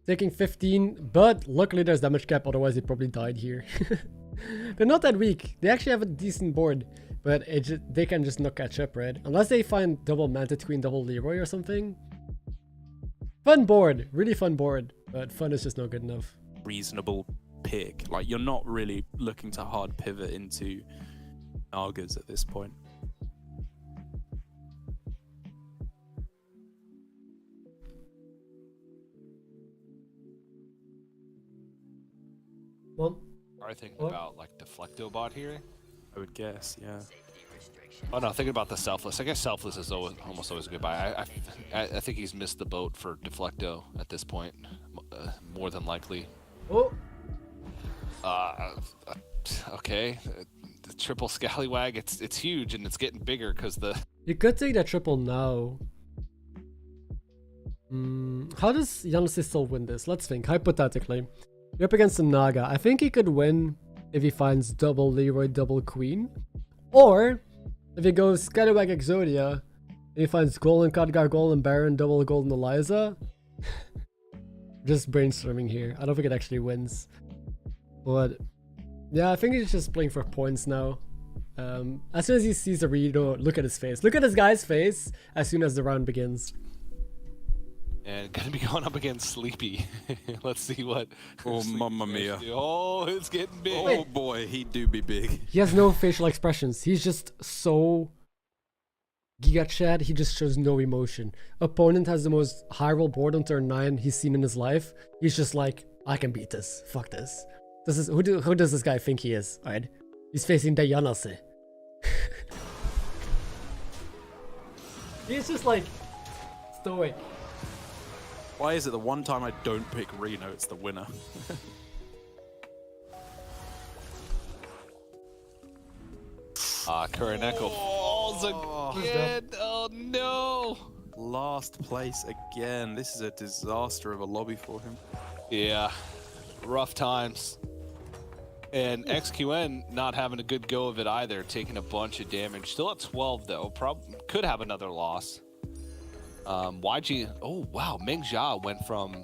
Taking 15, but luckily there's damage cap, otherwise he probably died here. They're not that weak. They actually have a decent board, but they can just not catch up, right? Unless they find double Manta Queen, double Leroy or something. Fun board, really fun board, but fun is just not good enough. Reasonable pick. Like, you're not really looking to hard pivot into Nagas at this point. Well, Are you thinking about like Deflectobot here? I would guess, yeah. Oh no, thinking about the Selfless. I guess Selfless is almost always a good buy. I think he's missed the boat for Deflecto at this point, more than likely. oh, Okay, the triple Scallywag. It's huge and it's getting bigger because the... you could take that triple now. How does Yanase still win this? Let's think, hypothetically. You're up against a Naga. I think he could win if he finds double Leroy, double Queen. Or if he goes Scallywag Exodia and he finds Golden Khadgar, Golden Baron, double Golden Eliza. Just brainstorming here. I don't think it actually wins. But yeah, I think he's just playing for points now. As soon as he sees the Reno, look at his face. Look at this guy's face as soon as the round begins. And gonna be going up against Sleepy. Let's see what... Oh, mamma mia. Oh, it's getting big. Oh boy, he do be big. He has no facial expressions. He's just so Giga Chad. He just shows no emotion. Opponent has the most high roll board on turn 9 he's seen in his life. He's just like, I can beat this. Fuck this. This is who does this guy think he is? Alright, he's facing the Yanase. He's just like stoic. Why is it the one time I don't pick Reno, it's the winner? Kuroneko falls again. Oh no! Last place again. This is a disaster of a lobby for him. Yeah, rough times. And XQN not having a good go of it either, taking a bunch of damage. Still at 12 though. Could have another loss. YG. Oh wow, Meng Jia went from.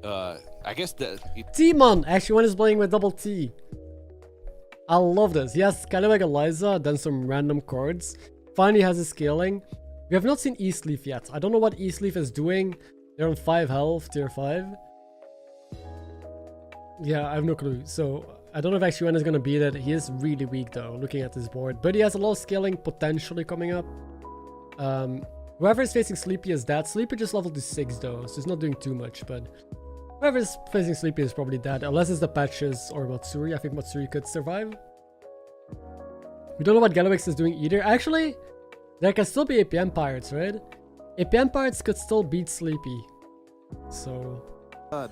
I guess the. T-Mon actually when he's playing with double T. I love this. He has Scallywag Eliza, then some random cards. Finally has his scaling. We have not seen Eastleaf yet. I don't know what Eastleaf is doing. They're on 5 health, tier 5. Yeah, I have no clue. So I don't know if XQN is gonna beat it. He is really weak though, looking at this board. But he has a lot of scaling potentially coming up. Whoever is facing Sleepy is that. Sleepy just leveled to 6 though, so he's not doing too much, but whoever is facing Sleepy is probably dead, unless it's the Patches or Matsuri. I think Matsuri could survive. We don't know what Galawix is doing either. Actually, there can still be APM Pirates, right? APM Pirates could still beat Sleepy. So...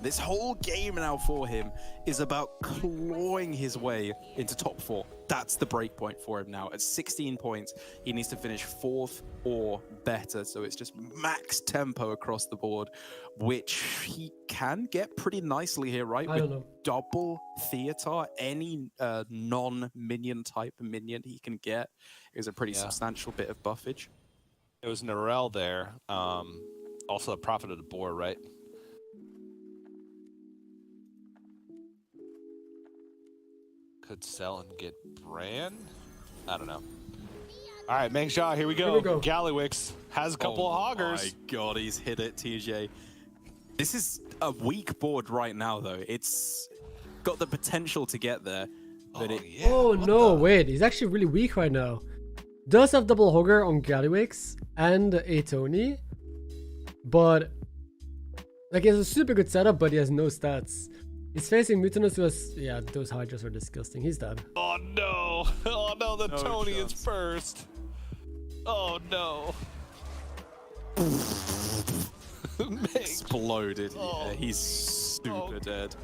this whole game now for him is about clawing his way into top 4. That's the break point for him now. At 16 points, he needs to finish 4th or better. So it's just max tempo across the board, which he can get pretty nicely here, right? I don't know. Double Theater, any non-minion type minion he can get is a pretty substantial bit of buffage. It was Narelle there. Also a prophet of the board, right? Could sell and get Bran? I don't know. All right, Mengsha, here we go. Here we go. Gallywix has a couple of hoggers. Oh my god, he's hit it, TJ. This is a weak board right now, though. It's got the potential to get there. But oh no, wait, he's actually really weak right now. Does have double hogger on Gallywix and a Tony, but like he has a super good setup, but he has no stats. He's facing Mutinous who has, yeah, those Hydras are disgusting. He's dead. Oh no, oh no, the Tony is first. Oh no. Exploded. Yeah, he's super dead.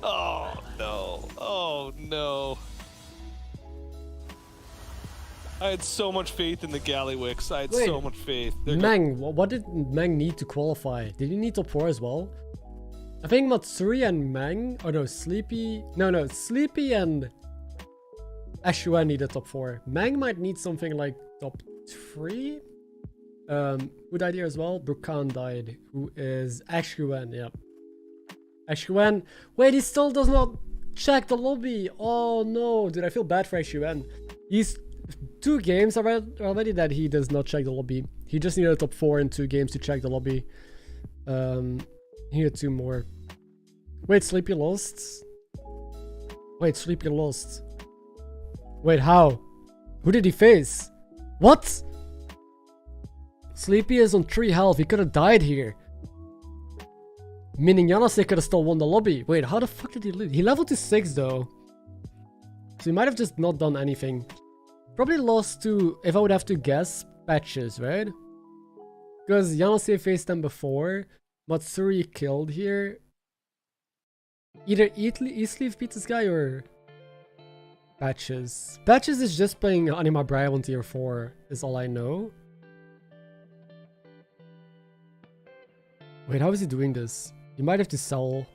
Oh no, oh no. I had so much faith in the Gallywix. I had so much faith. Meng, what did Meng need to qualify? Did he need top 4 as well? I think Matsuri and Meng, or no, Sleepy and Ashuan needed top 4. Meng might need something like top 3. Who died here as well? Brukan died, who is Ashuan, yeah. Ashuan, wait, he still does not check the lobby. Oh no, dude, I feel bad for Ashuan. He's 2 games already that he does not check the lobby. He just needed a top 4 in 2 games to check the lobby. He needed 2 more. Wait, Sleepy lost? Wait, Sleepy lost. Wait, how? Who did he face? What? Sleepy is on 3 health. He could have died here. Meaning Yanase could have still won the lobby. Wait, how the fuck did he lose? He leveled to 6 though. So he might have just not done anything. Probably lost to, if I would have to guess, patches, right? Because Yanase faced them before. Matsuri killed here. Either Eastleaf beat this guy or Patches. Patches is just playing Anima Bribe on tier 4, is all I know. Wait, how is he doing this? He might have to sell.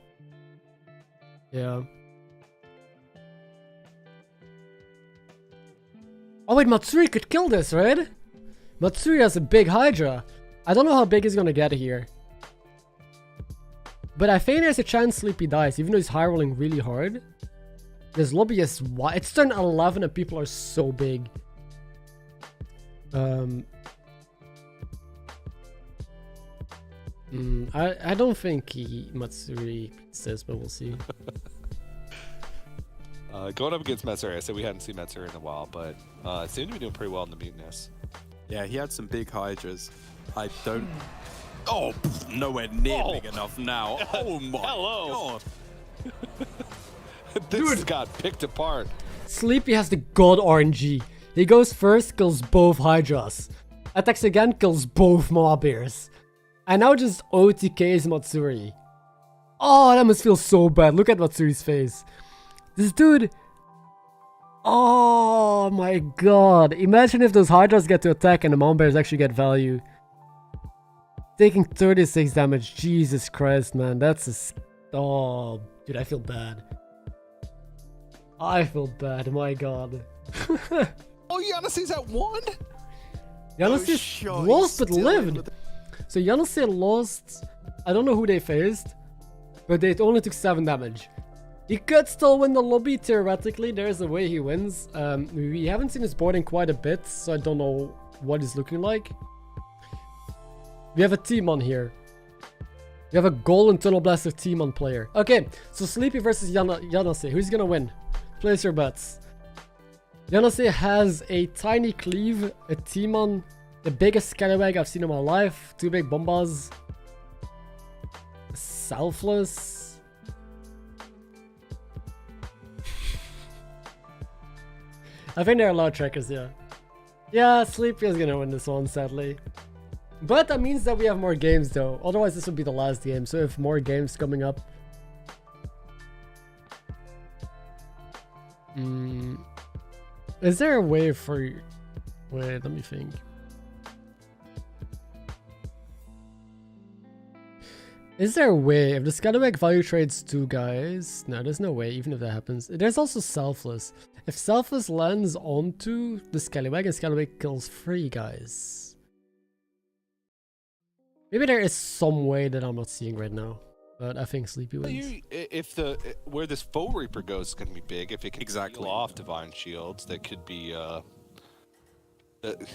Yeah. Oh wait, Matsuri could kill this, right? Matsuri has a big Hydra. I don't know how big he's gonna get here. But I think there's a chance Sleepy dies, even though he's high rolling really hard. This lobby is wide. It's turn 11 and people are so big. I don't think Matsuri beats this, but we'll see. Going up against Matsuri, I said we hadn't seen Matsuri in a while, but it seemed to be doing pretty well in the Mutinous. Yeah, he had some big Hydras. I don't... Oh, nowhere near big enough now. Oh my god. This got picked apart. Sleepy has the god RNG. He goes first, kills both Hydras. Attacks again, kills both Mama Bears. And now just OTKs Matsuri. Oh, that must feel so bad. Look at Matsuri's face. This dude... Oh my god. Imagine if those Hydras get to attack and the Mama Bears actually get value. Taking 36 damage. Jesus Christ, man. That's a... Oh, dude, I feel bad. I feel bad. My god. Oh, Yanase's at 1? Yanase lost but lived. So Yanase lost. I don't know who they faced, but they only took 7 damage. He could still win the lobby theoretically. There's a way he wins. We haven't seen his board in quite a bit, so I don't know what he's looking like. We have a Timon here. We have a Golden Tunnel Blaster Timon player. Okay, so Sleepy versus Yanase. Who's gonna win? Place your bets. Yanase has a tiny cleave, a Timon, the biggest scallywag I've seen in my life, 2 big bombas, selfless. I think there are a lot of trackers, yeah. Yeah, Sleepy is gonna win this one, sadly. But that means that we have more games though. Otherwise this would be the last game. So if more games coming up. Is there a way for... Wait, let me think. Is there a way if the Scallywag value trades 2 guys? No, there's no way, even if that happens. There's also Selfless. If Selfless lands onto the Scallywag and Scallywag kills 3 guys. Maybe there is some way that I'm not seeing right now. But I think Sleepy wins. If where this Foe Reaper goes is going to be big, if it can peel off Divine Shields, that could be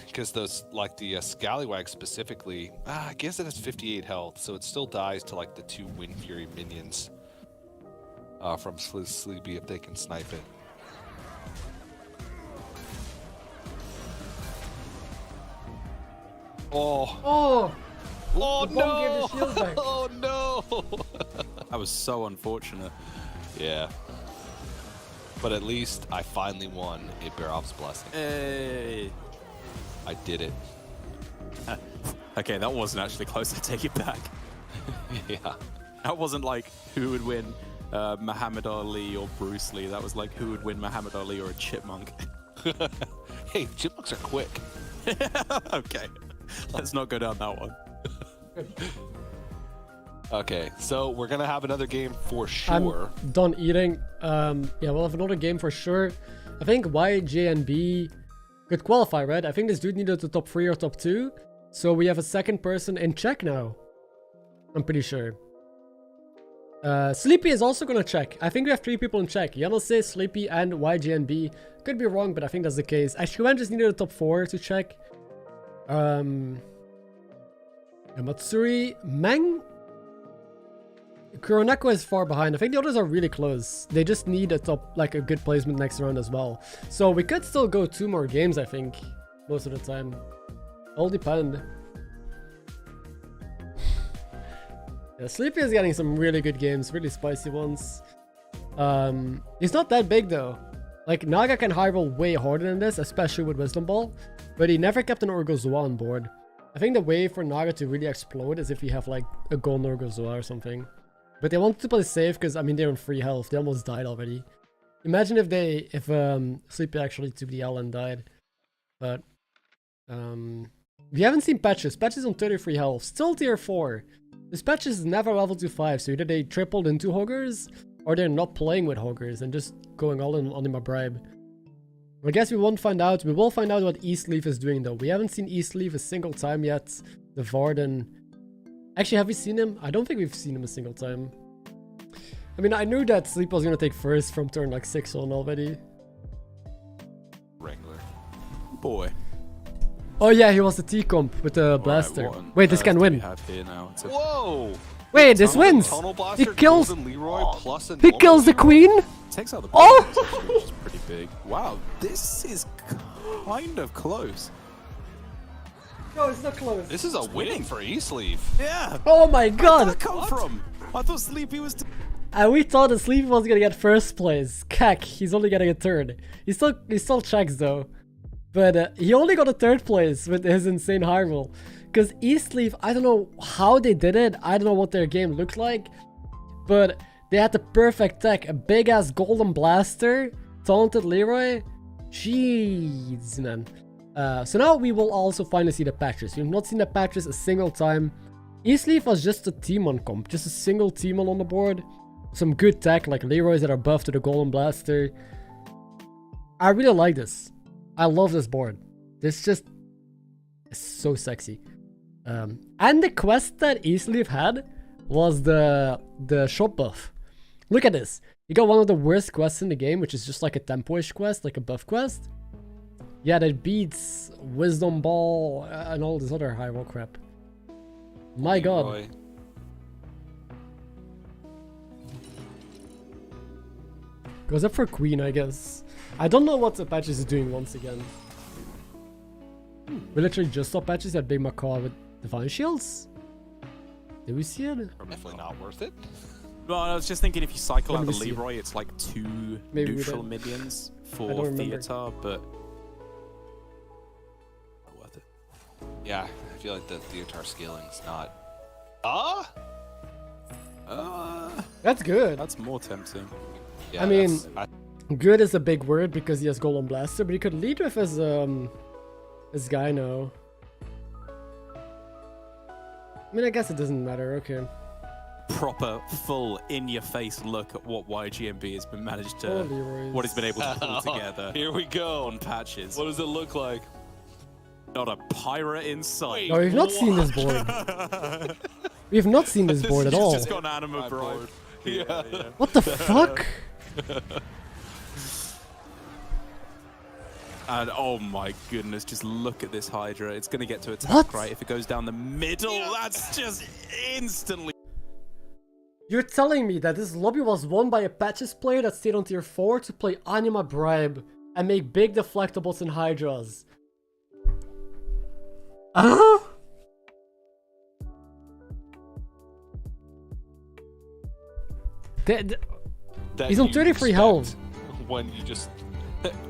because those like the Scallywag specifically, I guess it has 58 health, so it still dies to like the 2 Wind Fury minions from Sleepy if they can snipe it. Oh no! Gave the shield back. Oh no! That was so unfortunate. Yeah. But at least I finally won a Barov's Blessing. Hey. I did it. Okay, that wasn't actually close. I take it back. Yeah. That wasn't like who would win Muhammad Ali or Bruce Lee. That was like who would win Muhammad Ali or a chipmunk. Hey, chipmunks are quick. Okay. Let's not go down that one. Okay, so we're gonna have another game for sure. I'm done eating. Yeah, we'll have another game for sure. I think YJNB could qualify, right? I think this dude needed the top 3 or top 2. So we have a second person in check now. I'm pretty sure. Sleepy is also gonna check. I think we have 3 people in check. Yanose, Sleepy, and YJNB. Could be wrong, but I think that's the case. Ashkuan just needed a top 4 to check. Matsuri, Meng, Kuroneko is far behind. I think the others are really close. They just need a top, like a good placement next round as well. So we could still go 2 more games, I think, most of the time. All depend. Yeah, Sleepy is getting some really good games, really spicy ones. He's not that big though. Like Naga can high roll way harder than this, especially with Wisdom Ball, but he never kept an Urgozoa on board. I think the way for Naga to really explode is if you have like a golden Urgozoa or something. But they wanted to play safe because, I mean, they're in free health. They almost died already. Imagine if Sleepy actually took the L and died. But we haven't seen Patches. Patches on 33 health. Still tier 4. This Patches is never level 5, so either they tripled into Hoggers or they're not playing with Hoggers and just going all in on him a bribe. I guess we won't find out. We will find out what Eastleaf is doing though. We haven't seen Eastleaf a single time yet. The Varden. Actually, have we seen him? I don't think we've seen him a single time. I mean, I knew that Sleep was gonna take first from turn like 6 on already. Wrangler. Boy. Oh yeah, he was the T-comp with the blaster. Wait, this can win. Whoa! Wait, this wins! Blaster, He kills... Leroy plus a he kills the queen! Takes out the oh! Which is pretty big. Wow, this is kind of close. No, it's not close. This is a win for Eastleaf. Yeah! Oh my god! Where did that come from? I thought Sleepy was... And we thought that Sleepy was gonna get first place. Cack, he's only getting a third. He still checks though. But he only got a 3rd place with his insane high roll. Because Eastleaf, I don't know how they did it. I don't know what their game looked like. But they had the perfect tech. A big ass golden blaster. Taunted Leroy. Jeez, man. So now we will also finally see the patches. We've not seen the patches a single time. Eastleaf was just a T-Mon comp. Just a single T-Mon on the board. Some good tech like Leroy's that are buffed to the golden blaster. I really like this. I love this board. This just is so sexy. And the quest that Eastleaf had was the shop buff. Look at this. You got one of the worst quests in the game, which is just like a tempo-ish quest, like a buff quest. Yeah, that beats Wisdom Ball and all this other high roll crap. My god. Goes up for Queen, I guess. I don't know what the patches is doing once again. We literally just saw patches at Big Macaw with Divine Shields. Did we see it? Definitely not worth it. Well, I was just thinking if you cycle out the Leroy, it's like 2 Maybe neutral minions for theater, but not worth it. Yeah, I feel like the theater scaling's not. That's good. That's more tempting. Yeah, I mean, good is a big word because he has Golden Blaster, but he could lead with his guy now. I mean, I guess it doesn't matter. Okay. Proper, full, in-your-face look at what YGMB has been managed to, what he's been able to pull together. Here we go on patches. What does it look like? Not a pirate in sight. No, we've not seen this board. We've not seen this board at all. Just got an anima board. Yeah. What the fuck? And oh my goodness, just look at this Hydra. It's going to get to attack, right? If it goes down the middle, that's just instantly. You're telling me that this lobby was won by a Patches player that stayed on tier 4 to play Anima Bribe and make big deflectables and Hydras? He's on 33 health. When you just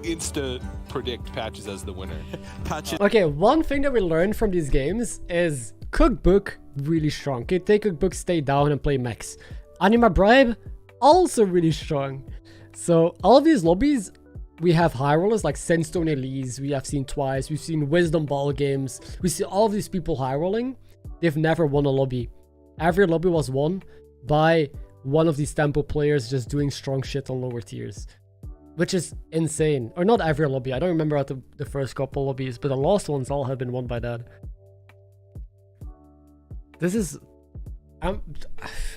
insta predict Patches as the winner. Patches. Okay, one thing that we learned from these games is Cookbook really strong. Okay, take Cookbook, stay down and play Max. Anima Bribe also really strong. So all of these lobbies, we have high rollers like Sandstone Elise, we have seen twice. We've seen Wisdom Ball games. We see all of these people high rolling. They've never won a lobby. Every lobby was won by one of these tempo players just doing strong shit on lower tiers, which is insane. Or not every lobby. I don't remember at the first couple lobbies, but the last ones all have been won by that. This is... I'm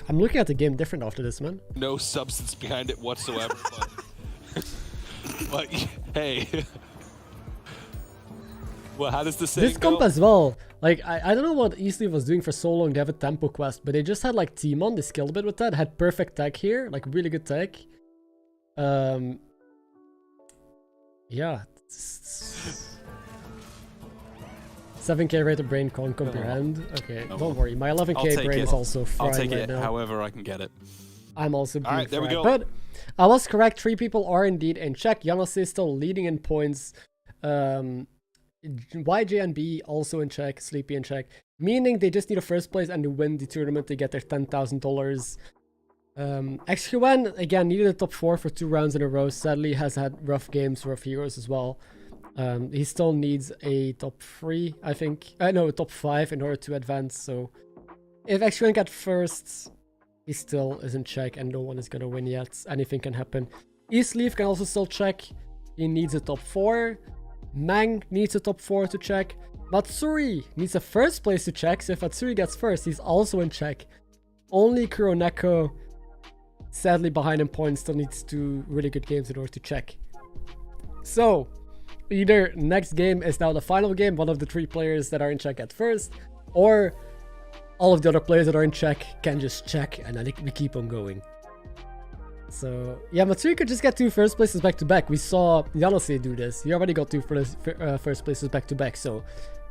looking at the game different after this, man. No substance behind it whatsoever. But hey. Well, how does this say? This comp as well. Like, I don't know what Eastleaf was doing for so long. They have a tempo quest, but they just had like Timon, they skilled a bit with that, had perfect tech here, like really good tech. Yeah. 7k rated brain can't comprehend. Okay, don't worry. My 11k brain is also fried. I'll take right it now. however I can get it. I'm also being Alright, there we fried. go. But I was correct. 3 people are indeed in check. Janus is still leading in points. YJ and B also in check. Sleepy in check. Meaning they just need a first place and to win the tournament to get their $10,000. XQN again needed a top 4 for 2 rounds in a row. Sadly has had rough games, rough heroes as well. He still needs a top 3, I think. No, a top 5 in order to advance. So if XQN gets first, he still is in check and no one is gonna win yet. Anything can happen. Eastleaf can also still check. He needs a top 4. Mang needs a top 4 to check. Matsuri needs a first place to check. So if Matsuri gets first, he's also in check. Only Kuroneko, sadly behind in points, still needs 2 really good games in order to check. So either next game is now the final game, one of the 3 players that are in check at first, or all of the other players that are in check can just check and then we keep on going. So yeah, Matsuri could just get 2 first places back to back. We saw Yanase do this. He already got 2 first places back to back, so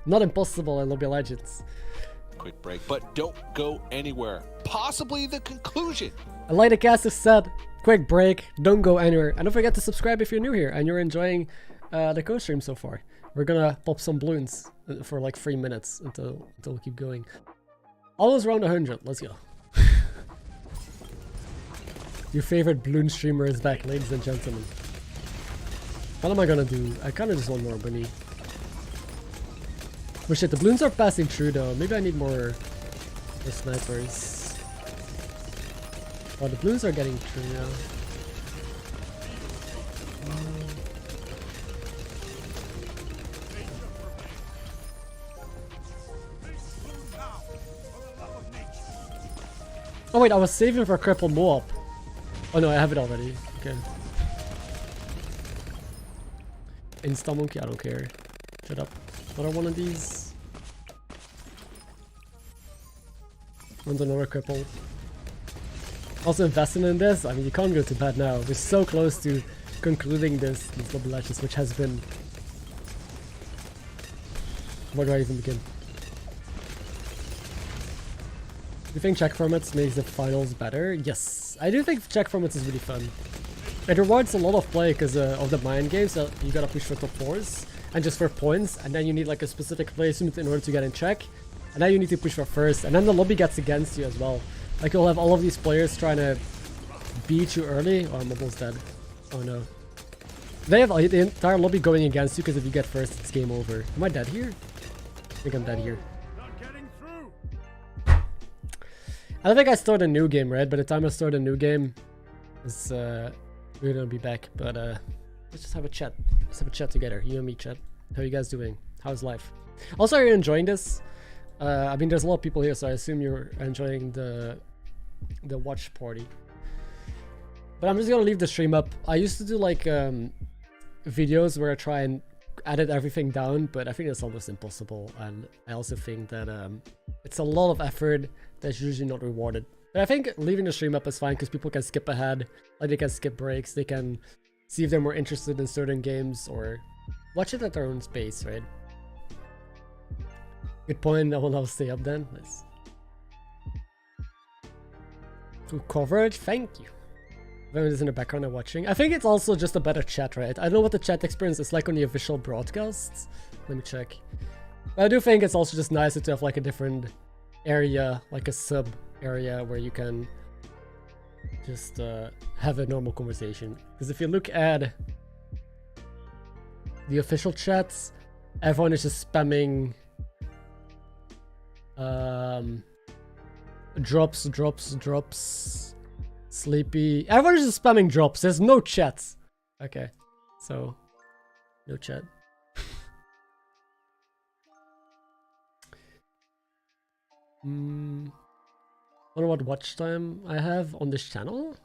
not impossible in Lobby Legends. Quick break, but don't go anywhere. Possibly the conclusion. And like the caster said, quick break, don't go anywhere. And don't forget to subscribe if you're new here and you're enjoying the co-stream so far. We're gonna pop some balloons for like 3 minutes until we keep going. Almost around 100, let's go. Your favorite balloon streamer is back, ladies and gentlemen. What am I gonna do? I kinda just want more bunny. But shit, the balloons are passing through though. Maybe I need more snipers. Oh, the balloons are getting through now. Oh wait, I was saving for Cripple Moab. Oh no, I have it already. Okay. Insta-monkey, I don't care. Shut up. Another one of these. One's another cripple. Also investing in this, I mean you can't go to bed now. We're so close to concluding this Lobby Legends, which has been... Where do I even begin? Do you think check formats makes the finals better? Yes, I do think check formats is really fun. It rewards a lot of play because of the mind games that you gotta push for top 4s and just for points, and then you need like a specific placement in order to get in check, and then you need to push for first, and then the lobby gets against you as well. Like you'll have all of these players trying to beat you early. Oh, I'm almost dead. Oh no. They have the entire lobby going against you because if you get first, it's game over. Am I dead here? I think I'm dead here. I don't think I start a new game, right? By the time I start a new game, it's, we're gonna be back. But let's just have a chat. Let's have a chat together. You and me, chat. How are you guys doing? How's life? Also, are you enjoying this? I mean, there's a lot of people here, so I assume you're enjoying the watch party. But I'm just gonna leave the stream up. I used to do like videos where I try and edit everything down, but I think it's almost impossible. And I also think that it's a lot of effort that's usually not rewarded. But I think leaving the stream up is fine because people can skip ahead, like they can skip breaks, they can see if they're more interested in certain games or watch it at their own space, right? Good point. I will now stay up then. Nice. Good coverage. Thank you. Everyone is in the background and watching. I think it's also just a better chat, right? I don't know what the chat experience is like on the official broadcasts. Let me check. But I do think it's also just nicer to have like a different area, like a sub area where you can just have a normal conversation. Because if you look at the official chats, everyone is just spamming drops. Sleepy. Everyone is just spamming drops. There's no chats. Okay, so no chat. Wonder what watch time I have on this channel.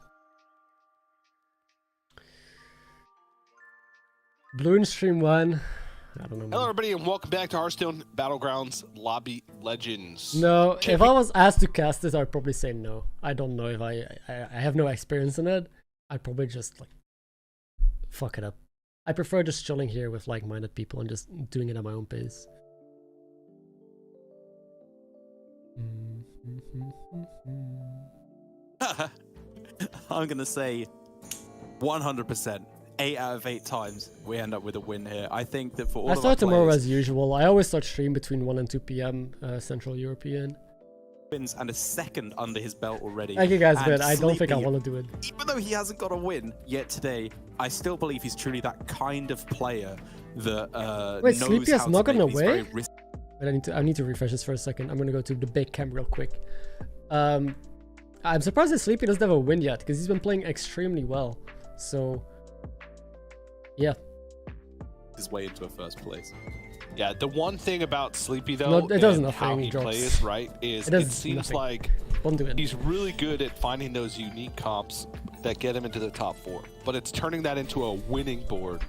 Blue in stream 1. I don't know. Hello, everybody, and welcome back to Hearthstone Battlegrounds Lobby Legends. No, if I was asked to cast this, I'd probably say no. I don't know if I have no experience in it. I'd probably just like fuck it up. I prefer just chilling here with like-minded people and just doing it at my own pace. I'm gonna say 100%. 8 out of 8 times we end up with a win here. I think that for all I of start our tomorrow players, as usual. I always start stream between 1 and 2 p.m. Central European. wins and a second under his belt already. Thank you guys, And but I don't think I Sleepy, want to do it. even though he hasn't got a win yet today, I still believe he's truly that kind of player that Wait, knows Sleepy how has to not gotten make these away? very risky. But I need to refresh this for a second. I'm gonna go to the big cam real quick. I'm surprised that Sleepy doesn't have a win yet because he's been playing extremely well. So yeah, his way into a first place. Yeah, the one thing about Sleepy though, No, it does and nothing, how he he drops. plays, right, is it seems nothing. like don't do it. he's really good at finding those unique comps that get him into the top 4. But it's turning that into a winning board,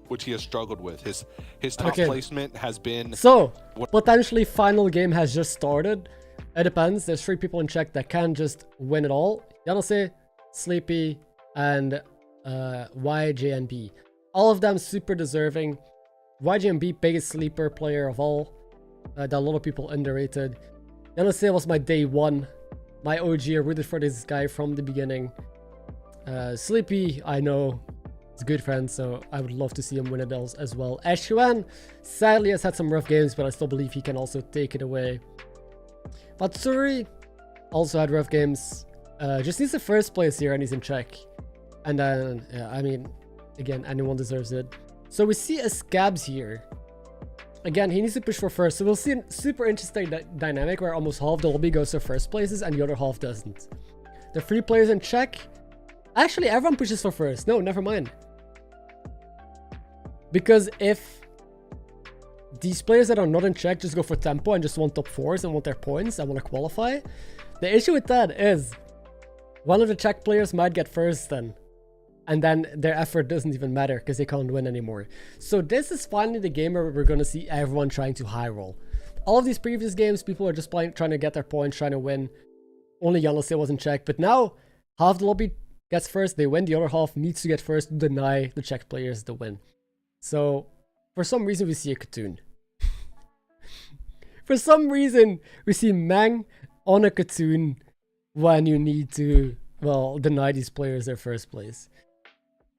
which he has struggled with. His top placement has been... So, potentially final game has just started. It depends. There's 3 people in check that can just win it all. Yanase, Sleepy, and YJNB. All of them super deserving. YJNB, biggest sleeper player of all. That a lot of people underrated. Yanase was my day 1. My OG, I rooted for this guy from the beginning. Sleepy, I know, he's a good friend, so I would love to see him win it as well. Ashuan, sadly, has had some rough games, but I still believe he can also take it away. Matsuri also had rough games. Just needs the first place here, and he's in check. And then, yeah, I mean, again, anyone deserves it. So we see a Scabs here. Again, he needs to push for first. So we'll see a super interesting dynamic where almost half the lobby goes to first places and the other half doesn't. The 3 players in check. Actually, everyone pushes for first. No, never mind. Because if these players that are not in check just go for tempo and just want top 4s and want their points and want to qualify, the issue with that is one of the check players might get first then. And then their effort doesn't even matter because they can't win anymore. So this is finally the game where we're going to see everyone trying to high roll. All of these previous games, people are just trying to get their points, trying to win. Only Yanase was in check. But now, half the lobby gets first, they win. The other half needs to get first to deny the check players the win. So, for some reason, we see a Katoon. For some reason, we see Mang on a Katoon when you need to, well, deny these players their first place.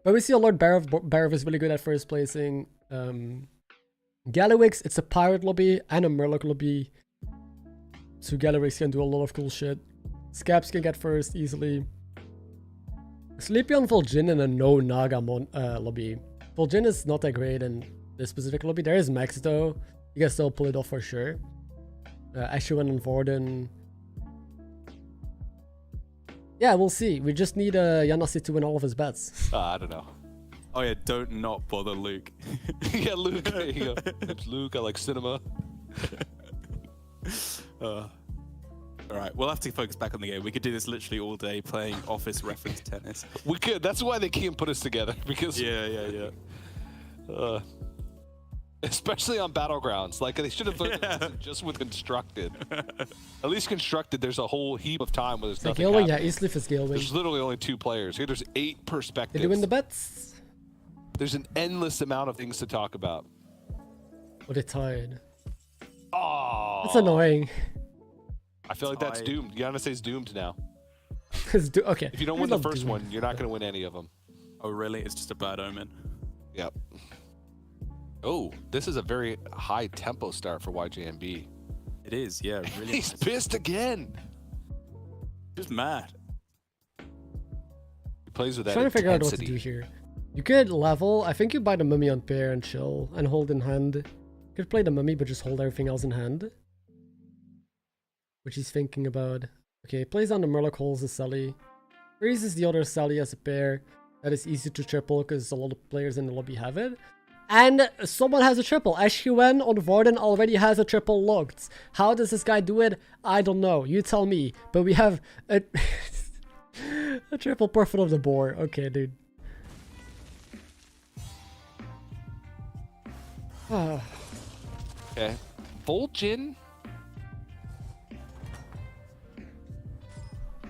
But we see a Lord Barav is really good at first placing. Gallowix, it's a pirate lobby and a Murloc lobby. So Gallowix can do a lot of cool shit. Scabs can get first easily. Sleepy on Vol'jin in a no Naga lobby. Vol'jin is not that great in this specific lobby. There is Max though. You can still pull it off for sure. Ashuan and Vorden. Yeah, we'll see. We just need Yanase to win all of his bets. I don't know. Oh yeah, don't not bother Luke. Yeah, Luke. There you go. It's Luke. I like cinema. All right, we'll have to focus back on the game. We could do this literally all day playing office reference tennis. We could. That's why they can't put us together because Yeah. Especially on Battlegrounds, like they should have learned this just with Constructed. At least Constructed, there's a whole heap of time where there's nothing happening. Yeah, easily for scaling. There's literally only 2 players. Here, there's 8 perspectives. Did you win the bets? There's an endless amount of things to talk about. Oh, they're tired. Oh, That's annoying. I feel like that's doomed. Giannis' doomed now. Okay. If you don't win the first one, you're not going to win any of them. Oh, really? It's just a bad omen. Yep. Oh, this is a very high tempo start for YJMB. It is, yeah. Really. He's pissed again. Just mad. He plays with that Trying to figure out what to intensity. do here. You could level. I think you buy the mummy on pair and chill and hold in hand. You could play the mummy but just hold everything else in hand. Which he's thinking about. Okay, plays on the Murloc, holds the Sally. Raises the other Sally as a pair. That is easy to triple because a lot of players in the lobby have it. And someone has a triple. SQN on Varden already has a triple locked. How does this guy do it? I don't know. You tell me. But we have a, a triple profit of the board. Okay, dude. Okay. Vol'jin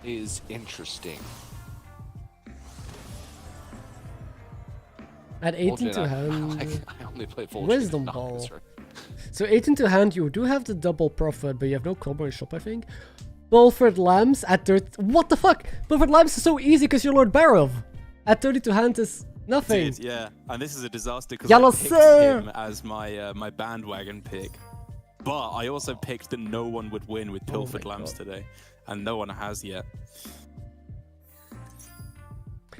is interesting. At 18 Vol'jin, to hand, I only play Vol'jin. Wisdom Ball. So 18 to hand, you do have the double profit, but you have no combo in shop, I think. Bulford Lambs at 30. What the fuck? Bulford Lambs is so easy because you're Lord Barov. At 30 to hand is nothing. It is, yeah, and this is a disaster because I picked him as my my bandwagon pick. But I also picked that no one would win with Pilfered Lambs today, and no one has yet.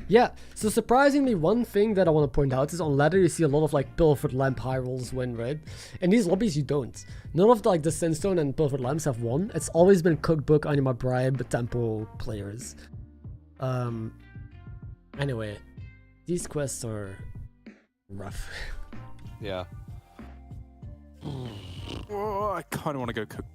Yeah, so surprisingly, one thing that I want to point out is on ladder you see a lot of like Pilfered Lamp high rolls win, right? In these lobbies you don't. None of like the Sinstone and Pilfered Lamps have won. It's always been Cookbook, Anima Bribe, Tempo players. Anyway, these quests are rough. Yeah. Oh, I kind of want to go cook.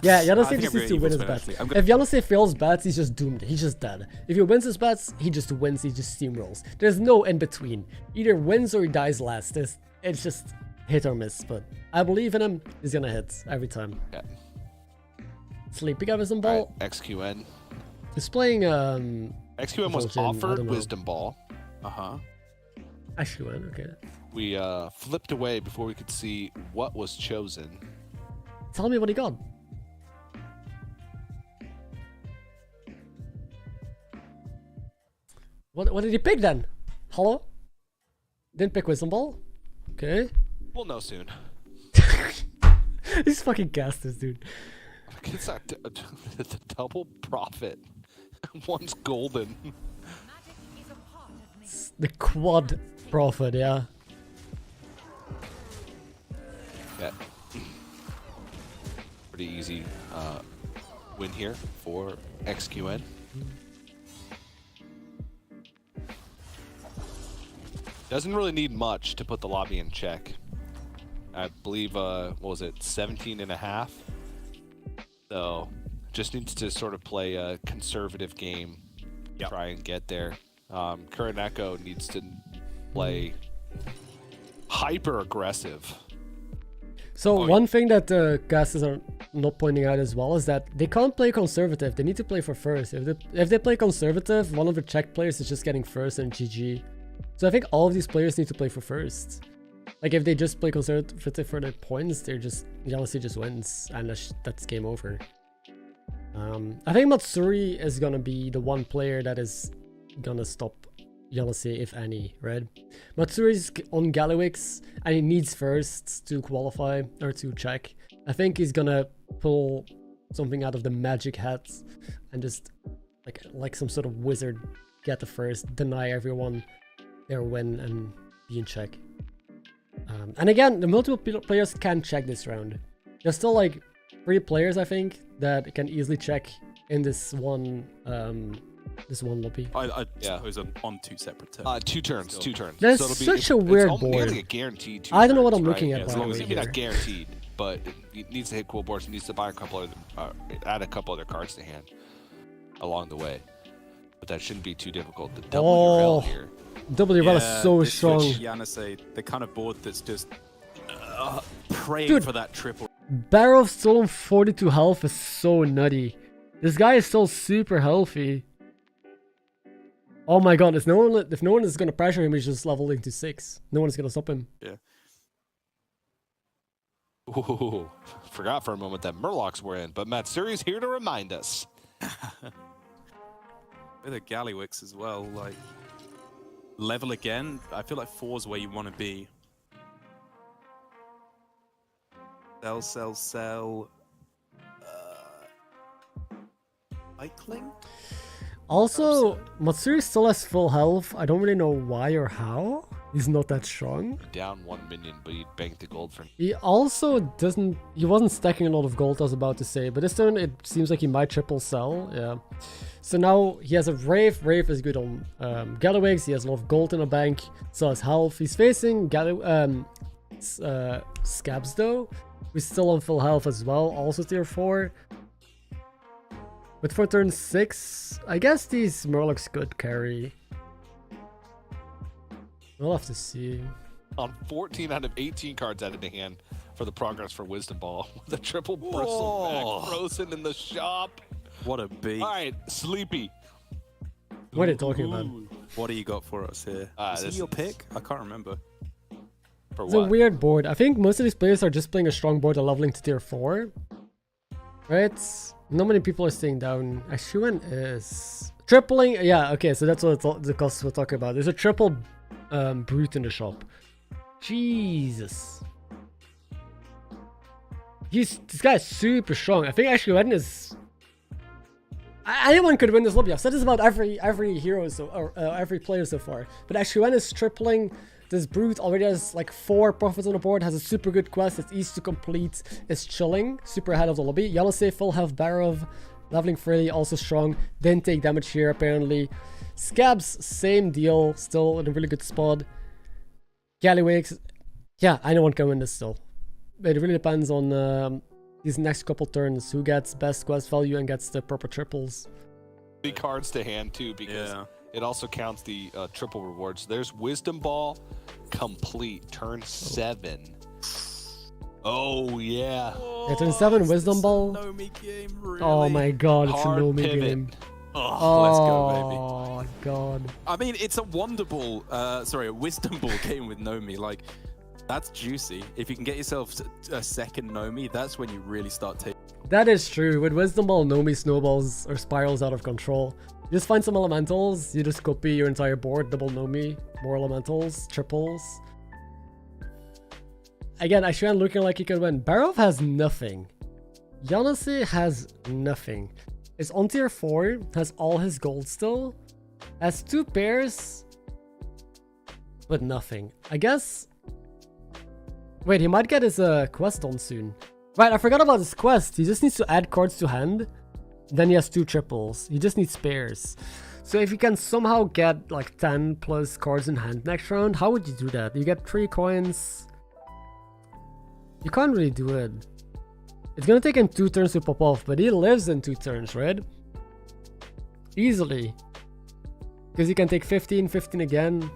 Yeah, Yanase just needs to win his bets. If Yanase fails bets, he's just doomed. He's just dead. If he wins his bets, he just wins. He just steamrolls. There's no in between. Either wins or he dies last. It's just hit or miss. But I believe in him. He's gonna hit every time. Yeah. Sleepy got Wisdom Ball. Right, XQN. He's playing XQN was Vol'jin, offered Wisdom Ball. XQN, okay. We flipped away before we could see what was chosen. Tell me what he got. What did he pick then? Hello? Didn't pick Wisdom Ball? Okay. We'll know soon. These fucking casters, dude. It's not the double profit. One's golden. It's the quad profit, yeah. Yeah. Pretty easy win here for XQN. Doesn't really need much to put the lobby in check. I believe, what was it, 17.5? So, just needs to sort of play a conservative game, try and get there. Current Echo needs to play hyper aggressive. So one thing that the casters are not pointing out as well is that they can't play conservative. They need to play for first. If they play conservative, one of the check players is just getting first and GG. So I think all of these players need to play for first. Like if they just play conservative for their points, they're just Yanase just wins and that's game over. I think Matsuri is gonna be the one player that is gonna stop Yanase, if any, right? Matsuri's on Galliwix and he needs first to qualify or to check. I think he's gonna pull something out of the magic hat and just like some sort of wizard get the first, deny everyone their win and be in check. And again, the multiple players can check this round. There's still like 3 players I think that can easily check in this one lobby. I suppose on 2 separate turns. 2 turns, still. 2 turns. That's so such a weird board. It's a guaranteed 2 I don't know what turns, I'm looking right? at. As long as here. you're not guaranteed. but it needs to hit cool boards. It needs to buy a couple of, add a couple other cards to hand along the way. But that shouldn't be too difficult. The WRL here. WRL is so strong. Yanase, the kind of board that's just praying for that triple. Barrow of stolen 42 health is so nutty. This guy is still super healthy. Oh my god, if no one is gonna pressure him, he's just leveling to 6. No one is gonna stop him. Yeah. Ooh, forgot for a moment that Murlocs were in, but Matsuri's here to remind us. With the Gallywix as well, like level again. I feel like 4 is where you want to be. Sell. Cycling. Also, Matsuri still has full health. I don't really know why or how. He's not that strong. Down 1 minion, but he banked the gold for. He also doesn't. He wasn't stacking a lot of gold, I was about to say. But this turn, it seems like he might triple sell. Yeah. So now he has a Wraith. Wraith is good on Gallywix. He has a lot of gold in the bank. So his health. He's facing Savjz though, who's still on full health as well. Also tier 4. But for turn 6, I guess these Murlocs could carry. We'll have to see. On 14 out of 18 cards added to hand for the progress for Wisdom Ball. The triple bristleback frozen in the shop. What a beat. All right, Sleepy. What are you talking about? What do you got for us here? Is this your pick? I can't remember. For it's what? a weird board. I think most of these players are just playing a strong board and leveling to tier 4. Right? Not many people are staying down. Ashuan is tripling. Yeah, okay, so that's what the costs we're talking about. There's a triple brute in the shop. Jesus. This guy is super strong. I think Ashuan is. Anyone could win this lobby. I've said this about every hero every player so far. But Ashuan is tripling. This brute already has like 4 profits on the board, has a super good quest, it's easy to complete, is chilling, super ahead of the lobby. Yanase, full health Barov, leveling freely, also strong, didn't take damage here apparently. Scabs, same deal, still in a really good spot. Gallywix, yeah, anyone can win this still. It really depends on these next couple turns, who gets best quest value and gets the proper triples. Big cards to hand too, because it also counts the triple rewards. There's Wisdom Ball complete, turn 7. Oh yeah. Turn 7 Wisdom Ball. Nomi game, really? Oh my god, it's Hard a Nomi pivot. game. Oh, let's go, baby. Oh god. I mean, it's a Wonder Ball, sorry, a Wisdom Ball game with Nomi. Like, that's juicy. If you can get yourself a second Nomi, that's when you really start taking. That is true. With Wisdom Ball, Nomi snowballs or spirals out of control. You just find some elementals, you just copy your entire board, double Nomi, more elementals, triples. Again, Ashuan looking like he could win. Barov has nothing. Yanase has nothing. Is on tier 4, has all his gold still, has 2 pairs, but nothing. I guess. Wait, he might get his quest on soon. Right, I forgot about his quest. He just needs to add cards to hand. Then he has 2 triples. He just needs spares. So if you can somehow get like 10 plus cards in hand next round, how would you do that? You get 3 coins. You can't really do it. It's gonna take him 2 turns to pop off, but he lives in 2 turns, right? Easily. Because he can take 15, 15 again.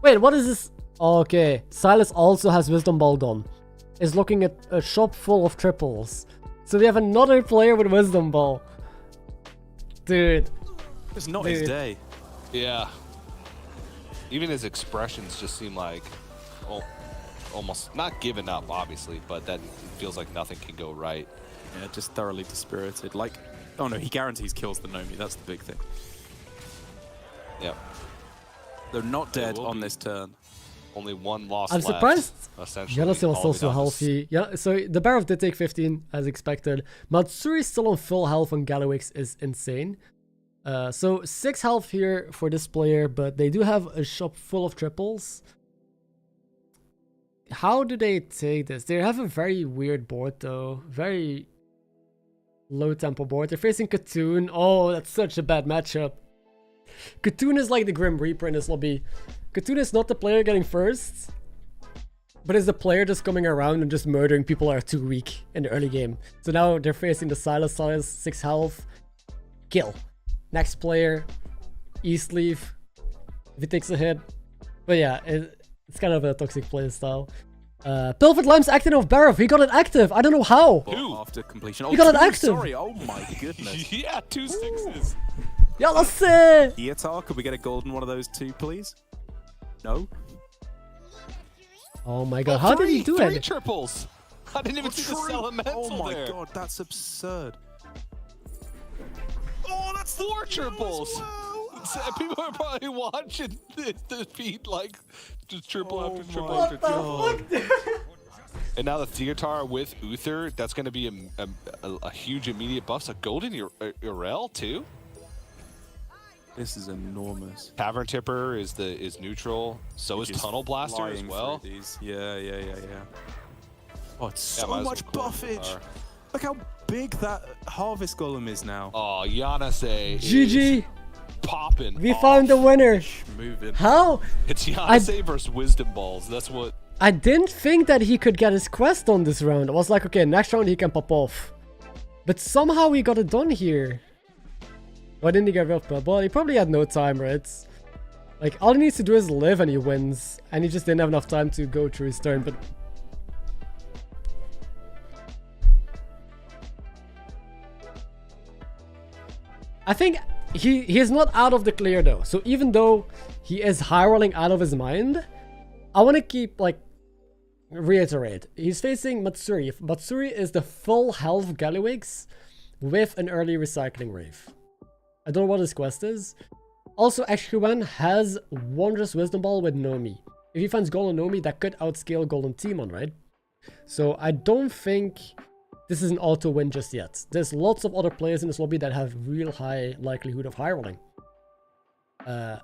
Wait, what is this? Okay, Silas also has Wisdom Ball done. Is looking at a shop full of triples. So we have another player with Wisdom Ball. Dude. It's not his day. Yeah. Even his expressions just seem like almost not giving up, obviously, but that feels like nothing can go right. Yeah, just thoroughly dispirited. Like, oh no, he guarantees kills the Nomi. That's the big thing. Yep. They're not dead on this turn. Only 1 loss I'm left. surprised. Essentially, Yanase was also healthy. Yeah, so the Barov did take 15 as expected. Matsuri still on full health on Gallywix is insane. So 6 health here for this player, but they do have a shop full of triples. How do they take this? They have a very weird board though. Very low tempo board. They're facing Katoon. Oh, that's such a bad matchup. Katoon is like the Grim Reaper in this lobby. Katoon is not the player getting first. But is the player just coming around and just murdering people that are too weak in the early game? So now they're facing the Slysssa, 6 health. Kill. Next player, E-sleeve. If he takes a hit. But yeah, it's kind of a toxic play style. Pilfered Lime's acting off Barrow. He got it active. I don't know how. After completion. He got it active. Sorry, oh my goodness. Yeah, 2 6s. Yeah, let's see. Theatar, could we get a golden one of those too, please? No? Oh my god, how did he do it? 3 triples. I didn't even see the elemental Oh my there. god, that's absurd. Oh, that's 4 triples. People are probably watching the feed like just triple after triple after triple. And now the Theatar with Uther, that's going to be a huge immediate buff. So golden Urel too. This is enormous. Tavern Tipper is neutral. So is Tunnel Blaster as well. Yeah. Oh, it's so much buffage. Look how big that Harvest Golem is now. Oh, Yanase. GG. Popping. We found the winner. Moving. How? It's Yanase versus Wisdom Balls. That's what. I didn't think that he could get his quest on this round. I was like, okay, next round he can pop off. But somehow he got it done here. Why didn't he get rid of Pebble? He probably had no time, right? Like, all he needs to do is live and he wins. And he just didn't have enough time to go through his turn, but... I think he is not out of the clear though. So even though he is high rolling out of his mind, I want to keep, like, reiterate. He's facing Matsuri. Matsuri is the full health Gallywix with an early recycling rave. I don't know what his quest is. Also, Ashkuban has Wondrous Wisdom Ball with Nomi. If he finds Golden Nomi, that could outscale Golden Timon, right? So I don't think this is an auto win just yet. There's lots of other players in this lobby that have real high likelihood of high rolling. And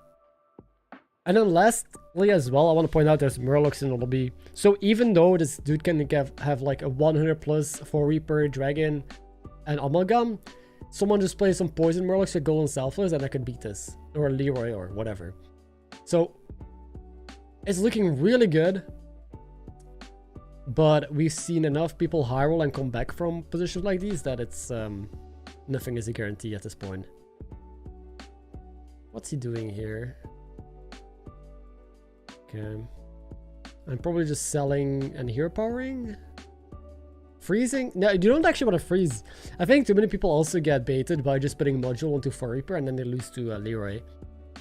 then lastly as well, I want to point out there's Murlocs in the lobby. So even though this dude can have like a 100 plus for Reaper, Dragon, and Amalgam, someone just plays some Poison Murlocs with Golden Selfless and I could beat this. Or Leroy or whatever. So it's looking really good. But we've seen enough people high roll and come back from positions like these that it's nothing is a guarantee at this point. What's he doing here? Okay. I'm probably just selling and hero powering. Freezing? No, you don't actually want to freeze. I think too many people also get baited by just putting module onto 4 Reaper and then they lose to Leroy.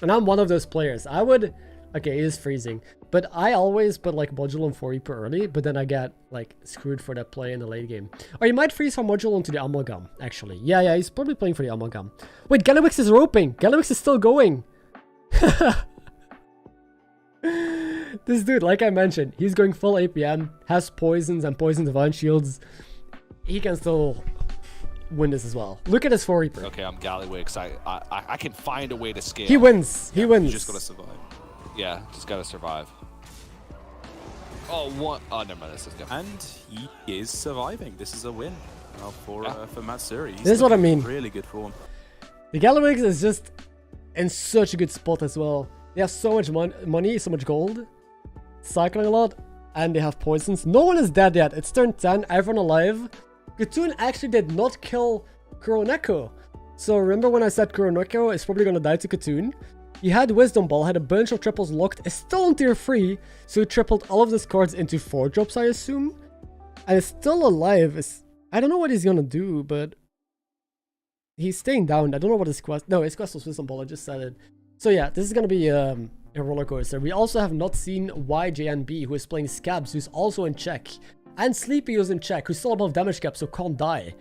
And I'm one of those players. I would... Okay, it is freezing. But I always put like module on 4 Reaper early, but then I get like screwed for that play in the late game. Or you might freeze from module onto the Amalgam, actually. Yeah, he's probably playing for the Amalgam. Wait, Gallywix is roping. Gallywix is still going. This dude, like I mentioned, he's going full APM, has poisons and poison divine shields. He can still win this as well. Look at his 4 Reaper. Okay, I'm Gallywix. I can find a way to scale. He wins. He wins. You just gotta survive. Yeah, just gotta survive. Oh, one. Oh, never mind. This is good. And he is surviving. This is a win for Matsuri. This is what I mean. Really good form. The Gallywix is just in such a good spot as well. They have so much money, so much gold, cycling a lot, and they have poisons. No one is dead yet. It's turn 10, everyone alive. Katoon actually did not kill Kuroneko. So remember when I said Kuroneko is probably gonna die to Katoon? He had Wisdom Ball, had a bunch of triples locked, is still on tier 3, so he tripled all of his cards into 4 drops, I assume. And is still alive. I don't know what he's gonna do, but he's staying down. I don't know what his quest... No, his quest was Wisdom Ball, I just said it. So yeah, this is gonna be a roller coaster. We also have not seen YJNB, who is playing Scabs, who's also in check. And Sleepy, who's in check, who's still above damage cap, so can't die.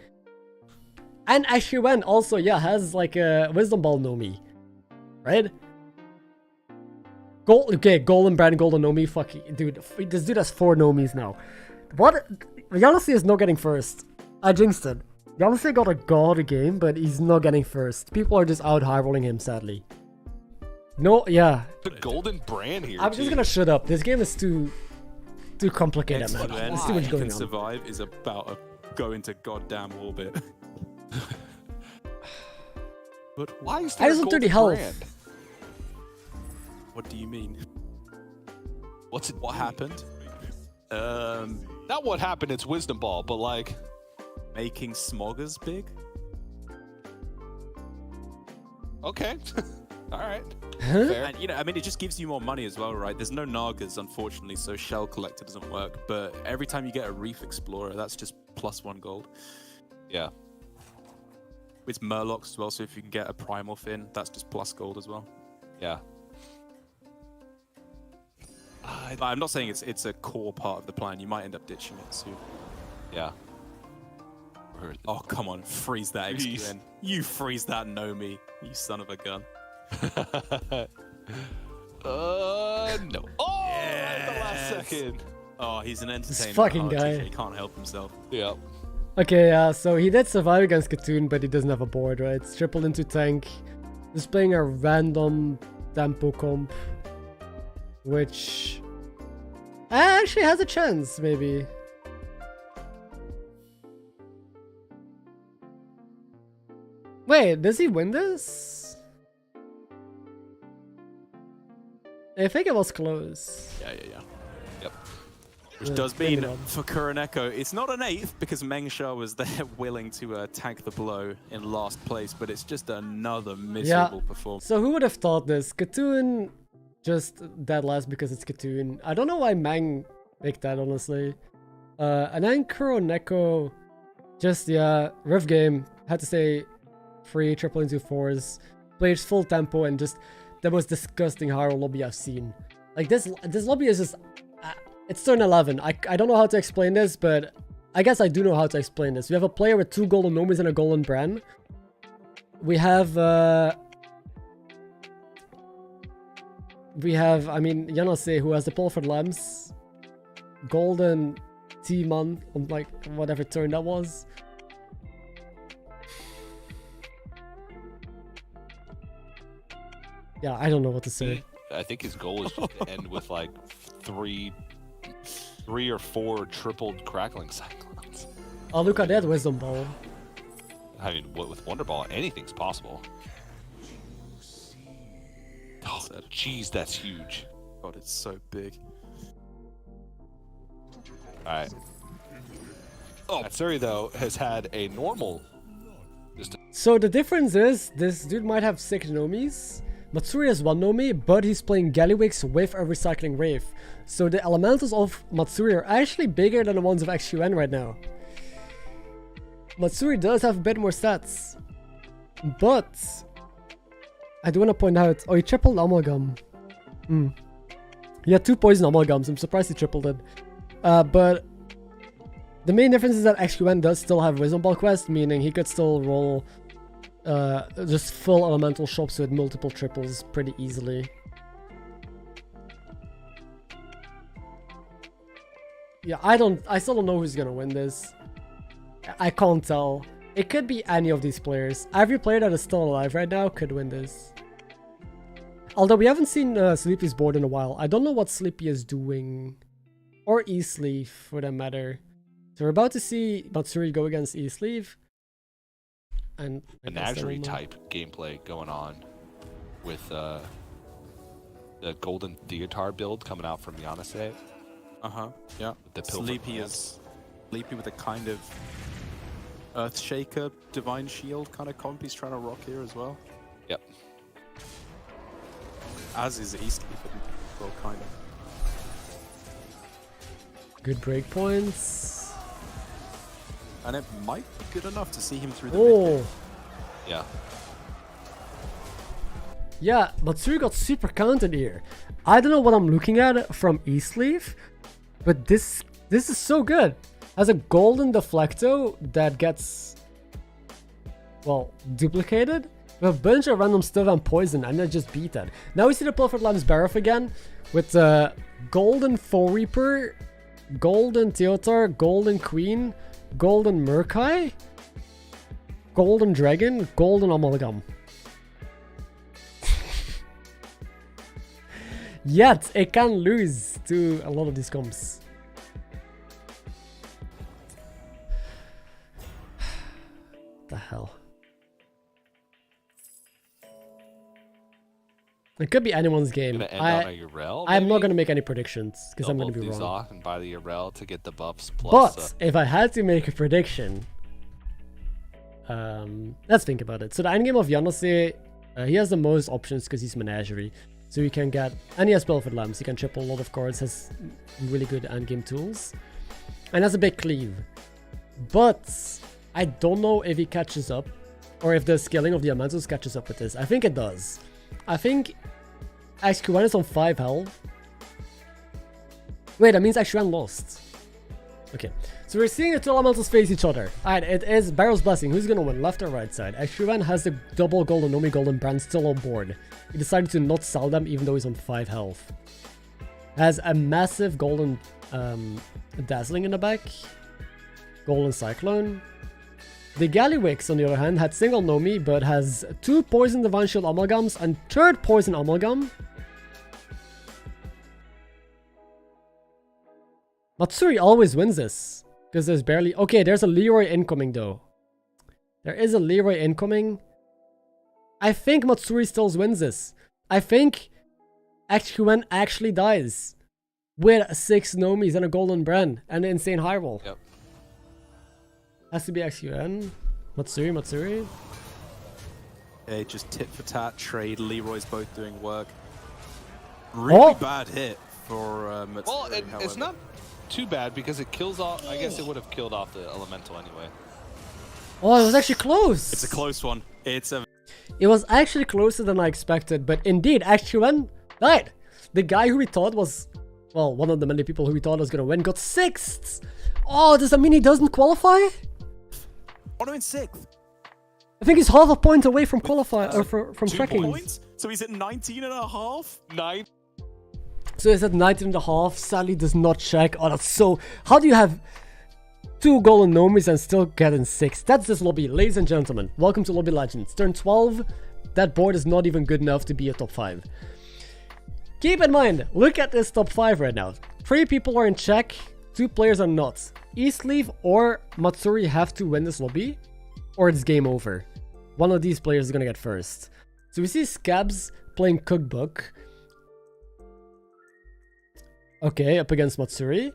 And Ashwen also, yeah, has like a Wisdom Ball Nomi. Right? Okay, Golden Brand, Golden Nomi, fuck, dude, this dude has 4 Nomis now. What? Yanase is not getting first. I jinxed it. Yanase got a god game, but he's not getting first. People are just out high-rolling him, sadly. No, yeah. The Golden Brand here, I'm just gonna shut up. This game is too complicated, man. There's too much going on. Survive is about to go into goddamn orbit. But why is there I just 30 health. Brand? What do you mean? What's it? What happened? Not what happened, it's Wisdom Ball, but like... Making Smoggers big? Okay. All right. Fair. And, you know, I mean, it just gives you more money as well, right? There's no Nagas, unfortunately, so Shell Collector doesn't work. But every time you get a Reef Explorer, that's just +1 gold. Yeah. With Murlocs as well, so if you can get a Primal Fin, that's just plus gold as well. Yeah. I'm not saying it's a core part of the plan. You might end up ditching it soon. Yeah. Oh, come on. Freeze that XQN. You freeze that Nomi, you son of a gun. No. Oh, at the last second. Oh, he's an entertainer. This fucking guy. He can't help himself. Yeah. Okay, so he did survive against Katoon, but he doesn't have a board, right? It's tripled into tank. Just playing a random tempo comp, which actually has a chance, maybe. Wait, does he win this? I think it was close. Yeah. Yep. Which does mean for Kuroneko, it's not an 8th because Mengsha was there willing to tank the blow in last place, but it's just another miserable performance. So who would have thought this? Katoon just dead last because it's Katoon. I don't know why Mang picked that, honestly. And then Kuroneko just, rough game. Had to say 3 triple into 4s. Plays full tempo and just the most disgusting haro lobby I've seen. Like this lobby is just... it's turn 11. I don't know how to explain this, but I guess I do know how to explain this. We have a player with 2 golden Nomis and a golden Bran. We have, I mean, Yanase, who has the Pilfered Lambs. Golden T-Man on, like, whatever turn that was. Yeah, I don't know what to say. I think his goal is just to end with, like, 3 or 4 tripled Crackling Cyclones. Oh, look at that Wisdom Ball. I mean, with Wonder Ball, anything's possible. Oh, jeez, that's huge. God, it's so big. Alright. Oh, Matsuri, though, has had a normal... So the difference is, this dude might have 6 Nomis. Matsuri has 1 Nomi, but he's playing Gallywix with a Recycling Wraith. So the elementals of Matsuri are actually bigger than the ones of XQN right now. Matsuri does have a bit more stats. But... I do want to point out... Oh, he tripled Amalgam. He had 2 Poison Amalgams. I'm surprised he tripled it. But... the main difference is that XQN does still have Wisdom Ball Quest, meaning he could still roll... just full elemental shops with multiple triples pretty easily. Yeah, I still don't know who's gonna win this. I can't tell. It could be any of these players. Every player that is still alive right now could win this. Although we haven't seen Sleepy's board in a while. I don't know what Sleepy is doing. Or E-Sleeve, for that matter. So we're about to see Matsuri go against E-Sleeve. And menagerie type gameplay going on with the Golden Theotar build coming out from Yanase. Yeah. Sleepy with a kind of Earthshaker, Divine Shield kind of comp he's trying to rock here as well. Yep. As is E-Sleeve, well, kind of. Good breakpoints. And it might be good enough to see him through the mid. Yeah. Yeah, Matsuri got super counted here. I don't know what I'm looking at from E-Sleeve, but this is so good. Has a golden Deflecto that gets, well, duplicated with a bunch of random stuff and poison, and I just beat that. Now we see the Pilfered Lambs Barrow again with golden Foe Reaper, golden Theotar, golden Queen, golden Murkai, golden Dragon, golden Amalgam. Yet it can lose to a lot of these comps. What the hell? It could be anyone's game. I'm not gonna make any predictions because I'm gonna be wrong. Off and buy the Urel to get the buffs plus. But if I had to make a prediction, let's think about it. So the endgame of Yanase, he has the most options because he's Menagerie. So he can get, and he has Belford Lamps. He can triple a lot of cards. Has really good endgame tools, and has a big cleave. But I don't know if he catches up, or if the scaling of the elementals catches up with this. I think it does. I think XQN is on 5 health. Wait, that means XQN lost. Okay, so we're seeing the two elementals face each other. Alright, it is Barrow's Blessing. Who's gonna win, left or right side? XQN has the double golden Nomi golden brand still on board. He decided to not sell them even though he's on 5 health. Has a massive golden Dazzling in the back. Golden Cyclone. The Gallywix, on the other hand, had single Nomi, but has 2 Poison Divine Shield Amalgams and 3rd Poison Amalgam. Matsuri always wins this, because there's barely... Okay, there's a Leroy incoming, though. There is a Leroy incoming. I think Matsuri still wins this. I think XQN actually dies with 6 Nomis and a Golden Brand and an insane high roll. Yep. Has to be XQN. Matsuri. Okay, just tit for tat trade. Leroy's both doing work. Really bad hit for Matsuri. Well, it's not too bad because it kills off. I guess it would have killed off the elemental anyway. Oh, it was actually close. It's a close one. It was actually closer than I expected, but indeed, XQN died. The guy who we thought was, well, one of the many people who we thought was gonna win got 6th. Oh, does that mean he doesn't qualify? Oh no, in 6th. I think he's half a point away from qualify or from 2 tracking. points? So he's at 19.5? 9. So he's at 19.5. Sadly, does not check. Oh, that's so. How do you have 2 golden Nomis and still get in 6th? That's this lobby, ladies and gentlemen. Welcome to Lobby Legends. Turn 12. That board is not even good enough to be a top 5. Keep in mind, look at this top 5 right now. 3 people are in check. 2 players are not. Eastleaf or Matsuri have to win this lobby, or it's game over. One of these players is gonna get first. So we see Scabs playing Cookbook. Okay, up against Matsuri.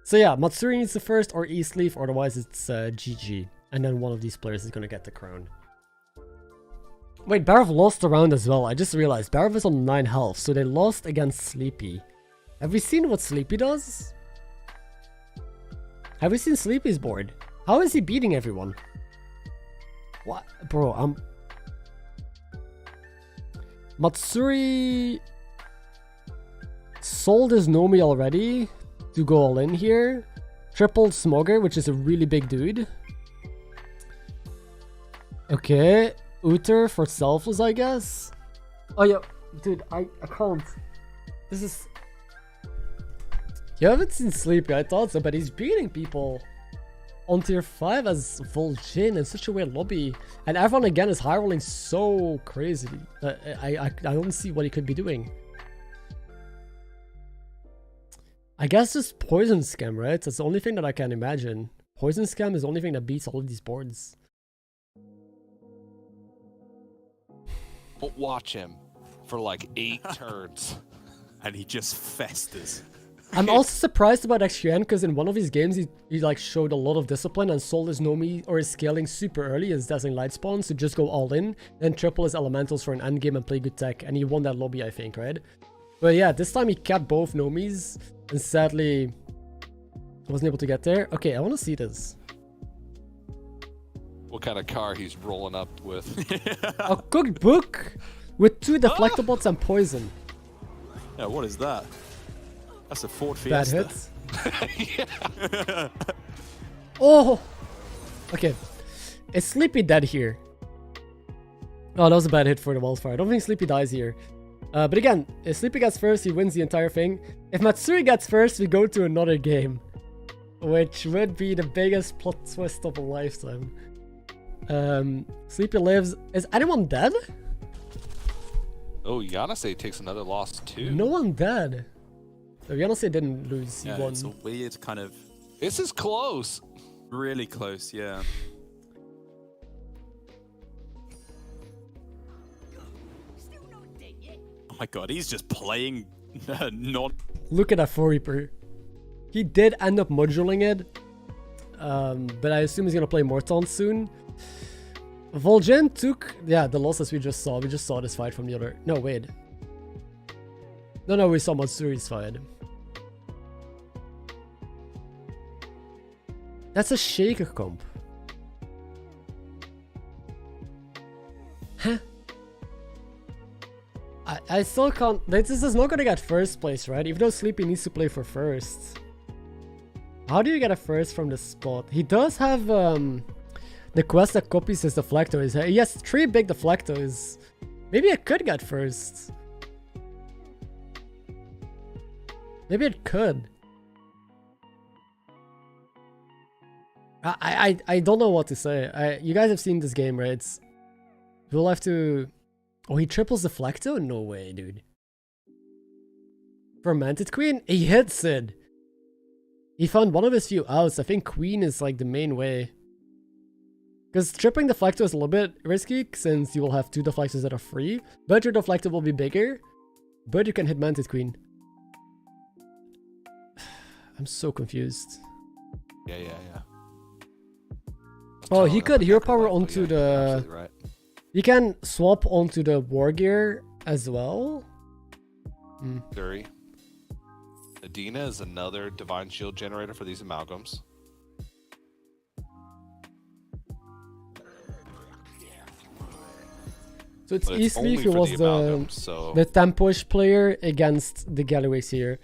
So yeah, Matsuri needs the first or Eastleaf, otherwise it's GG. And then one of these players is gonna get the crown. Wait, Barav lost a round as well. I just realized Barav is on 9 health, so they lost against Sleepy. Have we seen what Sleepy does? Have we seen Sleepy's board? How is he beating everyone? What? Bro, Matsuri sold his Nomi already to go all in here. Tripled Smogger, which is a really big dude. Okay. Uther for selfless, I guess. Oh yeah, dude, I can't. This is... You haven't seen Sleepy, I thought so, but he's beating people on tier 5 as Vol'jin in such a weird lobby. And everyone again is high rolling so crazy. I don't see what he could be doing. I guess just Poison Scam, right? That's the only thing that I can imagine. Poison Scam is the only thing that beats all of these boards. But watch him for like 8 turns. And he just festers. I'm also surprised about XQN because in one of his games he like showed a lot of discipline and sold his Nomi or his scaling super early, his Dazzling Light spawns to just go all in, then triple his elementals for an endgame and play good tech, and he won that lobby, I think, right? But yeah, this time he kept both Nomis and sadly wasn't able to get there. Okay, I want to see this. What kind of car he's rolling up with? A cookbook with 2 deflectables and poison. Yeah, what is that? That's a Ford Bad Fiesta. hits. Oh! Okay. Is Sleepy dead here? Oh, that was a bad hit for the Wildfire. I don't think Sleepy dies here. But again, if Sleepy gets first, he wins the entire thing. If Matsuri gets first, we go to another game. Which would be the biggest plot twist of a lifetime. Sleepy lives. Is anyone dead? Oh, Yanase takes another loss too. No one dead. So Yanase didn't lose, he won. It's a weird kind of... This is close. Really close, yeah. Oh my god, he's just playing non. Look at that 4 Reaper. He did end up moduling it. But I assume he's gonna play Morton soon. Vol'jin took, yeah, the losses we just saw. We just saw this fight from the other. No, wait. No, we saw Matsuri's fight. That's a Shaker comp. Huh? I still can't. This is not gonna get first place, right? Even though Sleepy needs to play for first. How do you get a first from this spot? He does have the quest that copies his deflectors. He has 3 big deflectors. Maybe I could get first. Maybe it could. I don't know what to say. You guys have seen this game, right? We'll have to... Oh, he triples deflector? No way, dude. Fermented Queen? He hits it. He found one of his few outs. I think Queen is like the main way. Because tripling deflector is a little bit risky since you will have 2 deflectors that are free. But your deflector will be bigger. But you can hit Manted Queen. I'm so confused. Yeah. Oh, he could hero power onto the... Right. He can swap onto the war gear as well. Duri. Adina is another Divine Shield generator for these amalgams. So it's easily if he was the tempo-ish player against the Gallowix here.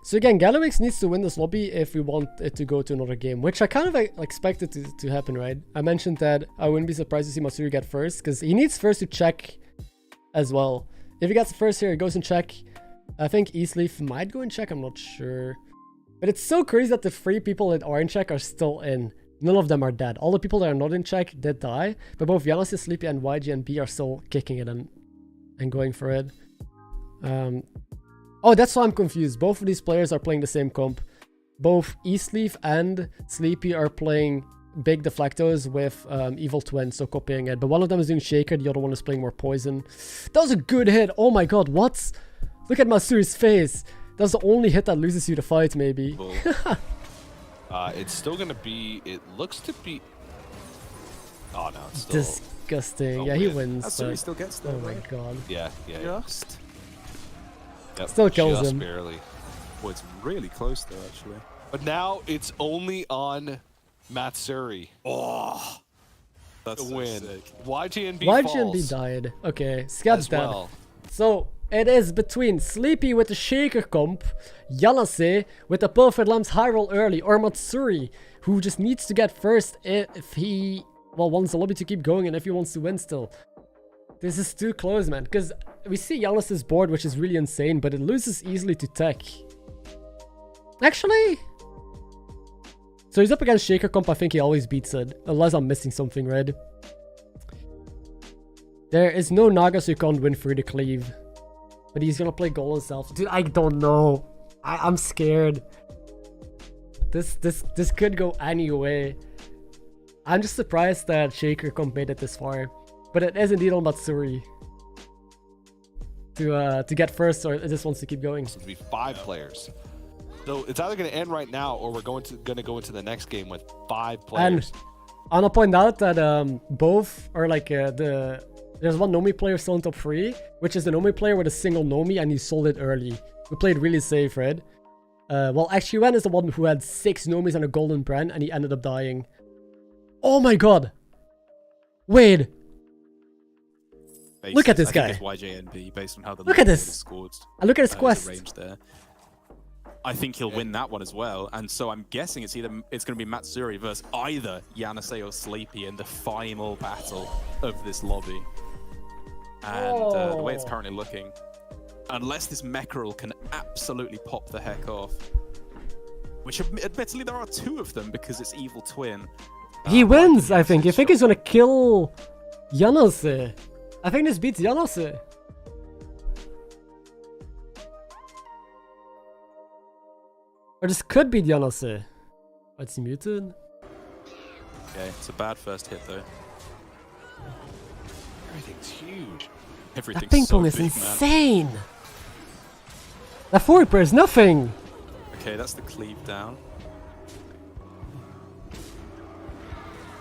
So again, Gallowix needs to win this lobby if we want it to go to another game, which I kind of expected to happen, right? I mentioned that I wouldn't be surprised to see Matsuri get first, because he needs first to check as well. If he gets first here, he goes and check. I think Eastleaf might go and check, I'm not sure. But it's so crazy that the 3 people that are in check are still in. None of them are dead. All the people that are not in check did die, but both Giannis, Sleepy, and YG and B are still kicking it and going for it. Oh, that's why I'm confused. Both of these players are playing the same comp. Both Eastleaf and Sleepy are playing big deflectors with Evil Twin, so copying it. But one of them is doing Shaker, the other one is playing more Poison. That was a good hit. Oh my god, what? Look at Matsuri's face. That's the only hit that loses you the fight, maybe. It's still gonna be... It looks to be... Oh no, it's still... Disgusting. Yeah, he wins. Matsuri still gets there. Oh my god. Yeah. Just... Yep, still kills just him. Barely. Well, it's really close though, actually. But now it's only on Matsuri. Oh, that's to so win. sick. YGNB died. Okay, Scab's dead. Well. So it is between Sleepy with the Shaker comp, Yanase with the Perfect Lamb's high roll early, or Matsuri, who just needs to get first if he wants the lobby to keep going and if he wants to win still. This is too close, man, because we see Giannis's board, which is really insane, but it loses easily to Tech. Actually, so he's up against Shaker comp. I think he always beats it, unless I'm missing something, right? There is no Naga, so you can't win through the cleave. But he's gonna play Golden Self. Dude, I don't know. I'm scared. This could go any way. I'm just surprised that Shaker comp made it this far. But it is indeed on Matsuri to get first, or it just wants to keep going. It's going to be 5 players. So it's either going to end right now, or we're going to go into the next game with 5 players. And I want to point out that both are like there's one Nomi player still in top 3, which is the Nomi player with a single Nomi, and he sold it early. We played really safe, right? Well, actually, Wen is the one who had 6 Nomis and a golden brand, and he ended up dying. Oh my god! Wait! Look at this guy. It's YJNB based on how the look at this. Scored. And look at his quest. Range there. I think he'll win that one as well, and so I'm guessing it's going to be Matsuri versus either Yanase or Sleepy in the final battle of this lobby. And the way it's currently looking, unless this Meckerel can absolutely pop the heck off, which admittedly there are 2 of them because it's Evil Twin. He wins, I think. You think he's gonna kill Yanase? I think this beats Yanase. Or this could beat Yanase. Oh, it's muted. Okay, it's a bad first hit though. Everything's huge. Everything's That ping so pong is big, insane. That forward prayer is nothing. Okay, that's the cleave down.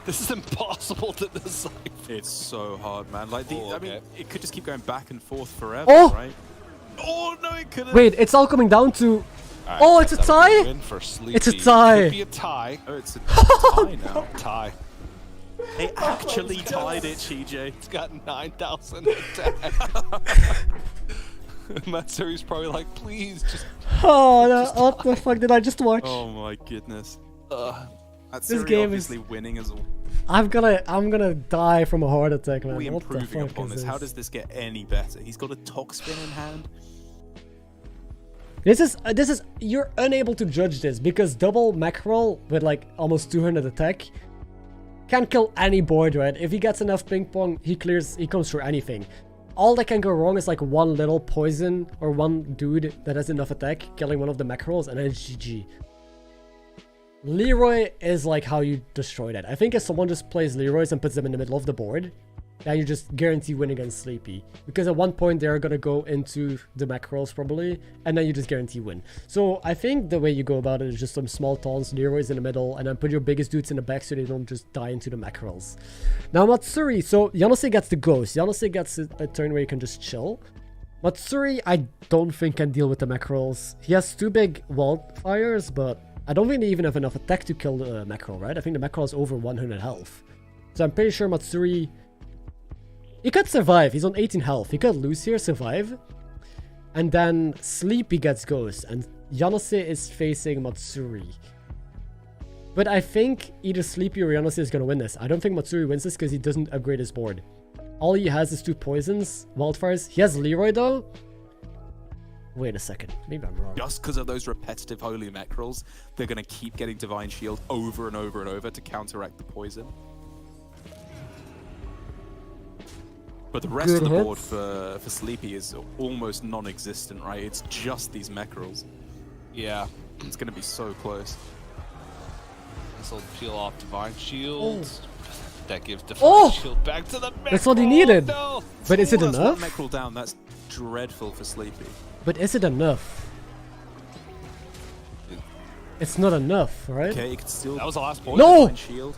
This is impossible to decipher. It's so hard, man. Like, I mean, it could just keep going back and forth forever, Oh! right? Oh, no, it couldn't. Wait, it's all coming down to... Right, oh, it's a tie? win for Sleepy. It's a tie. Could be a tie. Oh, it's a tie now. Tie. They actually tied it, CJ. It's got 9,000 attack. Matsuri's probably like, please, just... Oh, no, what the fuck did I just watch? Oh my goodness. This game obviously winning as well. I'm gonna die from a heart attack, man. We What the improving fuck upon is this. this? How does this get any better? He's got a Tok Spin in hand. This is you're unable to judge this because double mackerel with like almost 200 attack can kill any board, right? If he gets enough ping pong, he comes through anything. All that can go wrong is like one little poison or one dude that has enough attack killing one of the mackerels, and then it's GG. Leroy is like how you destroy that. I think if someone just plays Leroys and puts them in the middle of the board, then you just guarantee win against Sleepy. Because at one point they're gonna go into the mackerels probably, and then you just guarantee win. So I think the way you go about it is just some small taunts, Leroys in the middle, and then put your biggest dudes in the back so they don't just die into the mackerels. Now Matsuri, so Yanase gets the ghost. Yanase gets a turn where you can just chill. Matsuri, I don't think can deal with the mackerels. He has 2 big wildfires, but I don't think they even have enough attack to kill the mackerel, right? I think the mackerel is over 100 health. So I'm pretty sure Matsuri... he could survive. He's on 18 health. He could lose here, survive. And then Sleepy gets ghost. And Yanase is facing Matsuri. But I think either Sleepy or Yanase is going to win this. I don't think Matsuri wins this because he doesn't upgrade his board. All he has is 2 poisons, wildfires. He has Leroy though. Wait a second. Maybe I'm wrong. Just because of those repetitive holy mackerels, they're going to keep getting Divine Shield over and over and over to counteract the poison. But the rest of the board for Sleepy is almost non-existent, right? It's just these mackerels. Yeah. It's going to be so close. This will peel off Divine Shield. Oh. That gives Divine Shield back to the mackerel. That's what he needed. No. But is it enough? That's one mackerel down. That's dreadful for Sleepy. But is it enough? It's not enough, right? Okay, it could still... That was the last point. No! Divine Shield.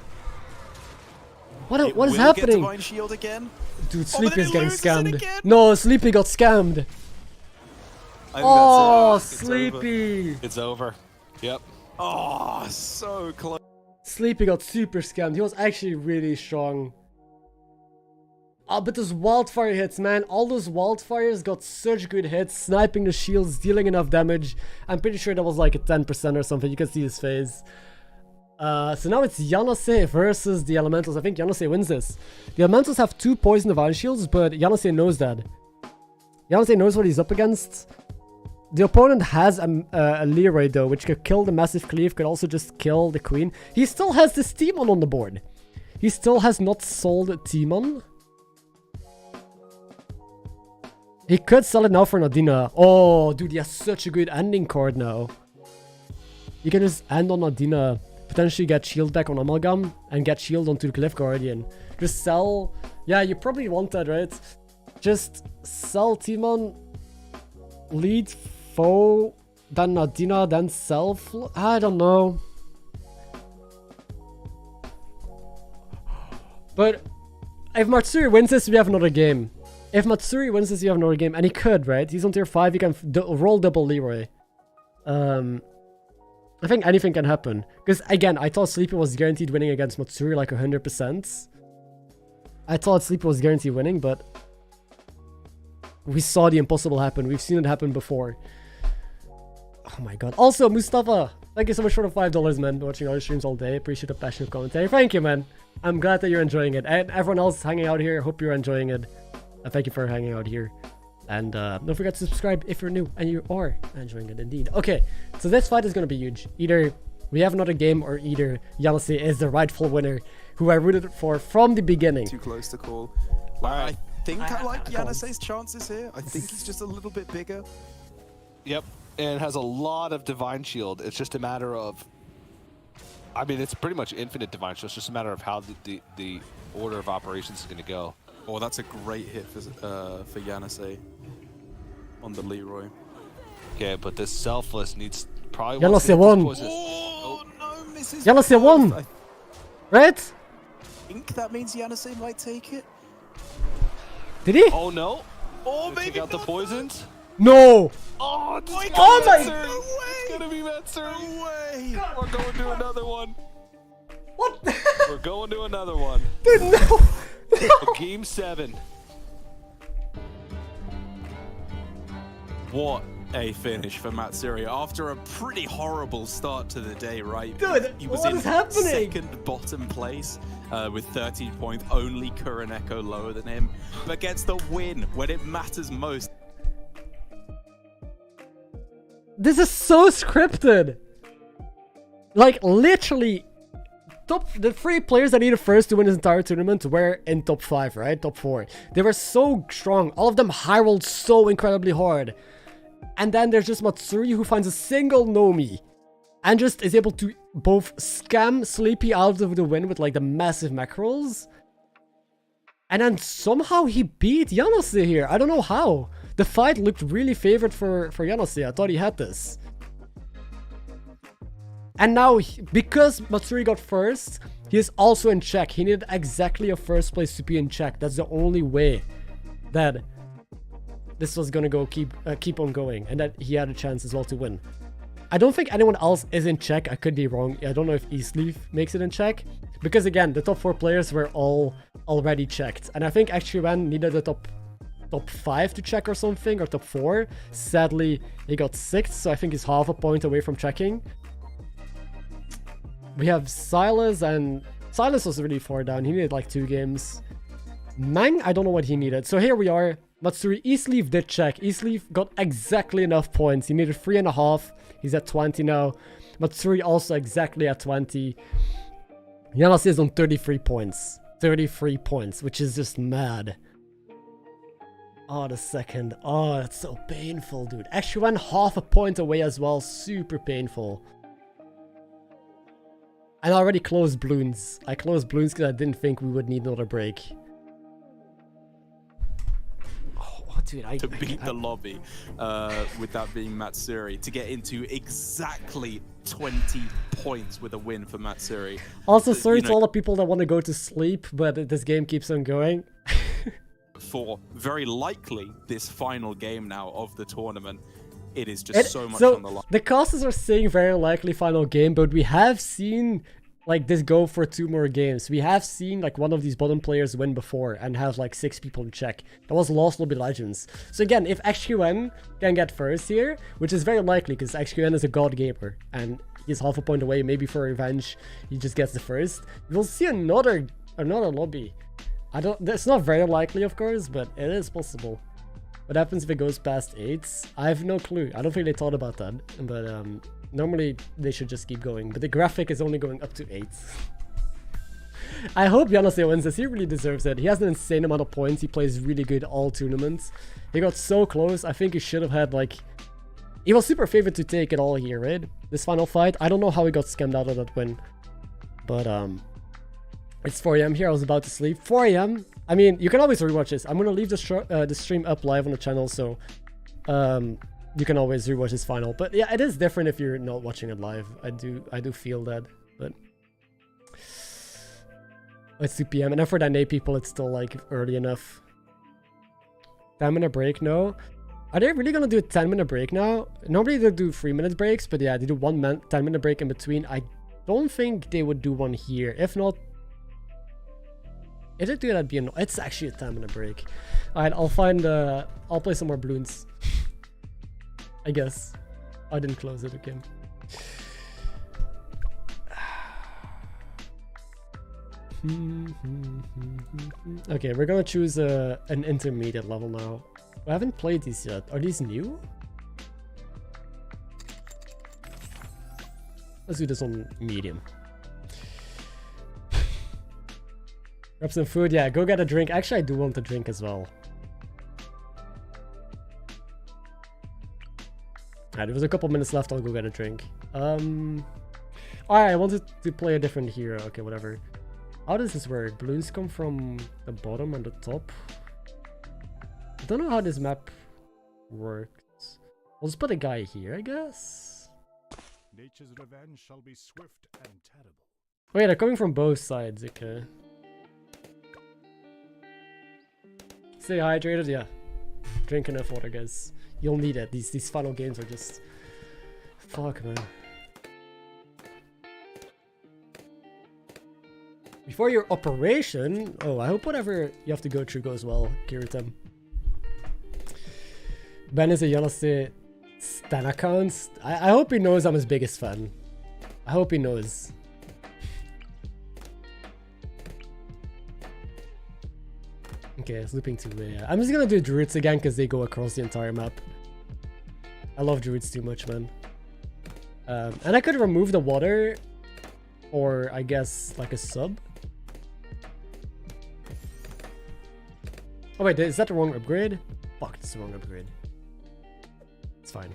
What is Get happening? Divine Shield again? Dude, Sleepy is getting scammed. No, Sleepy got scammed. Oh, Sleepy. It's over. Yep. Oh, so close. Sleepy got super scammed. He was actually really strong. Oh, but those wildfire hits, man. All those wildfires got such good hits. Sniping the shields, dealing enough damage. I'm pretty sure that was like a 10% or something. You can see his face. So now it's Yanase versus the Elementals. I think Yanase wins this. The Elementals have 2 poison divine shields, but Yanase knows that. Yanase knows what he's up against. The opponent has a Leroy though, which could kill the massive cleave, could also just kill the queen. He still has this Timon on the board. He still has not sold Timon. He could sell it now for Nadina. Oh, dude, he has such a good ending card now. You can just end on Nadina. Potentially get shield back on Amalgam and get shield onto the Cliff Guardian. Just sell... yeah, you probably want that, right? Just sell Timon, lead foe, then Nadina, then sell... I don't know. But if Matsuri wins this, we have another game. If Matsuri wins this, you have another game. And he could, right? He's on tier 5, he can roll double Leroy. I think anything can happen. Because, again, I thought Sleepy was guaranteed winning against Matsuri like 100%. I thought Sleepy was guaranteed winning, but... we saw the impossible happen. We've seen it happen before. Oh my god. Also, Mustafa, thank you so much for the $5, man. Watching our streams all day. Appreciate the passionate commentary. Thank you, man. I'm glad that you're enjoying it. And everyone else hanging out here, hope you're enjoying it. Thank you for hanging out here. And don't forget to subscribe if you're new and you are enjoying it indeed. Okay, so this fight is going to be huge. Either we have another game or either Yanase is the rightful winner who I rooted for from the beginning. Too close to call. I think I like Yanase's chances here. I think he's just a little bit bigger. Yep, and has a lot of Divine Shield. It's just a matter of... I mean, it's pretty much infinite Divine Shield. It's just a matter of how the order of operations is going to go. Oh, that's a great hit for Yanase on the Leroy. Okay, but this Selfless needs probably... Yanase won! Oh, no, misses. Yanase won! Right? I think that means Yanase might take it. Did he? Oh, no. Oh, Did maybe he got the not. poisons? No! Oh, it's gonna Oh be my- Metsuri. No way! It's gonna be Metsuri. No way! We're going to another one. What? We're going to another one. Dude, no! Game 7. What a finish for Metsuri after a pretty horrible start to the day, right? Dude, he was what in is happening? second bottom place with 13 points, only Kuroneko lower than him, but gets the win when it matters most. This is so scripted. Like, literally, the 3 players that needed first to win this entire tournament were in top 5, right? Top 4. They were so strong. All of them high rolled so incredibly hard. And then there's just Metsuri who finds a single Nomi and just is able to both scam Sleepy out of the win with like the massive macros. And then somehow he beat Yanase here. I don't know how. The fight looked really favored for Yanase. I thought he had this. And now, because Metsuri got first, he is also in check. He needed exactly a first place to be in check. That's the only way that this was gonna go keep on going, and that he had a chance as well to win. I don't think anyone else is in check. I could be wrong. I don't know if Eastleaf makes it in check, because again, the top 4 players were all already checked, and I think HysteriA needed the top 5 to check or something, or top 4. Sadly, he got 6th, so I think he's half a point away from checking. We have Silas, and Silas was really far down. He needed like 2 games. Mang, I don't know what he needed. So here we are. Metsuri, Eastleaf did check. Eastleaf got exactly enough points. He needed 3.5. He's at 20 now. Metsuri also exactly at 20. Yanase is on 33 points. 33 points, which is just mad. Oh, the second. Oh, that's so painful, dude. Actually went half a point away as well. Super painful. And I already closed Bloons. I closed Bloons because I didn't think we would need another break. Oh, dude, to beat the lobby with that being Metsuri, to get into exactly 20 points with a win for Metsuri. Also, sorry to all the people that want to go to sleep, but this game keeps on going. For very likely this final game now of the tournament, it is just so much on the line. The casters are saying very likely final game, but we have seen like this go for 2 more games. We have seen like one of these bottom players win before and have like 6 people in check. That was Lost Lobby Legends. So again, if HysteriA can get first here, which is very likely because HysteriA is a god gamer and he's half a point away, maybe for revenge he just gets the first, we'll see another lobby. It's not very likely, of course, but it is possible. What happens if it goes past 8s? I have no clue. I don't think they thought about that. But normally they should just keep going. But the graphic is only going up to 8s. I hope Yanase wins this. He really deserves it. He has an insane amount of points. He plays really good all tournaments. He got so close. I think he should have had like... He was super favored to take it all here, right? This final fight. I don't know how he got scammed out of that win. But it's 4 AM here. I was about to sleep. 4 AM. I mean, you can always rewatch this. I'm gonna leave the stream up live on the channel, so you can always rewatch this final. But yeah, it is different if you're not watching it live. I do feel that, but it's 2 PM, and then for the NA people, it's still like early enough. 10-minute break? No. Are they really gonna do a 10-minute break now? Normally they do 3-minute breaks, but yeah, they do 1 10-minute break in between. I don't think they would do one here. If not. If they do that, it's actually a 10-minute break. Alright, I'll play some more Bloons. I guess. I didn't close it again. Okay, we're gonna choose an intermediate level now. I haven't played these yet. Are these new? Let's do this on medium. Grab some food. Yeah, go get a drink. Actually, I do want a drink as well. Alright, there was a couple minutes left. I'll go get a drink. Alright, I wanted to play a different hero. Okay, whatever. How does this work? Balloons come from the bottom and the top. I don't know how this map works. We'll just put a guy here, I guess. Nature's revenge shall be swift and terrible. Wait, they're coming from both sides, okay. Stay hydrated, yeah. Drink enough water, guys. You'll need it. These final games are just... Fuck, man. Before your operation... Oh, I hope whatever you have to go through goes well, Kiritem. Ben is a Yellowstone Stan account. I hope he knows I'm his biggest fan. I hope he knows. Okay, it's looping to I'm just gonna do druids again because they go across the entire map. I love druids too much, man. And I could remove the water, or I guess like a sub. Oh wait, is that the wrong upgrade? Fuck, it's the wrong upgrade. It's fine.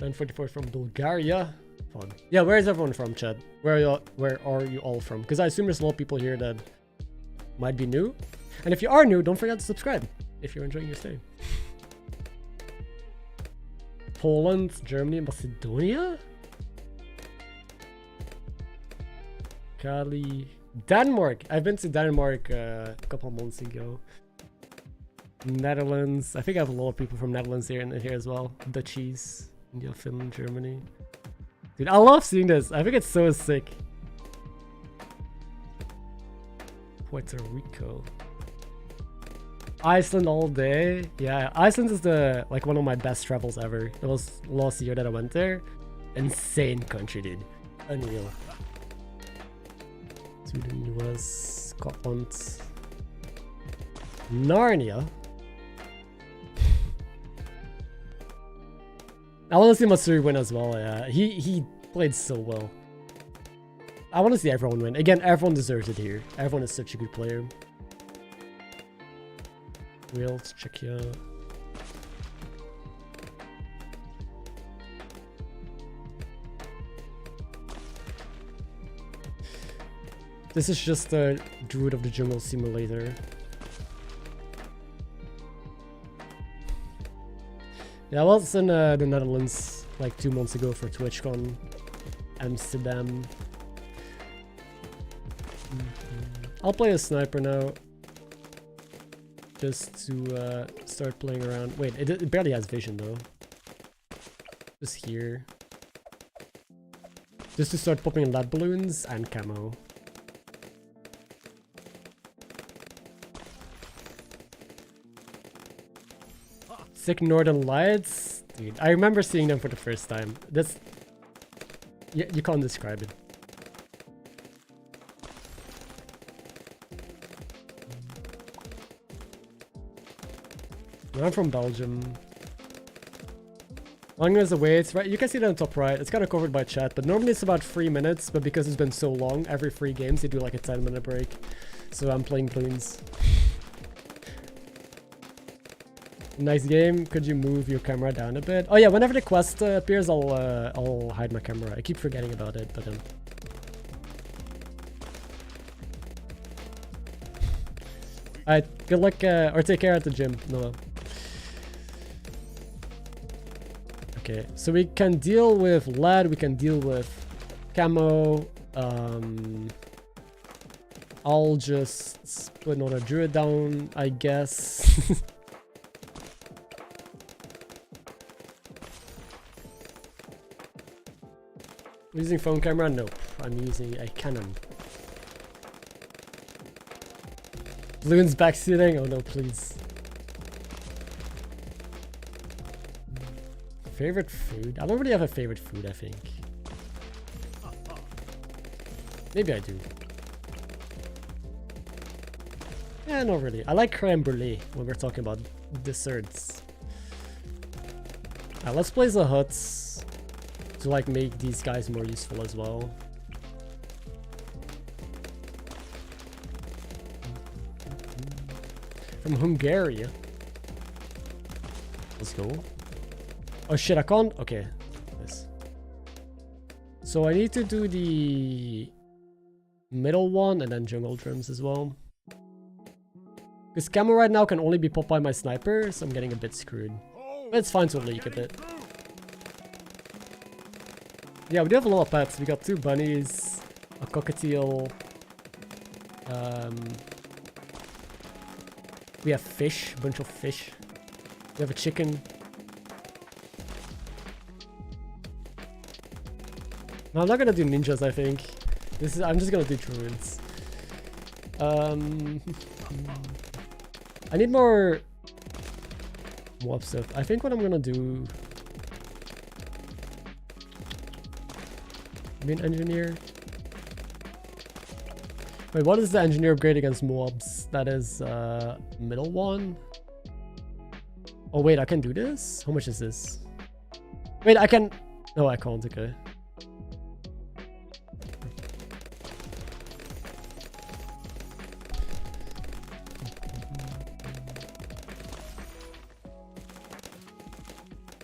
944 from Bulgaria. Fun. Yeah, where is everyone from, Chad? Where are you all from? Because I assume there's a lot of people here that might be new. And if you are new, don't forget to subscribe if you're enjoying your stay. Poland, Germany, Macedonia? Cali. Denmark! I've been to Denmark a couple months ago. Netherlands. I think I have a lot of people from Netherlands here and here as well. Dutchies. India, Finland, Germany. Dude, I love seeing this. I think it's so sick. Puerto Rico. Iceland all day. Yeah, Iceland is the one of my best travels ever. It was last year that I went there. Insane country, dude. Unreal. Sweden, US, Scotland. Narnia. I want to see Matsuri win as well. Yeah, he played so well. I want to see everyone win. Again, everyone deserves it here. Everyone is such a good player. Wales, Czechia. This is just a Druid of the Jungle simulator. Yeah, I was in the Netherlands like 2 months ago for TwitchCon. Amsterdam. I'll play a sniper now. Just to start playing around. Wait, it barely has vision though. Just here. Just to start popping lead balloons and camo. Sick Northern Lights. Dude, I remember seeing them for the first time. That's... You can't describe it. I'm from Belgium. Long as the wait, right? You can see that on the top right. It's kind of covered by chat, but normally it's about 3 minutes. But because it's been so long, every 3 games they do like a 10-minute break. So I'm playing balloons. Nice game. Could you move your camera down a bit? Oh yeah, whenever the quest appears, I'll hide my camera. I keep forgetting about it, but Alright, good luck or take care at the gym, Noah. Okay, so we can deal with lead, we can deal with camo. I'll just put another druid down, I guess. Using phone camera? Nope. I'm using a Canon. Balloons backseating? Oh no, please. Favorite food? I don't really have a favorite food, I think. Maybe I do. Yeah, not really. I like creme brulee when we're talking about desserts. Let's place the huts to like make these guys more useful as well. From Hungary. Let's go. Oh shit, I can't. Okay. Nice. So I need to do the middle one and then jungle drums as well. Because camo right now can only be popped by my sniper, so I'm getting a bit screwed. But it's fine to leak a bit. Yeah, we do have a lot of pets. We got 2 bunnies, a cockatiel. We have fish, a bunch of fish. We have a chicken. No, I'm not gonna do ninjas, I think. I'm just gonna do druids. I need more mob stuff. I think what I'm gonna do... Main engineer. Wait, what is the engineer upgrade against mobs? That is middle one. Oh wait, I can do this? How much is this? Wait, I can... No, I can't, okay.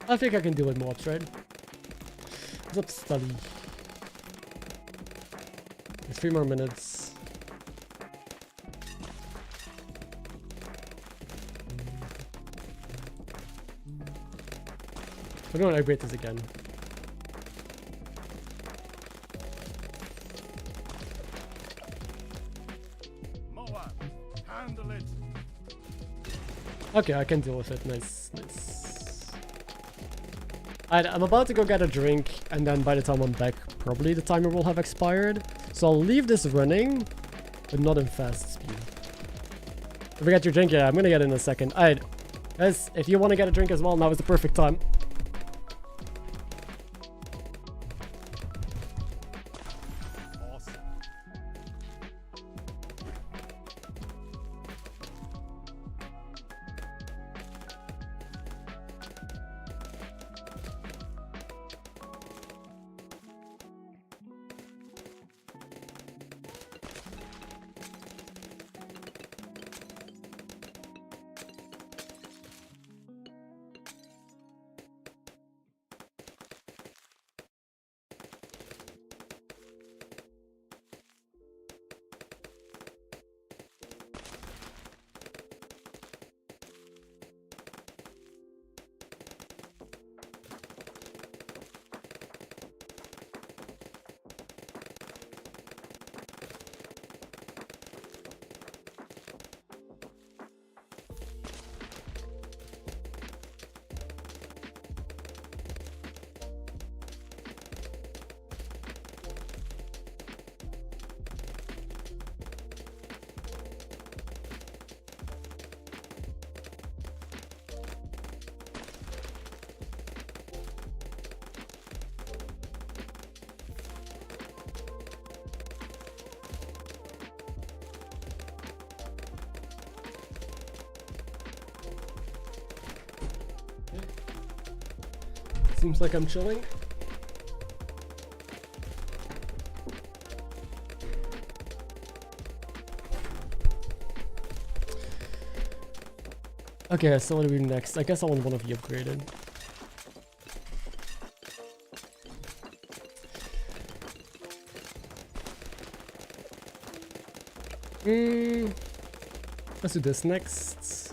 I think I can do it mobs, right? What's up, study? 3 more minutes. I don't want to upgrade this again. Moa, handle it. Okay, I can deal with it. Nice, nice. Alright, I'm about to go get a drink, and then by the time I'm back, probably the timer will have expired. So I'll leave this running, but not in fast speed. If you get your drink, yeah, I'm gonna get it in a second. Alright, guys, if you want to get a drink as well, now is the perfect time. Seems like I'm chilling. Okay, so what do we do next? I guess I want one of you upgraded. Let's do this next.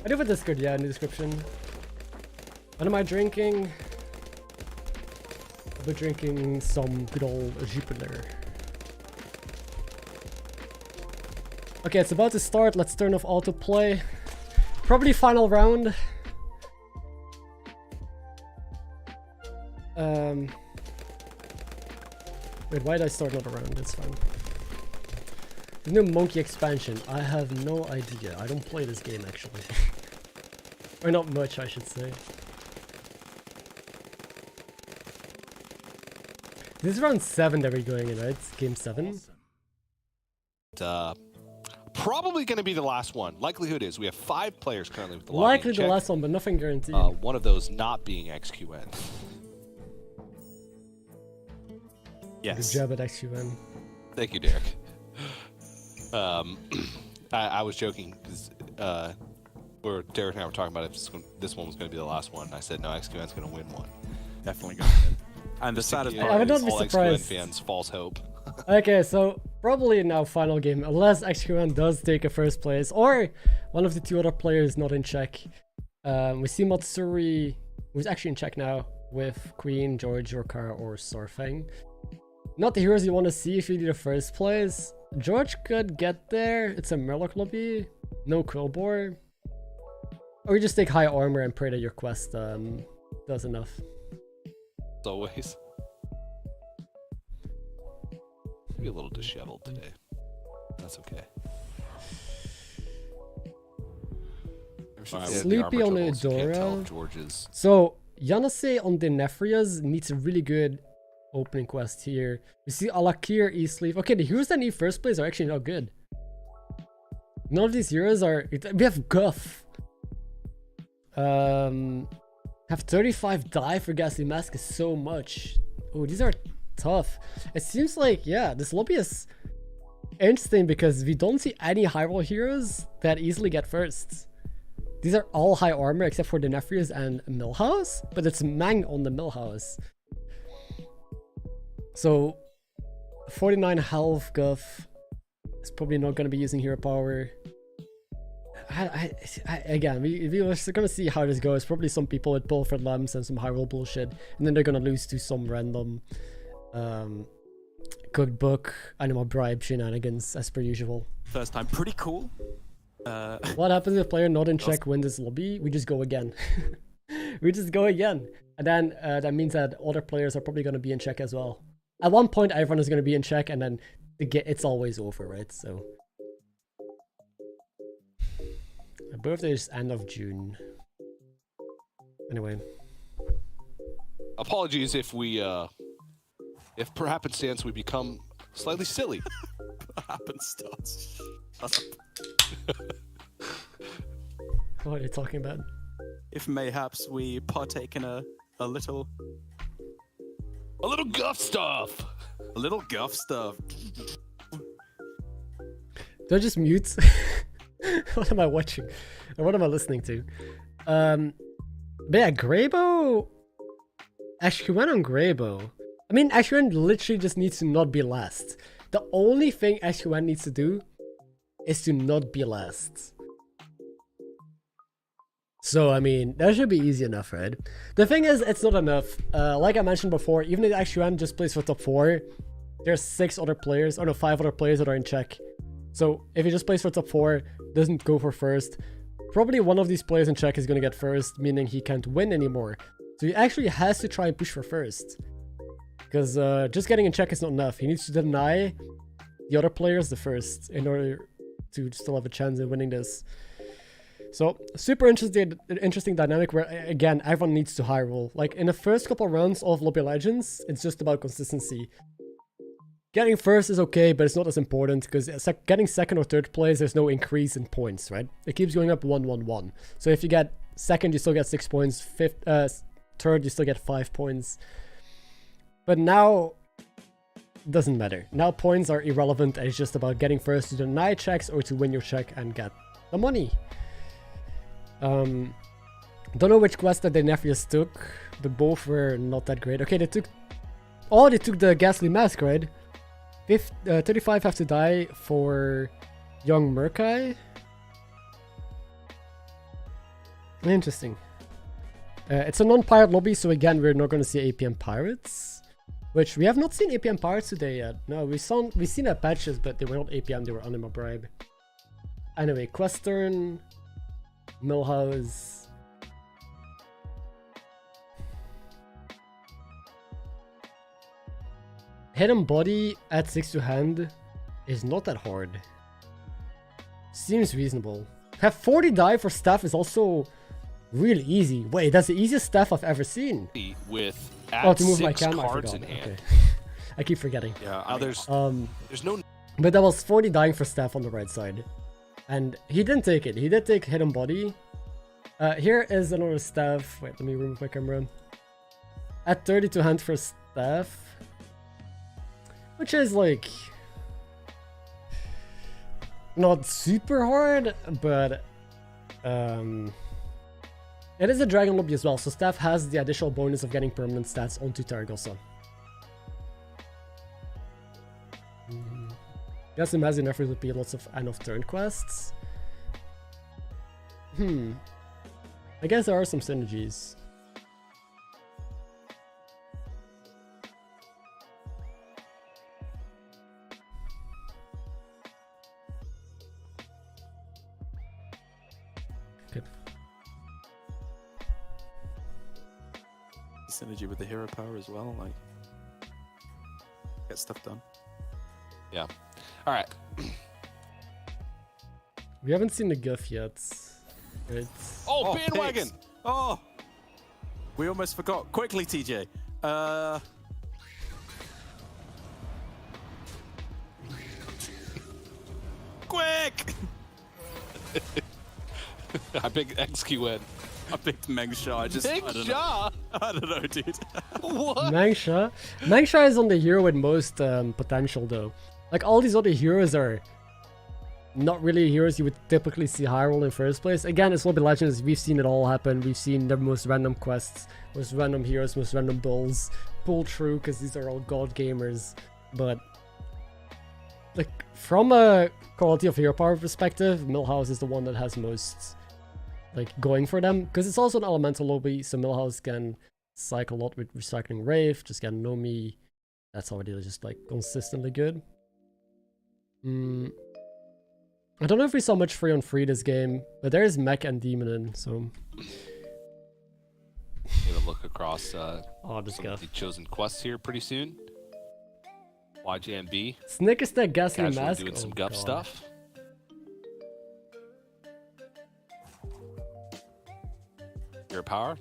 I do have a Discord, yeah, in the description. What am I drinking? I'll be drinking some good old Jupiter. Okay, it's about to start. Let's turn off autoplay. Probably final round. Wait, why did I start another round? It's fine. There's no monkey expansion. I have no idea. I don't play this game actually. Or not much, I should say. This is round 7 that we're going in, right? Game 7. Probably going to be the last one. Likelihood is we have 5 players currently with the login Likely check. the last one, but nothing guaranteed. One of those not being XQN. Yes. Good job at XQN. Thank you, Derek. I was joking because Derek and I were talking about if this one was going to be the last one. I said no, XQN's going to win one. Definitely going to win. And the saddest part I would is not be all surprised. XQN fans false hope. Okay, so probably now final game, unless XQN does take a first place, or one of the two other players not in check. We see Matsuri, who's actually in check now, with Queen, George, Rokara, or Sorfeng. Not the heroes you want to see if you need a first place. George could get there. It's a Murloc lobby. No Quillbore. Or you just take high armor and pray that your quest does enough. As always. Maybe a little disheveled today. That's okay. Sleepy on Eudora. George's. So Yanase on Denefrias needs a really good opening quest here. We see Alakir, E-Sleeve. Okay, the heroes that need first place are actually not good. None of these heroes are... We have Guff. Have 35 die for Ghastly Mask is so much. Oh, these are tough. It seems like, yeah, this lobby is interesting because we don't see any high roll heroes that easily get first. These are all high armor except for the Nefrias and Millhouse, but it's Mang on the Millhouse. So 49 health Guff is probably not going to be using hero power. Again, we're gonna see how this goes. Probably some people with pilfered lamps and some high roll bullshit, and then they're gonna lose to some random cookbook animal bribe shenanigans as per usual. First time, pretty cool. What happens if player not in check win this lobby? We just go again. We just go again, and then that means that other players are probably gonna be in check as well. At one point, everyone is gonna be in check, and then it's always over, right? So. My birthday is end of June. Anyway. Apologies if we, if per happenstance we become slightly silly. Per happenstance. What are you talking about? If mayhaps we partake in a little guff stuff! A little guff stuff. Do I just mute? What am I watching? Or what am I listening to? But yeah, Greybow. XQN on Greybow. I mean, XQN literally just needs to not be last. The only thing XQN needs to do is to not be last. So, I mean, that should be easy enough, right? The thing is, it's not enough. Like I mentioned before, even if XQN just plays for top 4, there's 5 other players that are in check. So if he just plays for top 4, doesn't go for first, probably one of these players in check is going to get first, meaning he can't win anymore. So he actually has to try and push for first. Because just getting in check is not enough. He needs to deny the other players the first in order to still have a chance in winning this. So super interesting dynamic where, again, everyone needs to high roll. Like in the first couple rounds of Lobby Legends, it's just about consistency. Getting first is okay, but it's not as important because getting second or third place, there's no increase in points, right? It keeps going up 1, 1, 1. So if you get second, you still get 6 points. Third, you still get 5 points. But now, it doesn't matter. Now points are irrelevant. It's just about getting first to deny checks or to win your check and get the money. Don't know which quest that the Nephews took, but both were not that great. Okay, they took the Ghastly Mask, right? 35 have to die for young Murkai. Interesting. It's a non-pirate lobby, so again, we're not going to see APM pirates. Which, we have not seen APM pirates today yet. No, we've seen at patches, but they were not APM, they were Anima Bribe. Anyway, quest turn. Millhouse. Hidden Body at 6 to hand is not that hard. Seems reasonable. Have 40 die for staff is also really easy. Wait, that's the easiest staff I've ever seen. With to move my camera, cards I forgot. in hand. Okay. I keep forgetting. Yeah, there's no. But that was 40 dying for staff on the right side. And he didn't take it. He did take Hidden Body. Here is another staff. Wait, let me remove my camera. At 30 to hand for staff. Which is like not super hard, but It is a dragon lobby as well, so staff has the additional bonus of getting permanent stats onto Targosa. Guess imagine effort would be lots of end of turn quests. I guess there are some synergies. Good. Synergy with the hero power as well, like get stuff done. Yeah. All right. We haven't seen the GIF yet. Right. Oh, bandwagon! Picks. Oh, we almost forgot. Quickly, TJ. Quick! I picked XQN. I picked Mengsha. I don't know, dude. What? Mengsha is on the hero with most potential though. Like all these other heroes are not really heroes you would typically see high roll in first place. Again, it's Lobby Legends. We've seen it all happen. We've seen the most random quests, most random heroes, most random builds pull through because these are all god gamers. But like from a quality of hero power perspective, Millhouse is the one that has most like going for them because it's also an elemental lobby, so Millhouse can cycle a lot with recycling Wraith, just get Nomi. That's already just like consistently good. I don't know if we saw much free on free this game, but there is Mech and Demon in, so. Gonna look across some of the chosen quests here pretty soon. YJMB. Snickersnack Ghastly Casually Mask. doing some guff stuff. Hero power,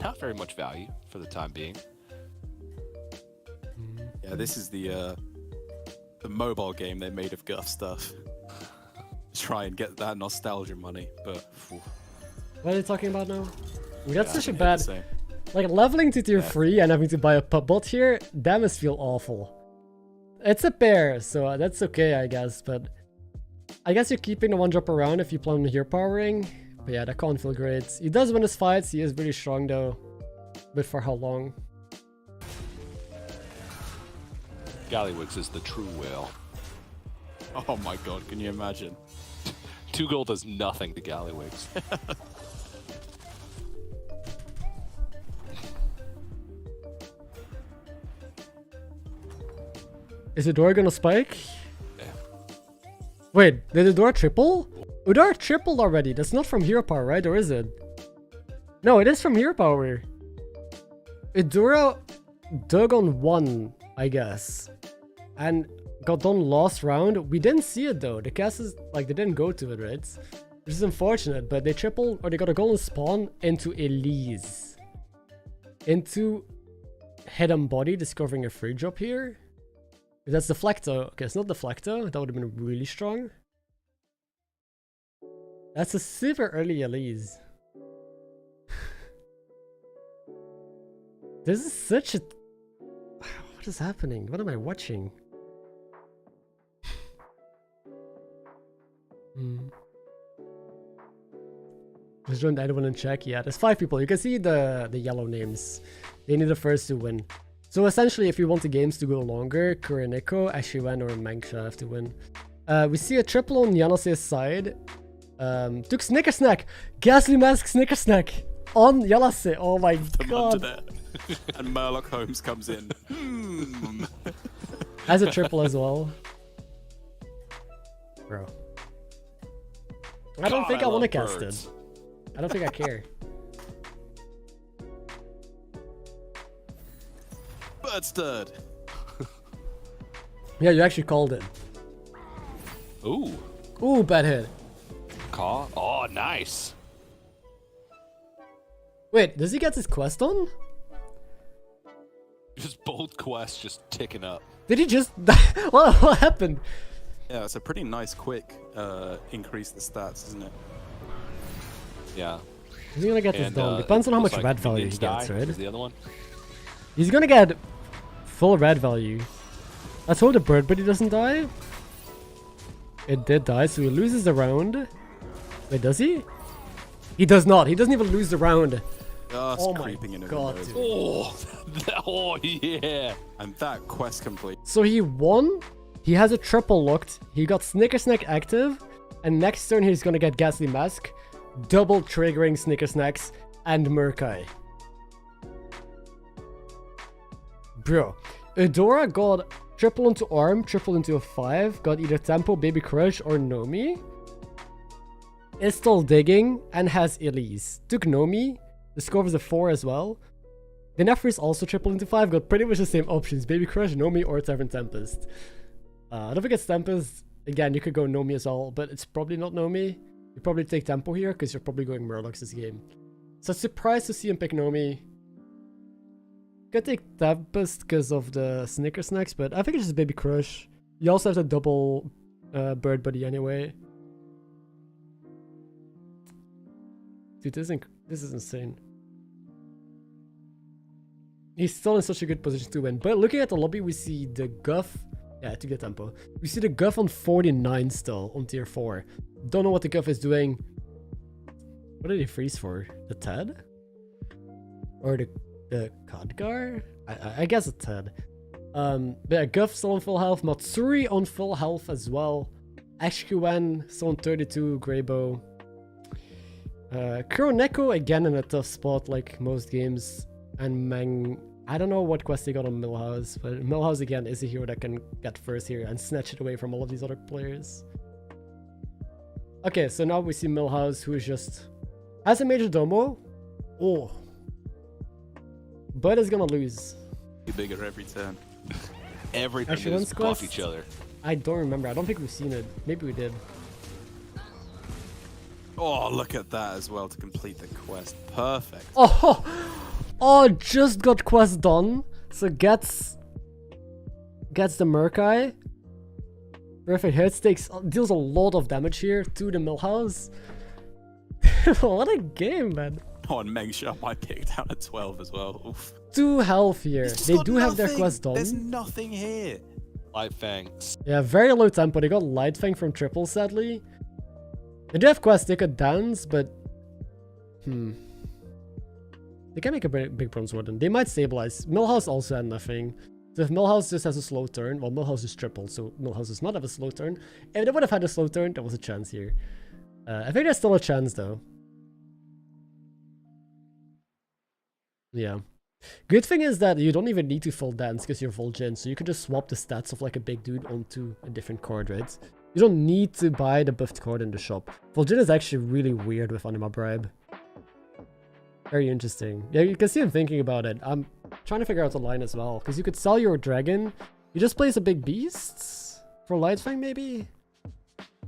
not very much value for the time being. Yeah, this is the mobile game they made of guff stuff. Try and get that nostalgia money, but what are they talking about now? That's such a bad, like leveling to tier 3 and having to buy a pub bot here, that must feel awful. It's a pair, so that's okay I guess, but I guess you're keeping the one drop around if you plan on hero powering. But yeah, that can't feel great. He does win his fights, he is really strong though, but for how long? Gallywix is the true whale. Oh my god, can you imagine? 2 gold does nothing to Gallywix. Is Udor gonna spike? Yeah. Wait, did Udor triple? Udor tripled already. That's not from hero power, right? Or is it? No, it is from hero power. Udora dug on 1, I guess. And got done last round. We didn't see it though. The cast is like they didn't go to it, right? Which is unfortunate, but they tripled or they got a golden spawn into Elise. Into Hidden Body, discovering a free drop here. That's Deflecto. Okay, it's not Deflecto. That would have been really strong. That's a super early Elise. This is such a... What is happening? What am I watching? Just joined anyone in check. Yeah, there's 5 people. You can see the yellow names. They need the first to win. So essentially, if you want the games to go longer, Kureniko, Ashiwen, or Mengsha have to win. We see a triple on Yanase's side. Took Snickersnack! Ghastly Mask Snickersnack! On Yanase! Oh my god! And Murloc Holmes comes in. Has a triple as well. Bro. I don't think I want to cast it. I don't think I care. Bird stirred. Yeah, you actually called it. Ooh. Ooh, bad hit. Call. Oh, nice. Wait, does he get his quest on? Just bold quest just ticking up. Did he just... what happened? Yeah, it's a pretty nice quick increase the stats, isn't it? Yeah. He's gonna get this done. Depends on how much red value he gets, right? Is the other one? He's gonna get full red value. Let's hope the bird buddy doesn't die. It did die, so he loses the round. Wait, does he? He does not. He doesn't even lose the round. Just Oh my creeping into god, the nose. dude. Oh yeah. And that quest complete. So he won. He has a triple locked. He got Snickersnack active. And next turn he's gonna get Ghastly Mask. Double triggering Snickersnacks and Murkai. Bro. Eudora got triple into Arm, triple into a 5. Got either Tempo, Baby Crush, or Nomi. Is still digging and has Elise. Took Nomi. The score was a 4 as well. The Nephris also triple into 5. Got pretty much the same options. Baby Crush, Nomi, or Tavern Tempest. I don't think it's Tempest. Again, you could go Nomi as well, but it's probably not Nomi. You probably take Tempo here because you're probably going Murlocs this game. So surprised to see him pick Nomi. Could take Tempest because of the Snickersnacks, but I think it's just Baby Crush. You also have the double Bird Buddy anyway. Dude, this is insane. He's still in such a good position to win. But looking at the lobby, we see the Guff. Yeah, to get Tempo. We see the Guff on 49 still on tier 4. Don't know what the Guff is doing. What did he freeze for? The Ted? Or the Khadgar? I guess a Ted. But yeah, Guff still on full health. Matsuri on full health as well. Ashquen still on 32. Greybow. Kuroneko again in a tough spot like most games. And Meng, I don't know what quest he got on Millhouse, but Millhouse again is a hero that can get first here and snatch it away from all of these other players. Okay, so now we see Millhouse, who is just has a major domo. Oh, but is gonna lose. Bigger every turn. Everything is buff each other. I don't remember. I don't think we've seen it. Maybe we did. Oh, look at that as well to complete the quest. Perfect. Oh, just got quest done. So gets the Murkai. Perfect hits, deals a lot of damage here to the Millhouse. What a game, man. Oh, and Meng shot my pick down at 12 as well. Oof. 2 health here. They do have their quest done. There's nothing here. Light Fang. Yeah, very low tempo. They got Light Fang from triple, sadly. They do have quests. They could dance, but they can make a big bronze warden. They might stabilize. Millhouse also had nothing. So if Millhouse just has a slow turn, well, Millhouse is triple, so Millhouse does not have a slow turn. If they would have had a slow turn, there was a chance here. I think there's still a chance, though. Yeah. Good thing is that you don't even need to full dance because you're Vol'jin, so you can just swap the stats of like a big dude onto a different card, right? You don't need to buy the buffed card in the shop. Vol'jin is actually really weird with Anima Bribe. Very interesting. Yeah, you can see him thinking about it. I'm trying to figure out the line as well, because you could sell your dragon. You just place a big beast for Lightfang, maybe?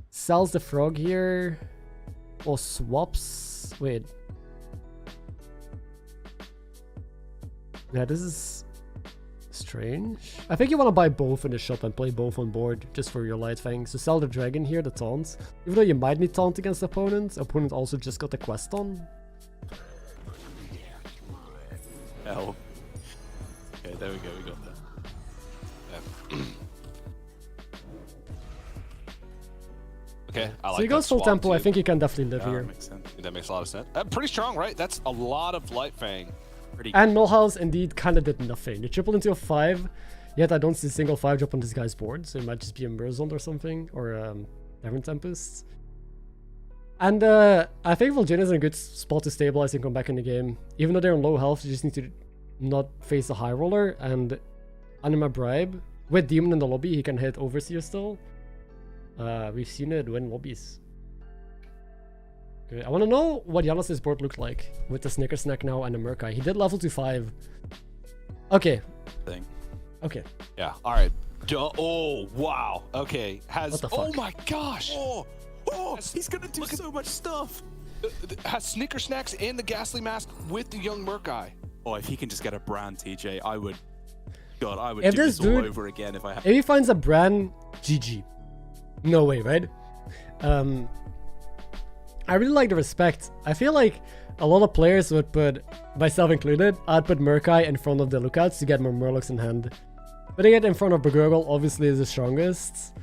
Sells the frog here. Or swaps. Wait. Yeah, this is strange. I think you want to buy both in the shop and play both on board just for your Lightfang. So sell the dragon here, the taunt. Even though you might need taunt against opponents, opponent also just got the quest on. Hell. Okay, there we go, we got that. Yeah. Okay, I like so he goes full tempo. I think he can definitely live here. That makes sense. That makes a lot of sense. Pretty strong, right? That's a lot of Light Fang. And Millhouse indeed kind of did nothing. They tripled into a 5, yet I don't see a single 5 drop on this guy's board, so it might just be a Murzond or something, or Tavern Tempest. And I think Vol'jin is in a good spot to stabilize and come back in the game. Even though they're on low health, you just need to not face a high roller. And Anima Bribe, with Demon in the lobby, he can hit Overseer still. We've seen it win lobbies. Okay, I want to know what Giannis's board looked like with the Snickersnack now and the Murkai. He did level to 5. Okay. Thing. Okay. Yeah, alright. Oh, wow. Okay. What the fuck? Oh my gosh! Oh, he's gonna do so much stuff. Has Snickersnacks and the Ghastly Mask with the young Murkai. Oh, if he can just get a brand, TJ, I would. God, I would if do this this dude, all over again if I had. If he finds a brand, GG. No way, right? I really like the respect. I feel like a lot of players would put, myself included, I'd put Murkai in front of the lookouts to get more Murlocs in hand. Putting it in front of Bergurgle obviously is the strongest.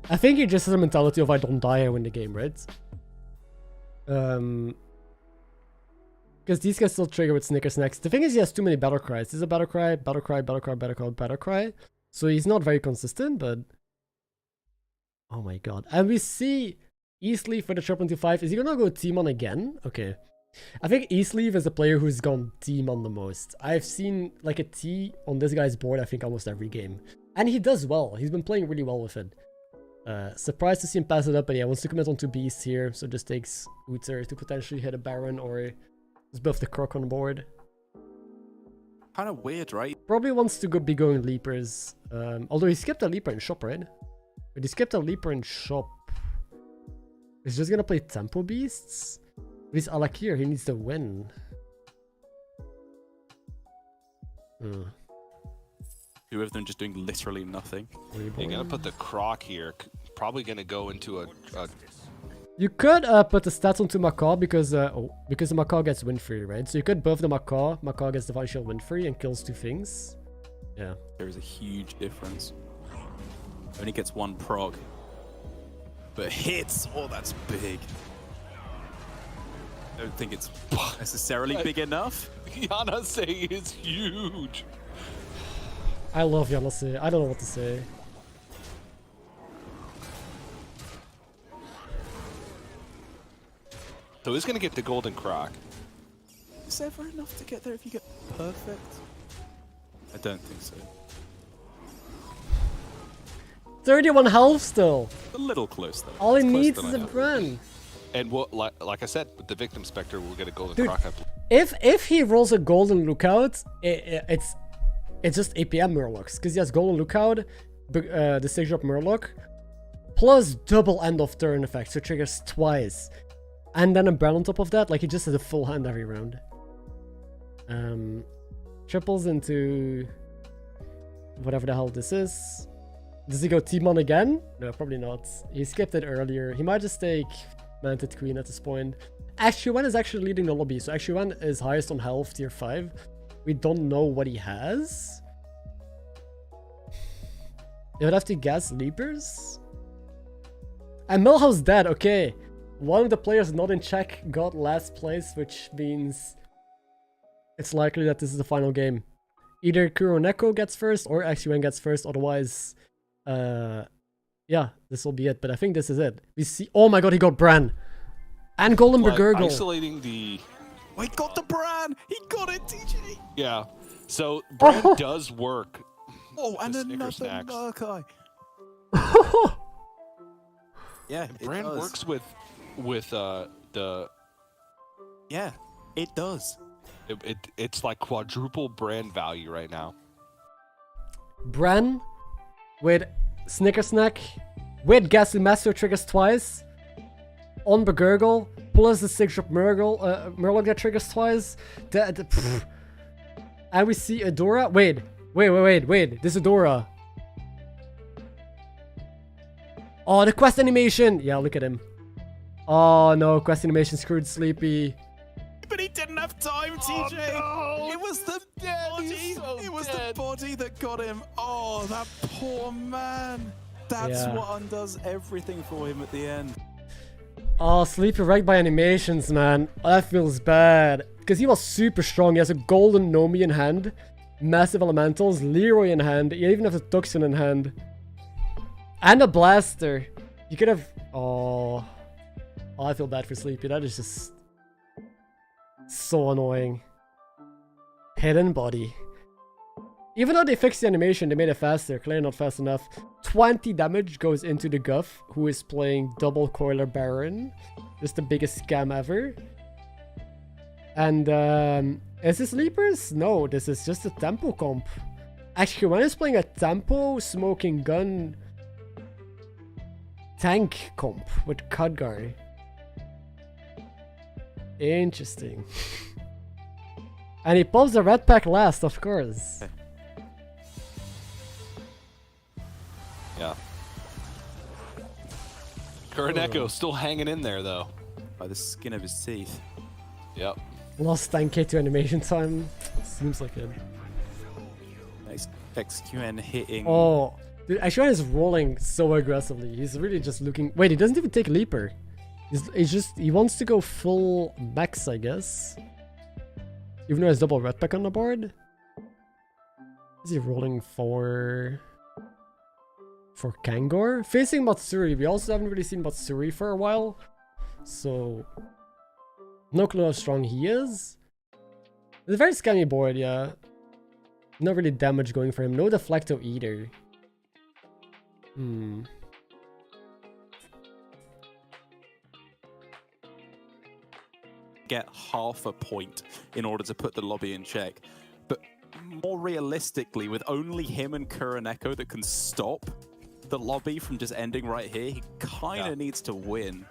I think he just has a mentality of I don't die, I win the game, right? Because these guys still trigger with Snickers next. The thing is, he has too many battle cries. This is a battle cry, battle cry, battle cry, battle cry, battle cry. So he's not very consistent, but... Oh my god. And we see Easleaf for the 525. Is he gonna go team on again? Okay. I think Easleaf is a player who's gone team on the most. I've seen like a T on this guy's board, I think, almost every game. And he does well. He's been playing really well with it. Surprised to see him pass it up, but yeah, wants to commit on 2 beasts here, so just takes Uther to potentially hit a Baron or just buff the Croc on board. Kind of weird, right? Probably wants to be going Leapers. Although he skipped a Leaper in shop, right? But he skipped a Leaper in shop. He's just gonna play Tempo Beasts? But he's Alakir, he needs to win. Two of them just doing literally nothing. You're gonna put the Croc here. Probably gonna go into a... You could put the stats onto Macaw because the Macaw gets win free, right? So you could buff the Macaw. Macaw gets Divine Shield win free and kills 2 things. Yeah. There is a huge difference. Only gets 1 prog. But hits! Oh, that's big. I don't think it's necessarily big enough. Yanase is huge. I love Yanase. I don't know what to say. So he's gonna get the Golden Croc. Is there ever enough to get there if you get perfect? I don't think so. 31 health still. A little close though. All he needs is a Bran. And what, like I said, with the Victim Spectre, we'll get a Golden Croc. If he rolls a Golden Lookout, it's just APM Murlocs, because he has Golden Lookout, the 6-drop Murloc, plus double end of turn effect, so it triggers twice. And then a Bran on top of that, like he just has a full hand every round. Triples into whatever the hell this is. Does he go T-Mon again? No, probably not. He skipped it earlier. He might just take Manted Queen at this point. Actually, is actually leading the lobby, so actually is highest on health, tier 5. We don't know what he has. They would have to guess Leapers. And Milhouse's dead, okay. One of the players not in check got last place, which means it's likely that this is the final game. Either Kuroneko gets first or XUN gets first, otherwise, yeah, this will be it. But I think this is it. We see, oh my god, he got Bran! And Golden Gurgle. Isolating the... Oh, he got the Bran! He got it, TJ! Yeah, so Bran does work. Oh, and another Murkai. Yeah, Bran works with the... Yeah, it does. It's like quadruple Bran value right now. Bran with Snicker Snack, with Ghastly Master triggers twice, on Begurgle, plus the 6-drop Murloc that triggers twice. And we see Adora. Wait. This is Adora. Oh, the quest animation. Yeah, look at him. Oh no, quest animation screwed Sleepy. But he didn't have time, TJ. Oh, no. It was the body. It was the body that got him. Oh, that poor man. That's what undoes everything for him at the end. Oh, Sleepy wrecked by animations, man. That feels bad. Because he was super strong. He has a golden Nomi in hand, massive elementals, Leroy in hand. He even has a Toxin in hand. And a Blaster. You could have... Oh, I feel bad for Sleepy. That is just... so annoying. Hidden body. Even though they fixed the animation, they made it faster. Clearly not fast enough. 20 damage goes into the Guff, who is playing double Coiler Baron. Just the biggest scam ever. And is this Leapers? No, this is just a tempo comp. Actually, when he's playing a tempo smoking gun tank comp with Khadgar. Interesting. And he pops the red pack last, of course. Yeah. Kuroneko still hanging in there, though. By the skin of his teeth. Yep. Lost 10k to animation time. Seems like it. XQN hitting. Oh, dude, XQN is rolling so aggressively. He's really just looking. Wait, he doesn't even take Leaper. He wants to go full max, I guess. Even though he has double red pack on the board. Is he rolling for Kangor? Facing Matsuri. We also haven't really seen Matsuri for a while. So, no clue how strong he is. It's a very scammy board, yeah. Not really damage going for him. No Deflecto either. Get half a point in order to put the lobby in check. But more realistically, with only him and Kuroneko that can stop the lobby from just ending right here, he kind of needs to win.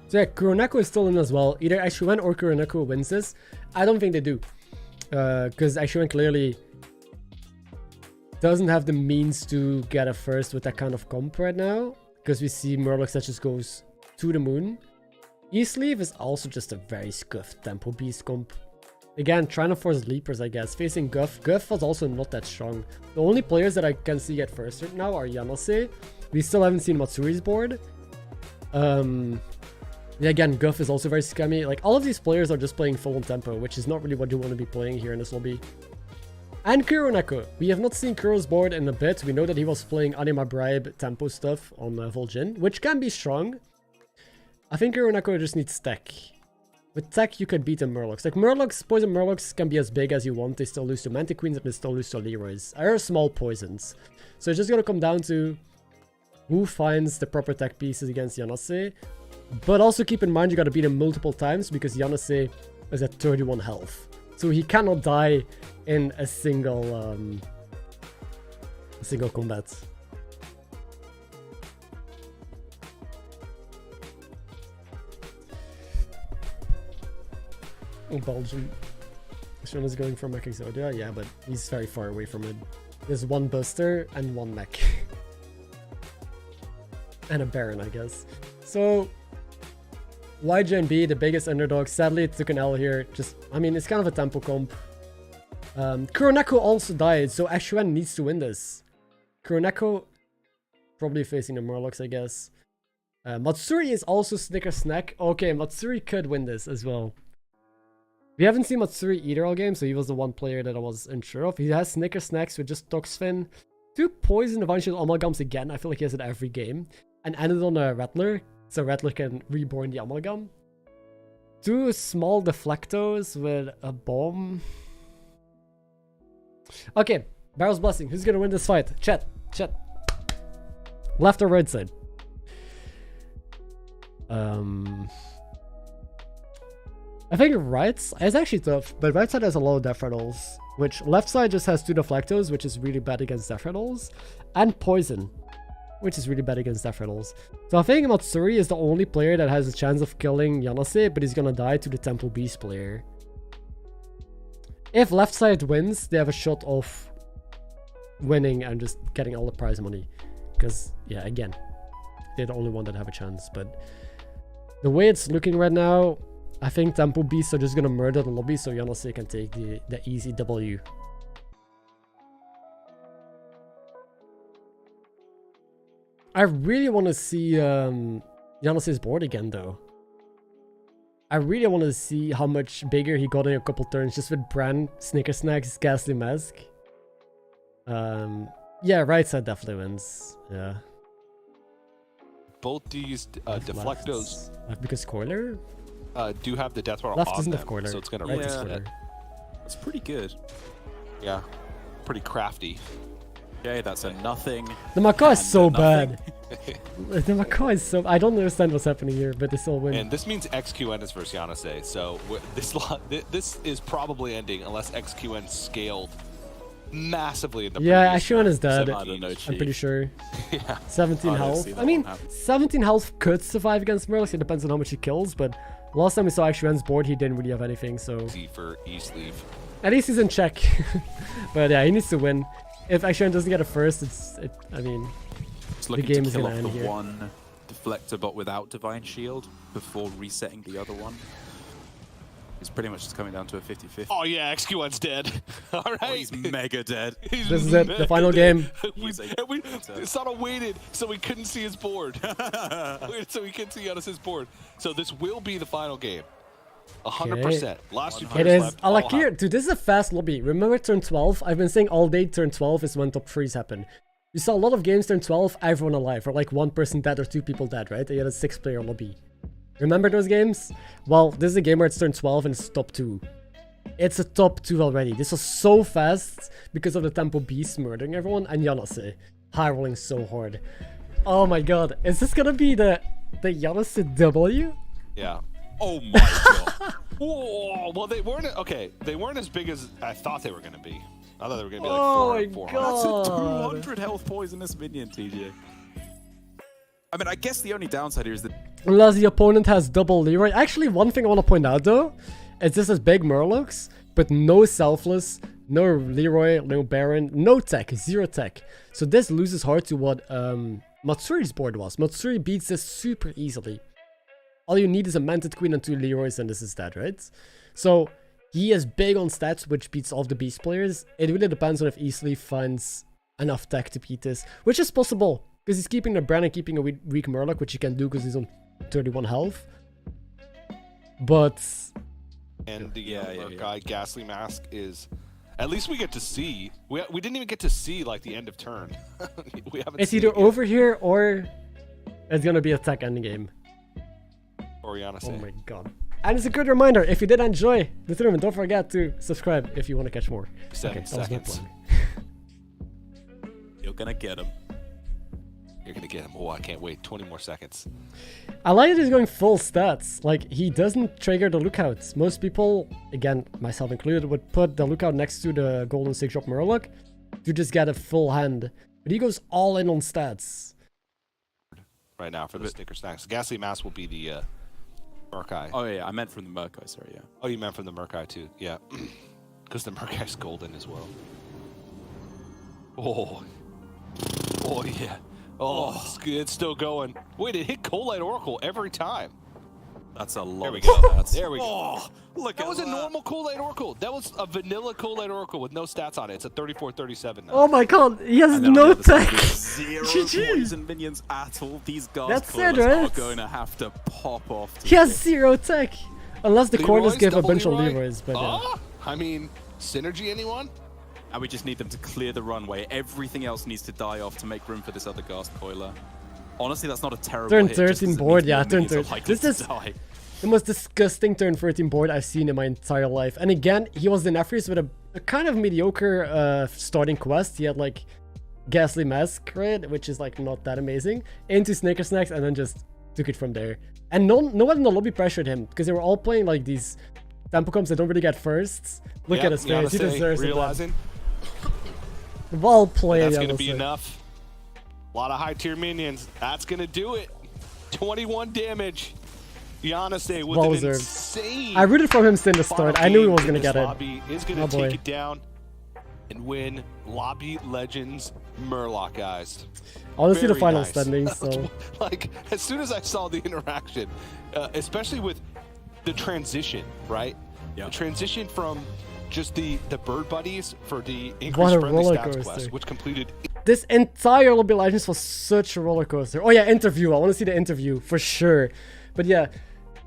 So yeah, Kuroneko is still in as well. Either Ashuan or Kuroneko wins this. I don't think they do. Because Ashuan clearly doesn't have the means to get a first with that kind of comp right now. Because we see Murloc that just goes to the moon. E-Sleeve is also just a very scuffed Tempo Beast comp. Again, trying to force Leapers, I guess. Facing Guff. Guff was also not that strong. The only players that I can see get first right now are Yanase. We still haven't seen Matsuri's board. Yeah, again, Guff is also very scammy. Like, all of these players are just playing full on tempo, which is not really what you want to be playing here in this lobby. And Kuroneko. We have not seen Kuro's board in a bit. We know that he was playing Anima Bribe tempo stuff on Vol'jin, which can be strong. I think Kuroneko just needs tech. With tech, you can beat the Murlocs. Like, poison Murlocs can be as big as you want. They still lose to Mantiqueens and they still lose to Leroys. Are small poisons. So it's just gonna come down to who finds the proper tech pieces against Yanase. But also keep in mind you gotta beat him multiple times because Yanase is at 31 health. So he cannot die in a single combat. Oh, Belgium. Sean is going for MarkMcKz. Yeah, but he's very far away from it. There's one Buster and one mech. And a Baron, I guess. So, YGNB, the biggest underdog, sadly took an L here. I mean, it's kind of a tempo comp. Kuroneko also died, so Ashuan needs to win this. Kuroneko probably facing the Murlocs, I guess. Matsuri is also Snicker Snack. Okay, Matsuri could win this as well. We haven't seen Matsuri either all game, so he was the one player that I was unsure of. He has Snicker Snacks with just Toxfin. 2 Poison Divine Amalgams again. I feel like he has it every game. And ended on a Rattler, so Rattler can reborn the Amalgam. 2 small Deflectos with a bomb. Okay, Barrel's Blessing. Who's gonna win this fight? Chat. Left or right side? I think right is actually tough, but right side has a lot of death rattles, which left side just has 2 Deflectos, which is really bad against death rattles, and Poison, which is really bad against death rattles. So I think Matsuri is the only player that has a chance of killing Yanase, but he's gonna die to the Temple Beast player. If left side wins, they have a shot of winning and just getting all the prize money. Because, yeah, again, they're the only one that have a chance. But the way it's looking right now, I think Temple Beasts are just gonna murder the lobby so Yanase can take the easy W. I really want to see Yanase's board again though. I really want to see how much bigger he got in a couple turns just with Bran, Snicker Snacks, Ghastly Mask. Yeah, right side definitely wins. Yeah. Both these Deflectos because Coiler do have the death rattle left on doesn't them, have Coiler. so it's gonna right yeah, That's pretty good. Yeah, pretty crafty. Okay, that's a nothing. The Macaw is so bad. The Macaw is so... I don't understand what's happening here, but they still win. And this means XQN is versus Yanase, so this is probably ending unless XQN scaled massively in the yeah, XQN is dead. I'm pretty sure. Yeah. 17 health. I mean, 17 health could survive against Murlocs. It depends on how much he kills, but last time we saw XQN's board, he didn't really have anything, so... Easy for E-Sleeve. At least he's in check. But yeah, he needs to win. If XQN doesn't get a first, I mean... The game is gonna end off the here. one deflector bot without Divine Shield before resetting the other one. It's pretty much just coming down to a 50-50. Oh yeah, XQN's dead. All right. Oh, he's mega dead. This is it, the final game. Sana waited so we couldn't see his board. Waited so we couldn't see Yannis's board. So this will be the final game. 100%. Last 2 It players is. left. I like here, dude, this is a fast lobby. Remember turn 12? I've been saying all day turn 12 is when top 3s happen. You saw a lot of games turn 12, everyone alive, or like 1 person dead or 2 people dead, right? You had a 6-player lobby. Remember those games? Well, this is a game where it's turn 12 and it's top 2. It's a top 2 already. This was so fast because of the Tempo Beast murdering everyone and Yanase high rolling so hard. Oh my god, is this gonna be the Yanase W? Yeah. Oh my god. Whoa, well, they weren't okay. They weren't as big as I thought they were going to be. I thought they were going to be like Oh 400, my 400. God. That's a 200 health poisonous minion, TJ. I mean, I guess the only downside here is that Unless the opponent has double Leroy. Actually, one thing I want to point out though, is this is big Murlocs, but no Selfless, no Leroy, no Baron, no tech, 0 tech. So this loses hard to what Matsuri's board was. Matsuri beats this super easily. All you need is a Manted Queen and 2 Leroys and this is that, right? So he is big on stats, which beats all of the Beast players. It really depends on if Easily finds enough tech to beat this, which is possible. Because he's keeping the brand and keeping a weak Murloc, which he can do because he's on 31 health. But... And the guy Ghastly Mask is... At least we get to see. We didn't even get to see like the end of turn. We haven't. It's seen either it yet. over here or it's gonna be a tech endgame. Oriana Oh my god. And it's a good reminder, if you did enjoy the tournament, don't forget to subscribe if you want to catch more. 7 that was my seconds. plan. you're gonna get him. You're gonna get him. Oh, I can't wait. 20 more seconds. I like that he's going full stats. Like, he doesn't trigger the lookouts. Most people, again, myself included, would put the lookout next to the golden 6-drop Murloc to just get a full hand. But he goes all in on stats. Right now for the sticker snacks. Ghastly Mask will be the Murkai. Oh yeah, I meant from the Murkai, sorry, yeah. Oh, you meant from the Murkai too. Yeah. Because the Murkai's golden as well. Oh. Oh yeah. Oh, it's still going. Wait, it hit Cold Light Oracle every time. That's a lot. There we go. There we go. Oh, look That at was that. a normal Cold Light Oracle. That was a vanilla Cold Light Oracle with no stats on it. It's a 34-37 now. Oh my god, he has And then on no the other side, tech! with Zero GG. poison minions at all. These guards That's it, are right? going to have to pop off. He has 0 tech! Unless the corners Leroy's, give a double bunch Leroy? of Leroys, but yeah. Oh, I mean, synergy anyone? And we just need them to clear the runway. Everything else needs to die off to make room for this other Ghast Coiler. Honestly, that's not a terrible Turn hit, just 13 as it board, means yeah, more turn minions are 13. likely This to is- die. The most disgusting turn 13 board I've seen in my entire life. And again, he was the Nefris with a kind of mediocre starting quest. He had like Ghastly Mask, right? Which is like not that amazing. Into Snicker Snacks and then just took it from there. And no one in the lobby pressured him because they were all playing like these tempo comps that don't really get firsts. Look at his face, he deserves realizing it. Well played, that's I going to will be say. enough. A lot of high tier minions. That's going to do it. 21 damage. Yanase with Well an deserved. insane. I rooted for him since the start. I knew he was going to get it. Lobby is going Oh, to boy. take it down and win Lobby Legends Murlocized. I want to see the Very final nice. standings, so... Like, as soon as I saw the interaction, especially with the transition, right? Yeah. The transition from just the bird buddies for the What increased a friendly roller stats coaster. quest, which completed. This entire Lobby Legends was such a roller coaster. Oh yeah, interview. I want to see the interview for sure. But yeah,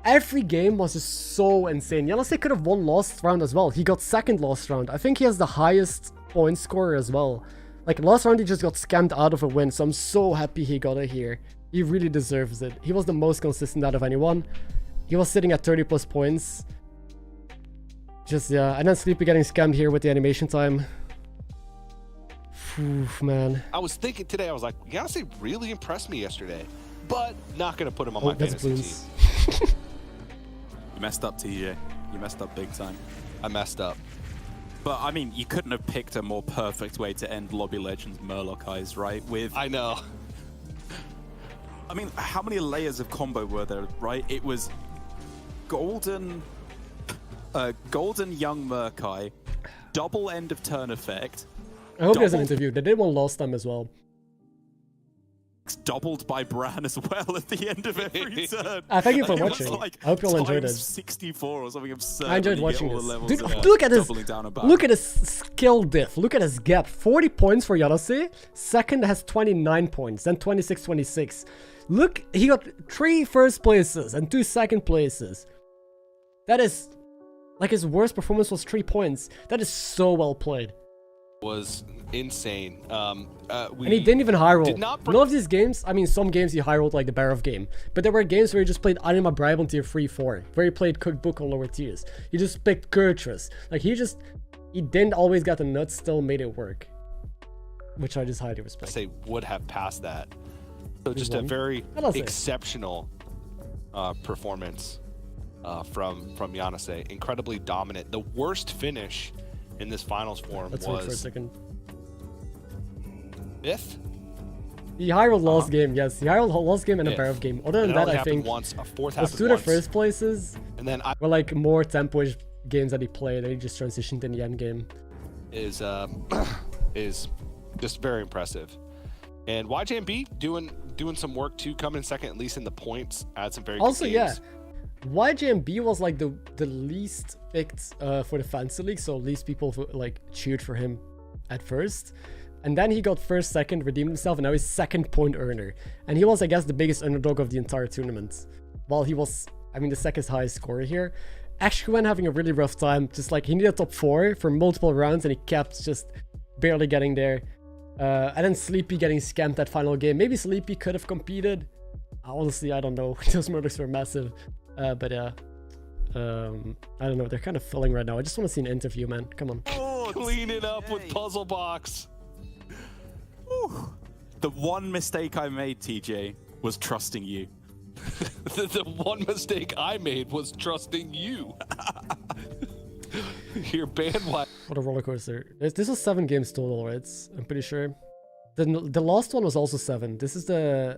every game was just so insane. Yanase could have won last round as well. He got second last round. I think he has the highest point scorer as well. Like last round he just got scammed out of a win, so I'm so happy he got it here. He really deserves it. He was the most consistent out of anyone. He was sitting at 30 plus points. Just yeah, and then Sleepy getting scammed here with the animation time. Oof, man. I was thinking today, I was like, Yanase really impressed me yesterday, but not going to put him on my That's fantasy Bloons. team. You messed up, TJ. You messed up big time. I messed up. But I mean, you couldn't have picked a more perfect way to end Lobby Legends Murlocized, right? With I know. I mean, how many layers of combo were there, right? It was golden young Murkai, double end of turn effect. I hope he has an Double- interview. They did one last time as well. Doubled by Bran as well at the end of every turn. Thank you for It was watching. like I hope you all enjoyed times it. 64 or something absurd. I enjoyed when you get watching all this. the levels Dude, of, look at this. doubling down and back. Look at his skill diff. Look at his gap. 40 points for Yanase. Second has 29 points. Then 26, 26. Look, he got 3 first places and 2 second places. That is, like, his worst performance was 3 points. That is so well played. Was insane. And he didn't even high roll. None of these games, I mean, some games he high rolled like the Bear of game, but there were games where he just played Anima Bribe on tier 3-4, where he played Cookbook on lower tiers. He just picked Kurtrus. Like, he didn't always get the nuts, still made it work, which I just highly respect. Say would have passed that. So just a very exceptional performance from Yanase. Incredibly dominant. The worst finish in this finals form Let's wait for a was second. 5th. He high rolled last game, yes. He high rolled last game and a Bear of game. Other than that, I think once, a fourth those two of the first places and then were like more tempo-ish games that he played, and he just transitioned in the end game. Is just very impressive. And YJMB doing some work too, coming in second at least in the points. Had some very also good games. YJMB was like the least picked for the fantasy league, so least people like cheered for him at first, and then he got first, second, redeemed himself, and now he's second point earner, and he was, I guess, the biggest underdog of the entire tournament, while he was, I mean, the second highest scorer here. Ashkuan having a really rough time, just like he needed top 4 for multiple rounds and he kept just barely getting there. And then Sleepy getting scammed that final game. Maybe Sleepy could have competed. Honestly, I don't know. Those Murlocs were massive. But yeah, I don't know. They're kind of filling right now. I just want to see an interview, man. Come on. Oh, clean it up with Puzzle Box. Whew. The one mistake I made, TJ, was trusting you. The one mistake I made was trusting you. Your bandwagon. What a roller coaster. This was 7 games total, right? I'm pretty sure. The last one was also 7. This is the,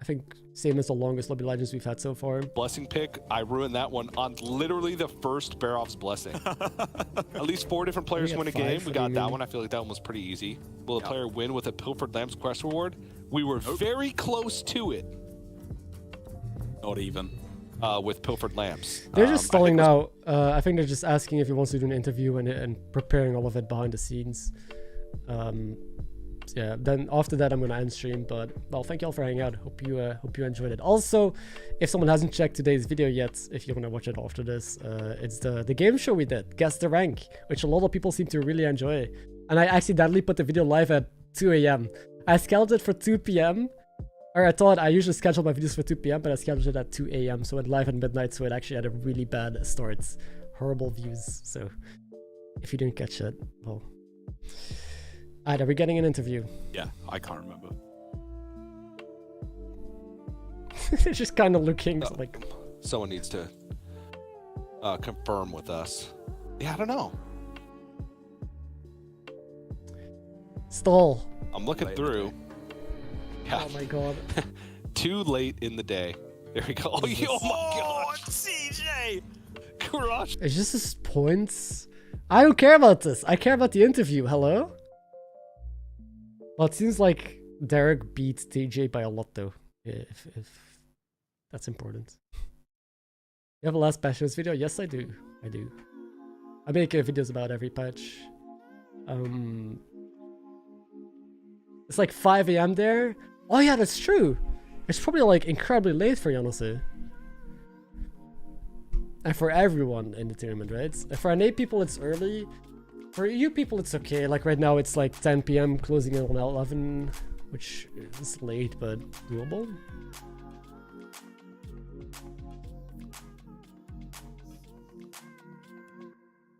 I think, same as the longest Lobby Legends we've had so far. Blessing pick, I ruined that one on literally the first Baroff's blessing. At least 4 different players win a game. We got that one. I feel like that one was pretty easy. Will a player win with a Pilfered Lamb's quest reward? We were very close to it. Not even. With Pilfered Lambs. They're just stalling now. I think they're just asking if he wants to do an interview and preparing all of it behind the scenes. Yeah, then after that I'm gonna end stream, but well, thank you all for hanging out. Hope you enjoyed it. Also, if someone hasn't checked today's video yet, if you want to watch it after this, it's the game show we did, Guess the Rank, which a lot of people seem to really enjoy. And I accidentally put the video live at 2 a.m. I scheduled it for 2 p.m. Or I thought I usually schedule my videos for 2 p.m, but I scheduled it at 2 a.m. so it went live at midnight, so it actually had a really bad start. Horrible views, so if you didn't catch it, well. Alright, are we getting an interview? Yeah, I can't remember. They're just kind of looking like... Someone needs to confirm with us. Yeah, I don't know. Stall. I'm looking through. Yeah. Oh my god. Too late in the day. There we go. Oh my god. CJ! Crush. It's just his points. I don't care about this. I care about the interview. Hello? Well, it seems like Derek beat TJ by a lot though. If that's important. You have a last patch notes video? Yes, I do. I do. I make videos about every patch. It's like 5 a.m. there. Oh yeah, that's true. It's probably like incredibly late for Yanase. And for everyone in the tournament, right? For NA people, it's early. For you people, it's okay. Like right now, it's like 10 p.m. closing in on 11, which is late but doable.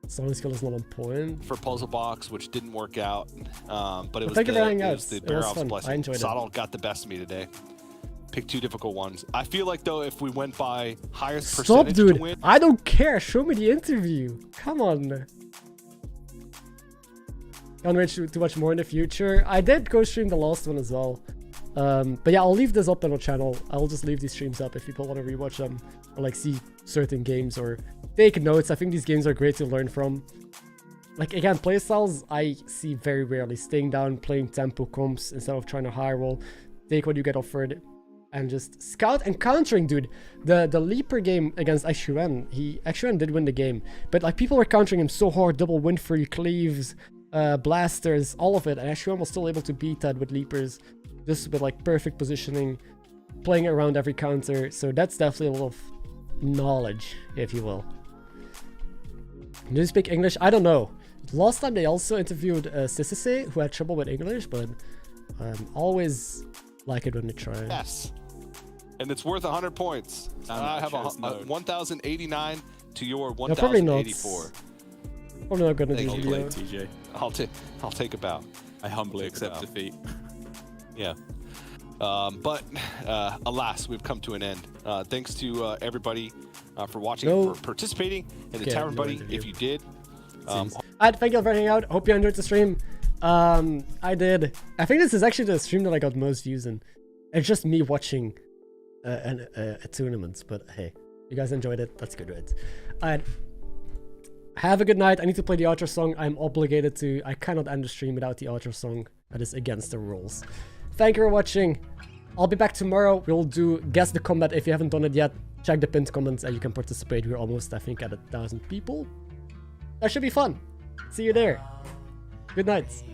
Song skill is not on point. For Puzzle Box, which didn't work out, but it was the Baroff's blessing. I enjoyed it. Soddle got the best of me today. Pick 2 difficult ones. I feel like though, if we went by highest percentage dude. to win, I don't care. Show me the interview. Come on. Can't wait to watch more in the future. I did go stream the last one as well. But yeah, I'll leave this up on the channel. I'll just leave these streams up if people want to rewatch them or like see certain games or take notes. I think these games are great to learn from. Like again, playstyles I see very rarely. Staying down, playing tempo comps instead of trying to high roll. Take what you get offered and just scout and countering, dude. The Leaper game against Xuan did win the game, but like people were countering him so hard. Double Windfury, Cleaves, blasters, all of it, and Xuan was still able to beat that with Leapers, just with like perfect positioning, playing around every counter. So that's definitely a lot of knowledge, if you will. Do you speak English? I don't know. Last time they also interviewed Slysssa, who had trouble with English, but always like it when they try. Yes. And it's worth 100 points. I have a 1,089 to your 1,084. Probably not gonna do video. TJ. I'll take a bow. I humbly accept defeat. Yeah. But alas, we've come to an end. Thanks to everybody for watching, for participating in the Tavern Buddy. If you did, thank you for hanging out. Hope you enjoyed the stream. I did. I think this is actually the stream that I got most views in. It's just me watching a tournament. But hey, you guys enjoyed it. That's good, right? Have a good night. I need to play the outro song. I'm obligated to. I cannot end the stream without the outro song. That is against the rules. Thank you for watching. I'll be back tomorrow. We'll do Guess the Combat. If you haven't done it yet, check the pinned comments and you can participate. We're almost, I think, at 1,000 people. That should be fun. See you there. Good night.